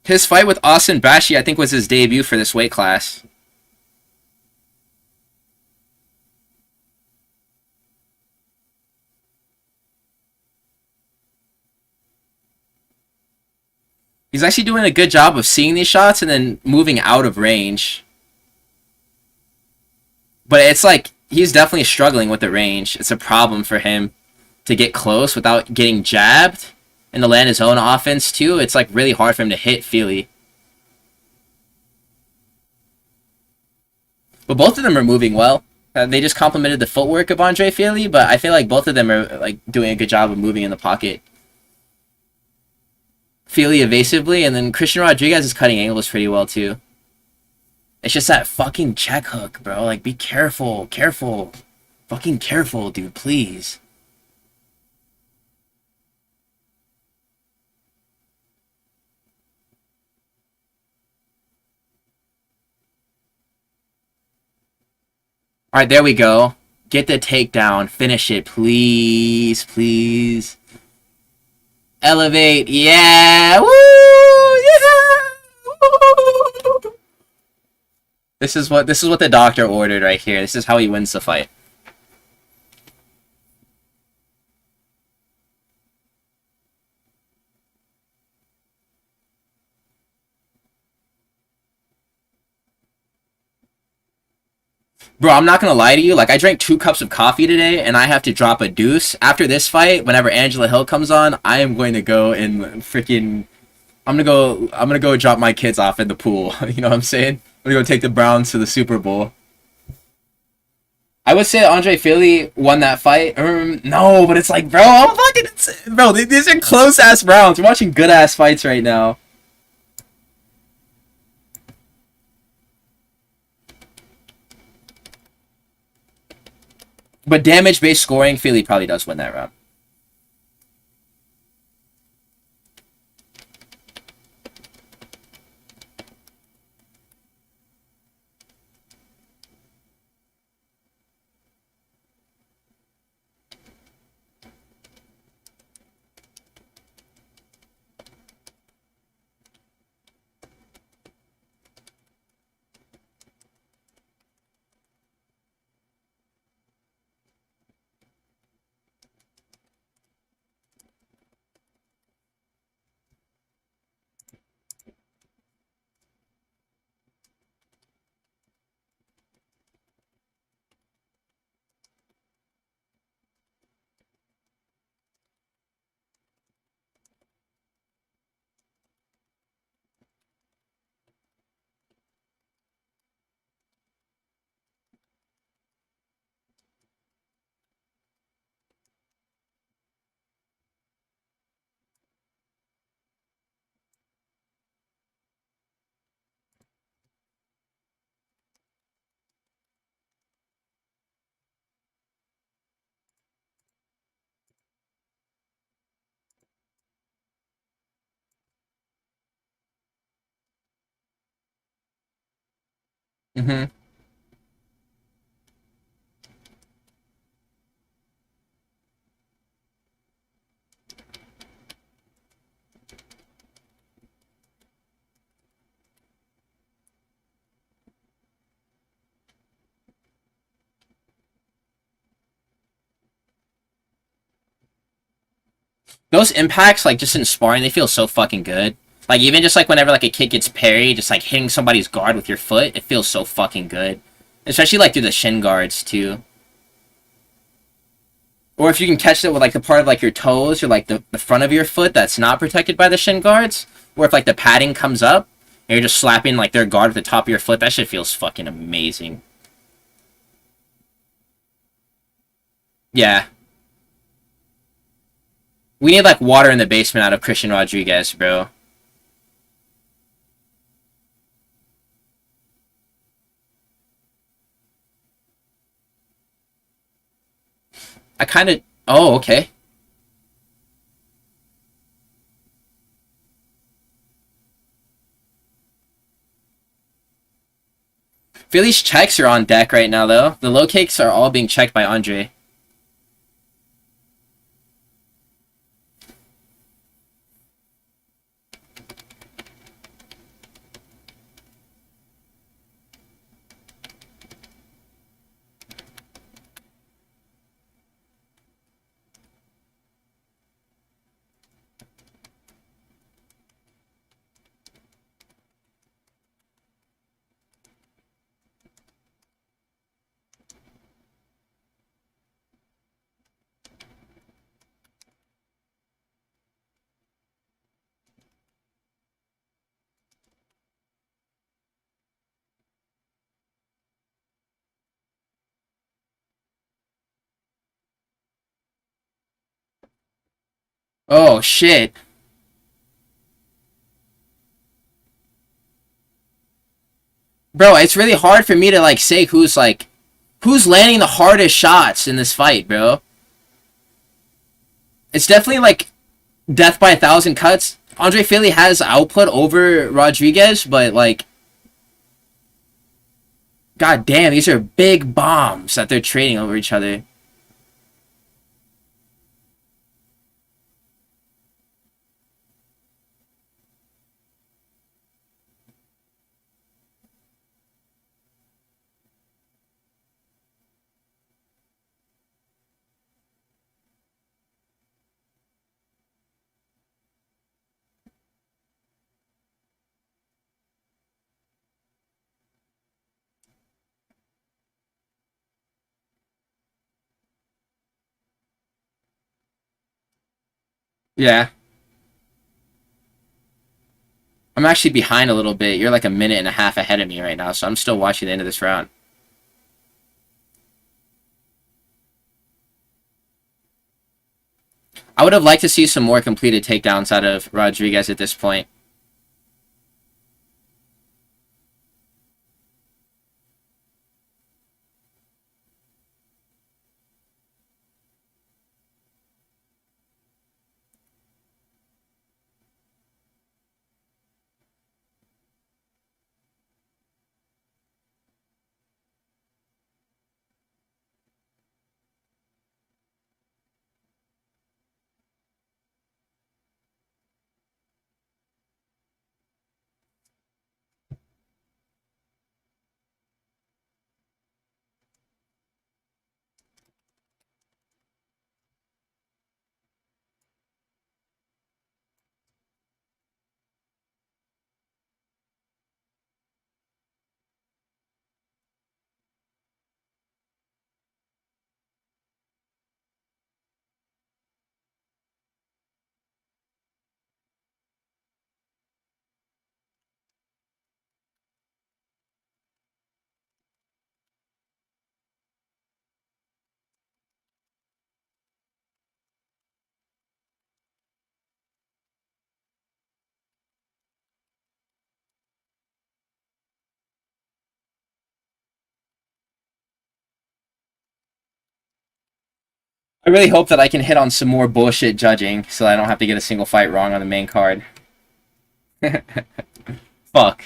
His fight with Austin Bashi, I think, was his debut for this weight class. He's actually doing a good job of seeing these shots and then moving out of range. But it's like, he's definitely struggling with the range. It's a problem for him to get close without getting jabbed and to land his own offense too. It's like really hard for him to hit Fili. But both of them are moving well. They just complimented the footwork of Andre Fili, but I feel like both of them are like doing a good job of moving in the pocket. Fili evasively, and then Christian Rodriguez is cutting angles pretty well too. It's just that fucking check hook, bro. Like, be careful, careful. Fucking careful, dude, please. Alright, there we go. Get the takedown. Finish it, please, please. Elevate, yeah! Woo! Yeah! Woo! This is what the doctor ordered right here. This is how he wins the fight. Bro, I'm not gonna lie to you. Like, I drank 2 cups of coffee today, and I have to drop a deuce. After this fight, whenever Angela Hill comes on, I am going to go and freaking... I'm gonna go drop my kids off in the pool. You know what I'm saying? I'm gonna go take the Browns to the Super Bowl. I would say Andre Fili won that fight. No, but it's like, bro, I'm fucking... Bro, these are close-ass rounds. We're watching good-ass fights right now. But damage-based scoring, Fili probably does win that round. Mm-hmm. Those impacts, like, just in sparring, they feel so fucking good. Like, even just, like, whenever, like, a kick gets parried, just, like, hitting somebody's guard with your foot, it feels so fucking good. Especially, like, through the shin guards, too. Or if you can catch it with, like, the part of, like, your toes or, like, the front of your foot that's not protected by the shin guards. Or if, like, the padding comes up, and you're just slapping, like, their guard at the top of your foot, that shit feels fucking amazing. Yeah. We need, like, water in the basement out of Christian Rodriguez, bro. I kind of... Oh, okay. Philly's checks are on deck right now, though. The low kicks are all being checked by Andre. Oh, shit. Bro, it's really hard for me to, like, say who's, like... Who's landing the hardest shots in this fight, bro? It's definitely, like, death by 1,000 cuts. Andre Philly has output over Rodriguez, but, like... God damn, these are big bombs that they're trading over each other. Yeah. I'm actually behind a little bit. You're like a minute and a half ahead of me right now, so I'm still watching the end of this round. I would have liked to see some more completed takedowns out of Rodriguez at this point. I really hope that I can hit on some more bullshit judging so I don't have to get a single fight wrong on the main card. Fuck.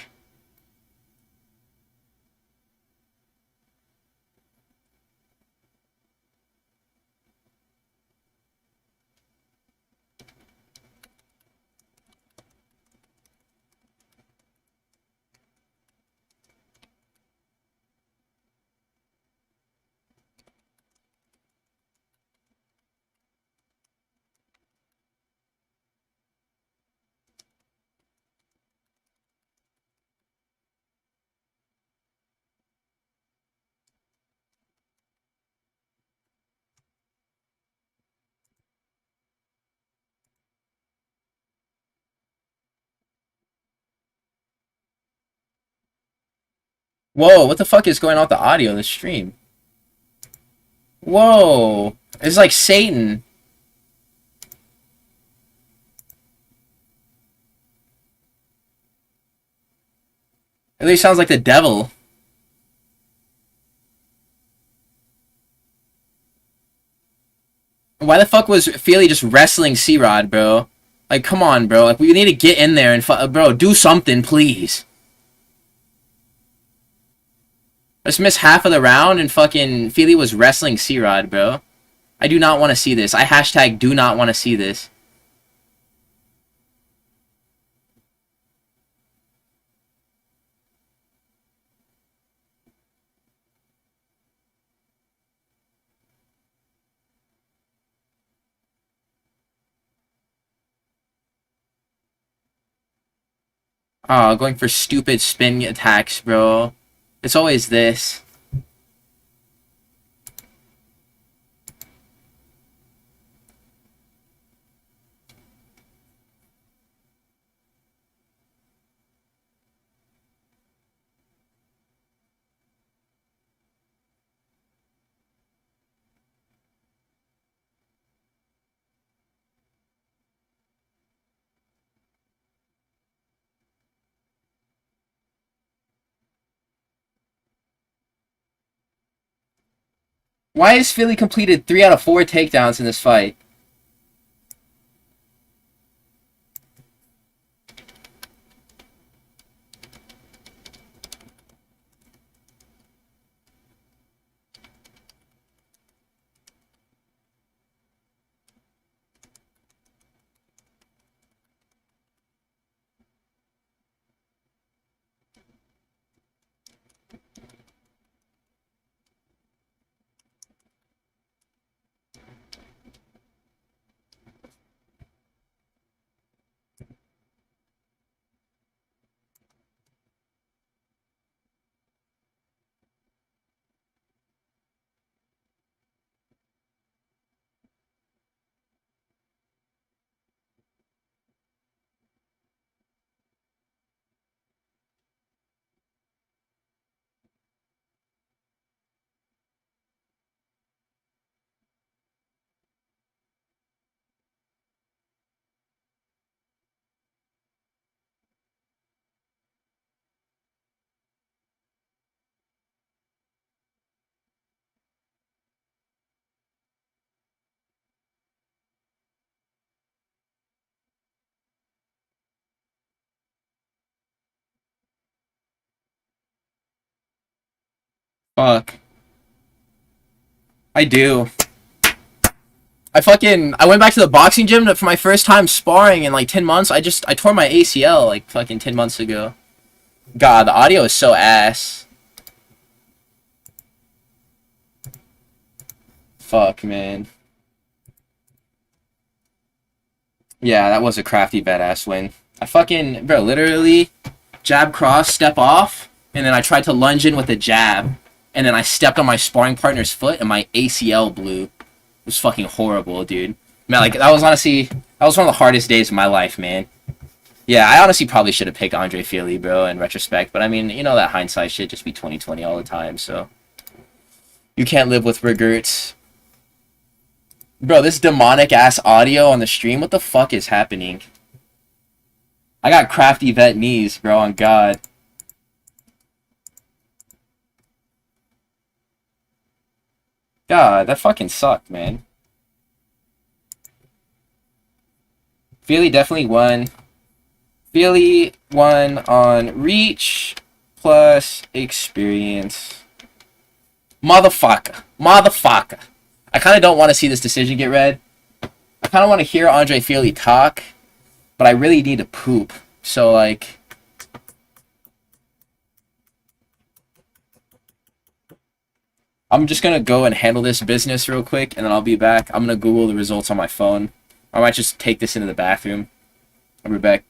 Whoa, what the fuck is going on with the audio of the stream? Whoa. It's like Satan. At least sounds like the devil. Why the fuck was Feely just wrestling C-Rod, bro? Like, come on, bro. Like, we need to get in there and bro, do something, please. Just missed half of the round and fucking Feely was wrestling C-Rod, bro. I do not want to see this. I hashtag do not want to see this. Oh, going for stupid spin attacks, bro. It's always this. Why has Philly completed 3 out of 4 takedowns in this fight? Fuck. I do. I went back to the boxing gym for my first time sparring in like 10 months. I tore my ACL like fucking 10 months ago. God, the audio is so ass. Fuck, man. Yeah, that was a crafty badass win. I fucking, bro, literally jab cross, step off, and then I tried to lunge in with a jab, and then I stepped on my sparring partner's foot and my ACL blew. It was fucking horrible, dude. Man, like, that was honestly, that was one of the hardest days of my life, man. Yeah, I honestly probably should have picked Andre Feely, bro, in retrospect, but I mean, you know that hindsight shit just be 20/20 all the time, so. You can't live with regrets. Bro, this demonic ass audio on the stream, what the fuck is happening? I got crafty vet knees, bro, on God. God, that fucking sucked, man. Feely definitely won. Feely won on reach plus experience. Motherfucker. Motherfucker. I kind of don't want to see this decision get read. I kind of want to hear Andre Feely talk, but I really need to poop. So, like... I'm just going to go and handle this business real quick, and then I'll be back. I'm going to Google the results on my phone. Or I might just take this into the bathroom. I'll be back.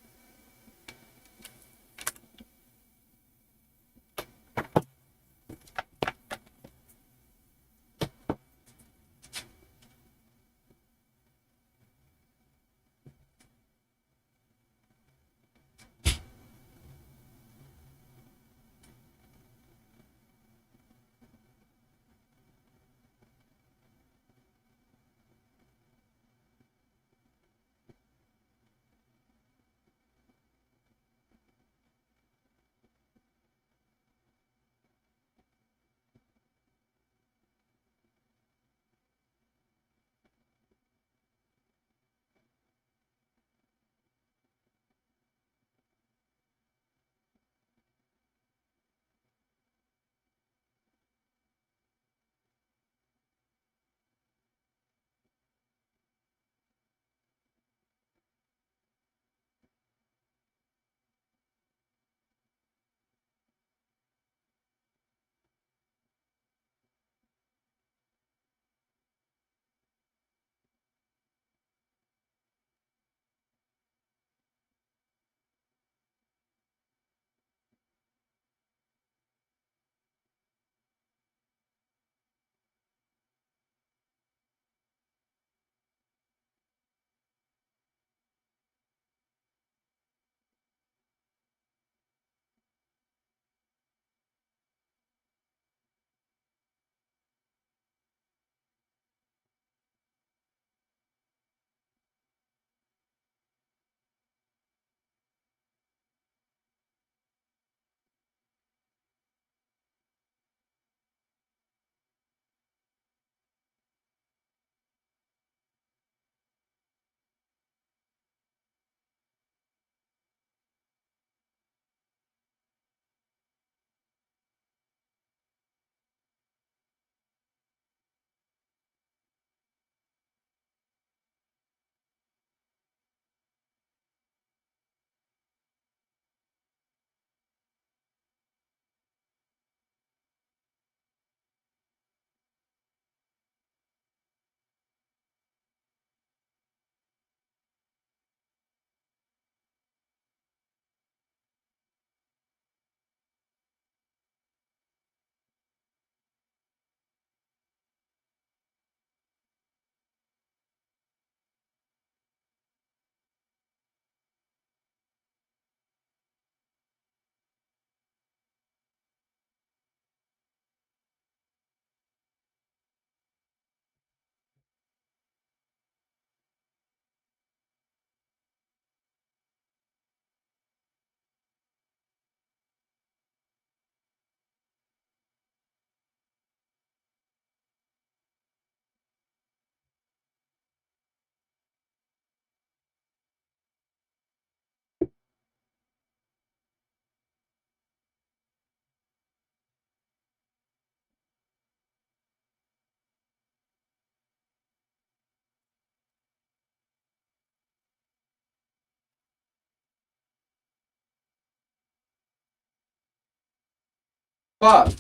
Fuck.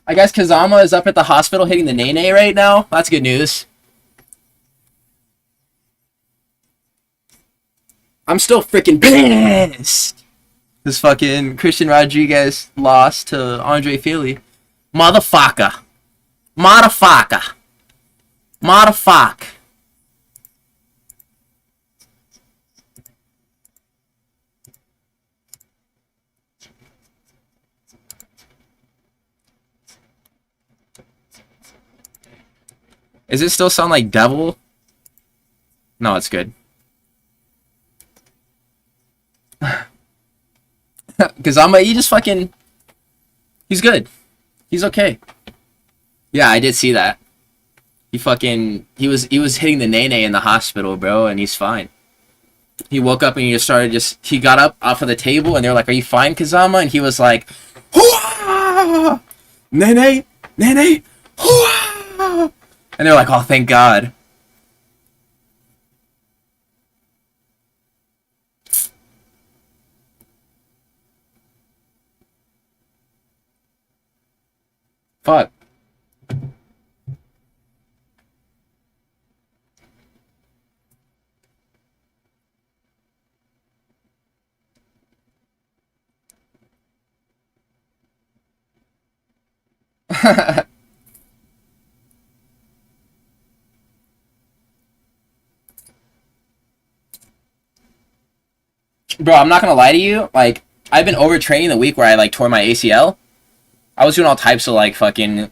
I guess Kazama is up at the hospital hitting the Nene right now. That's good news. I'm still freaking pissed. This fucking Christian Rodriguez lost to Andre Fili. Motherfucker. Motherfucker. Motherfuck. Does it still sound like devil? No, it's good. Kazama, he just fucking... He's good. He's okay. Yeah, I did see that. He was hitting the Nene in the hospital, bro, and he's fine. He woke up and he got up off of the table and they were like, "Are you fine, Kazama?" And he was like, "Hoo-ah! Nene, Nene, hoo-ah!" And they're like, "Oh, thank God." Fuck. Bro, I'm not gonna lie to you. Like, I've been overtraining the week where I like tore my ACL. I was doing all types of like fucking.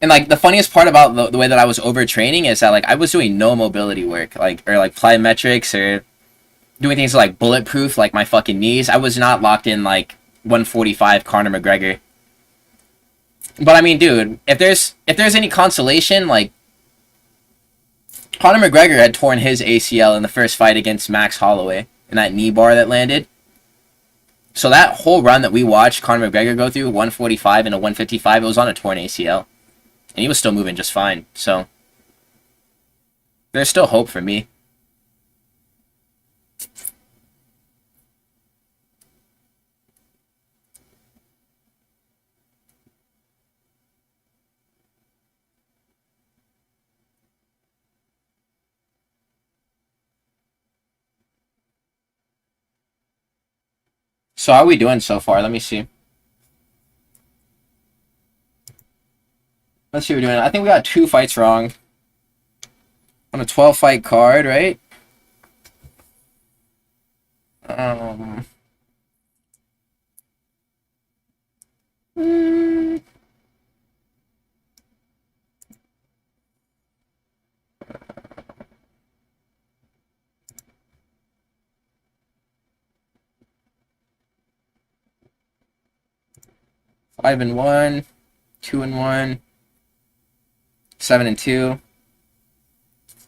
And like the funniest part about the way that I was overtraining is that like I was doing no mobility work, like or like plyometrics or doing things like bulletproof, like my fucking knees. I was not locked in like 145 Conor McGregor. But I mean, dude, if there's any consolation, like Conor McGregor had torn his ACL in the first fight against Max Holloway in that knee bar that landed. So that whole run that we watched Conor McGregor go through, 145 and a 155, it was on a torn ACL. And he was still moving just fine. So there's still hope for me. So how are we doing so far? Let me see. Let's see what we're doing. I think we got 2 fights wrong. On a 12 fight card, right? Um. mm, 5-1, 2-1, 7-2.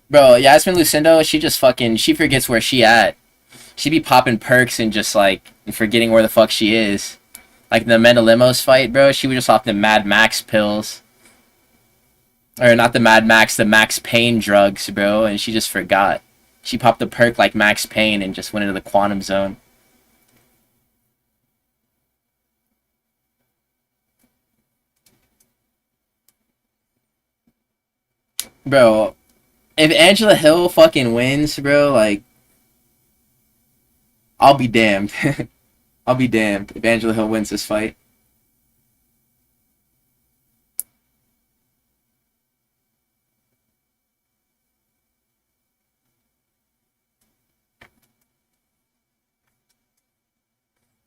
Bro, Yasmin Lucindo, she forgets where she at. She be popping perks and just like forgetting where the fuck she is. Like the Mendelimos fight, bro, she was just off the Mad Max pills. Or not the Mad Max, the Max Payne drugs, bro, and she just forgot. She popped the perk like Max Payne and just went into the quantum zone. Bro, if Angela Hill fucking wins, bro, like, I'll be damned. I'll be damned if Angela Hill wins this fight.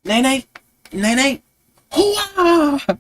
Nay nay, nay nay, hooah!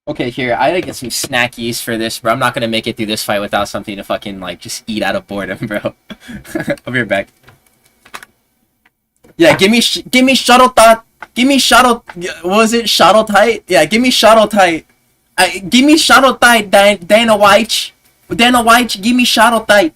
Okay, here, I gotta get some snackies for this, bro. I'm not gonna make it through this fight without something to fucking, like, just eat out of boredom, bro. I'll be right back. Yeah, give me shuttle thought. Give me shuttle. What was it? Shuttle tight? Yeah, give me shuttle tight. Give me shuttle tight, Dana White. Dana White, give me shuttle tight.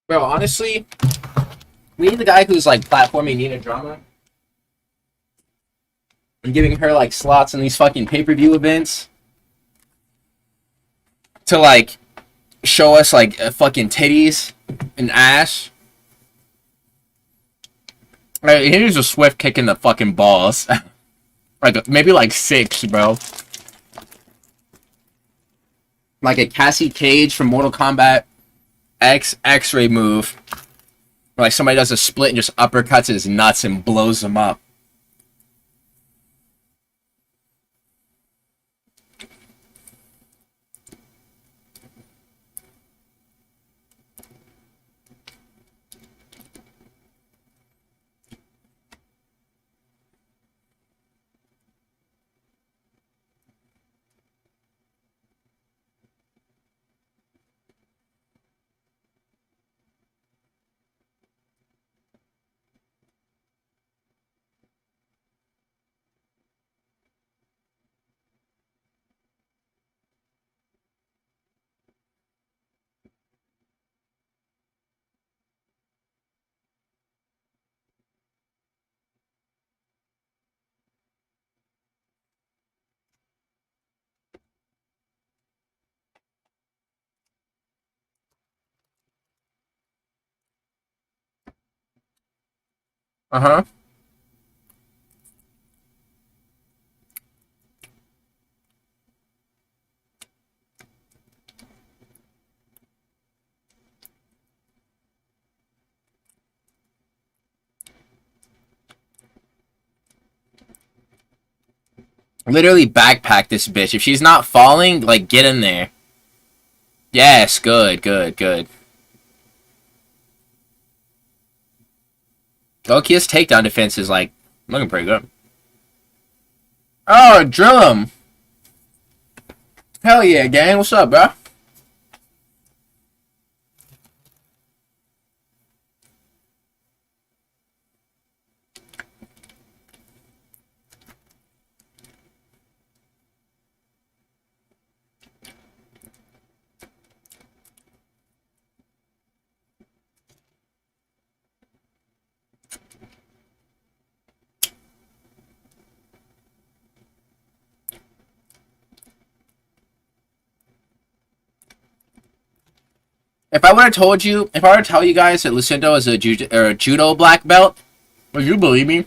Bro, honestly, we need the guy who's, like, platforming Nina Drama and giving her, like, slots in these fucking pay-per-view events to, like, show us, like, fucking titties and ass. Right, here's a Swift kicking the fucking balls. Like, maybe like 6, bro. Like a Cassie Cage from Mortal Kombat X-ray move. Where, like, somebody does a split and just uppercuts his nuts and blows him up. Uh-huh. Literally backpack this bitch. If she's not falling, like, get in there. Yes, good, good, good. Loki, his takedown defense is like looking pretty good. Oh, drill him. Hell yeah, gang. What's up, bro? If I would have told you, if I were to tell you guys that Lucindo is a judo black belt, would you believe me?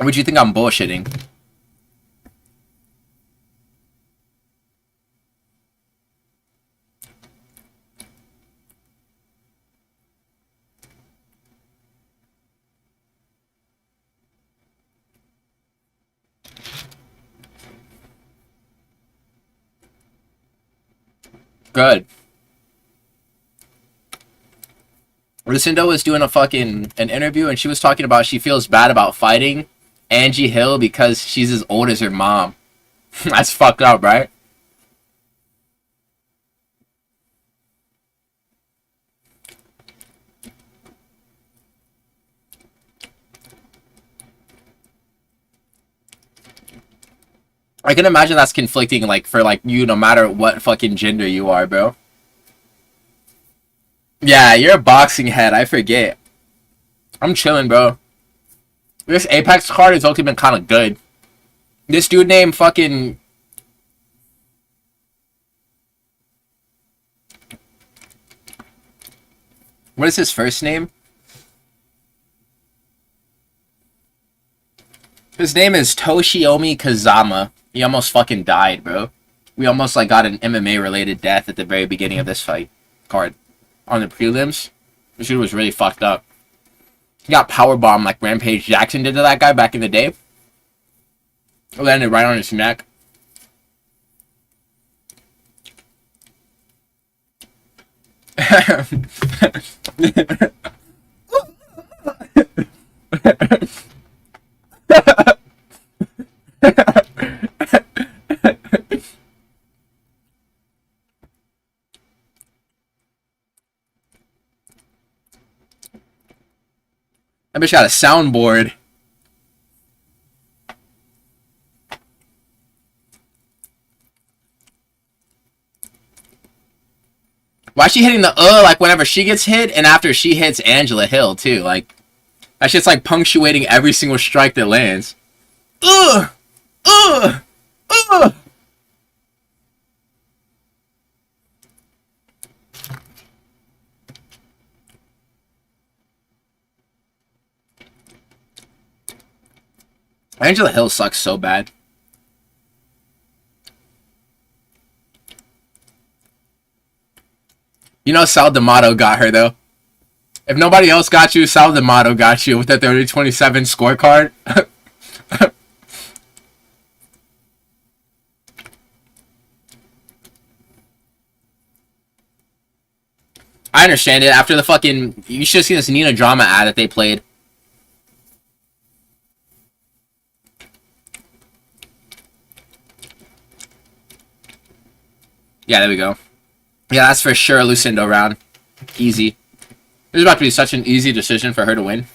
Or would you think I'm bullshitting? Good. Lucinda was doing an interview, and she was talking about she feels bad about fighting Angie Hill because she's as old as her mom. That's fucked up, right? I can imagine that's conflicting, like, for, like, you, no matter what fucking gender you are, bro. Yeah, you're a boxing head, I forget. I'm chilling, bro. This Apex card has actually been kind of good. This dude named fucking... What is his first name? His name is Toshiomi Kazama. He almost fucking died, bro. We almost, like, got an MMA-related death at the very beginning of this fight card. On the prelims. This dude was really fucked up. He got powerbombed like Rampage Jackson did to that guy back in the day. It landed right on his neck. That bitch got a soundboard. Why is she hitting the like whenever she gets hit and after she hits Angela Hill too? Like that shit's like punctuating every single strike that lands. Ugh! Ugh! Ugh! Angela Hill sucks so bad. You know Sal D'Amato got her, though. If nobody else got you, Sal D'Amato got you with the 30-27 scorecard. I understand it. After the fucking... You should have seen this Nina Drama ad that they played. Yeah, there we go. Yeah, that's for sure a Lucindo round. Easy. This is about to be such an easy decision for her to win.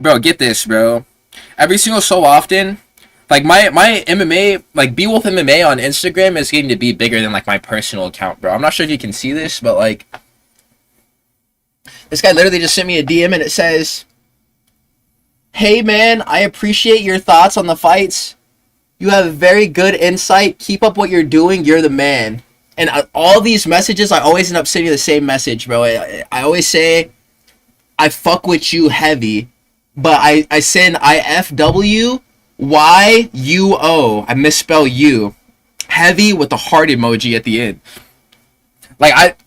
Bro, get this, bro. Every single so often, like my MMA, like Beowulf MMA on Instagram is getting to be bigger than like my personal account, bro. I'm not sure if you can see this, but like this guy literally just sent me a DM and it says, "Hey man, I appreciate your thoughts on the fights. You have very good insight. Keep up what you're doing. You're the man." And all these messages, I always end up sending the same message, bro. I always say, I fuck with you heavy, but I send IFWYUO. I misspell you. Heavy with the heart emoji at the end. Like,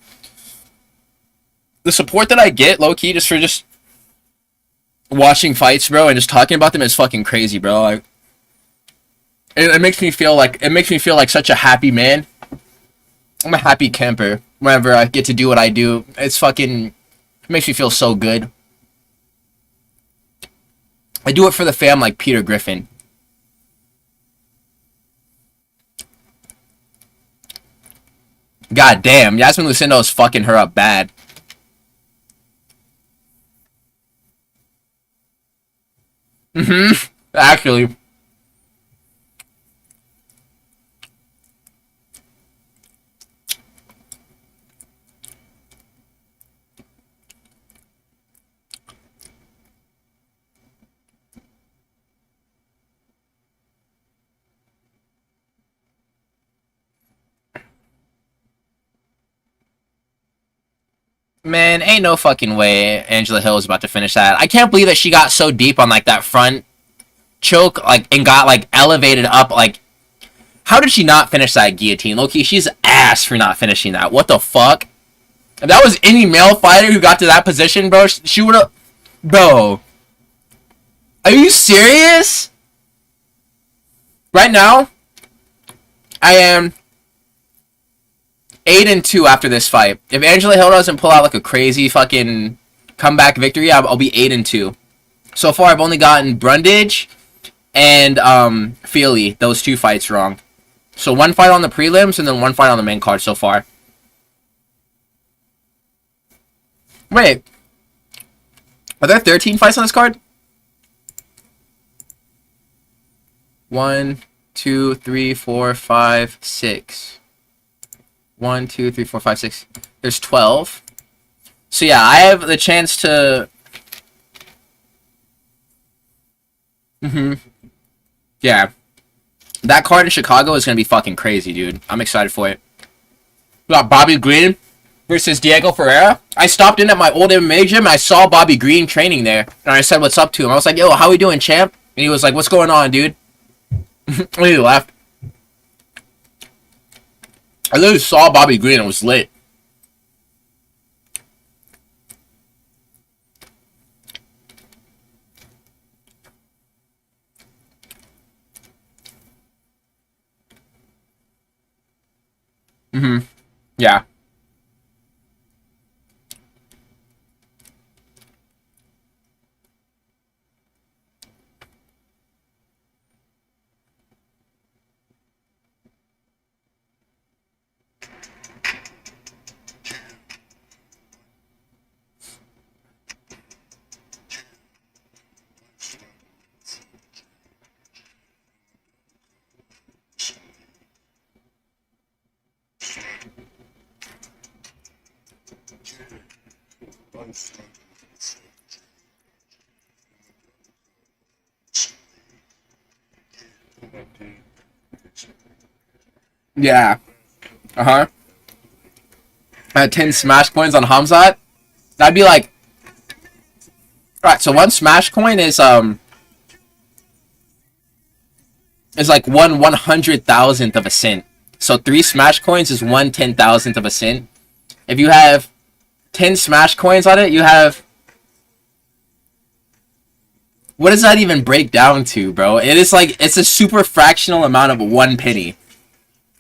the support that I get, low key, just for just watching fights, bro, and just talking about them is fucking crazy, bro. Like, it makes me feel like such a happy man. I'm a happy camper whenever I get to do what I do. It makes me feel so good. I do it for the fam like Peter Griffin. God damn, Yasmin Lucindo is fucking her up bad. Actually. Man, ain't no fucking way Angela Hill is about to finish that. I can't believe that she got so deep on like that front choke, like, and got like elevated up. Like, how did she not finish that guillotine? Low-key, she's ass for not finishing that. What the fuck? If that was any male fighter who got to that position, bro, she would have. Bro, are you serious? Right now, I am 8-2 after this fight. If Angela Hill doesn't pull out like a crazy fucking comeback victory, I'll be 8-2. So far, I've only gotten Brundage and Feely, those 2 fights wrong. So 1 fight on the prelims and then 1 fight on the main card so far. Wait, are there 13 fights on this card? 1, 2, 3, 4, 5, 6. 1, 2, 3, 4, 5, 6. There's 12. So yeah, I have the chance to. Yeah, that card in Chicago is gonna be fucking crazy, dude. I'm excited for it. We got Bobby Green versus Diego Ferreira. I stopped in at my old MMA gym and I saw Bobby Green training there, and I said what's up to him. I was like, "Yo, how we doing, champ?" And he was like, "What's going on, dude?" And he laughed. I literally saw Bobby Green and it was lit. Yeah. Yeah. Uh-huh. 10 smash coins on Hamzat. That'd be like. Alright, so 1 smash coin is like 1/100,000th of a cent. So 3 smash coins is 1/10,000th of a cent. If you have 10 smash coins on it, you have. What does that even break down to, bro? It is like, it's a super fractional amount of 1 penny.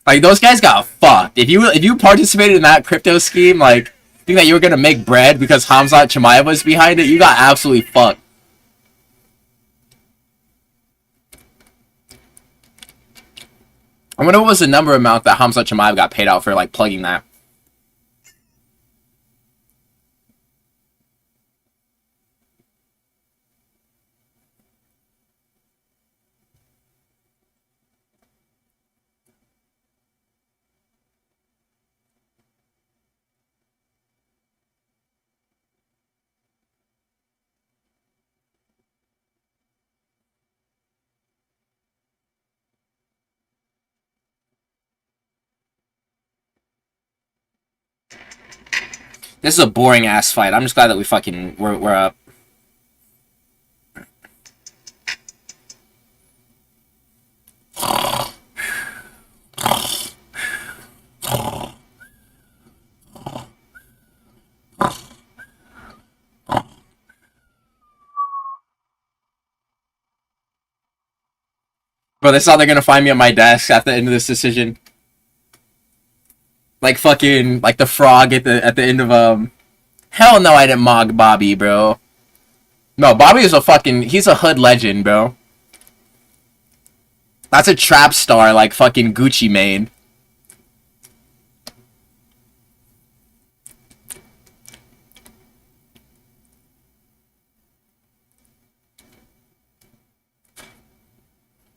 Like, those guys got fucked. If you participated in that crypto scheme, like, think that you were gonna make bread because Hamzat Chimaev was behind it, you got absolutely fucked. I wonder what was the number amount that Hamzat Chimaev got paid out for, like, plugging that. This is a boring ass fight. I'm just glad that we're up. Bro, this is how they're gonna find me at my desk at the end of this decision. Like fucking, like the frog at the end of hell no, I didn't mog Bobby, bro. No, Bobby is he's a hood legend, bro. That's a trap star, like fucking Gucci Mane.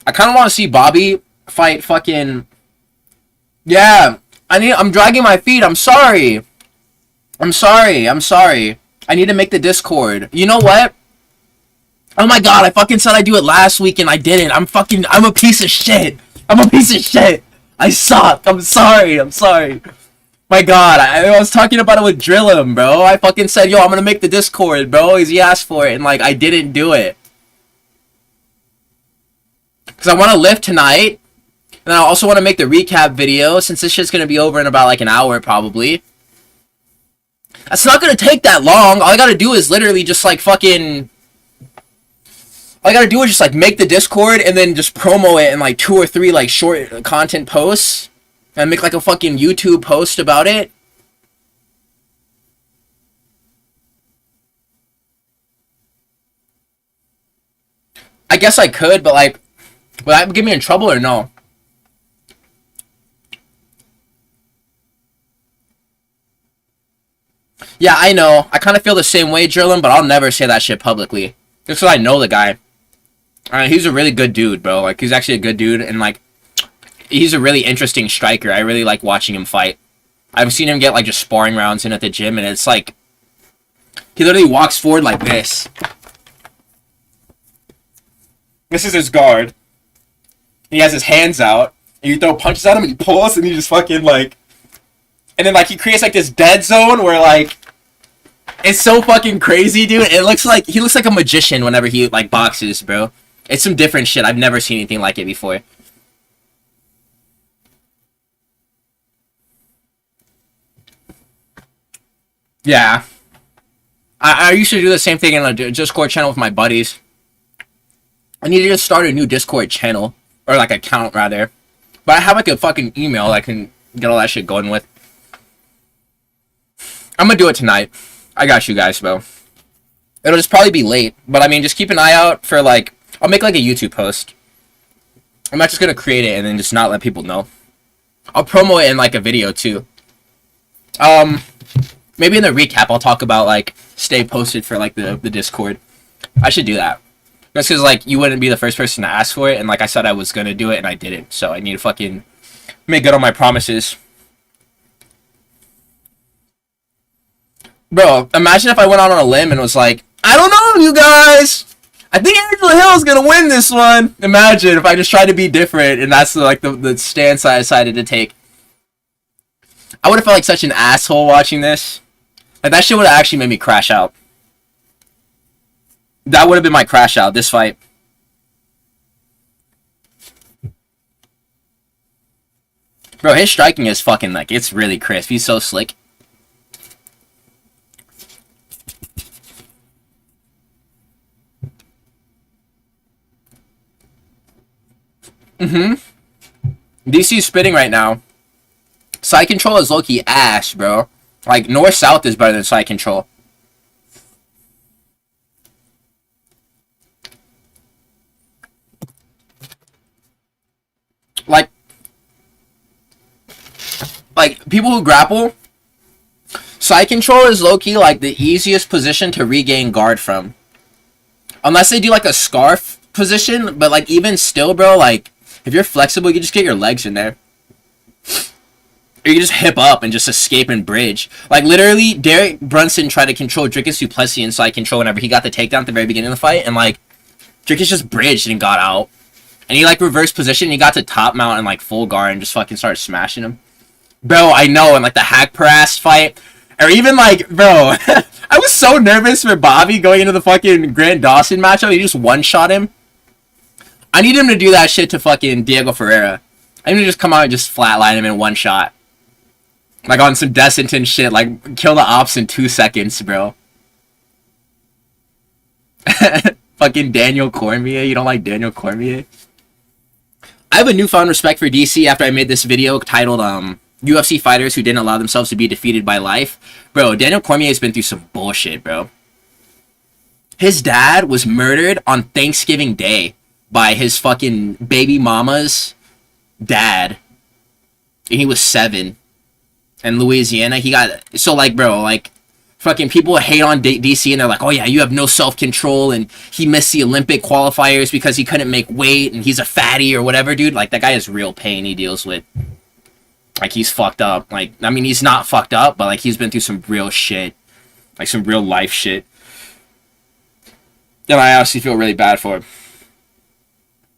I kind of want to see Bobby fight fucking... Yeah, I'm dragging my feet. I'm sorry. I'm sorry. I need to make the Discord. You know what? Oh my god, I fucking said I'd do it last week and I didn't. I'm a piece of shit. I suck. I'm sorry. My god, I was talking about it with Drillum, bro. I fucking said, yo, I'm gonna make the Discord, bro. He asked for it and like, I didn't do it. Because I want to lift tonight. And I also want to make the recap video since this shit's going to be over in about like an hour probably. That's not going to take that long. All I got to do is literally just like fucking... All I got to do is just like make the Discord and then just promo it in like 2 or 3 like short content posts. And make like a fucking YouTube post about it. I guess I could, but like... Will that get me in trouble or no? Yeah, I know. I kind of feel the same way, Drillin, but I'll never say that shit publicly. Just because I know the guy. He's a really good dude, bro. Like, he's actually a good dude, and, like, he's a really interesting striker. I really like watching him fight. I've seen him get, like, just sparring rounds in at the gym, and it's like... He literally walks forward like this. This is his guard. He has his hands out, and you throw punches at him, and he pulls, and he just fucking, like... And then, like, he creates, like, this dead zone where, like... It's so fucking crazy, dude. It looks like... He looks like a magician whenever he, like, boxes, bro. It's some different shit. I've never seen anything like it before. Yeah. I used to do the same thing in a Discord channel with my buddies. I need to just start a new Discord channel. Or, like, account, rather. But I have, like, a fucking email I can get all that shit going with. I'm gonna do it tonight. I got you guys, bro. It'll just probably be late. But, I mean, just keep an eye out for, like... I'll make, like, a YouTube post. I'm not just gonna create it and then just not let people know. I'll promo it in, like, a video, too. Maybe in the recap I'll talk about, like, stay posted for, like, the Discord. I should do that. That's because, like, you wouldn't be the first person to ask for it, and, like, I said I was gonna do it, and I didn't. So I need to fucking make good on my promises. Bro, imagine if I went out on a limb and was like, I don't know, you guys! I think Angela Hill's gonna win this one! Imagine if I just tried to be different, and that's, like, the stance I decided to take. I would have felt like such an asshole watching this. Like, that shit would have actually made me crash out. That would have been my crash out, this fight. Bro, his striking is fucking, like, it's really crisp. He's so slick. DC's spitting right now. Side control is low-key ass, bro. Like, north-south is better than side control. Like, people who grapple, side control is low-key, like, the easiest position to regain guard from. Unless they do, like, a scarf position, but, like, even still, bro, like, if you're flexible, you can just get your legs in there. Or you can just hip up and just escape and bridge. Like, literally, Derek Brunson tried to control Dricus Du Plessis in side control whenever he got the takedown at the very beginning of the fight, and, like, Dricus just bridged and got out. And he, like, reversed position, and he got to top mount and, like, full guard and just fucking started smashing him. Bro, I know, in, like, the Hack Paras fight, Or even like, bro, I was so nervous for Bobby going into the fucking Grant Dawson matchup. He just one-shot him. I need him to do that shit to fucking Diego Ferreira. I need to just come out and just flatline him in one shot. Like on some Descenton shit, like kill the ops in 2 seconds, bro. Fucking Daniel Cormier. You don't like Daniel Cormier? I have a newfound respect for DC after I made this video titled UFC fighters who didn't allow themselves to be defeated by life. Bro, Daniel Cormier has been through some bullshit, bro. His dad was murdered on Thanksgiving Day by his fucking baby mama's dad. And he was 7. In Louisiana, he got... So, like, bro, like... Fucking people hate on DC and they're like, oh yeah, you have no self-control and he missed the Olympic qualifiers because he couldn't make weight and he's a fatty or whatever, dude. Like, that guy has real pain he deals with. Like, he's fucked up. Like, I mean, he's not fucked up, but, like, he's been through some real shit. Like, some real life shit. And I honestly feel really bad for him.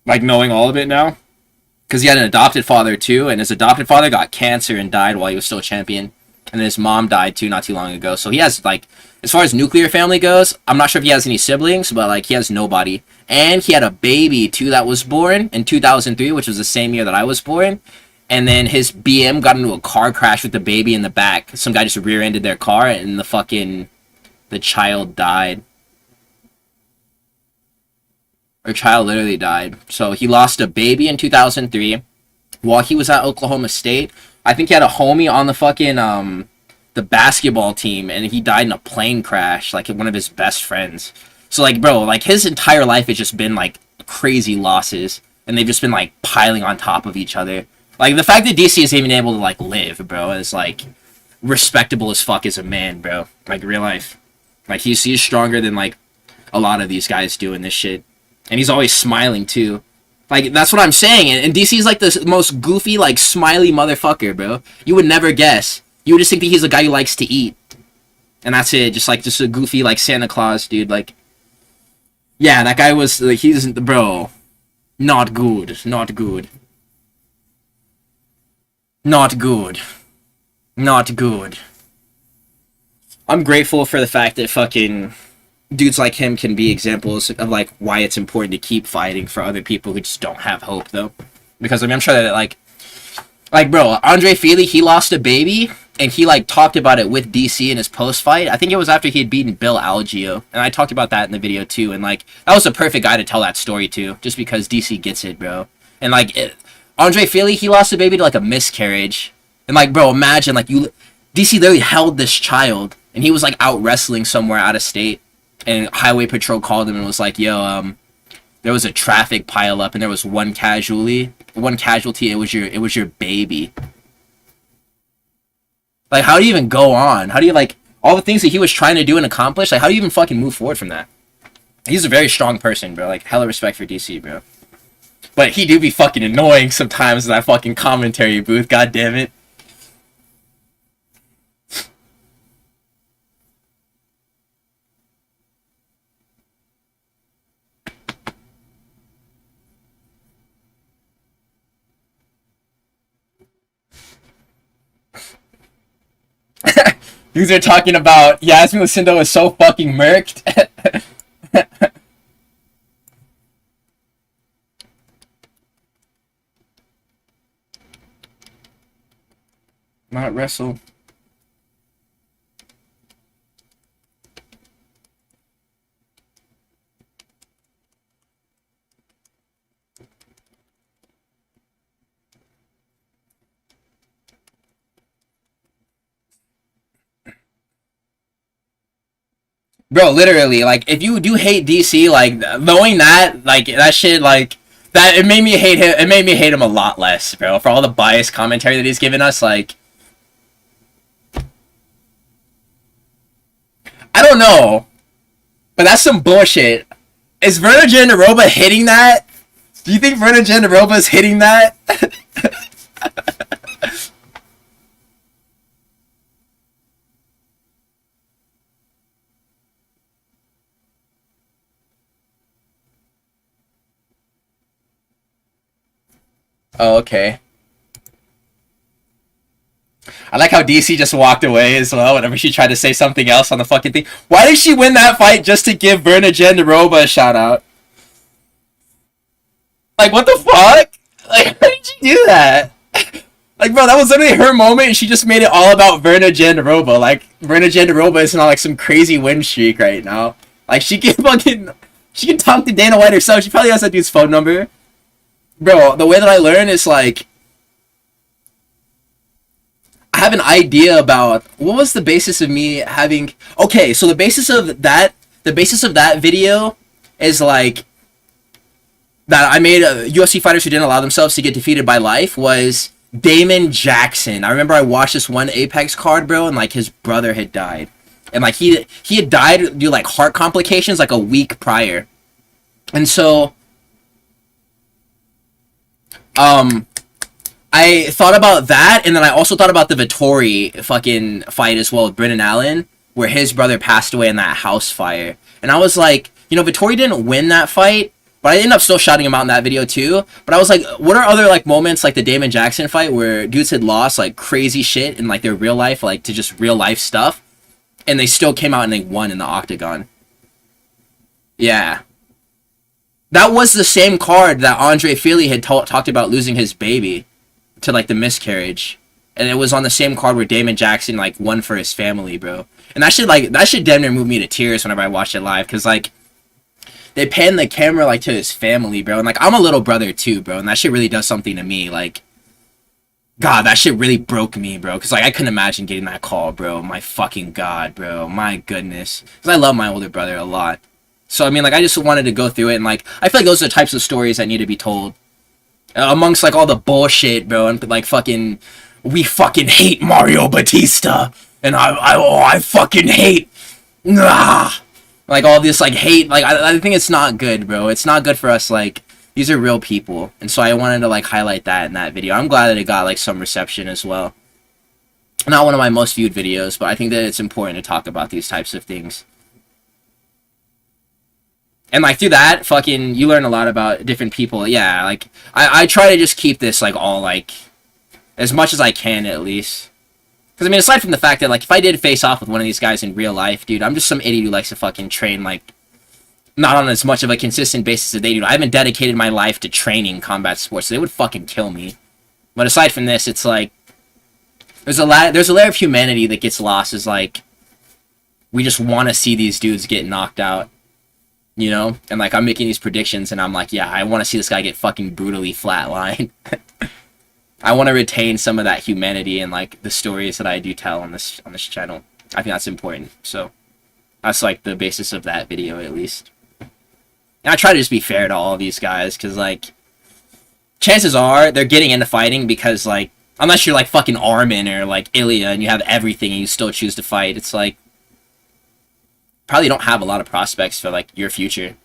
Like, knowing all of it now. Because he had an adopted father, too, and his adopted father got cancer and died while he was still champion. And then his mom died, too, not too long ago. So he has, like, as far as nuclear family goes, I'm not sure if he has any siblings, but, like, he has nobody. And he had a baby, too, that was born in 2003, which was the same year that I was born. And then his BM got into a car crash with the baby in the back. Some guy just rear-ended their car, and the child died. Or child literally died. So he lost a baby in 2003 while he was at Oklahoma State. I think he had a homie on the fucking, the basketball team, and he died in a plane crash, like, one of his best friends. So, like, bro, like, his entire life has just been, like, crazy losses, and they've just been, like, piling on top of each other. Like, the fact that DC is even able to, like, live, bro, is, like, respectable as fuck as a man, bro. Like, real life. Like, he's stronger than, like, a lot of these guys doing this shit. And he's always smiling, too. Like, that's what I'm saying. And DC's like the most goofy, like, smiley motherfucker, bro. You would never guess. You would just think that he's a guy who likes to eat. And that's it. Just a goofy, like, Santa Claus, dude. Like, yeah, that guy was, like, he's, bro. Not good. Not good. Not good. Not good. I'm grateful for the fact that fucking... dudes like him can be examples of, like, why it's important to keep fighting for other people who just don't have hope, though. Because, I mean, I'm sure that, like, bro, Andre Fili, he lost a baby, and he, like, talked about it with DC in his post-fight. I think it was after he had beaten Bill Algeo, and I talked about that in the video, too, and, like, that was the perfect guy to tell that story, too, just because DC gets it, bro. And, like, Andre Fili, he lost a baby to, like, a miscarriage. And, like, bro, imagine, like, DC literally held this child, and he was, like, out wrestling somewhere out of state. And Highway Patrol called him and was like, yo, there was a traffic pile up and there was one casualty. It was your baby. Like, how do you even go on? How do you, like, all the things that he was trying to do and accomplish, like, how do you even fucking move forward from that? He's a very strong person, bro. Like, hella respect for DC, bro. But he do be fucking annoying sometimes in that fucking commentary booth, god damn it. Dudes are talking about Yasmin Lucindo is so fucking murked. Not wrestle. Bro, literally, like, if you do hate DC, like, knowing that, like, that shit, like, that, it made me hate him, it made me hate him a lot less, bro, for all the biased commentary that he's given us, like, I don't know, but that's some bullshit. Is Verna Jandaroba hitting that? Do you think Verna Jandaroba is hitting that? Oh, okay. I like how DC just walked away as well whenever she tried to say something else on the fucking thing. Why did she win that fight just to give Verna Jandiroba a shout out? Like, what the fuck? Like, how did she do that? Like, bro, that was literally her moment, and she just made it all about Verna Jandiroba. Like, Verna Jandiroba is not like some crazy win streak right now. Like, she can talk to Dana White herself. She probably has that dude's phone number. Bro, the way that I learn is like, I have an idea about what was the basis of me having. Okay, so the basis of that video is like that I made UFC fighters who didn't allow themselves to get defeated by life was Damon Jackson. I remember I watched this one Apex card, bro, and like his brother had died, and like he had died due to like heart complications like a week prior, and so I thought about that, and then I also thought about the Vettori fucking fight as well with Brendan Allen, where his brother passed away in that house fire. And I was like, you know, Vettori didn't win that fight, but I ended up still shouting him out in that video too. But I was like, what are other like moments like the Damon Jackson fight where dudes had lost like crazy shit in like their real life, like to just real life stuff, and they still came out and they won in the octagon. Yeah. That was the same card that Andre Fili had talked about losing his baby to like the miscarriage, and it was on the same card where Damon Jackson like won for his family, bro. And that shit damn near moved me to tears whenever I watched it live, because like they panned the camera like to his family, bro, and like I'm a little brother too, bro, and that shit really does something to me. Like, God, that shit really broke me, bro, because like I couldn't imagine getting that call, bro. My fucking God, bro, my goodness, because I love my older brother a lot. So I mean, like, I just wanted to go through it, and like I feel like those are the types of stories that need to be told. Amongst like all the bullshit, bro, and like fucking, we fucking hate Mario Batista, and I fucking hate, like all this like hate, like I think it's not good, bro. It's not good for us. Like, these are real people, and so I wanted to like highlight that in that video. I'm glad that it got like some reception as well. Not one of my most viewed videos, but I think that it's important to talk about these types of things. And, like, through that, fucking, you learn a lot about different people. Yeah, like, I try to just keep this, like, all, like, as much as I can, at least. Because, I mean, aside from the fact that, like, if I did face off with one of these guys in real life, dude, I'm just some idiot who likes to fucking train, like, not on as much of a consistent basis as they do. I haven't dedicated my life to training combat sports, so they would fucking kill me. But aside from this, it's, like, there's a layer of humanity that gets lost, is, like, we just want to see these dudes get knocked out. You know? And, like, I'm making these predictions, and I'm like, yeah, I want to see this guy get fucking brutally flatlined. I want to retain some of that humanity and, like, the stories that I do tell on this channel. I think that's important. So, that's, like, the basis of that video, at least. And I try to just be fair to all of these guys, because, like, chances are they're getting into fighting because, like, unless you're, like, fucking Armin or, like, Ilya, and you have everything and you still choose to fight, it's, like, probably don't have a lot of prospects for, like, your future.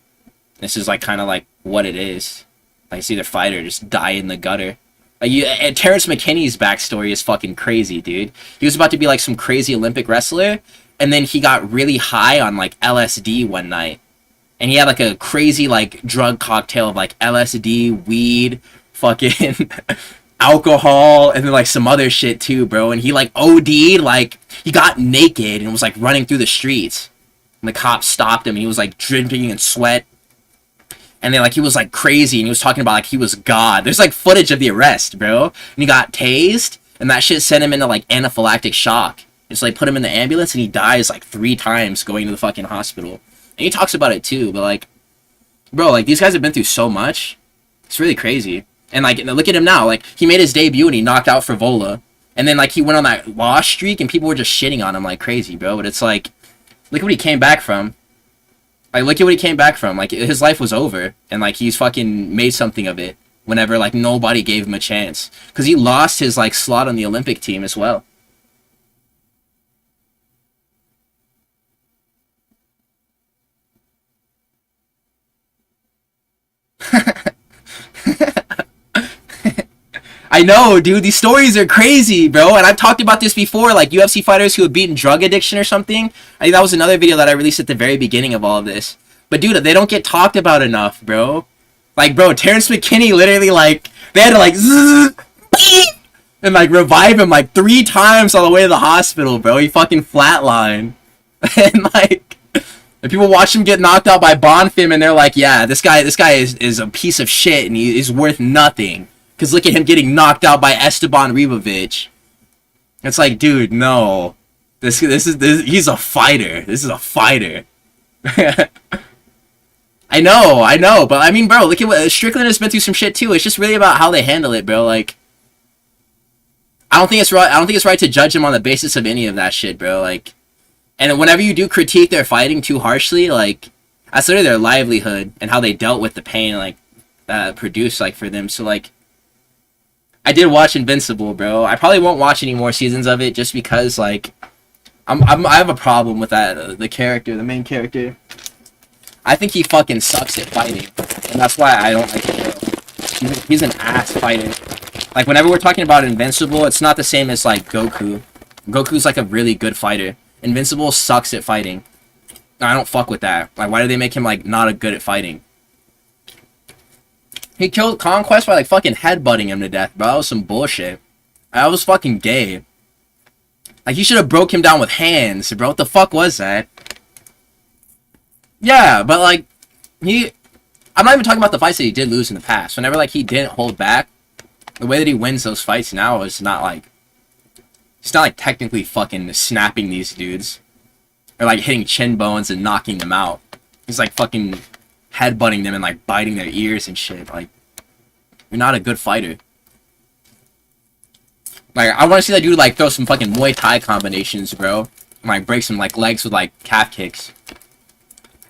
This is, like, kind of, like, what it is. Like, it's either fight or just die in the gutter. Like, Terrence McKinney's backstory is fucking crazy, dude. He was about to be, like, some crazy Olympic wrestler, and then he got really high on, like, LSD one night. And he had, like, a crazy, like, drug cocktail of, like, LSD, weed, fucking alcohol, and then, like, some other shit, too, bro. And he, like, OD'd, like, he got naked and was, like, running through the streets. And the cops stopped him, and he was, like, dripping in sweat. And then, like, he was, like, crazy, and he was talking about, like, he was God. There's, like, footage of the arrest, bro. And he got tased, and that shit sent him into, like, anaphylactic shock. And so, like, put him in the ambulance, and he dies, like, 3 times going to the fucking hospital. And he talks about it, too, but, like, bro, like, these guys have been through so much. It's really crazy. And, like, look at him now. Like, he made his debut, and he knocked out Frivola. And then, like, he went on that loss streak, and people were just shitting on him like crazy, bro. But it's, like, look at what he came back from. Like, look at what he came back from. Like, his life was over. And, like, he's fucking made something of it whenever, like, nobody gave him a chance. Because he lost his, like, slot on the Olympic team as well. I know, dude. These stories are crazy, bro. And I've talked about this before, like UFC fighters who have beaten drug addiction or something. I think that was another video that I released at the very beginning of all of this. But, dude, they don't get talked about enough, bro. Like, bro, Terrence McKinney literally, like, they had to, like, zzz, beep, and like revive him like 3 times on the way to the hospital, bro. He fucking flatlined. And like, and people watch him get knocked out by Bonfim, and they're like, yeah, this guy is a piece of shit, and he is worth nothing. Cause look at him getting knocked out by Esteban Ribovic. It's like, dude, no. This he's a fighter. This is a fighter. I know, but I mean, bro, look at what Strickland has been through some shit too. It's just really about how they handle it, bro. Like, I don't think it's right to judge him on the basis of any of that shit, bro. Like, and whenever you do critique their fighting too harshly, like, that's literally their livelihood and how they dealt with the pain, like, produced, like, for them. So, like, I did watch Invincible, bro. I probably won't watch any more seasons of it just because, like, I have a problem with that, the main character. I think he fucking sucks at fighting, and that's why I don't like him, bro. He's an ass fighter. Like, whenever we're talking about Invincible, it's not the same as, like, Goku. Goku's, like, a really good fighter. Invincible sucks at fighting. I don't fuck with that. Like, why do they make him, like, not good at fighting? He killed Conquest by, like, fucking headbutting him to death, bro. That was some bullshit. That was fucking gay. Like, he should have broke him down with hands, bro. What the fuck was that? Yeah, but, like, I'm not even talking about the fights that he did lose in the past. Whenever, like, he didn't hold back, the way that he wins those fights now is not, like... He's not, like, technically fucking snapping these dudes. Or, like, hitting chin bones and knocking them out. He's, like, fucking headbutting them and, like, biting their ears and shit. Like, you're not a good fighter. Like, I want to see that dude, like, throw some fucking Muay Thai combinations, bro. And, like, break some, like, legs with, like, calf kicks.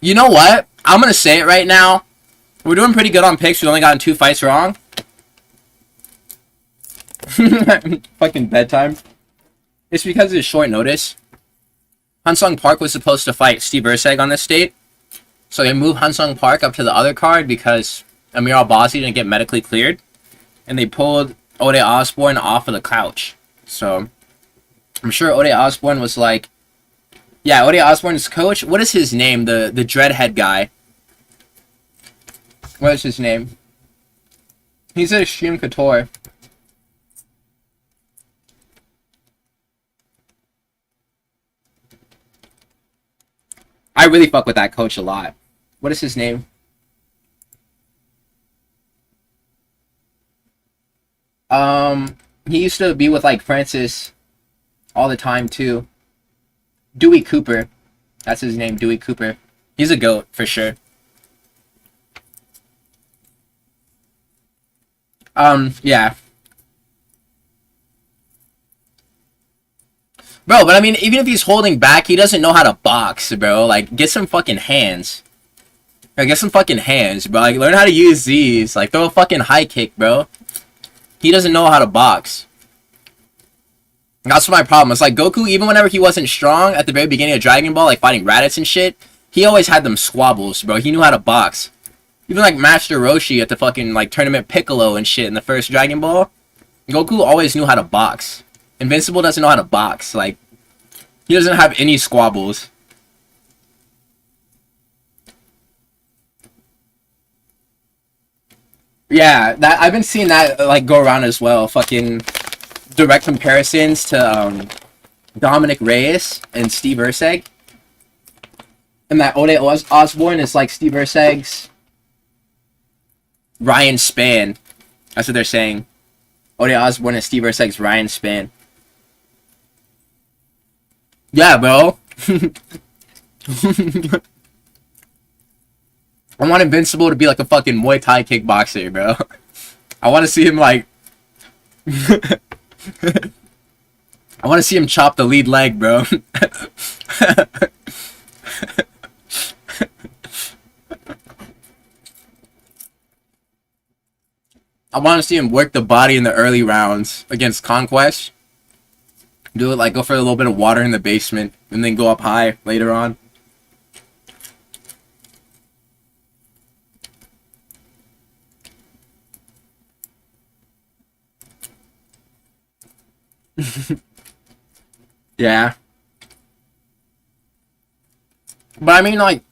You know what? I'm gonna say it right now. We're doing pretty good on picks. We've only gotten 2 fights wrong. Fucking bedtime. It's because of short notice. Hansung Park was supposed to fight Steve Erceg on this date. So they moved Hansung Park up to the other card because Amir Albazi didn't get medically cleared. And they pulled Ode Osborne off of the couch. So I'm sure Ode Osborne was like... Yeah, Ode Osborne's coach. What is his name? The dreadhead guy. What is his name? He's at Extreme Couture. I really fuck with that coach a lot. What is his name? He used to be with, like, Francis all the time, too. Dewey Cooper. That's his name, Dewey Cooper. He's a GOAT, for sure. Yeah. Bro, but I mean, even if he's holding back, he doesn't know how to box, bro. Like, get some fucking hands. Like, get some fucking hands, bro. Like, learn how to use these. Like, throw a fucking high kick, bro. He doesn't know how to box. That's my problem. It's like Goku, even whenever he wasn't strong at the very beginning of Dragon Ball, like fighting Raditz and shit, he always had them squabbles, bro. He knew how to box. Even like Master Roshi at the fucking like tournament Piccolo and shit in the first Dragon Ball, Goku always knew how to box. Invincible doesn't know how to box. Like, he doesn't have any squabbles. Yeah, that I've been seeing that like go around as well. Fucking direct comparisons to Dominic Reyes and Steve Erceg. And that Ode Osborne is like Steve Erceg's Ryan Spann. That's what they're saying. Ode Osborne is Steve Erceg's Ryan Spann. Yeah, bro. I want Invincible to be like a fucking Muay Thai kickboxer, bro. I want to see him like... I want to see him chop the lead leg, bro. I want to see him work the body in the early rounds against Conquest. Do it like, go for a little bit of water in the basement, and then go up high later on. Yeah. But I mean, like,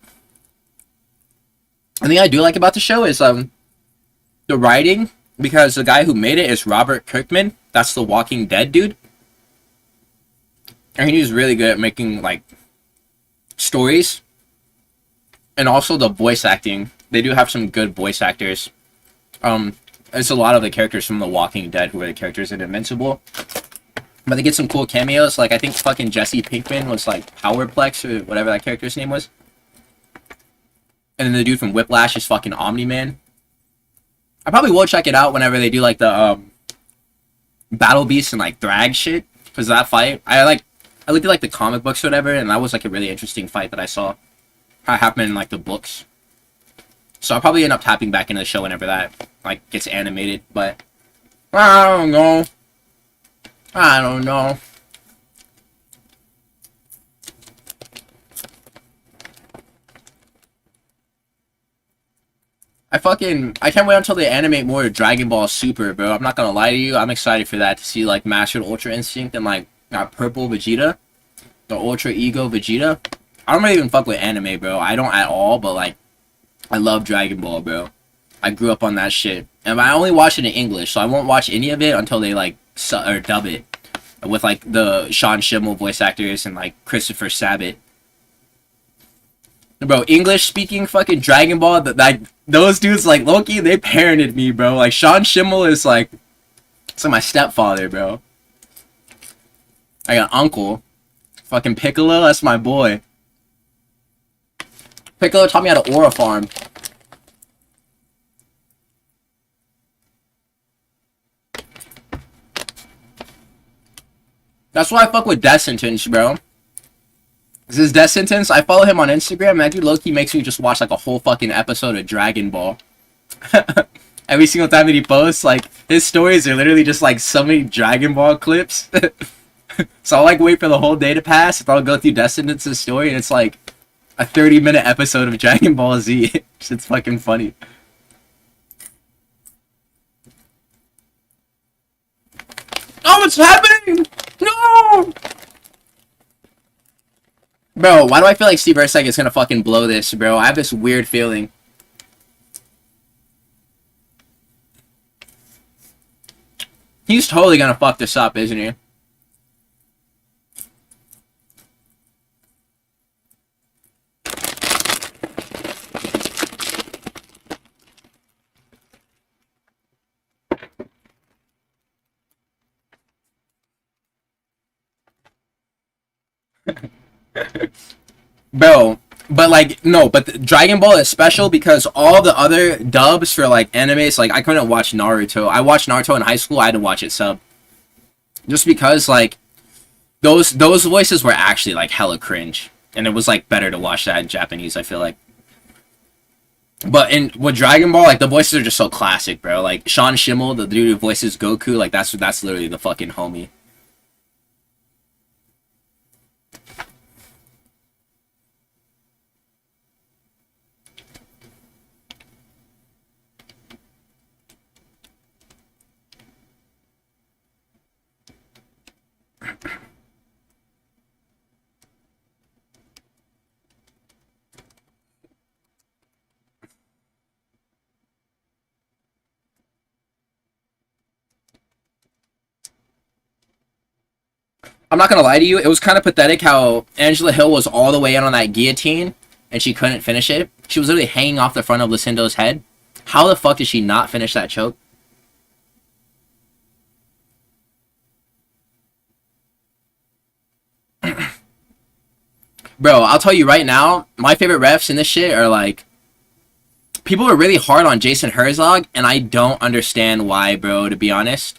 the thing I do like about the show is the writing, because the guy who made it is Robert Kirkman. That's the Walking Dead dude. And he's really good at making like stories and also the voice acting. They do have some good voice actors. It's a lot of the characters from The Walking Dead who are the characters in Invincible. But they get some cool cameos. Like I think fucking Jesse Pinkman was like Powerplex or whatever that character's name was. And then the dude from Whiplash is fucking Omni-Man. I probably will check it out whenever they do like the Battle Beast and like Thrag shit. Because that fight, I looked at like the comic books or whatever, and that was like a really interesting fight that I saw. How it happened in like the books. So I'll probably end up tapping back into the show whenever that like gets animated, but I don't know. I don't know. I can't wait until they animate more Dragon Ball Super, bro. I'm not gonna lie to you. I'm excited for that, to see like Mastered Ultra Instinct and like Purple Vegeta, the Ultra Ego Vegeta. I don't really even fuck with anime, bro. I don't at all, but like I love Dragon Ball, bro. I grew up on that shit, and I only watch it in English, so I won't watch any of it until they like or dub it with like the Sean Schimmel voice actors and like Christopher Sabat. Bro, English speaking fucking Dragon Ball, those dudes like Loki, they parented me, bro. Like Sean Schimmel is like, it's like my stepfather, bro. I got uncle, fucking Piccolo, that's my boy. Piccolo taught me how to aura farm. That's why I fuck with Death Sentence, bro. This is Death Sentence. I follow him on Instagram, and that dude low-key makes me just watch like a whole fucking episode of Dragon Ball. Every single time that he posts, like, his stories are literally just like so many Dragon Ball clips. So I'll like wait for the whole day to pass, and I'll go through Death Sentence's story, and it's like a 30-minute episode of Dragon Ball Z. It's fucking funny. Oh, what's happening? No! Bro, why do I feel like Steve Erceg is gonna fucking blow this, bro? I have this weird feeling. He's totally gonna fuck this up, isn't he? Bro, but like, no, but Dragon Ball is special because all the other dubs for like animes, like I couldn't watch Naruto. I watched Naruto in high school, I had to watch it sub. Just because like those voices were actually like hella cringe. And it was like better to watch that in Japanese, I feel like. But with Dragon Ball, like the voices are just so classic, bro. Like Sean Schimmel, the dude who voices Goku, like that's literally the fucking homie. I'm not gonna lie to you, it was kind of pathetic how Angela Hill was all the way in on that guillotine and she couldn't finish it. She was literally hanging off the front of Lucindo's head. How the fuck did she not finish that choke? Bro, I'll tell you right now, my favorite refs in this shit are like, people are really hard on Jason Herzog, and I don't understand why, bro, to be honest.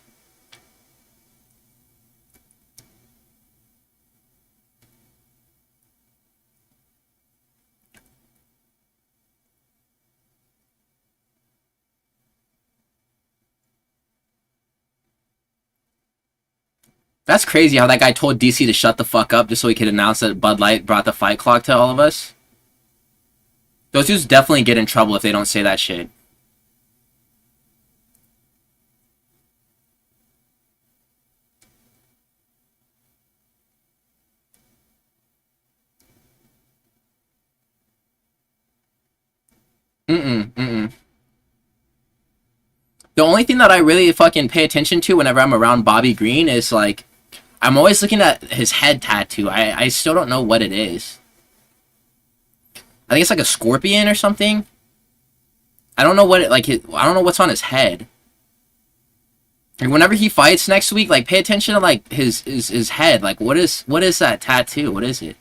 That's crazy how that guy told DC to shut the fuck up just so he could announce that Bud Light brought the fight clock to all of us. Those dudes definitely get in trouble if they don't say that shit. Mm-mm, mm-mm. The only thing that I really fucking pay attention to whenever I'm around Bobby Green is like I'm always looking at his head tattoo. I still don't know what it is. I think it's like a scorpion or something. I don't know what it like. I don't know what's on his head. Like whenever he fights next week, like pay attention to like his head. Like what is that tattoo? What is it?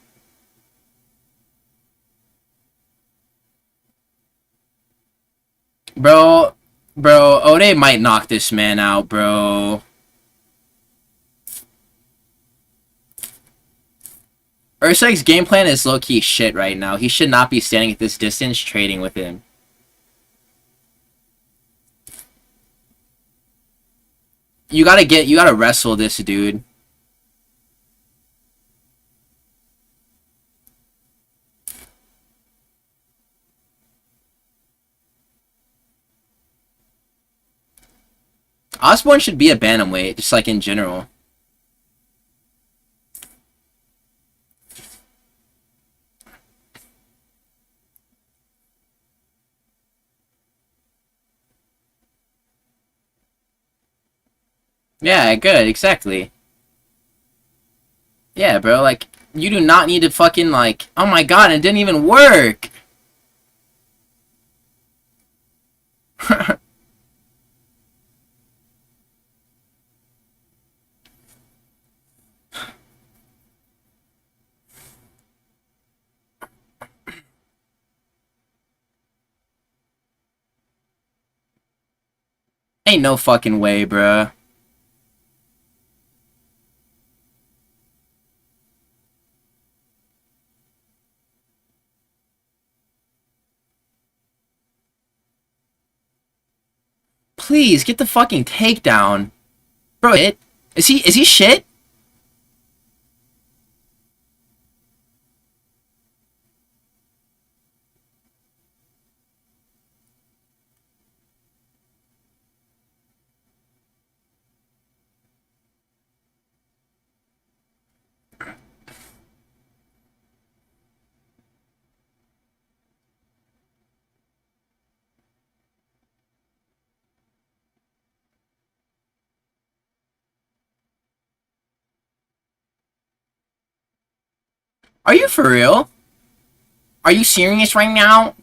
Bro, Ode might knock this man out, bro. Urseg's game plan is low-key shit right now. He should not be standing at this distance trading with him. You gotta wrestle this dude. Osborne should be a bantamweight, just like in general. Yeah, good, exactly. Yeah, bro, like, you do not need to fucking, like, oh my god, it didn't even work! Ain't no fucking way, bruh. Please, get the fucking takedown. Bro, is he shit? Are you for real? Are you serious right now?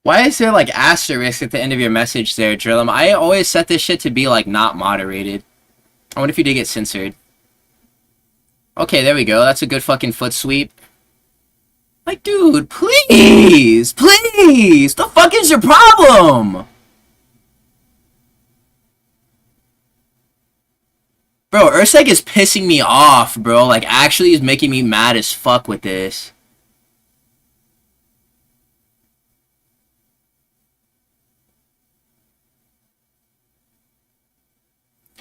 Why is there like asterisk at the end of your message there, Drillum? I always set this shit to be like not moderated. I wonder if you did get censored. Okay, there we go. That's a good fucking foot sweep. Like, dude, please! Please! The fuck is your problem? Bro, Urseg is pissing me off, bro. Like, actually is making me mad as fuck with this.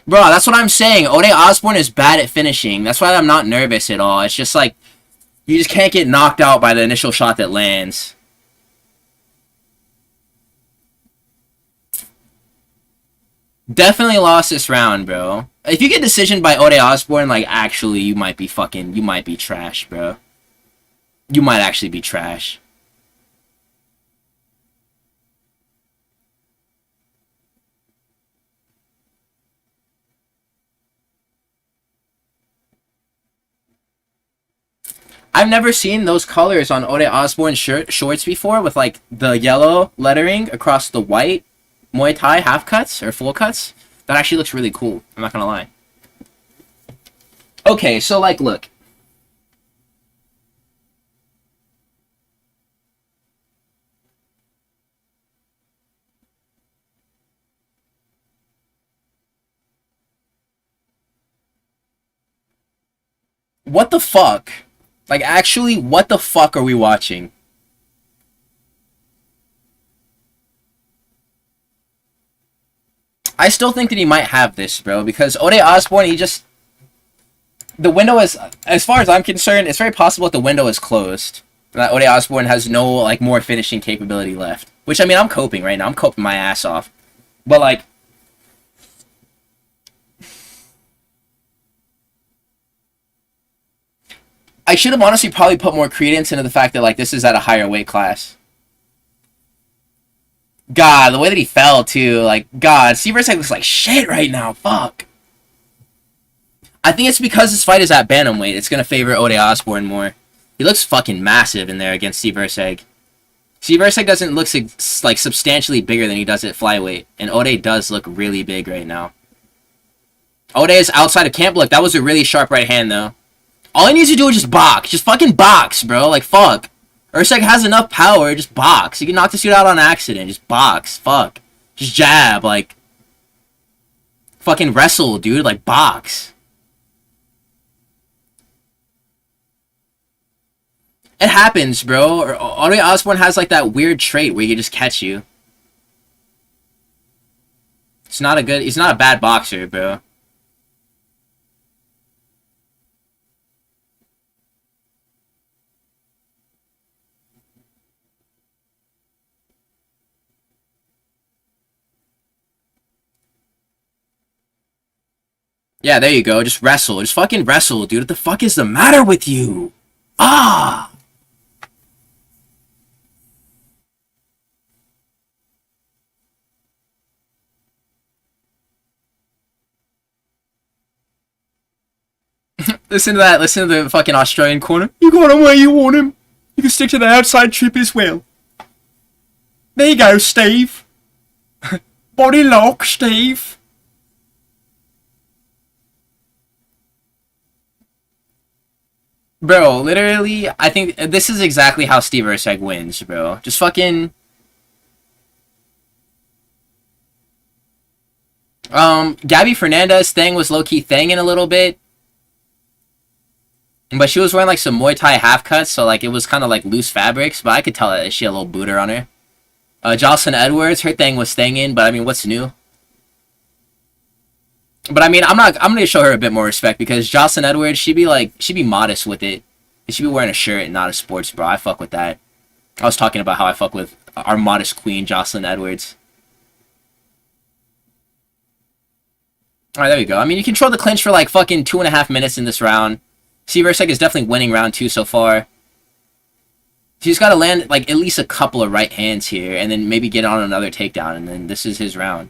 Bro, that's what I'm saying. Ode Osborne is bad at finishing. That's why I'm not nervous at all. It's just like, you just can't get knocked out by the initial shot that lands. Definitely lost this round, bro. If you get decision by Ode Osborne, like, actually, you might be trash, bro. You might actually be trash. I've never seen those colors on Ode Osborne shorts before with, like, the yellow lettering across the white Muay Thai half cuts or full cuts. That actually looks really cool. I'm not gonna lie. Okay, so, like, look. What the fuck? Like, actually, what the fuck are we watching? I still think that he might have this, bro, because Ode Osborne, he just... The window is... As far as I'm concerned, it's very possible that the window is closed. And that Ode Osborne has no, like, more finishing capability left. Which, I mean, I'm coping right now. I'm coping my ass off. But, like... I should have honestly probably put more credence into the fact that like this is at a higher weight class. God, the way that he fell too, like God, Steve Erceg looks like shit right now. Fuck. I think it's because this fight is at bantamweight. It's gonna favor Ode Osbourne more. He looks fucking massive in there against Steve Erceg. Steve Erceg doesn't look like substantially bigger than he does at flyweight, and Ode does look really big right now. Ode is outside of camp. Look, that was a really sharp right hand though. All he needs to do is just box. Just fucking box, bro. Like, fuck. Erceg has enough power. Just box. You can knock this dude out on accident. Just box. Fuck. Just jab. Like, fucking wrestle, dude. Like, box. It happens, bro. Ode Osbourne has, like, that weird trait where he can just catch you. He's not a bad boxer, bro. Yeah, there you go. Just wrestle. Just fucking wrestle, dude. What the fuck is the matter with you? Ah! Listen to that. Listen to the fucking Australian corner. You got him where you want him. You can stick to the outside trip as well. There you go, Steve. Body lock, Steve. Bro, literally, I think this is exactly how Steve Erceg wins, bro. Just fucking... Gabby Fernandez thing was low-key thangin' a little bit. But she was wearing, like, some Muay Thai half-cuts, so, like, it was kind of, like, loose fabrics. But I could tell that she had a little booter on her. Jocelyn Edwards, her thing was thangin', but, I mean, what's new? But I mean, I'm gonna show her a bit more respect because Jocelyn Edwards, she'd be modest with it. She'd be wearing a shirt and not a sports bra. I fuck with that. I was talking about how I fuck with our modest queen, Jocelyn Edwards. Alright, there we go. I mean, you control the clinch for like fucking 2.5 minutes in this round. Steve Erceg is definitely winning round 2 so far. He's got to land like at least a couple of right hands here and then maybe get on another takedown and then this is his round.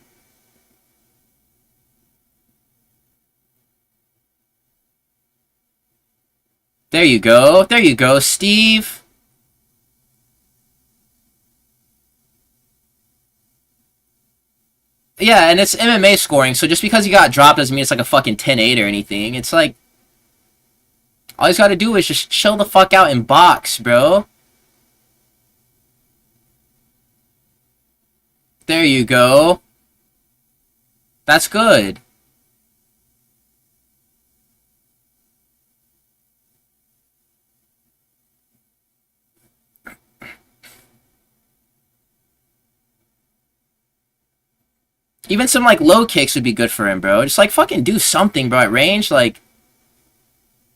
There you go. There you go, Steve. Yeah, and it's MMA scoring, so just because you got dropped doesn't mean it's like a fucking 10-8 or anything. It's like... all he's got to do is just chill the fuck out and box, bro. There you go. That's good. Even some, like, low kicks would be good for him, bro. Just, like, fucking do something, bro, at range. Like,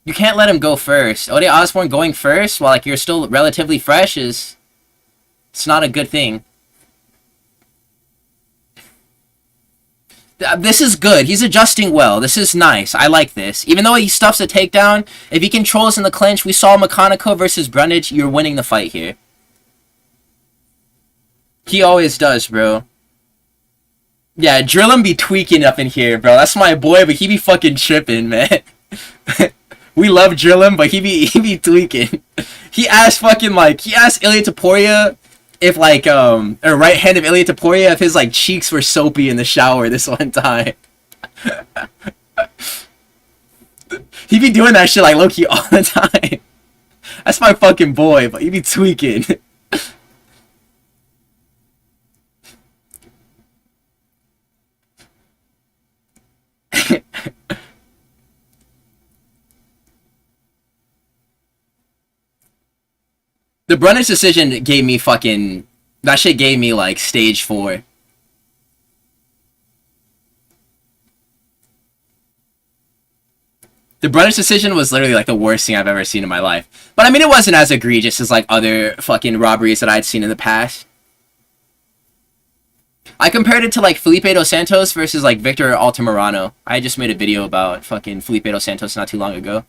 you can't let him go first. Ode Osbourne going first while, like, you're still relatively fresh is... it's not a good thing. This is good. He's adjusting well. This is nice. I like this. Even though he stuffs a takedown, if he controls in the clinch, we saw McConaughey versus Brundage, you're winning the fight here. He always does, bro. Yeah, Drill'em be tweaking up in here, bro. That's my boy, but he be fucking tripping, man. We love Drill'em, but he be tweaking. He asked Ilia Topuria if, like, a right hand of Ilia Topuria if his, like, cheeks were soapy in the shower this one time. He be doing that shit, like, low-key all the time. That's my fucking boy, but he be tweaking. The Brundage decision gave me fucking... that shit gave me, like, stage 4. The Brundage decision was literally, like, the worst thing I've ever seen in my life. But, I mean, it wasn't as egregious as, like, other fucking robberies that I'd seen in the past. I compared it to, like, Felipe Dos Santos versus, like, Victor Altamirano. I just made a video about fucking Felipe Dos Santos not too long ago.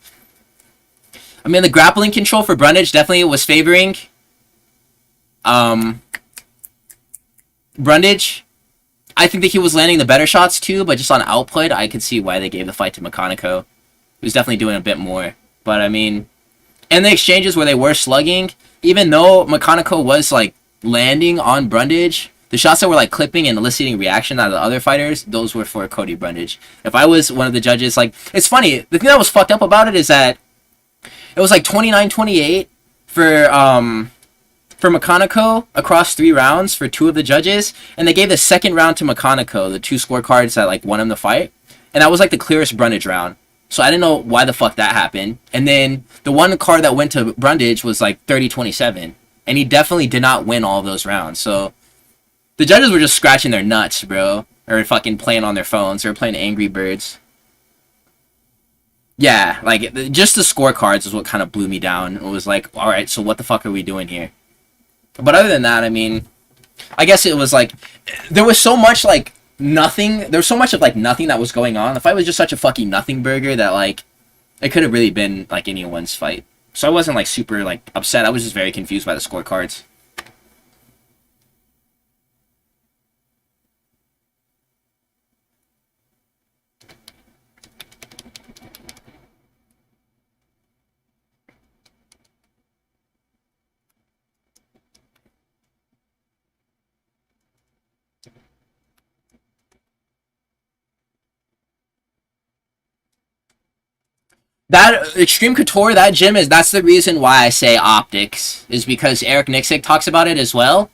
I mean, the grappling control for Brundage definitely was favoring Brundage. I think that he was landing the better shots too, but just on output, I could see why they gave the fight to McConaughey. He was definitely doing a bit more. But I mean, in the exchanges where they were slugging, even though McConaughey was like landing on Brundage, the shots that were like clipping and eliciting reaction out of the other fighters, those were for Cody Brundage. If I was one of the judges, like, it's funny, the thing that was fucked up about it is that it was like 29-28 for McConaughey across 3 rounds for 2 of the judges, and they gave the second round to McConaughey, the 2 scorecards that like won him the fight, and that was like the clearest Brundage round. So I didn't know why the fuck that happened. And then the one card that went to Brundage was like 30-27, and he definitely did not win all of those rounds. So the judges were just scratching their nuts, bro, or fucking playing on their phones, or playing Angry Birds. Yeah, like, just the scorecards is what kind of blew me down. It was like, alright, so what the fuck are we doing here? But other than that, I mean, I guess it was like, there was so much, like, nothing, there was so much of, like, nothing that was going on. The fight was just such a fucking nothing burger that, like, it could have really been, like, anyone's fight. So I wasn't, like, super, like, upset. I was just very confused by the scorecards. That Extreme Couture, that gym that's the reason why I say optics, is because Eric Nixick talks about it as well.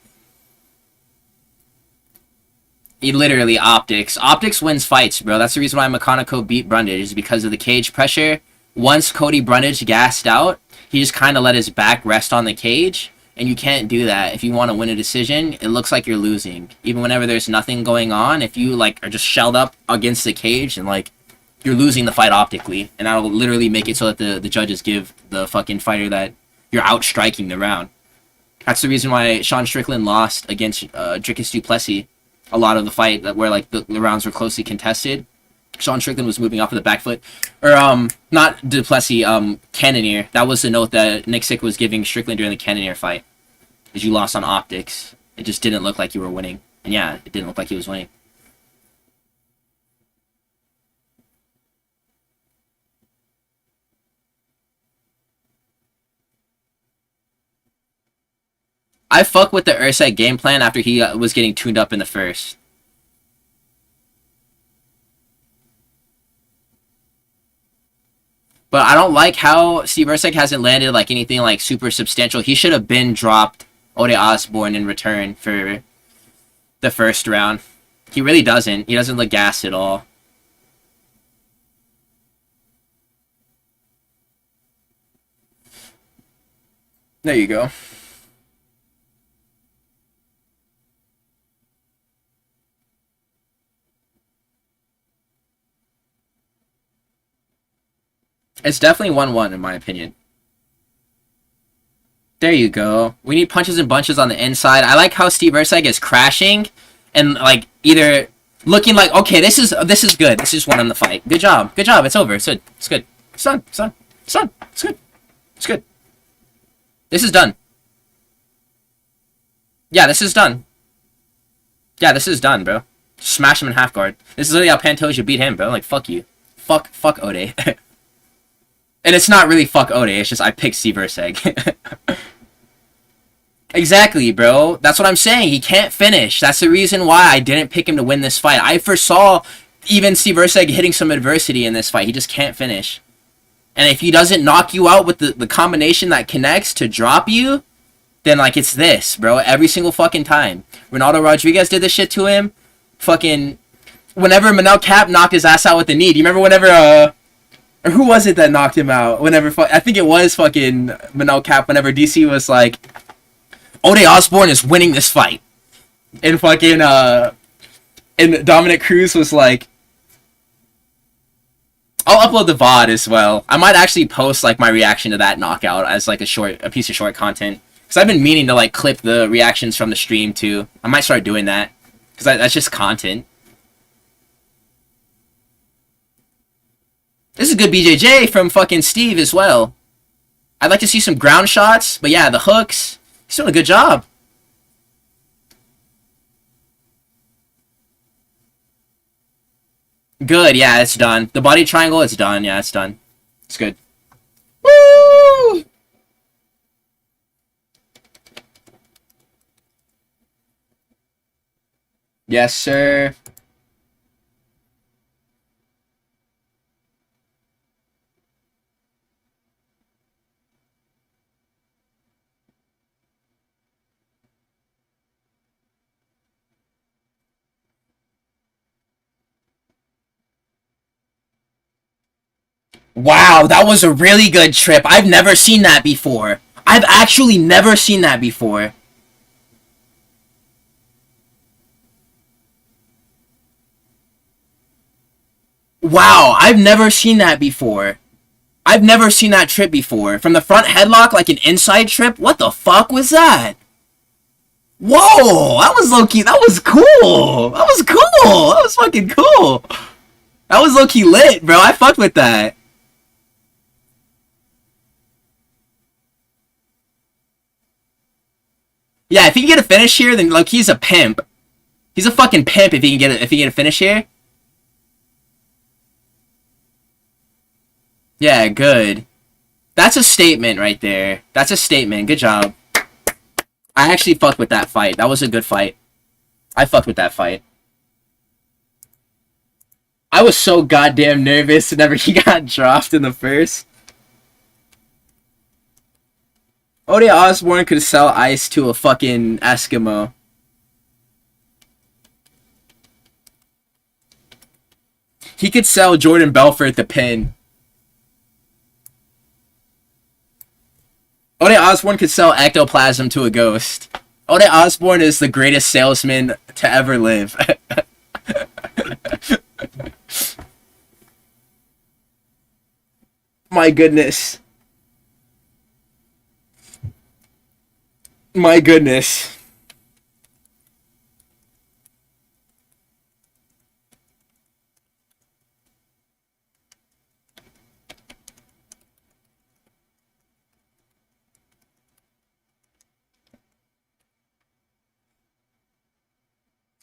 He literally optics. Optics wins fights, bro. That's the reason why McConaughey beat Brundage, is because of the cage pressure. Once Cody Brundage gassed out, he just kind of let his back rest on the cage, and you can't do that. If you want to win a decision, it looks like you're losing. Even whenever there's nothing going on, if you, like, are just shelled up against the cage and, like, you're losing the fight optically, and that'll literally make it so that the judges give the fucking fighter that you're outstriking the round. That's the reason why Sean Strickland lost against Dricus du Plessis a lot of the fight, that where like the rounds were closely contested. Sean Strickland was moving off of the back foot, or not du Plessis, Cannonier. That was the note that Nixick was giving Strickland during the Cannonier fight, is you lost on optics. It just didn't look like you were winning, and yeah, it didn't look like he was winning. I fuck with the Ursek game plan after he was getting tuned up in the first. But I don't like how Steve Ursek hasn't landed like anything like super substantial. He should have been dropped Ode Osborne in return for the first round. He really doesn't. He doesn't look gassed at all. There you go. It's definitely 1-1 in my opinion. There you go. We need punches and bunches on the inside. I like how Steve Ursek is crashing and like either looking like, okay, this is good. This is won the fight. Good job. Good job. It's over. It's good. It's good. It's done. It's done. It's done. It's good. It's good. This is done. Yeah, this is done. Yeah, this is done, bro. Smash him in half guard. This is literally how Pantoja beat him, bro. Like, fuck you. Fuck Ode. And it's not really fuck Ode, it's just I picked Steve Ursek. Exactly, bro. That's what I'm saying. He can't finish. That's the reason why I didn't pick him to win this fight. I foresaw even Steve Ursek hitting some adversity in this fight. He just can't finish. And if he doesn't knock you out with the combination that connects to drop you, then, like, it's this, bro. Every single fucking time. Ronaldo Rodriguez did this shit to him. Fucking... Whenever Manel Cap knocked his ass out with the knee. Do you remember whenever, or who was it that knocked him out? Whenever... I think it was fucking Manel Cap. Whenever DC was like... Ode Osborne is winning this fight. And fucking, and Dominic Cruz was like... I'll upload the VOD as well. I might actually post, like, my reaction to that knockout as, like, a piece of short content. Because I've been meaning to, like, clip the reactions from the stream, too. I might start doing that. Because that's just content. This is good BJJ from fucking Steve as well. I'd like to see some ground shots, but yeah, the hooks. He's doing a good job. Good, yeah, it's done. The body triangle, it's done. Yeah, it's done. It's good. Woo! Yes, sir. Wow, that was a really good trip. I've never seen that before. I've actually never seen that before. Wow, I've never seen that before. I've never seen that trip before. From the front headlock, like an inside trip? What the fuck was that? Whoa, that was low-key, that was cool. That was cool. That was fucking cool. That was low-key lit, bro. I fucked with that. Yeah, if he can get a finish here, then like he's a pimp. He's a fucking pimp if he can get a finish here. Yeah, good. That's a statement right there. That's a statement. Good job. I actually fucked with that fight. That was a good fight. I fucked with that fight. I was so goddamn nervous whenever he got dropped in the first. Odie Osborne could sell ice to a fucking Eskimo. He could sell Jordan Belfort the pin. Odie Osborne could sell ectoplasm to a ghost. Odie Osborne is the greatest salesman to ever live. My goodness. My goodness.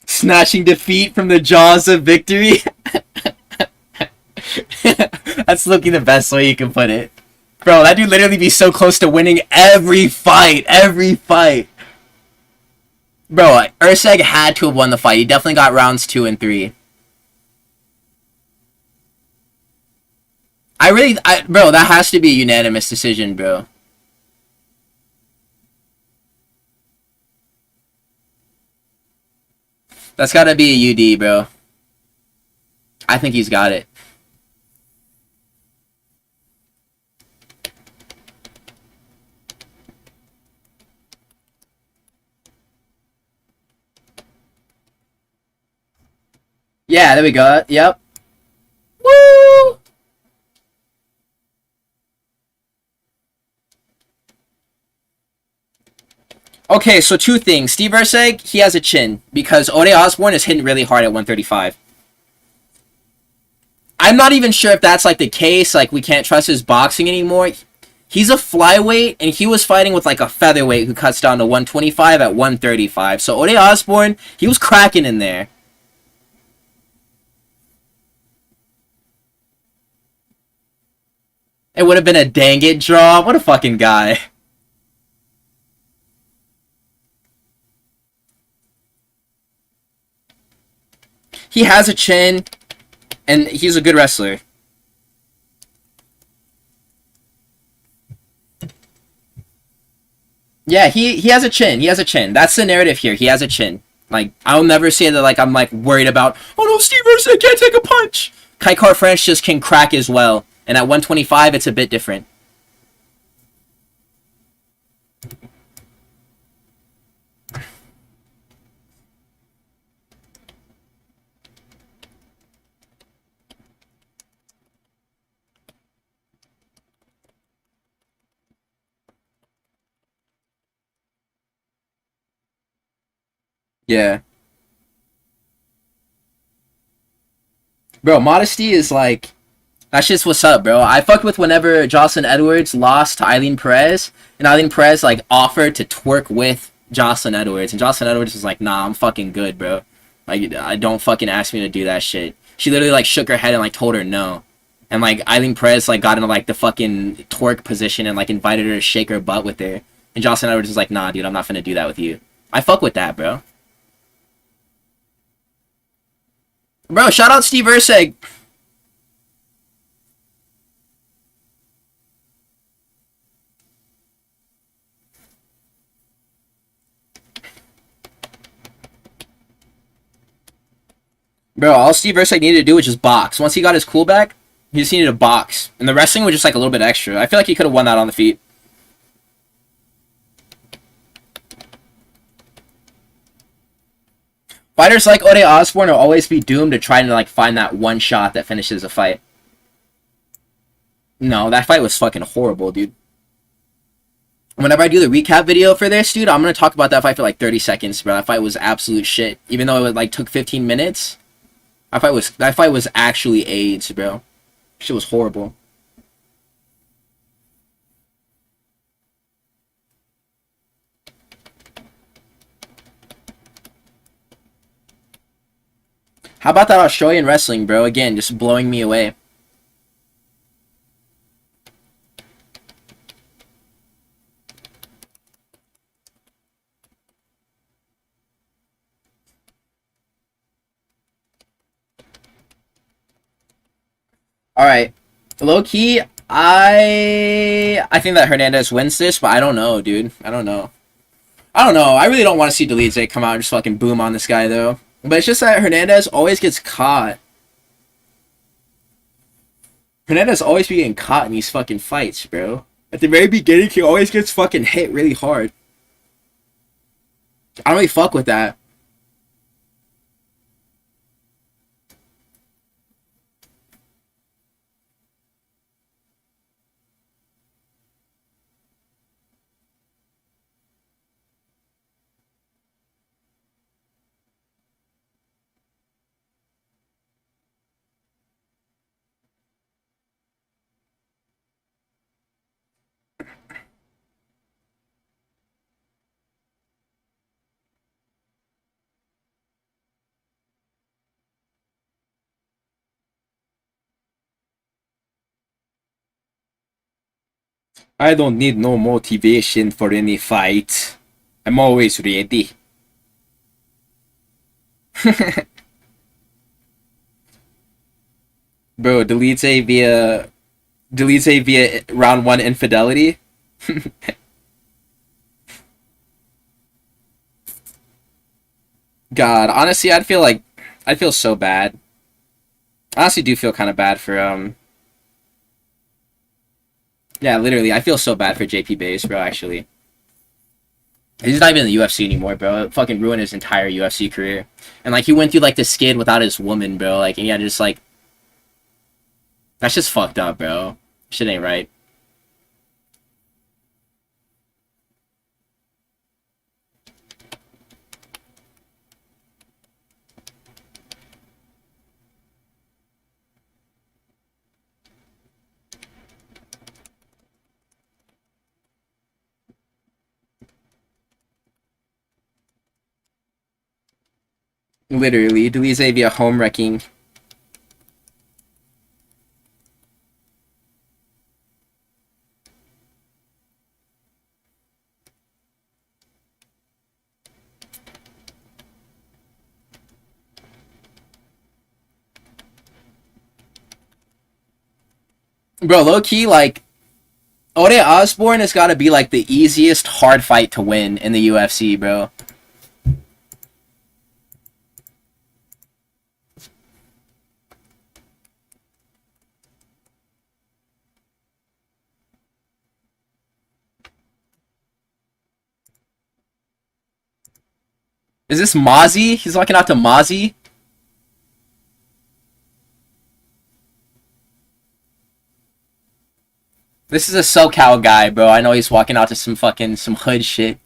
Snatching defeat from the jaws of victory. That's looking the best way you can put it. Bro, that dude literally be so close to winning every fight. Every fight. Bro, Urseg had to have won the fight. He definitely got rounds 2 and 3. Bro, that has to be a unanimous decision, bro. That's gotta be a UD, bro. I think he's got it. Yeah, there we go. Yep. Woo! Okay, so two things. Steve Urseg, he has a chin because Odie Osborne is hitting really hard at 135. I'm not even sure if that's like the case, like we can't trust his boxing anymore. He's a flyweight and he was fighting with like a featherweight who cuts down to 125 at 135. So Odie Osborne, he was cracking in there. It would have been a dang it draw. What a fucking guy. He has a chin, and he's a good wrestler. Yeah, he has a chin. He has a chin. That's the narrative here. He has a chin. Like, I'll never say that, like, I'm, like, worried about, oh no, Steve Ursig can't take a punch. Kaikar French just can crack as well. And at 125, it's a bit different. Yeah. Bro, modesty is, like, That's just what's up, bro. I fucked with whenever Jocelyn Edwards lost to Eileen Perez, and Eileen Perez like offered to twerk with Jocelyn Edwards, and Jocelyn Edwards was like, "Nah, I'm fucking good, bro. Like, I don't fucking ask me to do that shit." She literally like shook her head and like told her no, and like Eileen Perez like got into like the fucking twerk position and like invited her to shake her butt with her, and Jocelyn Edwards was like, "Nah, dude, I'm not finna do that with you." I fuck with that, bro. Bro, shout out Steve Urseg. Bro, all Steve Urseg needed to do was just box. Once he got his cool back, he just needed to box. And the wrestling was just like a little bit extra. I feel like he could have won that on the feet. Fighters like Ode Osbourne will always be doomed to trying to like find that one shot that finishes a fight. No, that fight was fucking horrible, dude. Whenever I do the recap video for this, dude, I'm gonna talk about that fight for like 30 seconds, bro. That fight was absolute shit. Even though it like took 15 minutes, that fight was actually AIDS, bro. Shit was horrible. How about that Australian wrestling, bro? Again, just blowing me away. Alright. Low key, I think that Hernandez wins this, but I don't know, dude. I don't know. I really don't want to see Dolidze come out and just fucking boom on this guy, though. But it's just that Hernandez always gets caught. Hernandez always be getting caught in these fucking fights, bro. At the very beginning, he always gets fucking hit really hard. I don't really fuck with that. I don't need no motivation for any fight. I'm always ready. Bro, deletes a via round one infidelity. God, honestly, I'd feel so bad. I honestly do feel kind of bad for yeah, literally, I feel so bad for JP Bass, bro. Actually, he's not even in the UFC anymore, bro. It fucking ruined his entire UFC career, and like he went through like the skid without his woman, bro. Like, and he had to just like that's just fucked up, bro. Shit ain't right. Literally, Dolidze via home wrecking. Bro, low key, like Ode Osbourne has got to be like the easiest hard fight to win in the UFC, bro. Is this Mozzie? He's walking out to Mozzie? This is a SoCal guy, bro. I know he's walking out to some hood shit.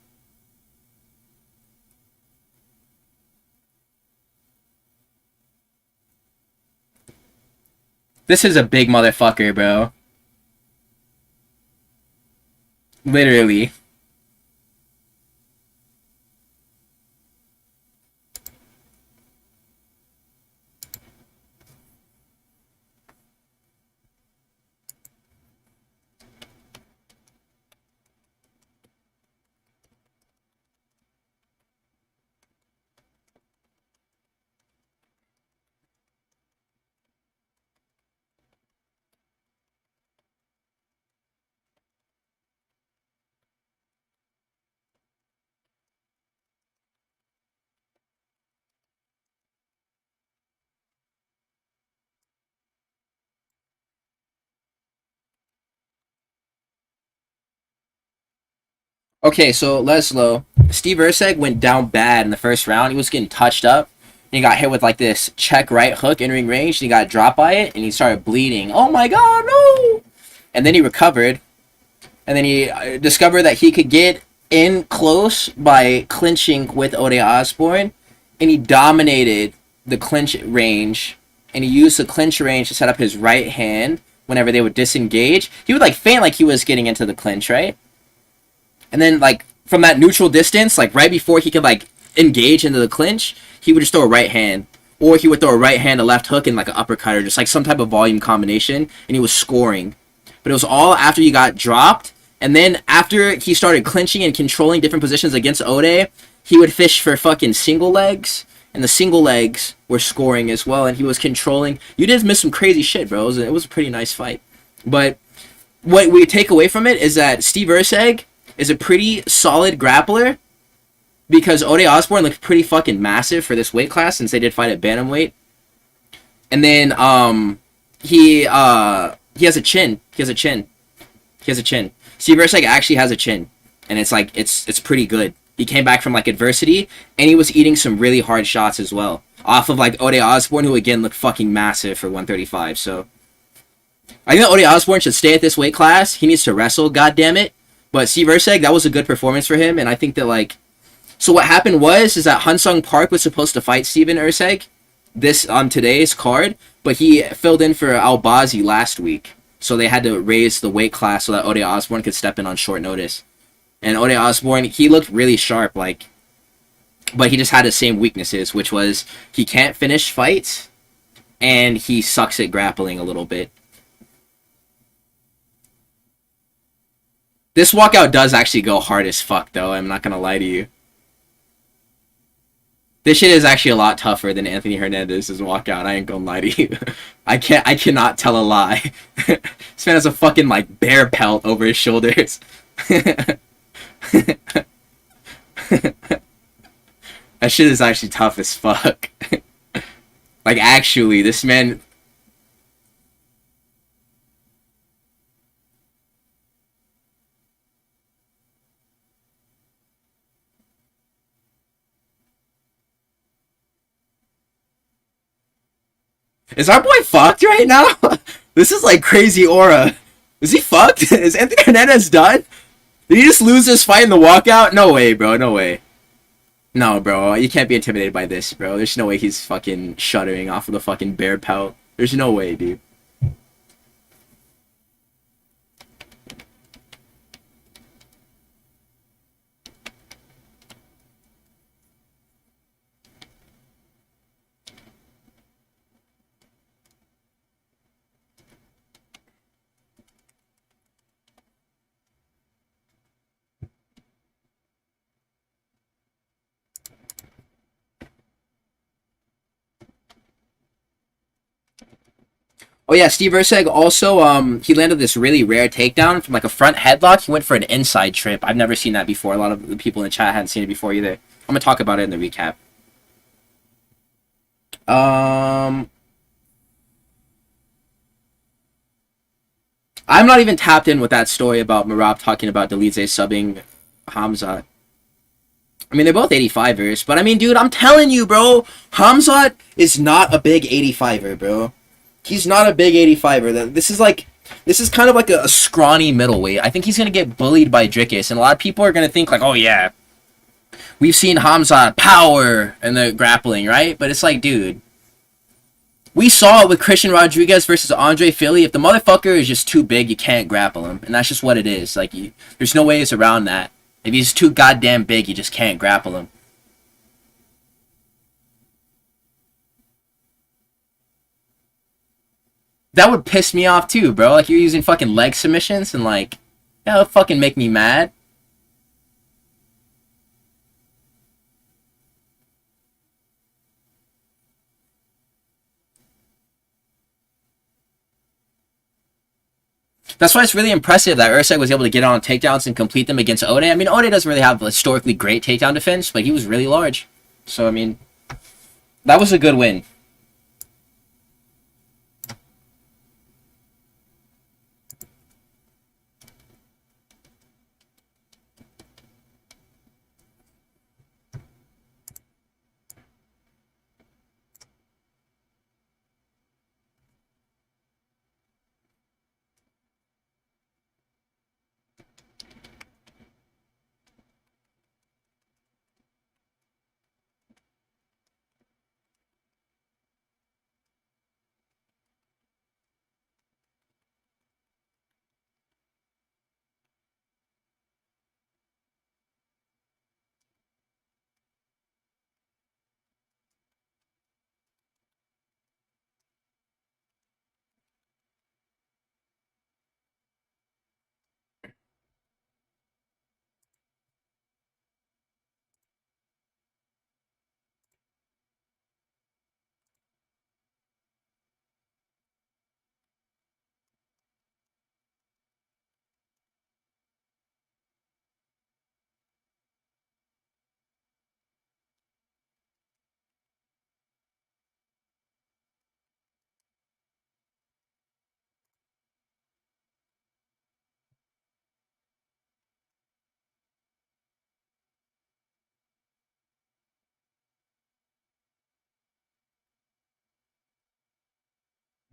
This is a big motherfucker, bro. Literally. Okay, so Leslo, Steve Erceg went down bad in the first round. He was getting touched up. And he got hit with like this check right hook in ring range. And he got dropped by it, and he started bleeding. Oh my god, no! And then he recovered. And then he discovered that he could get in close by clinching with Ode Osbourne. And he dominated the clinch range. And he used the clinch range to set up his right hand whenever they would disengage. He would like feint like he was getting into the clinch, right? And then, like, from that neutral distance, like, right before he could, like, engage into the clinch, he would just throw a right hand. Or he would throw a right hand, a left hook, and, like, an uppercut, or just, like, some type of volume combination, and he was scoring. But it was all after he got dropped, and then after he started clinching and controlling different positions against Ode, he would fish for fucking single legs, and the single legs were scoring as well, and he was controlling. You did miss some crazy shit, bro. It was a pretty nice fight. But what we take away from it is that Steve Erceg is a pretty solid grappler, because Ode Osbourne looked pretty fucking massive for this weight class since they did fight at bantamweight. And then he has a chin. He has a chin. Steve Erceg actually has a chin, and it's like it's pretty good. He came back from like adversity, and he was eating some really hard shots as well off of like Ode Osbourne, who again looked fucking massive for 135. So I think that Ode Osbourne should stay at this weight class. He needs to wrestle, goddammit. But Steve Erceg, that was a good performance for him, and I think that, like... So what happened is that Hyun-Sung Park was supposed to fight Steven Erceg on today's card, but he filled in for Al-Bazi last week. So they had to raise the weight class so that Ode Osbourne could step in on short notice. And Ode Osbourne, he looked really sharp, like... But he just had the same weaknesses, which was he can't finish fights, and he sucks at grappling a little bit. This walkout does actually go hard as fuck, though. I'm not gonna lie to you. This shit is actually a lot tougher than Anthony Hernandez's walkout. I ain't gonna lie to you. I cannot tell a lie. This man has a fucking, like, bear pelt over his shoulders. That shit is actually tough as fuck. Like, actually, this man... Is our boy fucked right now? This is like crazy aura. Is he fucked? Is Anthony Hernandez done? Did he just lose this fight in the walkout? No way, bro. No way. No, bro. You can't be intimidated by this, bro. There's no way he's fucking shuddering off of the fucking bear pelt. There's no way, dude. Oh yeah, Steve Erceg also, he landed this really rare takedown from like a front headlock. He went for an inside trip. I've never seen that before. A lot of the people in the chat hadn't seen it before either. I'm gonna talk about it in the recap. I'm not even tapped in with that story about Marab talking about Dolidze subbing Hamzat. I mean, they're both 85ers, but I mean, dude, I'm telling you, bro, Hamzat is not a big 85er, bro. He's not a big 85er. This is kind of like a scrawny middleweight. I think he's going to get bullied by Drickus, and a lot of people are going to think like, oh yeah, we've seen Hamzat power in the grappling, right? But it's like, dude, We saw it with Christian Rodriguez versus Andre Philly. If the motherfucker is just too big, you can't grapple him. And that's just what it is. Like, there's no ways around that. If he's too goddamn big, you just can't grapple him. That would piss me off too, bro. Like, you're using fucking leg submissions and like, that would fucking make me mad. That's why it's really impressive that Usyk was able to get on takedowns and complete them against Ode. I mean, Ode doesn't really have historically great takedown defense, but he was really large. So, I mean, that was a good win.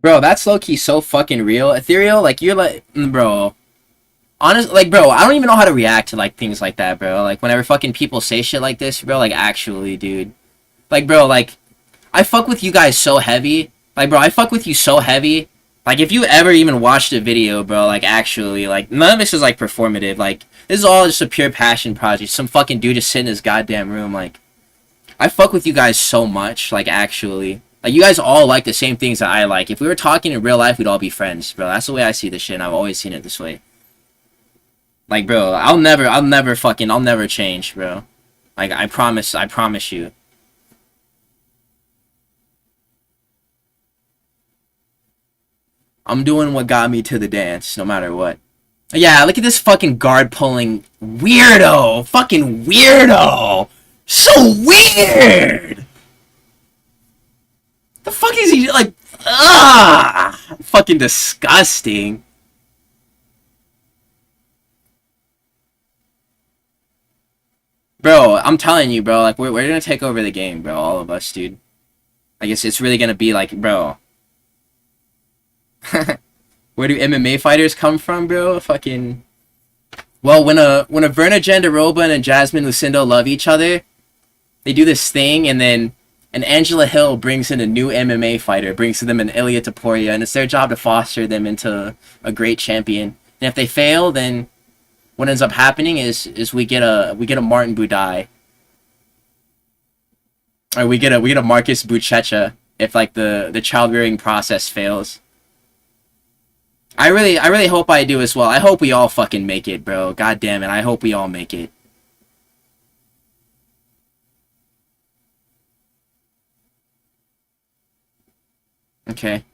Bro, that's low-key so fucking real. Ethereal, like, you're like, bro. Honest, like, bro, I don't even know how to react to, like, things like that, bro. Like, whenever fucking people say shit like this, bro, like, actually, dude. Like, bro, like, I fuck with you guys so heavy. Like, bro, I fuck with you so heavy. Like, if you ever even watched a video, bro, like, actually, like, none of this is, like, performative. Like, this is all just a pure passion project. Some fucking dude just sitting in his goddamn room, like, I fuck with you guys so much, like, actually. Like, you guys all like the same things that I like. If we were talking in real life, we'd all be friends, bro. That's the way I see this shit, and I've always seen it this way. Like, bro, I'll never change, bro. Like, I promise you. I'm doing what got me to the dance, no matter what. Yeah, look at this fucking guard pulling weirdo! Fucking weirdo! So weird! The fuck is he, like, fucking disgusting. Bro, I'm telling you, bro, like, we're gonna take over the game, bro, all of us, dude. I guess it's really gonna be like, bro. Where do MMA fighters come from, bro? Fucking... Well, when a Verna Jandiroba and a Jasmine Lucindo love each other, they do this thing, and then Angela Hill brings in a new MMA fighter, brings them an Ilia Topuria, and it's their job to foster them into a great champion. And if they fail, then what ends up happening is we get a Martin Budai, or we get a Marcus Buchecha if like the child rearing process fails. I really hope I do as well. I hope we all fucking make it, bro. God damn it, I hope we all make it. Okay.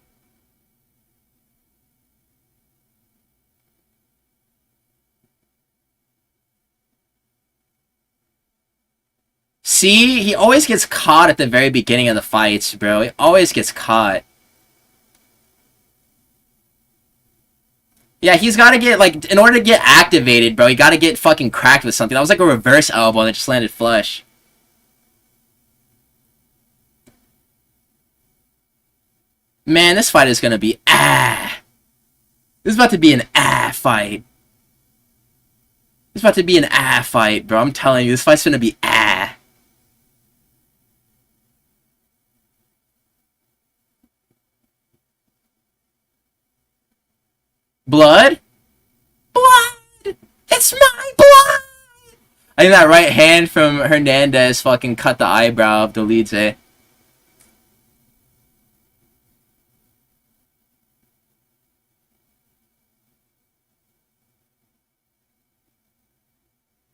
See? He always gets caught at the very beginning of the fights, bro. He always gets caught. Yeah, he's gotta get, like, in order to get activated, bro, he gotta get fucking cracked with something. That was like a reverse elbow that just landed flush. Man, this fight is gonna be This is about to be an fight. This is about to be an fight, bro. I'm telling you, this fight's gonna be Blood? Blood! It's my blood! I think that right hand from Hernandez fucking cut the eyebrow of Dolidze.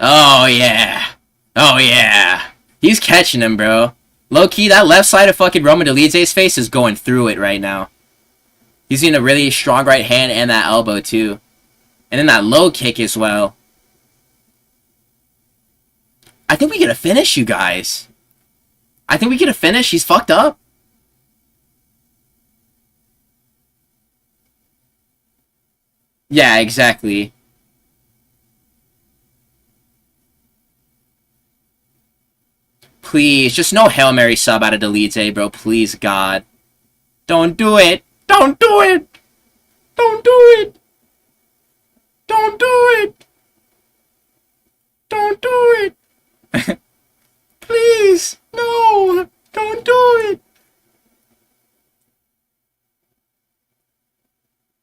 Oh, yeah. Oh, yeah. He's catching him, bro. Low-key, that left side of fucking Roman Dolidze's face is going through it right now. He's using a really strong right hand and that elbow, too. And then that low kick as well. I think we get a finish, you guys. I think we get a finish. He's fucked up. Yeah, exactly. Please, just no Hail Mary sub out of Dolidze, bro. Please, God. Don't do it. Don't do it. Don't do it. Don't do it. Don't do it. Please. No. Don't do it.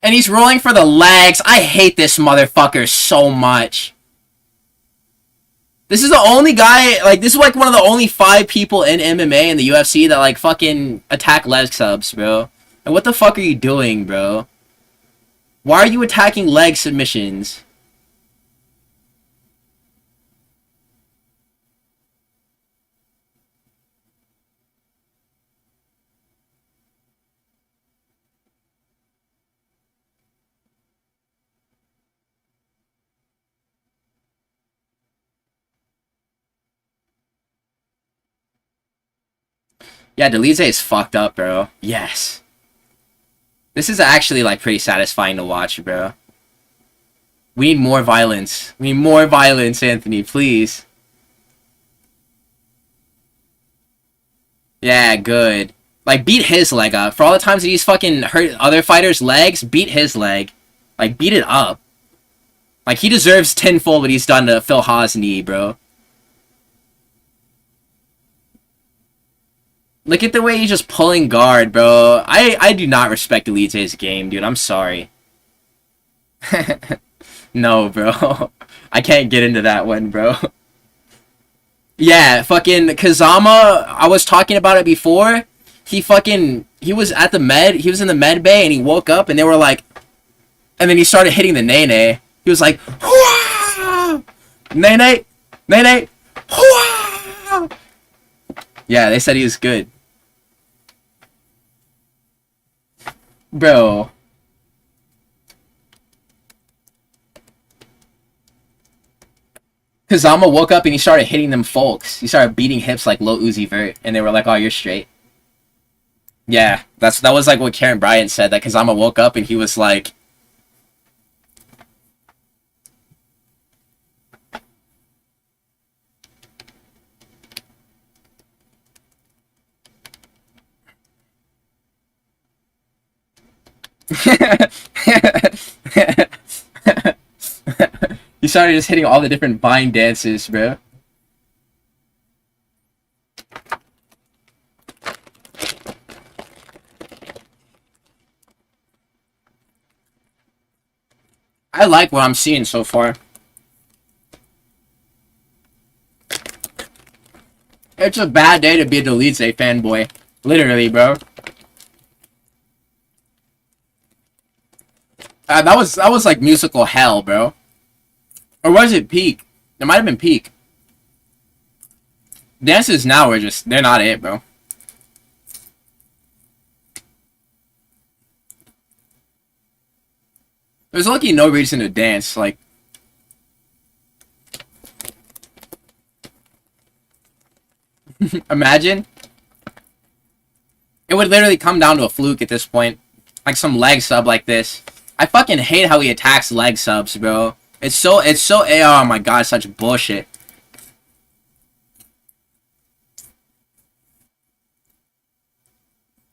And he's rolling for the legs. I hate this motherfucker so much. This is the only guy, like, this is like one of the only 5 people in MMA and the UFC that, like, fucking attack leg subs, bro. And what the fuck are you doing, bro? Why are you attacking leg submissions? Yeah, Dolidze is fucked up, bro. Yes. This is actually, like, pretty satisfying to watch, bro. We need more violence. We need more violence, Anthony, please. Yeah, good. Like, beat his leg up. For all the times that he's fucking hurt other fighters' legs, beat his leg. Like, beat it up. Like, he deserves tenfold what he's done to Phil Haas' knee, bro. Look at the way he's just pulling guard, bro. I do not respect Dolidze's game, dude. I'm sorry. No, bro. I can't get into that one, bro. Yeah, fucking Kazama, I was talking about it before. He was at the he was in the med bay and he woke up and they were like, and then he started hitting the nene. He was like, Hwah! Nene, nene, Hwah! Yeah, they said he was good. Bro. Kazama woke up and he started hitting them folks. He started beating hips like Lil Uzi Vert, and they were like, "Oh, you're straight." Yeah, that was like what Karen Bryant said. That Kazama woke up and he was like, he started just hitting all the different Vine dances, bro. I like what I'm seeing so far. It's a bad day to be a Dolidze fanboy. Literally, bro. That was like musical hell, bro. Or was it peak? It might have been peak. Dances now are just, they're not it, bro. There's lucky no reason to dance, like. Imagine. It would literally come down to a fluke at this point. Like some leg sub like this. I fucking hate how he attacks leg subs, bro. It's so, oh my god, such bullshit.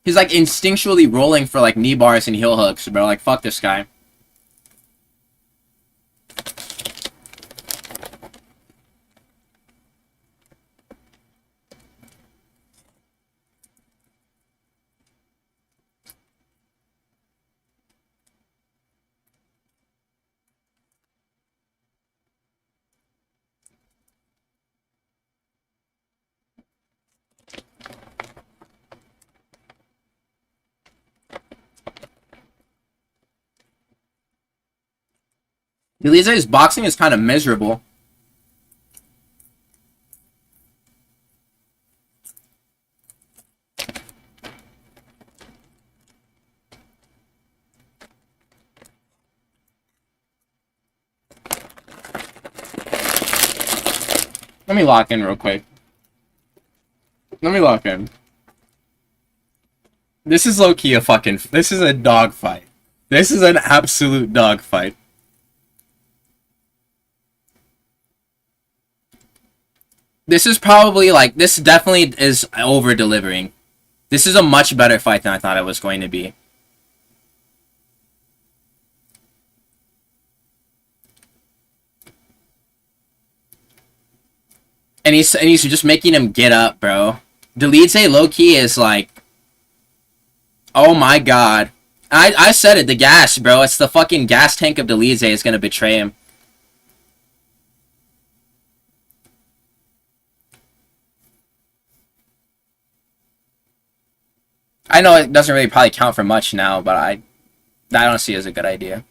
He's like instinctually rolling for like knee bars and heel hooks, bro. Like, fuck this guy. Dolidze's boxing is kind of miserable. Let me lock in real quick. Let me lock in. This is low-key a fucking... This is a dog fight. This is an absolute dog fight. This is probably, like... This definitely is over-delivering. This is a much better fight than I thought it was going to be. And he's just making him get up, bro. Dolidze low-key is like... Oh my god. I said it, the gas, bro. It's the fucking gas tank of Dolidze is gonna betray him. I know it doesn't really probably count for much now, but I don't see it as a good idea.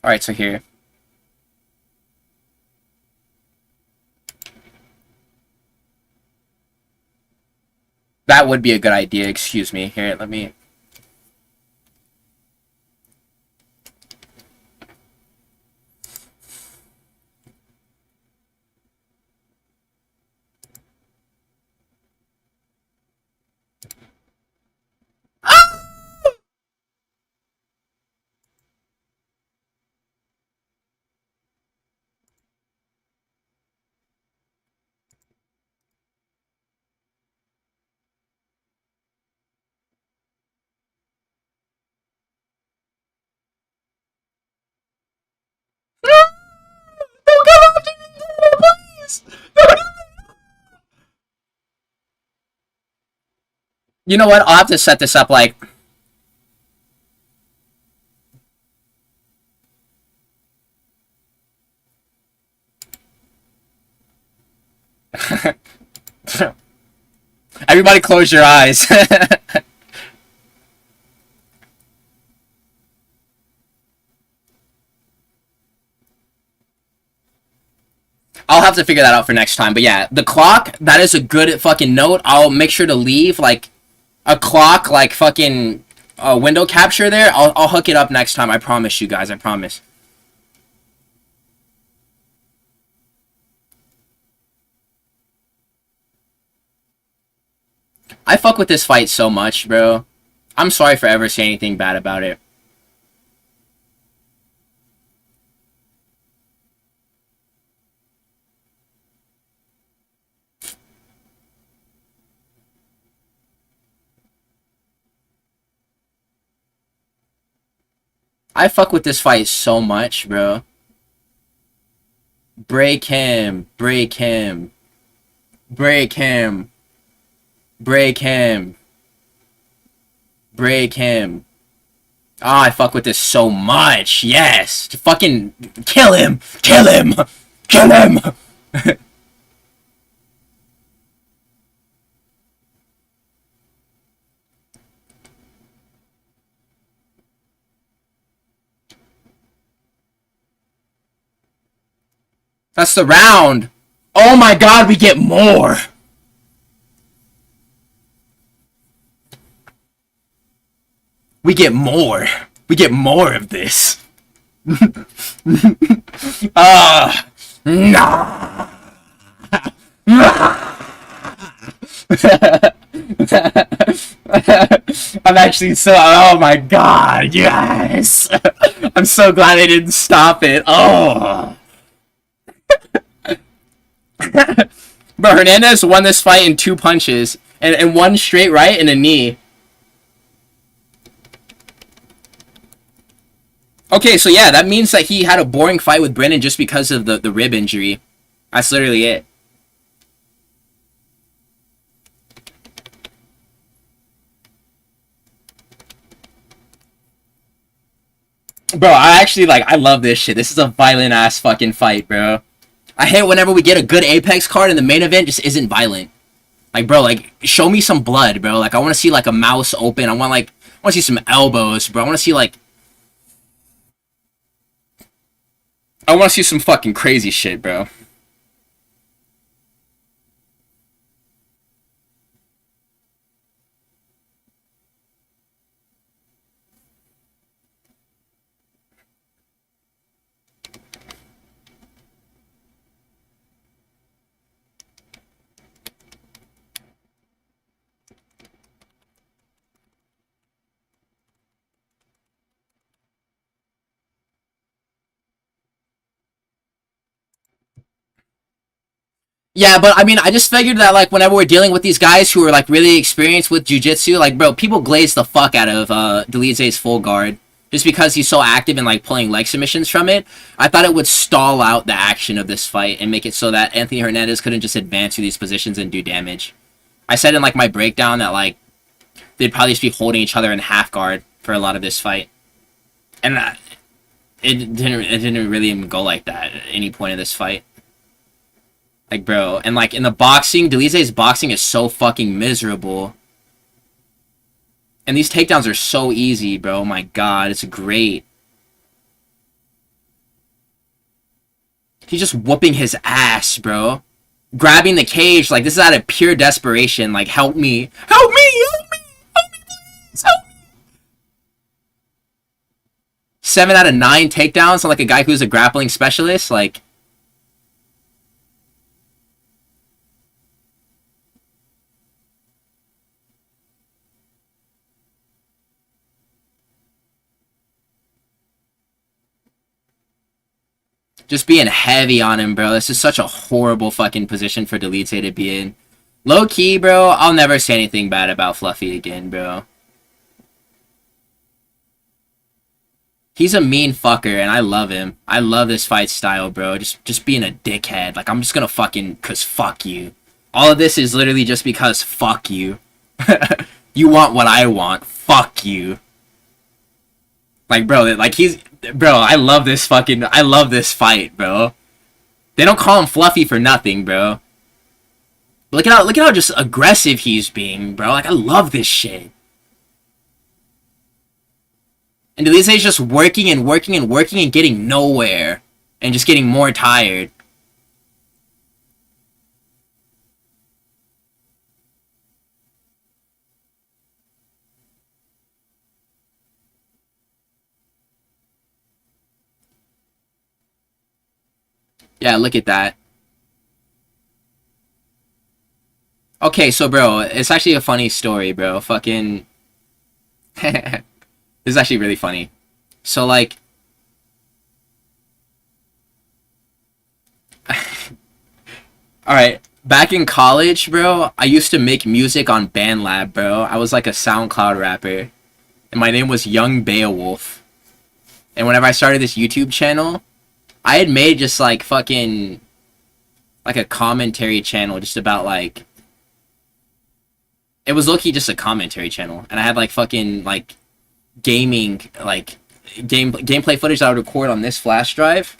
Alright, so here. That would be a good idea, excuse me. Here, let me... Don't come after me, please! You know what? I'll have to set this up like... Everybody close your eyes. I'll have to figure that out for next time. But yeah, the clock, that is a good fucking note. I'll make sure to leave like a clock, like fucking window capture there. I'll hook it up next time. I promise you guys. I promise. I fuck with this fight so much, bro. I'm sorry for ever saying anything bad about it. I fuck with this fight so much, bro. Break him. Break him. Break him. Break him. Break him. Oh, I fuck with this so much. Yes. Fucking kill him. Kill him. Kill him. That's the round. Oh my god, we get more. We get more. We get more of this. Nah. I'm actually so... Oh my god, yes! I'm so glad they didn't stop it. Oh! Bro, Hernandez won this fight in 2 punches. And 1 straight right and a knee. Okay, so yeah, that means that he had a boring fight with Brennan just because of the rib injury. That's literally it. Bro, I actually, like, I love this shit. This is a violent-ass fucking fight, bro. I hate whenever we get a good Apex card and the main event just isn't violent. Like, bro, like, show me some blood, bro. Like, I want to see, like, a mouse open. I want to see some elbows, bro. I want to see, like... I want to see some fucking crazy shit, bro. Yeah, but I mean, I just figured that, like, whenever we're dealing with these guys who are, like, really experienced with jiu-jitsu, like, bro, people glaze the fuck out of Dolidze's full guard. Just because he's so active in, like, pulling leg submissions from it. I thought it would stall out the action of this fight and make it so that Anthony Hernandez couldn't just advance through these positions and do damage. I said in, like, my breakdown that, like, they'd probably just be holding each other in half guard for a lot of this fight. And it didn't really even go like that at any point of this fight. Like, bro, and, like, in the boxing, Dolidze's boxing is so fucking miserable. And these takedowns are so easy, bro. Oh my god, it's great. He's just whooping his ass, bro. Grabbing the cage, like, this is out of pure desperation. Like, help me. Help me! Help me! Help me, please! Help me! 7 out of 9 takedowns on, like, a guy who's a grappling specialist. Like... Just being heavy on him, bro. This is such a horrible fucking position for Dolidze to be in. Low-key, bro, I'll never say anything bad about Fluffy again, bro. He's a mean fucker, and I love him. I love this fight style, bro. Just being a dickhead. Like, I'm just gonna fucking... Cause fuck you. All of this is literally just because fuck you. You want what I want. Fuck you. Like, bro, like, he's... Bro, I love this fight, bro. They don't call him Fluffy for nothing, bro. Look at how just aggressive he's being, bro. Like, I love this shit. And Dolidze's just working and working and working and getting nowhere. And just getting more tired. Yeah, look at that. Okay, so, bro, it's actually a funny story, bro. Fucking... This is actually really funny. So, like... Alright, back in college, bro, I used to make music on BandLab, bro. I was like a SoundCloud rapper. And my name was Young Beowulf. And whenever I started this YouTube channel, I had made just, like, fucking... like, a commentary channel just about, like... It was low-key just a commentary channel. And I had, like, fucking, like, gaming, like, gameplay footage that I would record on this flash drive.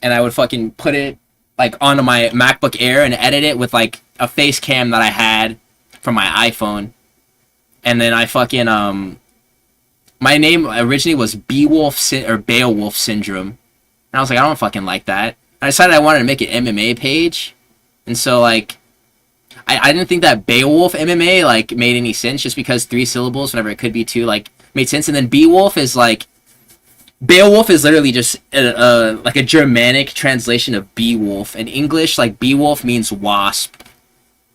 And I would fucking put it, like, onto my MacBook Air and edit it with, like, a face cam that I had from my iPhone. And then I fucking, my name originally was Beowulf Syndrome. And I was like, I don't fucking like that. And I decided I wanted to make an MMA page. And so, like, I didn't think that Beowulf MMA, like, made any sense, just because 3 syllables, whenever it could be 2, like, made sense. And then Beowulf is, like, Beowulf is literally just, like, a Germanic translation of Beowulf. In English, like, Beowulf means wasp.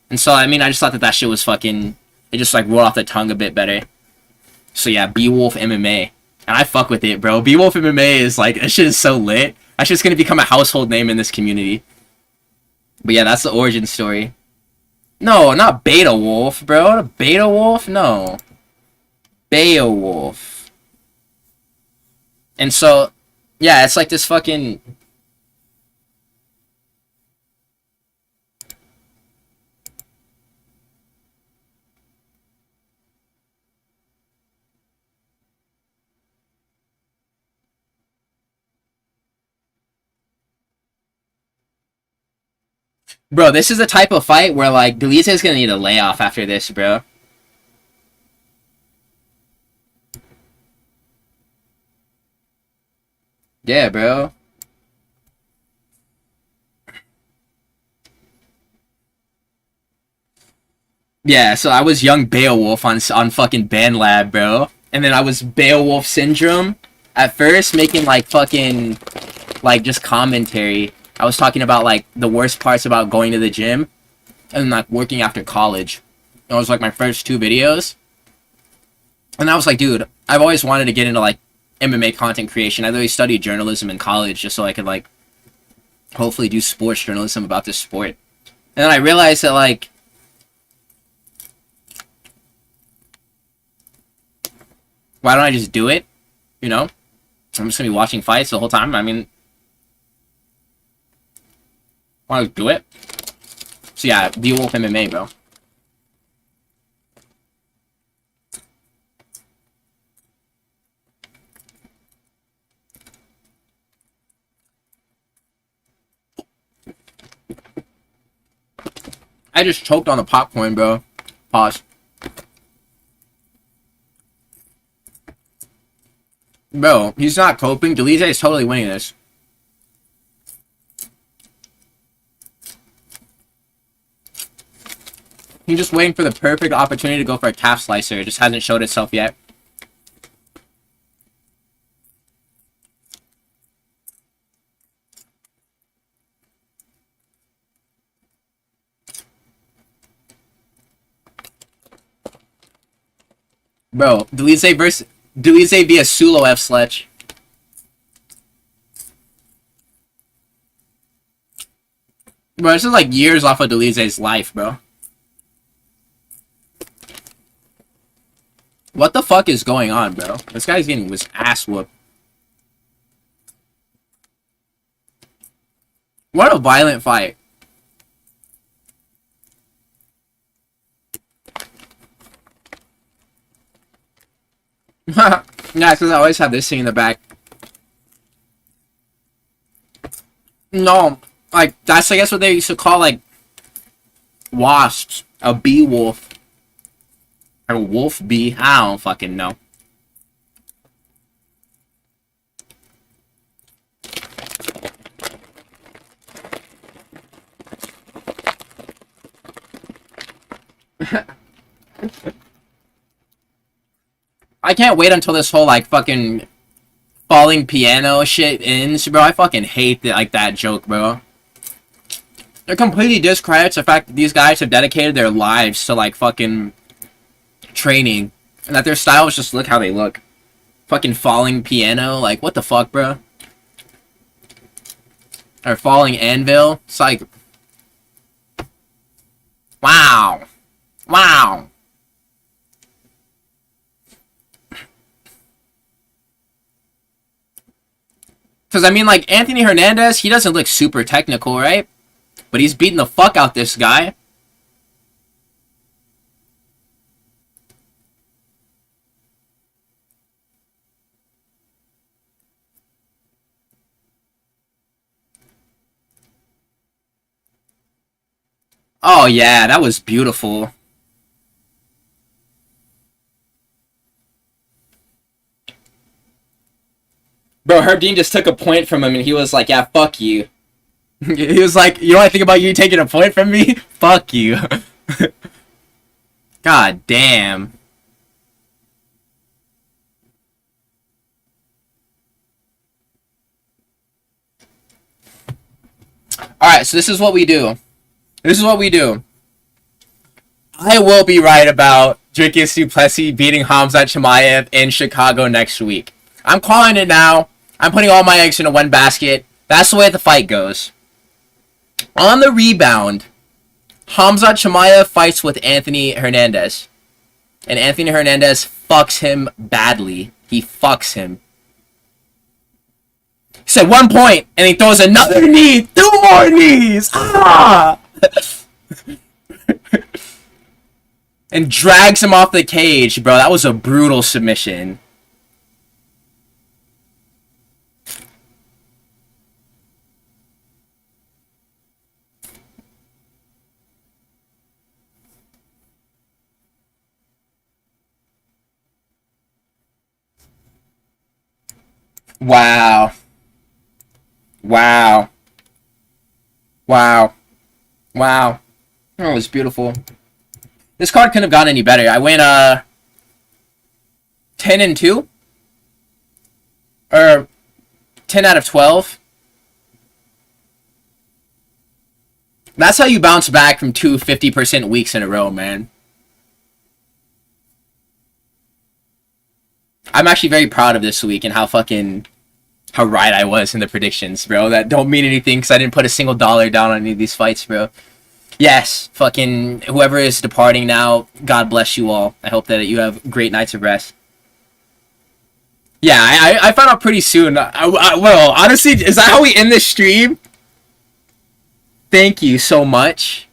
And so, I mean, I just thought that shit was fucking, it just, like, rolled off the tongue a bit better. So, yeah, Beowulf MMA. And I fuck with it, bro. Beowulf MMA is, like, that shit is so lit. That shit's gonna become a household name in this community. But yeah, that's the origin story. No, not Beta Wolf, bro. Beta Wolf? No. Beowulf. And so, yeah, it's like this fucking... Bro, this is the type of fight where, like, Dolidze is gonna need a layoff after this, bro. Yeah, bro. Yeah, so I was young Beowulf on fucking Band Lab, bro. And then I was Beowulf Syndrome at first, making, like, fucking, like, just commentary. I was talking about, like, the worst parts about going to the gym and, like, working after college. That was, like, my first 2 videos. And I was like, dude, I've always wanted to get into, like, MMA content creation. I literally studied journalism in college just so I could, like, hopefully do sports journalism about this sport. And then I realized that, like, why don't I just do it? You know? I'm just gonna be watching fights the whole time. I mean, why don't I do it? So yeah, D-Wolf MMA, bro. I just choked on the popcorn, bro. Pause. Bro, he's not coping. Dolidze is totally winning this. He's just waiting for the perfect opportunity to go for a calf slicer. It just hasn't showed itself yet. Bro, Dolidze via Sulo F Sledge. Bro, this is like years off of Dolidze's life, bro. What the fuck is going on, bro? This guy's getting his ass whooped. What a violent fight. Yeah, because I always have this thing in the back. No, like, that's, I guess, what they used to call, like, wasps. A bee wolf. Or wolf bee. I don't fucking know. I can't wait until this whole, like, fucking falling piano shit ends, bro. I fucking hate like that joke, bro. It completely discredits the fact that these guys have dedicated their lives to, like, fucking training. And that their styles just look how they look. Fucking falling piano. Like, what the fuck, bro? Or falling anvil. It's like... Wow. Wow. Because, I mean, like, Anthony Hernandez, he doesn't look super technical, right? But he's beating the fuck out this guy. Oh, yeah, that was beautiful. Bro, Herb Dean just took a point from him, and he was like, yeah, fuck you. He was like, you know what I think about you taking a point from me? Fuck you. God damn. Alright, so this is what we do. This is what we do. I will be right about Dricus du Plessis beating Khamzat Chimaev in Chicago next week. I'm calling it now. I'm putting all my eggs into one basket. That's the way the fight goes. On the rebound, Khamzat Chimaev fights with Anthony Hernandez. And Anthony Hernandez fucks him badly. He fucks him. He said 1 point, and he throws another knee. 2 more knees. Ah! And drags him off the cage, bro. That was a brutal submission. Wow. Wow. Wow. Wow. Oh, it was beautiful. This card couldn't have gone any better. I went 10-2 or 10 out of 12. That's how you bounce back from 50% weeks in a row, man. I'm actually very proud of this week and how right I was in the predictions, bro. That don't mean anything because I didn't put a single dollar down on any of these fights, bro. Yes, fucking whoever is departing now, God bless you all. I hope that you have great nights of rest. Yeah, I found out pretty soon. Well, honestly, is that how we end this stream? Thank you so much.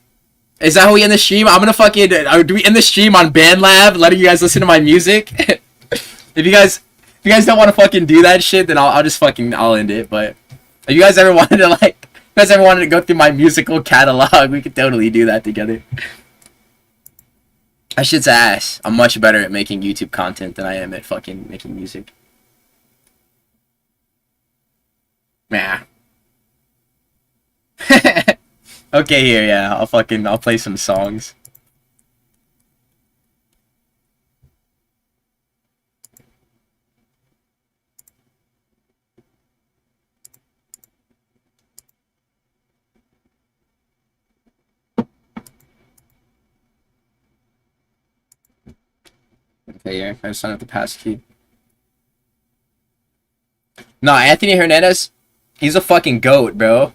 Is that how we end the stream? I'm gonna fucking... do we end the stream on BandLab, letting you guys listen to my music? If you guys don't want to fucking do that shit, then I'll just fucking... I'll end it, but... If you guys ever wanted to, like... If you guys ever wanted to go through my musical catalog, we could totally do that together. That shit's ass. I'm much better at making YouTube content than I am at fucking making music. Nah. Okay, here, yeah. I'll play some songs. Okay, yeah. I just signed up the passkey. No, Anthony Hernandez, he's a fucking goat, bro.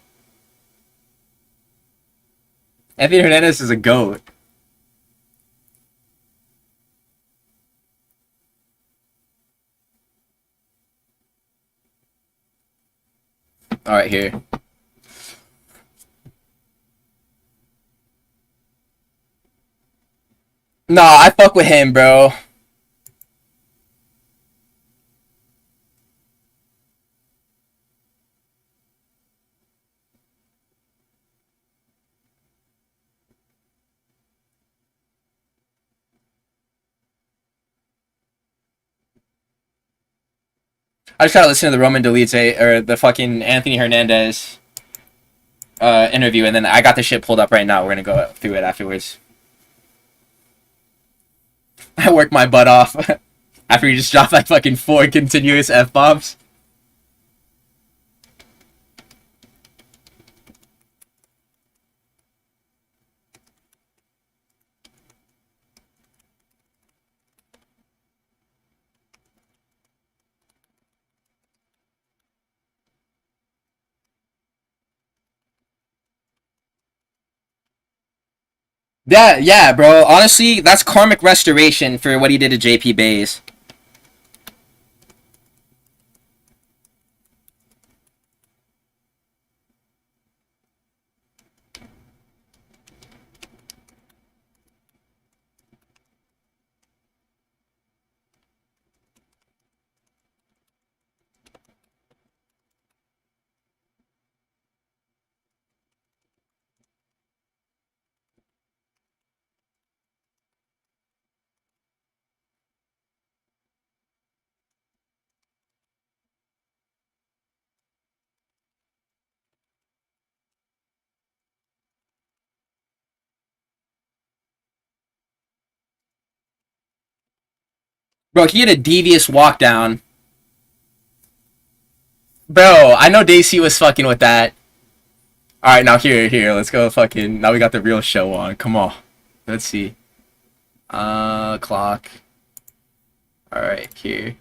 Anthony Hernandez is a goat. Alright, here. Nah, I fuck with him, bro. I just try to listen to the Roman Dolidze or the fucking Anthony Hernandez interview, and then I got the shit pulled up right now. We're gonna go through it afterwards. I worked my butt off after you just dropped like fucking 4 continuous F-bombs. Yeah, bro. Honestly, that's karmic restoration for what he did to JP Bays. Bro, he had a devious walk down. Bro, I know Daisy was fucking with that. Alright, now here, let's go fucking... Now we got the real show on. Come on. Let's see. Clock. Alright, here.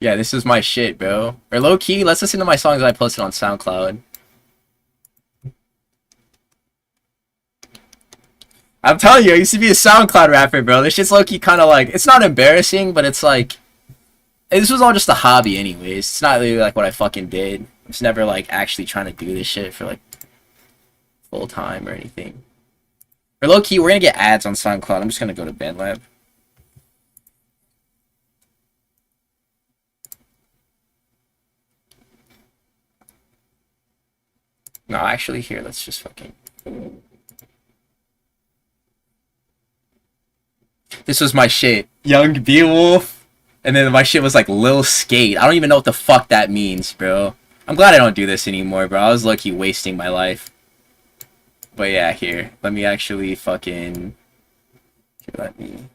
Yeah, this is my shit, bro. Or low-key, let's listen to my songs that I posted on SoundCloud. I'm telling you, I used to be a SoundCloud rapper, bro. This shit's low-key kind of like... It's not embarrassing, but it's like... This was all just a hobby anyways. It's not really like what I fucking did. I was never like actually trying to do this shit for like full time or anything. Or low-key, we're gonna get ads on SoundCloud. I'm just gonna go to BandLab. No, actually, here, let's just fucking... This was my shit. Young Beowulf. And then my shit was like Lil Skate. I don't even know what the fuck that means, bro. I'm glad I don't do this anymore, bro. I was lucky wasting my life. But yeah, here. Let me actually fucking... Here, let me...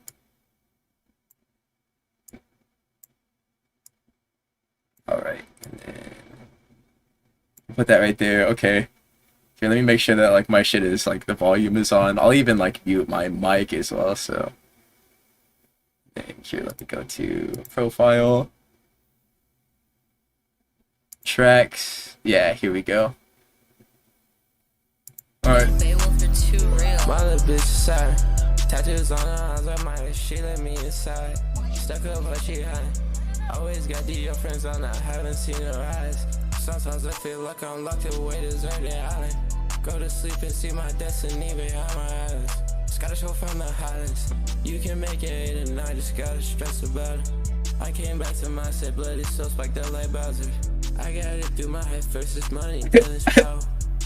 Alright. And then... Put that right there. Okay. Here, let me make sure that like my shit is like the volume is on. I'll even like mute my mic as well, so... And here, let me go to profile. Tracks. Yeah, here we go. Alright. My little bitch inside. Tattoos on her arms, I might she let me inside. Stuck up, but she high. Always got the friends on, I haven't seen her eyes. Sometimes I feel like I'm locked away, deserted island. Go to sleep and see my destiny behind my eyes. Just gotta show from the highlights. You can make it 8 and 9, just gotta stress about it. I came back to my set, blood is so spiked up like Bowser. I got it through my head first, it's money, then it's power.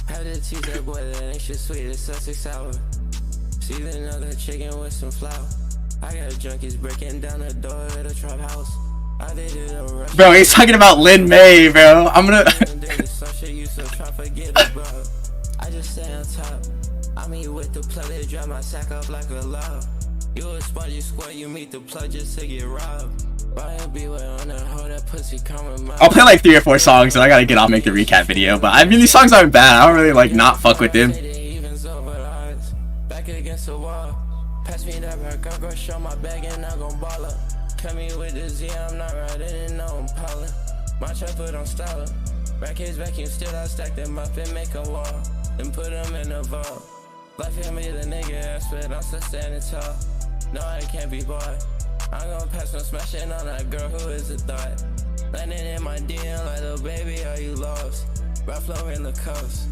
Had to tease that boy, that ain't shit sweet, it's Sussex sour. See another chicken with some flour. I got junkies breaking down the door at a trap house. Bro, he's talking about Lin May, bro. I'm gonna... I just stay on top. I mean with the plug, they drop my sack up like a love. You a spongy squad, you meet the plug just to get robbed. I'll play like 3 or 4 songs and I gotta get off, make the recap video. But I mean, these songs aren't bad. I don't really like not fuck with them. Back against the wall. Pass me that back, I'll go show my bag and I'm gon' ball up. Coming with the Z, I'm not riding and no I'm pollen. My trap put on style. Back his vacuum, still I stack them up and make a wall. And put them in the vault. Life hit me the nigga ass, but I'm still standing tall. No, I can't be bought. I'm gonna pass no smashing on that girl who is a thought. Landing in my DM like, little baby, are you lost? Rough flow in the coast.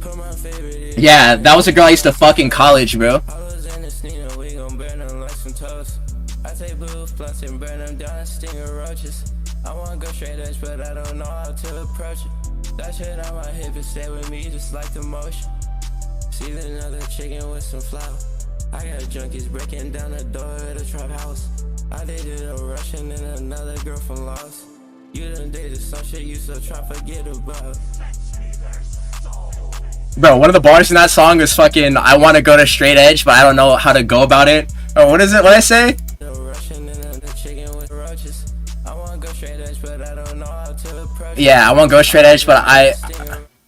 Put my favorite. Yeah, that was a girl I used to fuck in college, bro. I was in the sneaker, we gon' burn them like some toast. I take blue blunts and burn them down and sting of roaches. I wanna go straight edge, but I don't know how to approach it. That shit on my hip and stay with me just like the motion. See another chicken with some flour. I got junkies breaking down the door at a trap house. I dated a Russian and another girl from Lost. You done dated some shit you still try to forget about. Bro, one of the bars in that song is fucking, I want to go to straight edge, but I don't know how to go about it. Oh, what is it? What I say? Yeah, I want to go straight edge, but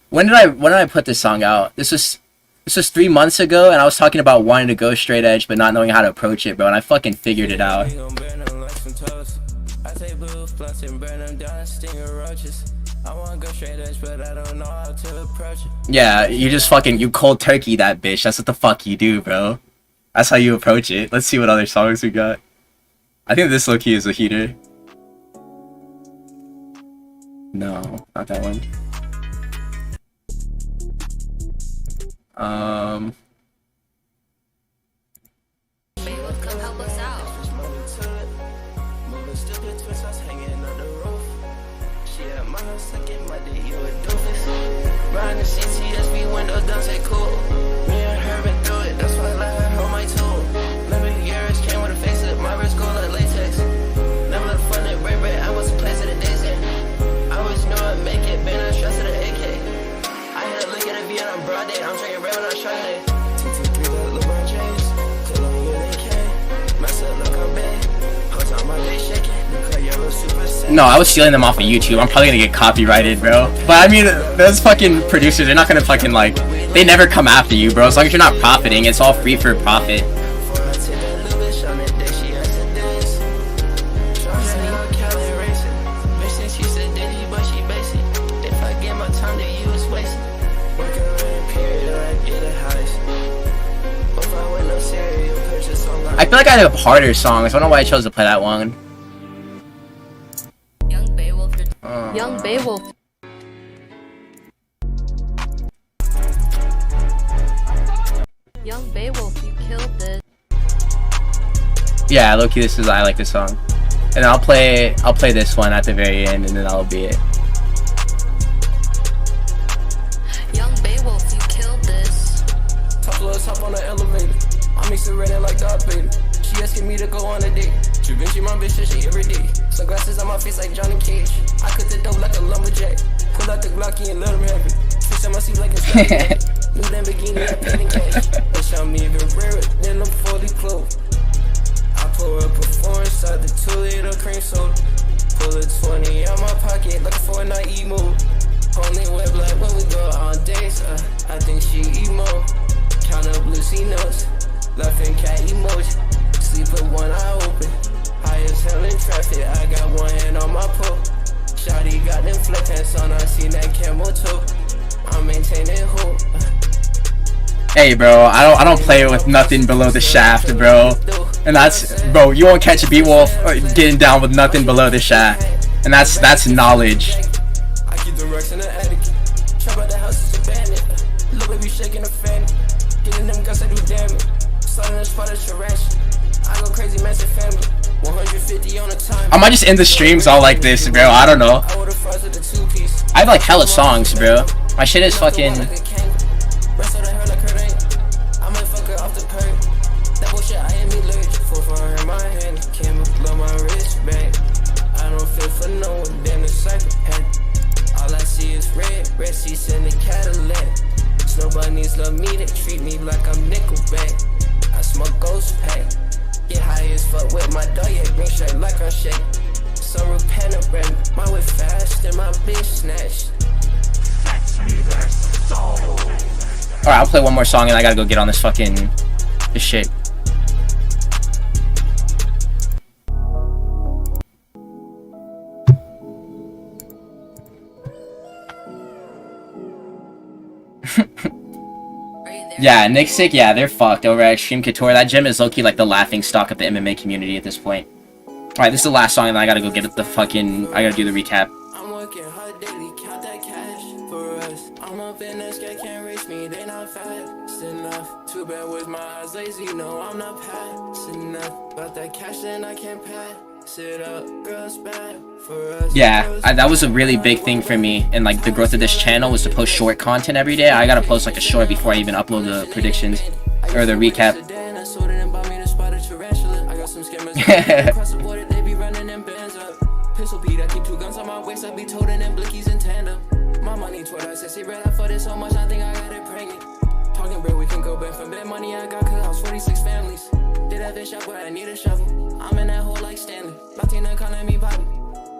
when did I put this song out? This was 3 months ago, and I was talking about wanting to go straight edge, but not knowing how to approach it, bro, and I fucking figured it out. Yeah, you just fucking, you cold turkey that bitch. That's what the fuck you do, bro. That's how you approach it. Let's see what other songs we got. I think this low-key is a heater. No, not that one. Come help us out. Riding the CTSB window, don't say cool. Me and her been through it, that's why I let her hold my tool. Never years came with a face up, my wrist gold like latex. Never look fun at break, I was a place of the days in. I always knew I'd make it, been on stress of the AK. I had a look at a V on broad day, I'm drinking red when I'm shiny. 223 like LeBron James, Cologne UK. Mess up, look I'm big. Hoes on my day shaking, look like you're a super sad. No, I was stealing them off of YouTube. I'm probably gonna get copyrighted, bro. But I mean, those fucking producers, they're not gonna fucking like, they never come after you, bro. As long as you're not profiting, it's all free for profit. I feel like I have harder songs. I don't know why I chose to play that one. Young Beowulf. Young Beowulf. Young Beowulf, you killed this. Yeah, low-key, I like this song. And I'll play this one at the very end, and then that'll be it. Young Beowulf, you killed this. Top on the elevator. I'm accelerating like Darth Vader. She She asking me to go on a date. She my bitch, she every day. Sunglasses on my face like Johnny Cage. I cut the dope like a lumberjack. Pull out the Glocky and let him have it. Fish on my seat like it's New Lamborghini, I paid in cash. Bitch, I'm even rarer than I'm fully clothed. I pour up a four inside the 2-liter cream soda. Pull a 20 out my pocket like a Fortnite move. Only web like when we go on dates. I think she emo. Count up Lucy notes. Laughing cat emoji. Sleep with one eye open. High as hell in traffic. I got one hand on my pole. Shawty got them flip pants on. I seen that camel toe. I'm maintaining hope. Hey, bro, I don't play with nothing below the shaft, bro. And that's, bro, you won't catch a Beatwolf getting down with nothing below the shaft. And that's knowledge. I keep the rocks in the attic. Trap out the house is abandoned. Little baby shaking the fan. Getting them guns that do damage. Sliding the spot at trash. I go crazy, massive family. 150 on a time. I might just end the streams all like this, bro. I don't know. I have like hella songs, bro. My shit is fucking. All I see is red seats in the Cadillac. Nobody needs love me, they treat me like I'm Nickelback. I smoke ghost pack. Get high as fuck with my dog, yeah, green shirt like I'm shake. Sunroof panoramic, my way fast and my bitch snatched. Alright, I'll play one more song and I gotta go get on this fucking this shit. Yeah, Nick's sick, yeah, they're fucked over at Extreme Couture. That gym is low-key like the laughing stock of the MMA community at this point. Alright, this is the last song and then I gotta go get the fucking, I gotta do the recap. I'm working hard daily, count that cash for us. I'm up in the sky, can't reach me, they not fast enough. Too bad with my eyes lazy, no, I'm not past enough. But that cash then I can't pass it up, girls bad for us. Yeah, that was a really big thing for me and like the growth of this channel was to post short content every day. I gotta post like a short before I even upload the predictions or the recap. Pistol beat, I keep 2 guns on my waist, I be toting them blickies in tandem. My money toward I said, red out for this so much, I think I got it pregnant. Talking bread, we can go back from bed money I got, cause I was 46 families. Did have a shop where I need a shovel. I'm in that hole like Stanley. Latina calling me Bobby.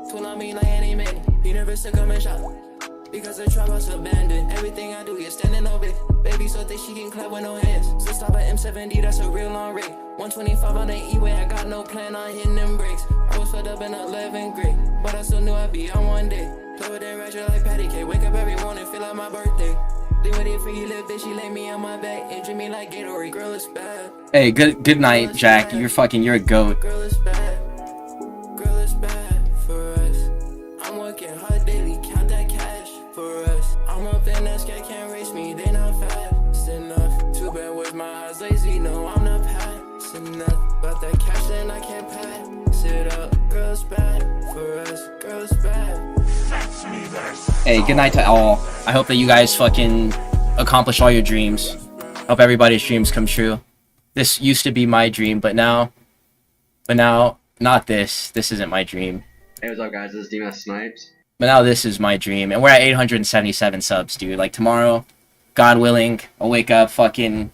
Tool on me like any man. He never took come and shot. Because the trap was abandoned. Everything I do, you're standing over it. Baby so thick she can clap with no hands. So stop at M70, that's a real long rate. 125 on the E-way, I got no plan on hitting them brakes. I was fed up in 11th grade, but I still knew I'd be on one day. Play with that ratchet like patty cake. Wake up every morning, feel like my birthday. Live with it free, live bitch, she lay me on my back. And treat me like Gatorade, girl is bad. Hey, good night, Jack. You're a goat. Girl is bad. Girl is bad for us. I'm working hard daily, count that cash for us. I'm up in that sky, can't race me, they not fast enough. Too bad with my eyes lazy, no, I'm not past enough. But that cash then I can't pass it up. Girls bad for us, girls bad. Hey, good night to all. I hope that you guys fucking accomplish all your dreams. Hope everybody's dreams come true. This used to be my dream, but now, not this. This isn't my dream. Hey, what's up, guys? This is DMS Snipes. But now this is my dream, and we're at 877 subs, dude. Like, tomorrow, God willing, I'll wake up fucking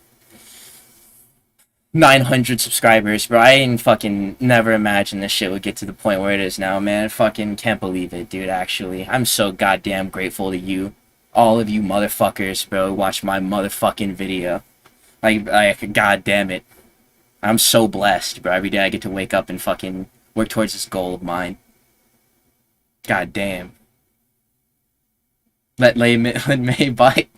900 subscribers, bro. I didn't fucking never imagine this shit would get to the point where it is now, man. Fucking can't believe it, dude, actually. I'm so goddamn grateful to you. All of you motherfuckers, bro, watch my motherfucking video. Like, god damn it. I'm so blessed, bro. Every day I get to wake up and fucking work towards this goal of mine. God damn. Let May bite.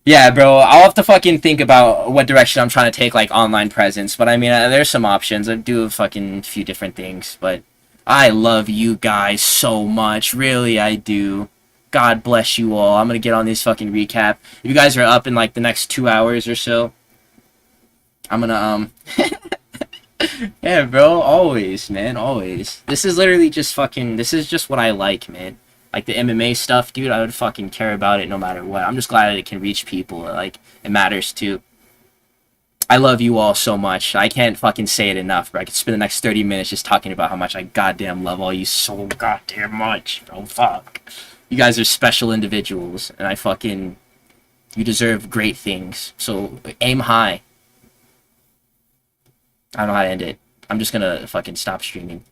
Yeah, bro, I'll have to fucking think about what direction I'm trying to take, like, online presence. But, I mean, there's some options. I do a fucking few different things. But I love you guys so much. Really, I do. God bless you all. I'm gonna get on this fucking recap. If you guys are up in, like, the next 2 hours or so, I'm gonna, yeah, bro, always, man, always. This is literally just fucking, this is just what I like, man. Like, the MMA stuff, dude, I would fucking care about it no matter what. I'm just glad that it can reach people. Like, it matters, too. I love you all so much. I can't fucking say it enough, bro. I could spend the next 30 minutes just talking about how much I goddamn love all you so goddamn much, bro. Fuck. You guys are special individuals, and you deserve great things. So aim high. I don't know how to end it. I'm just gonna fucking stop streaming.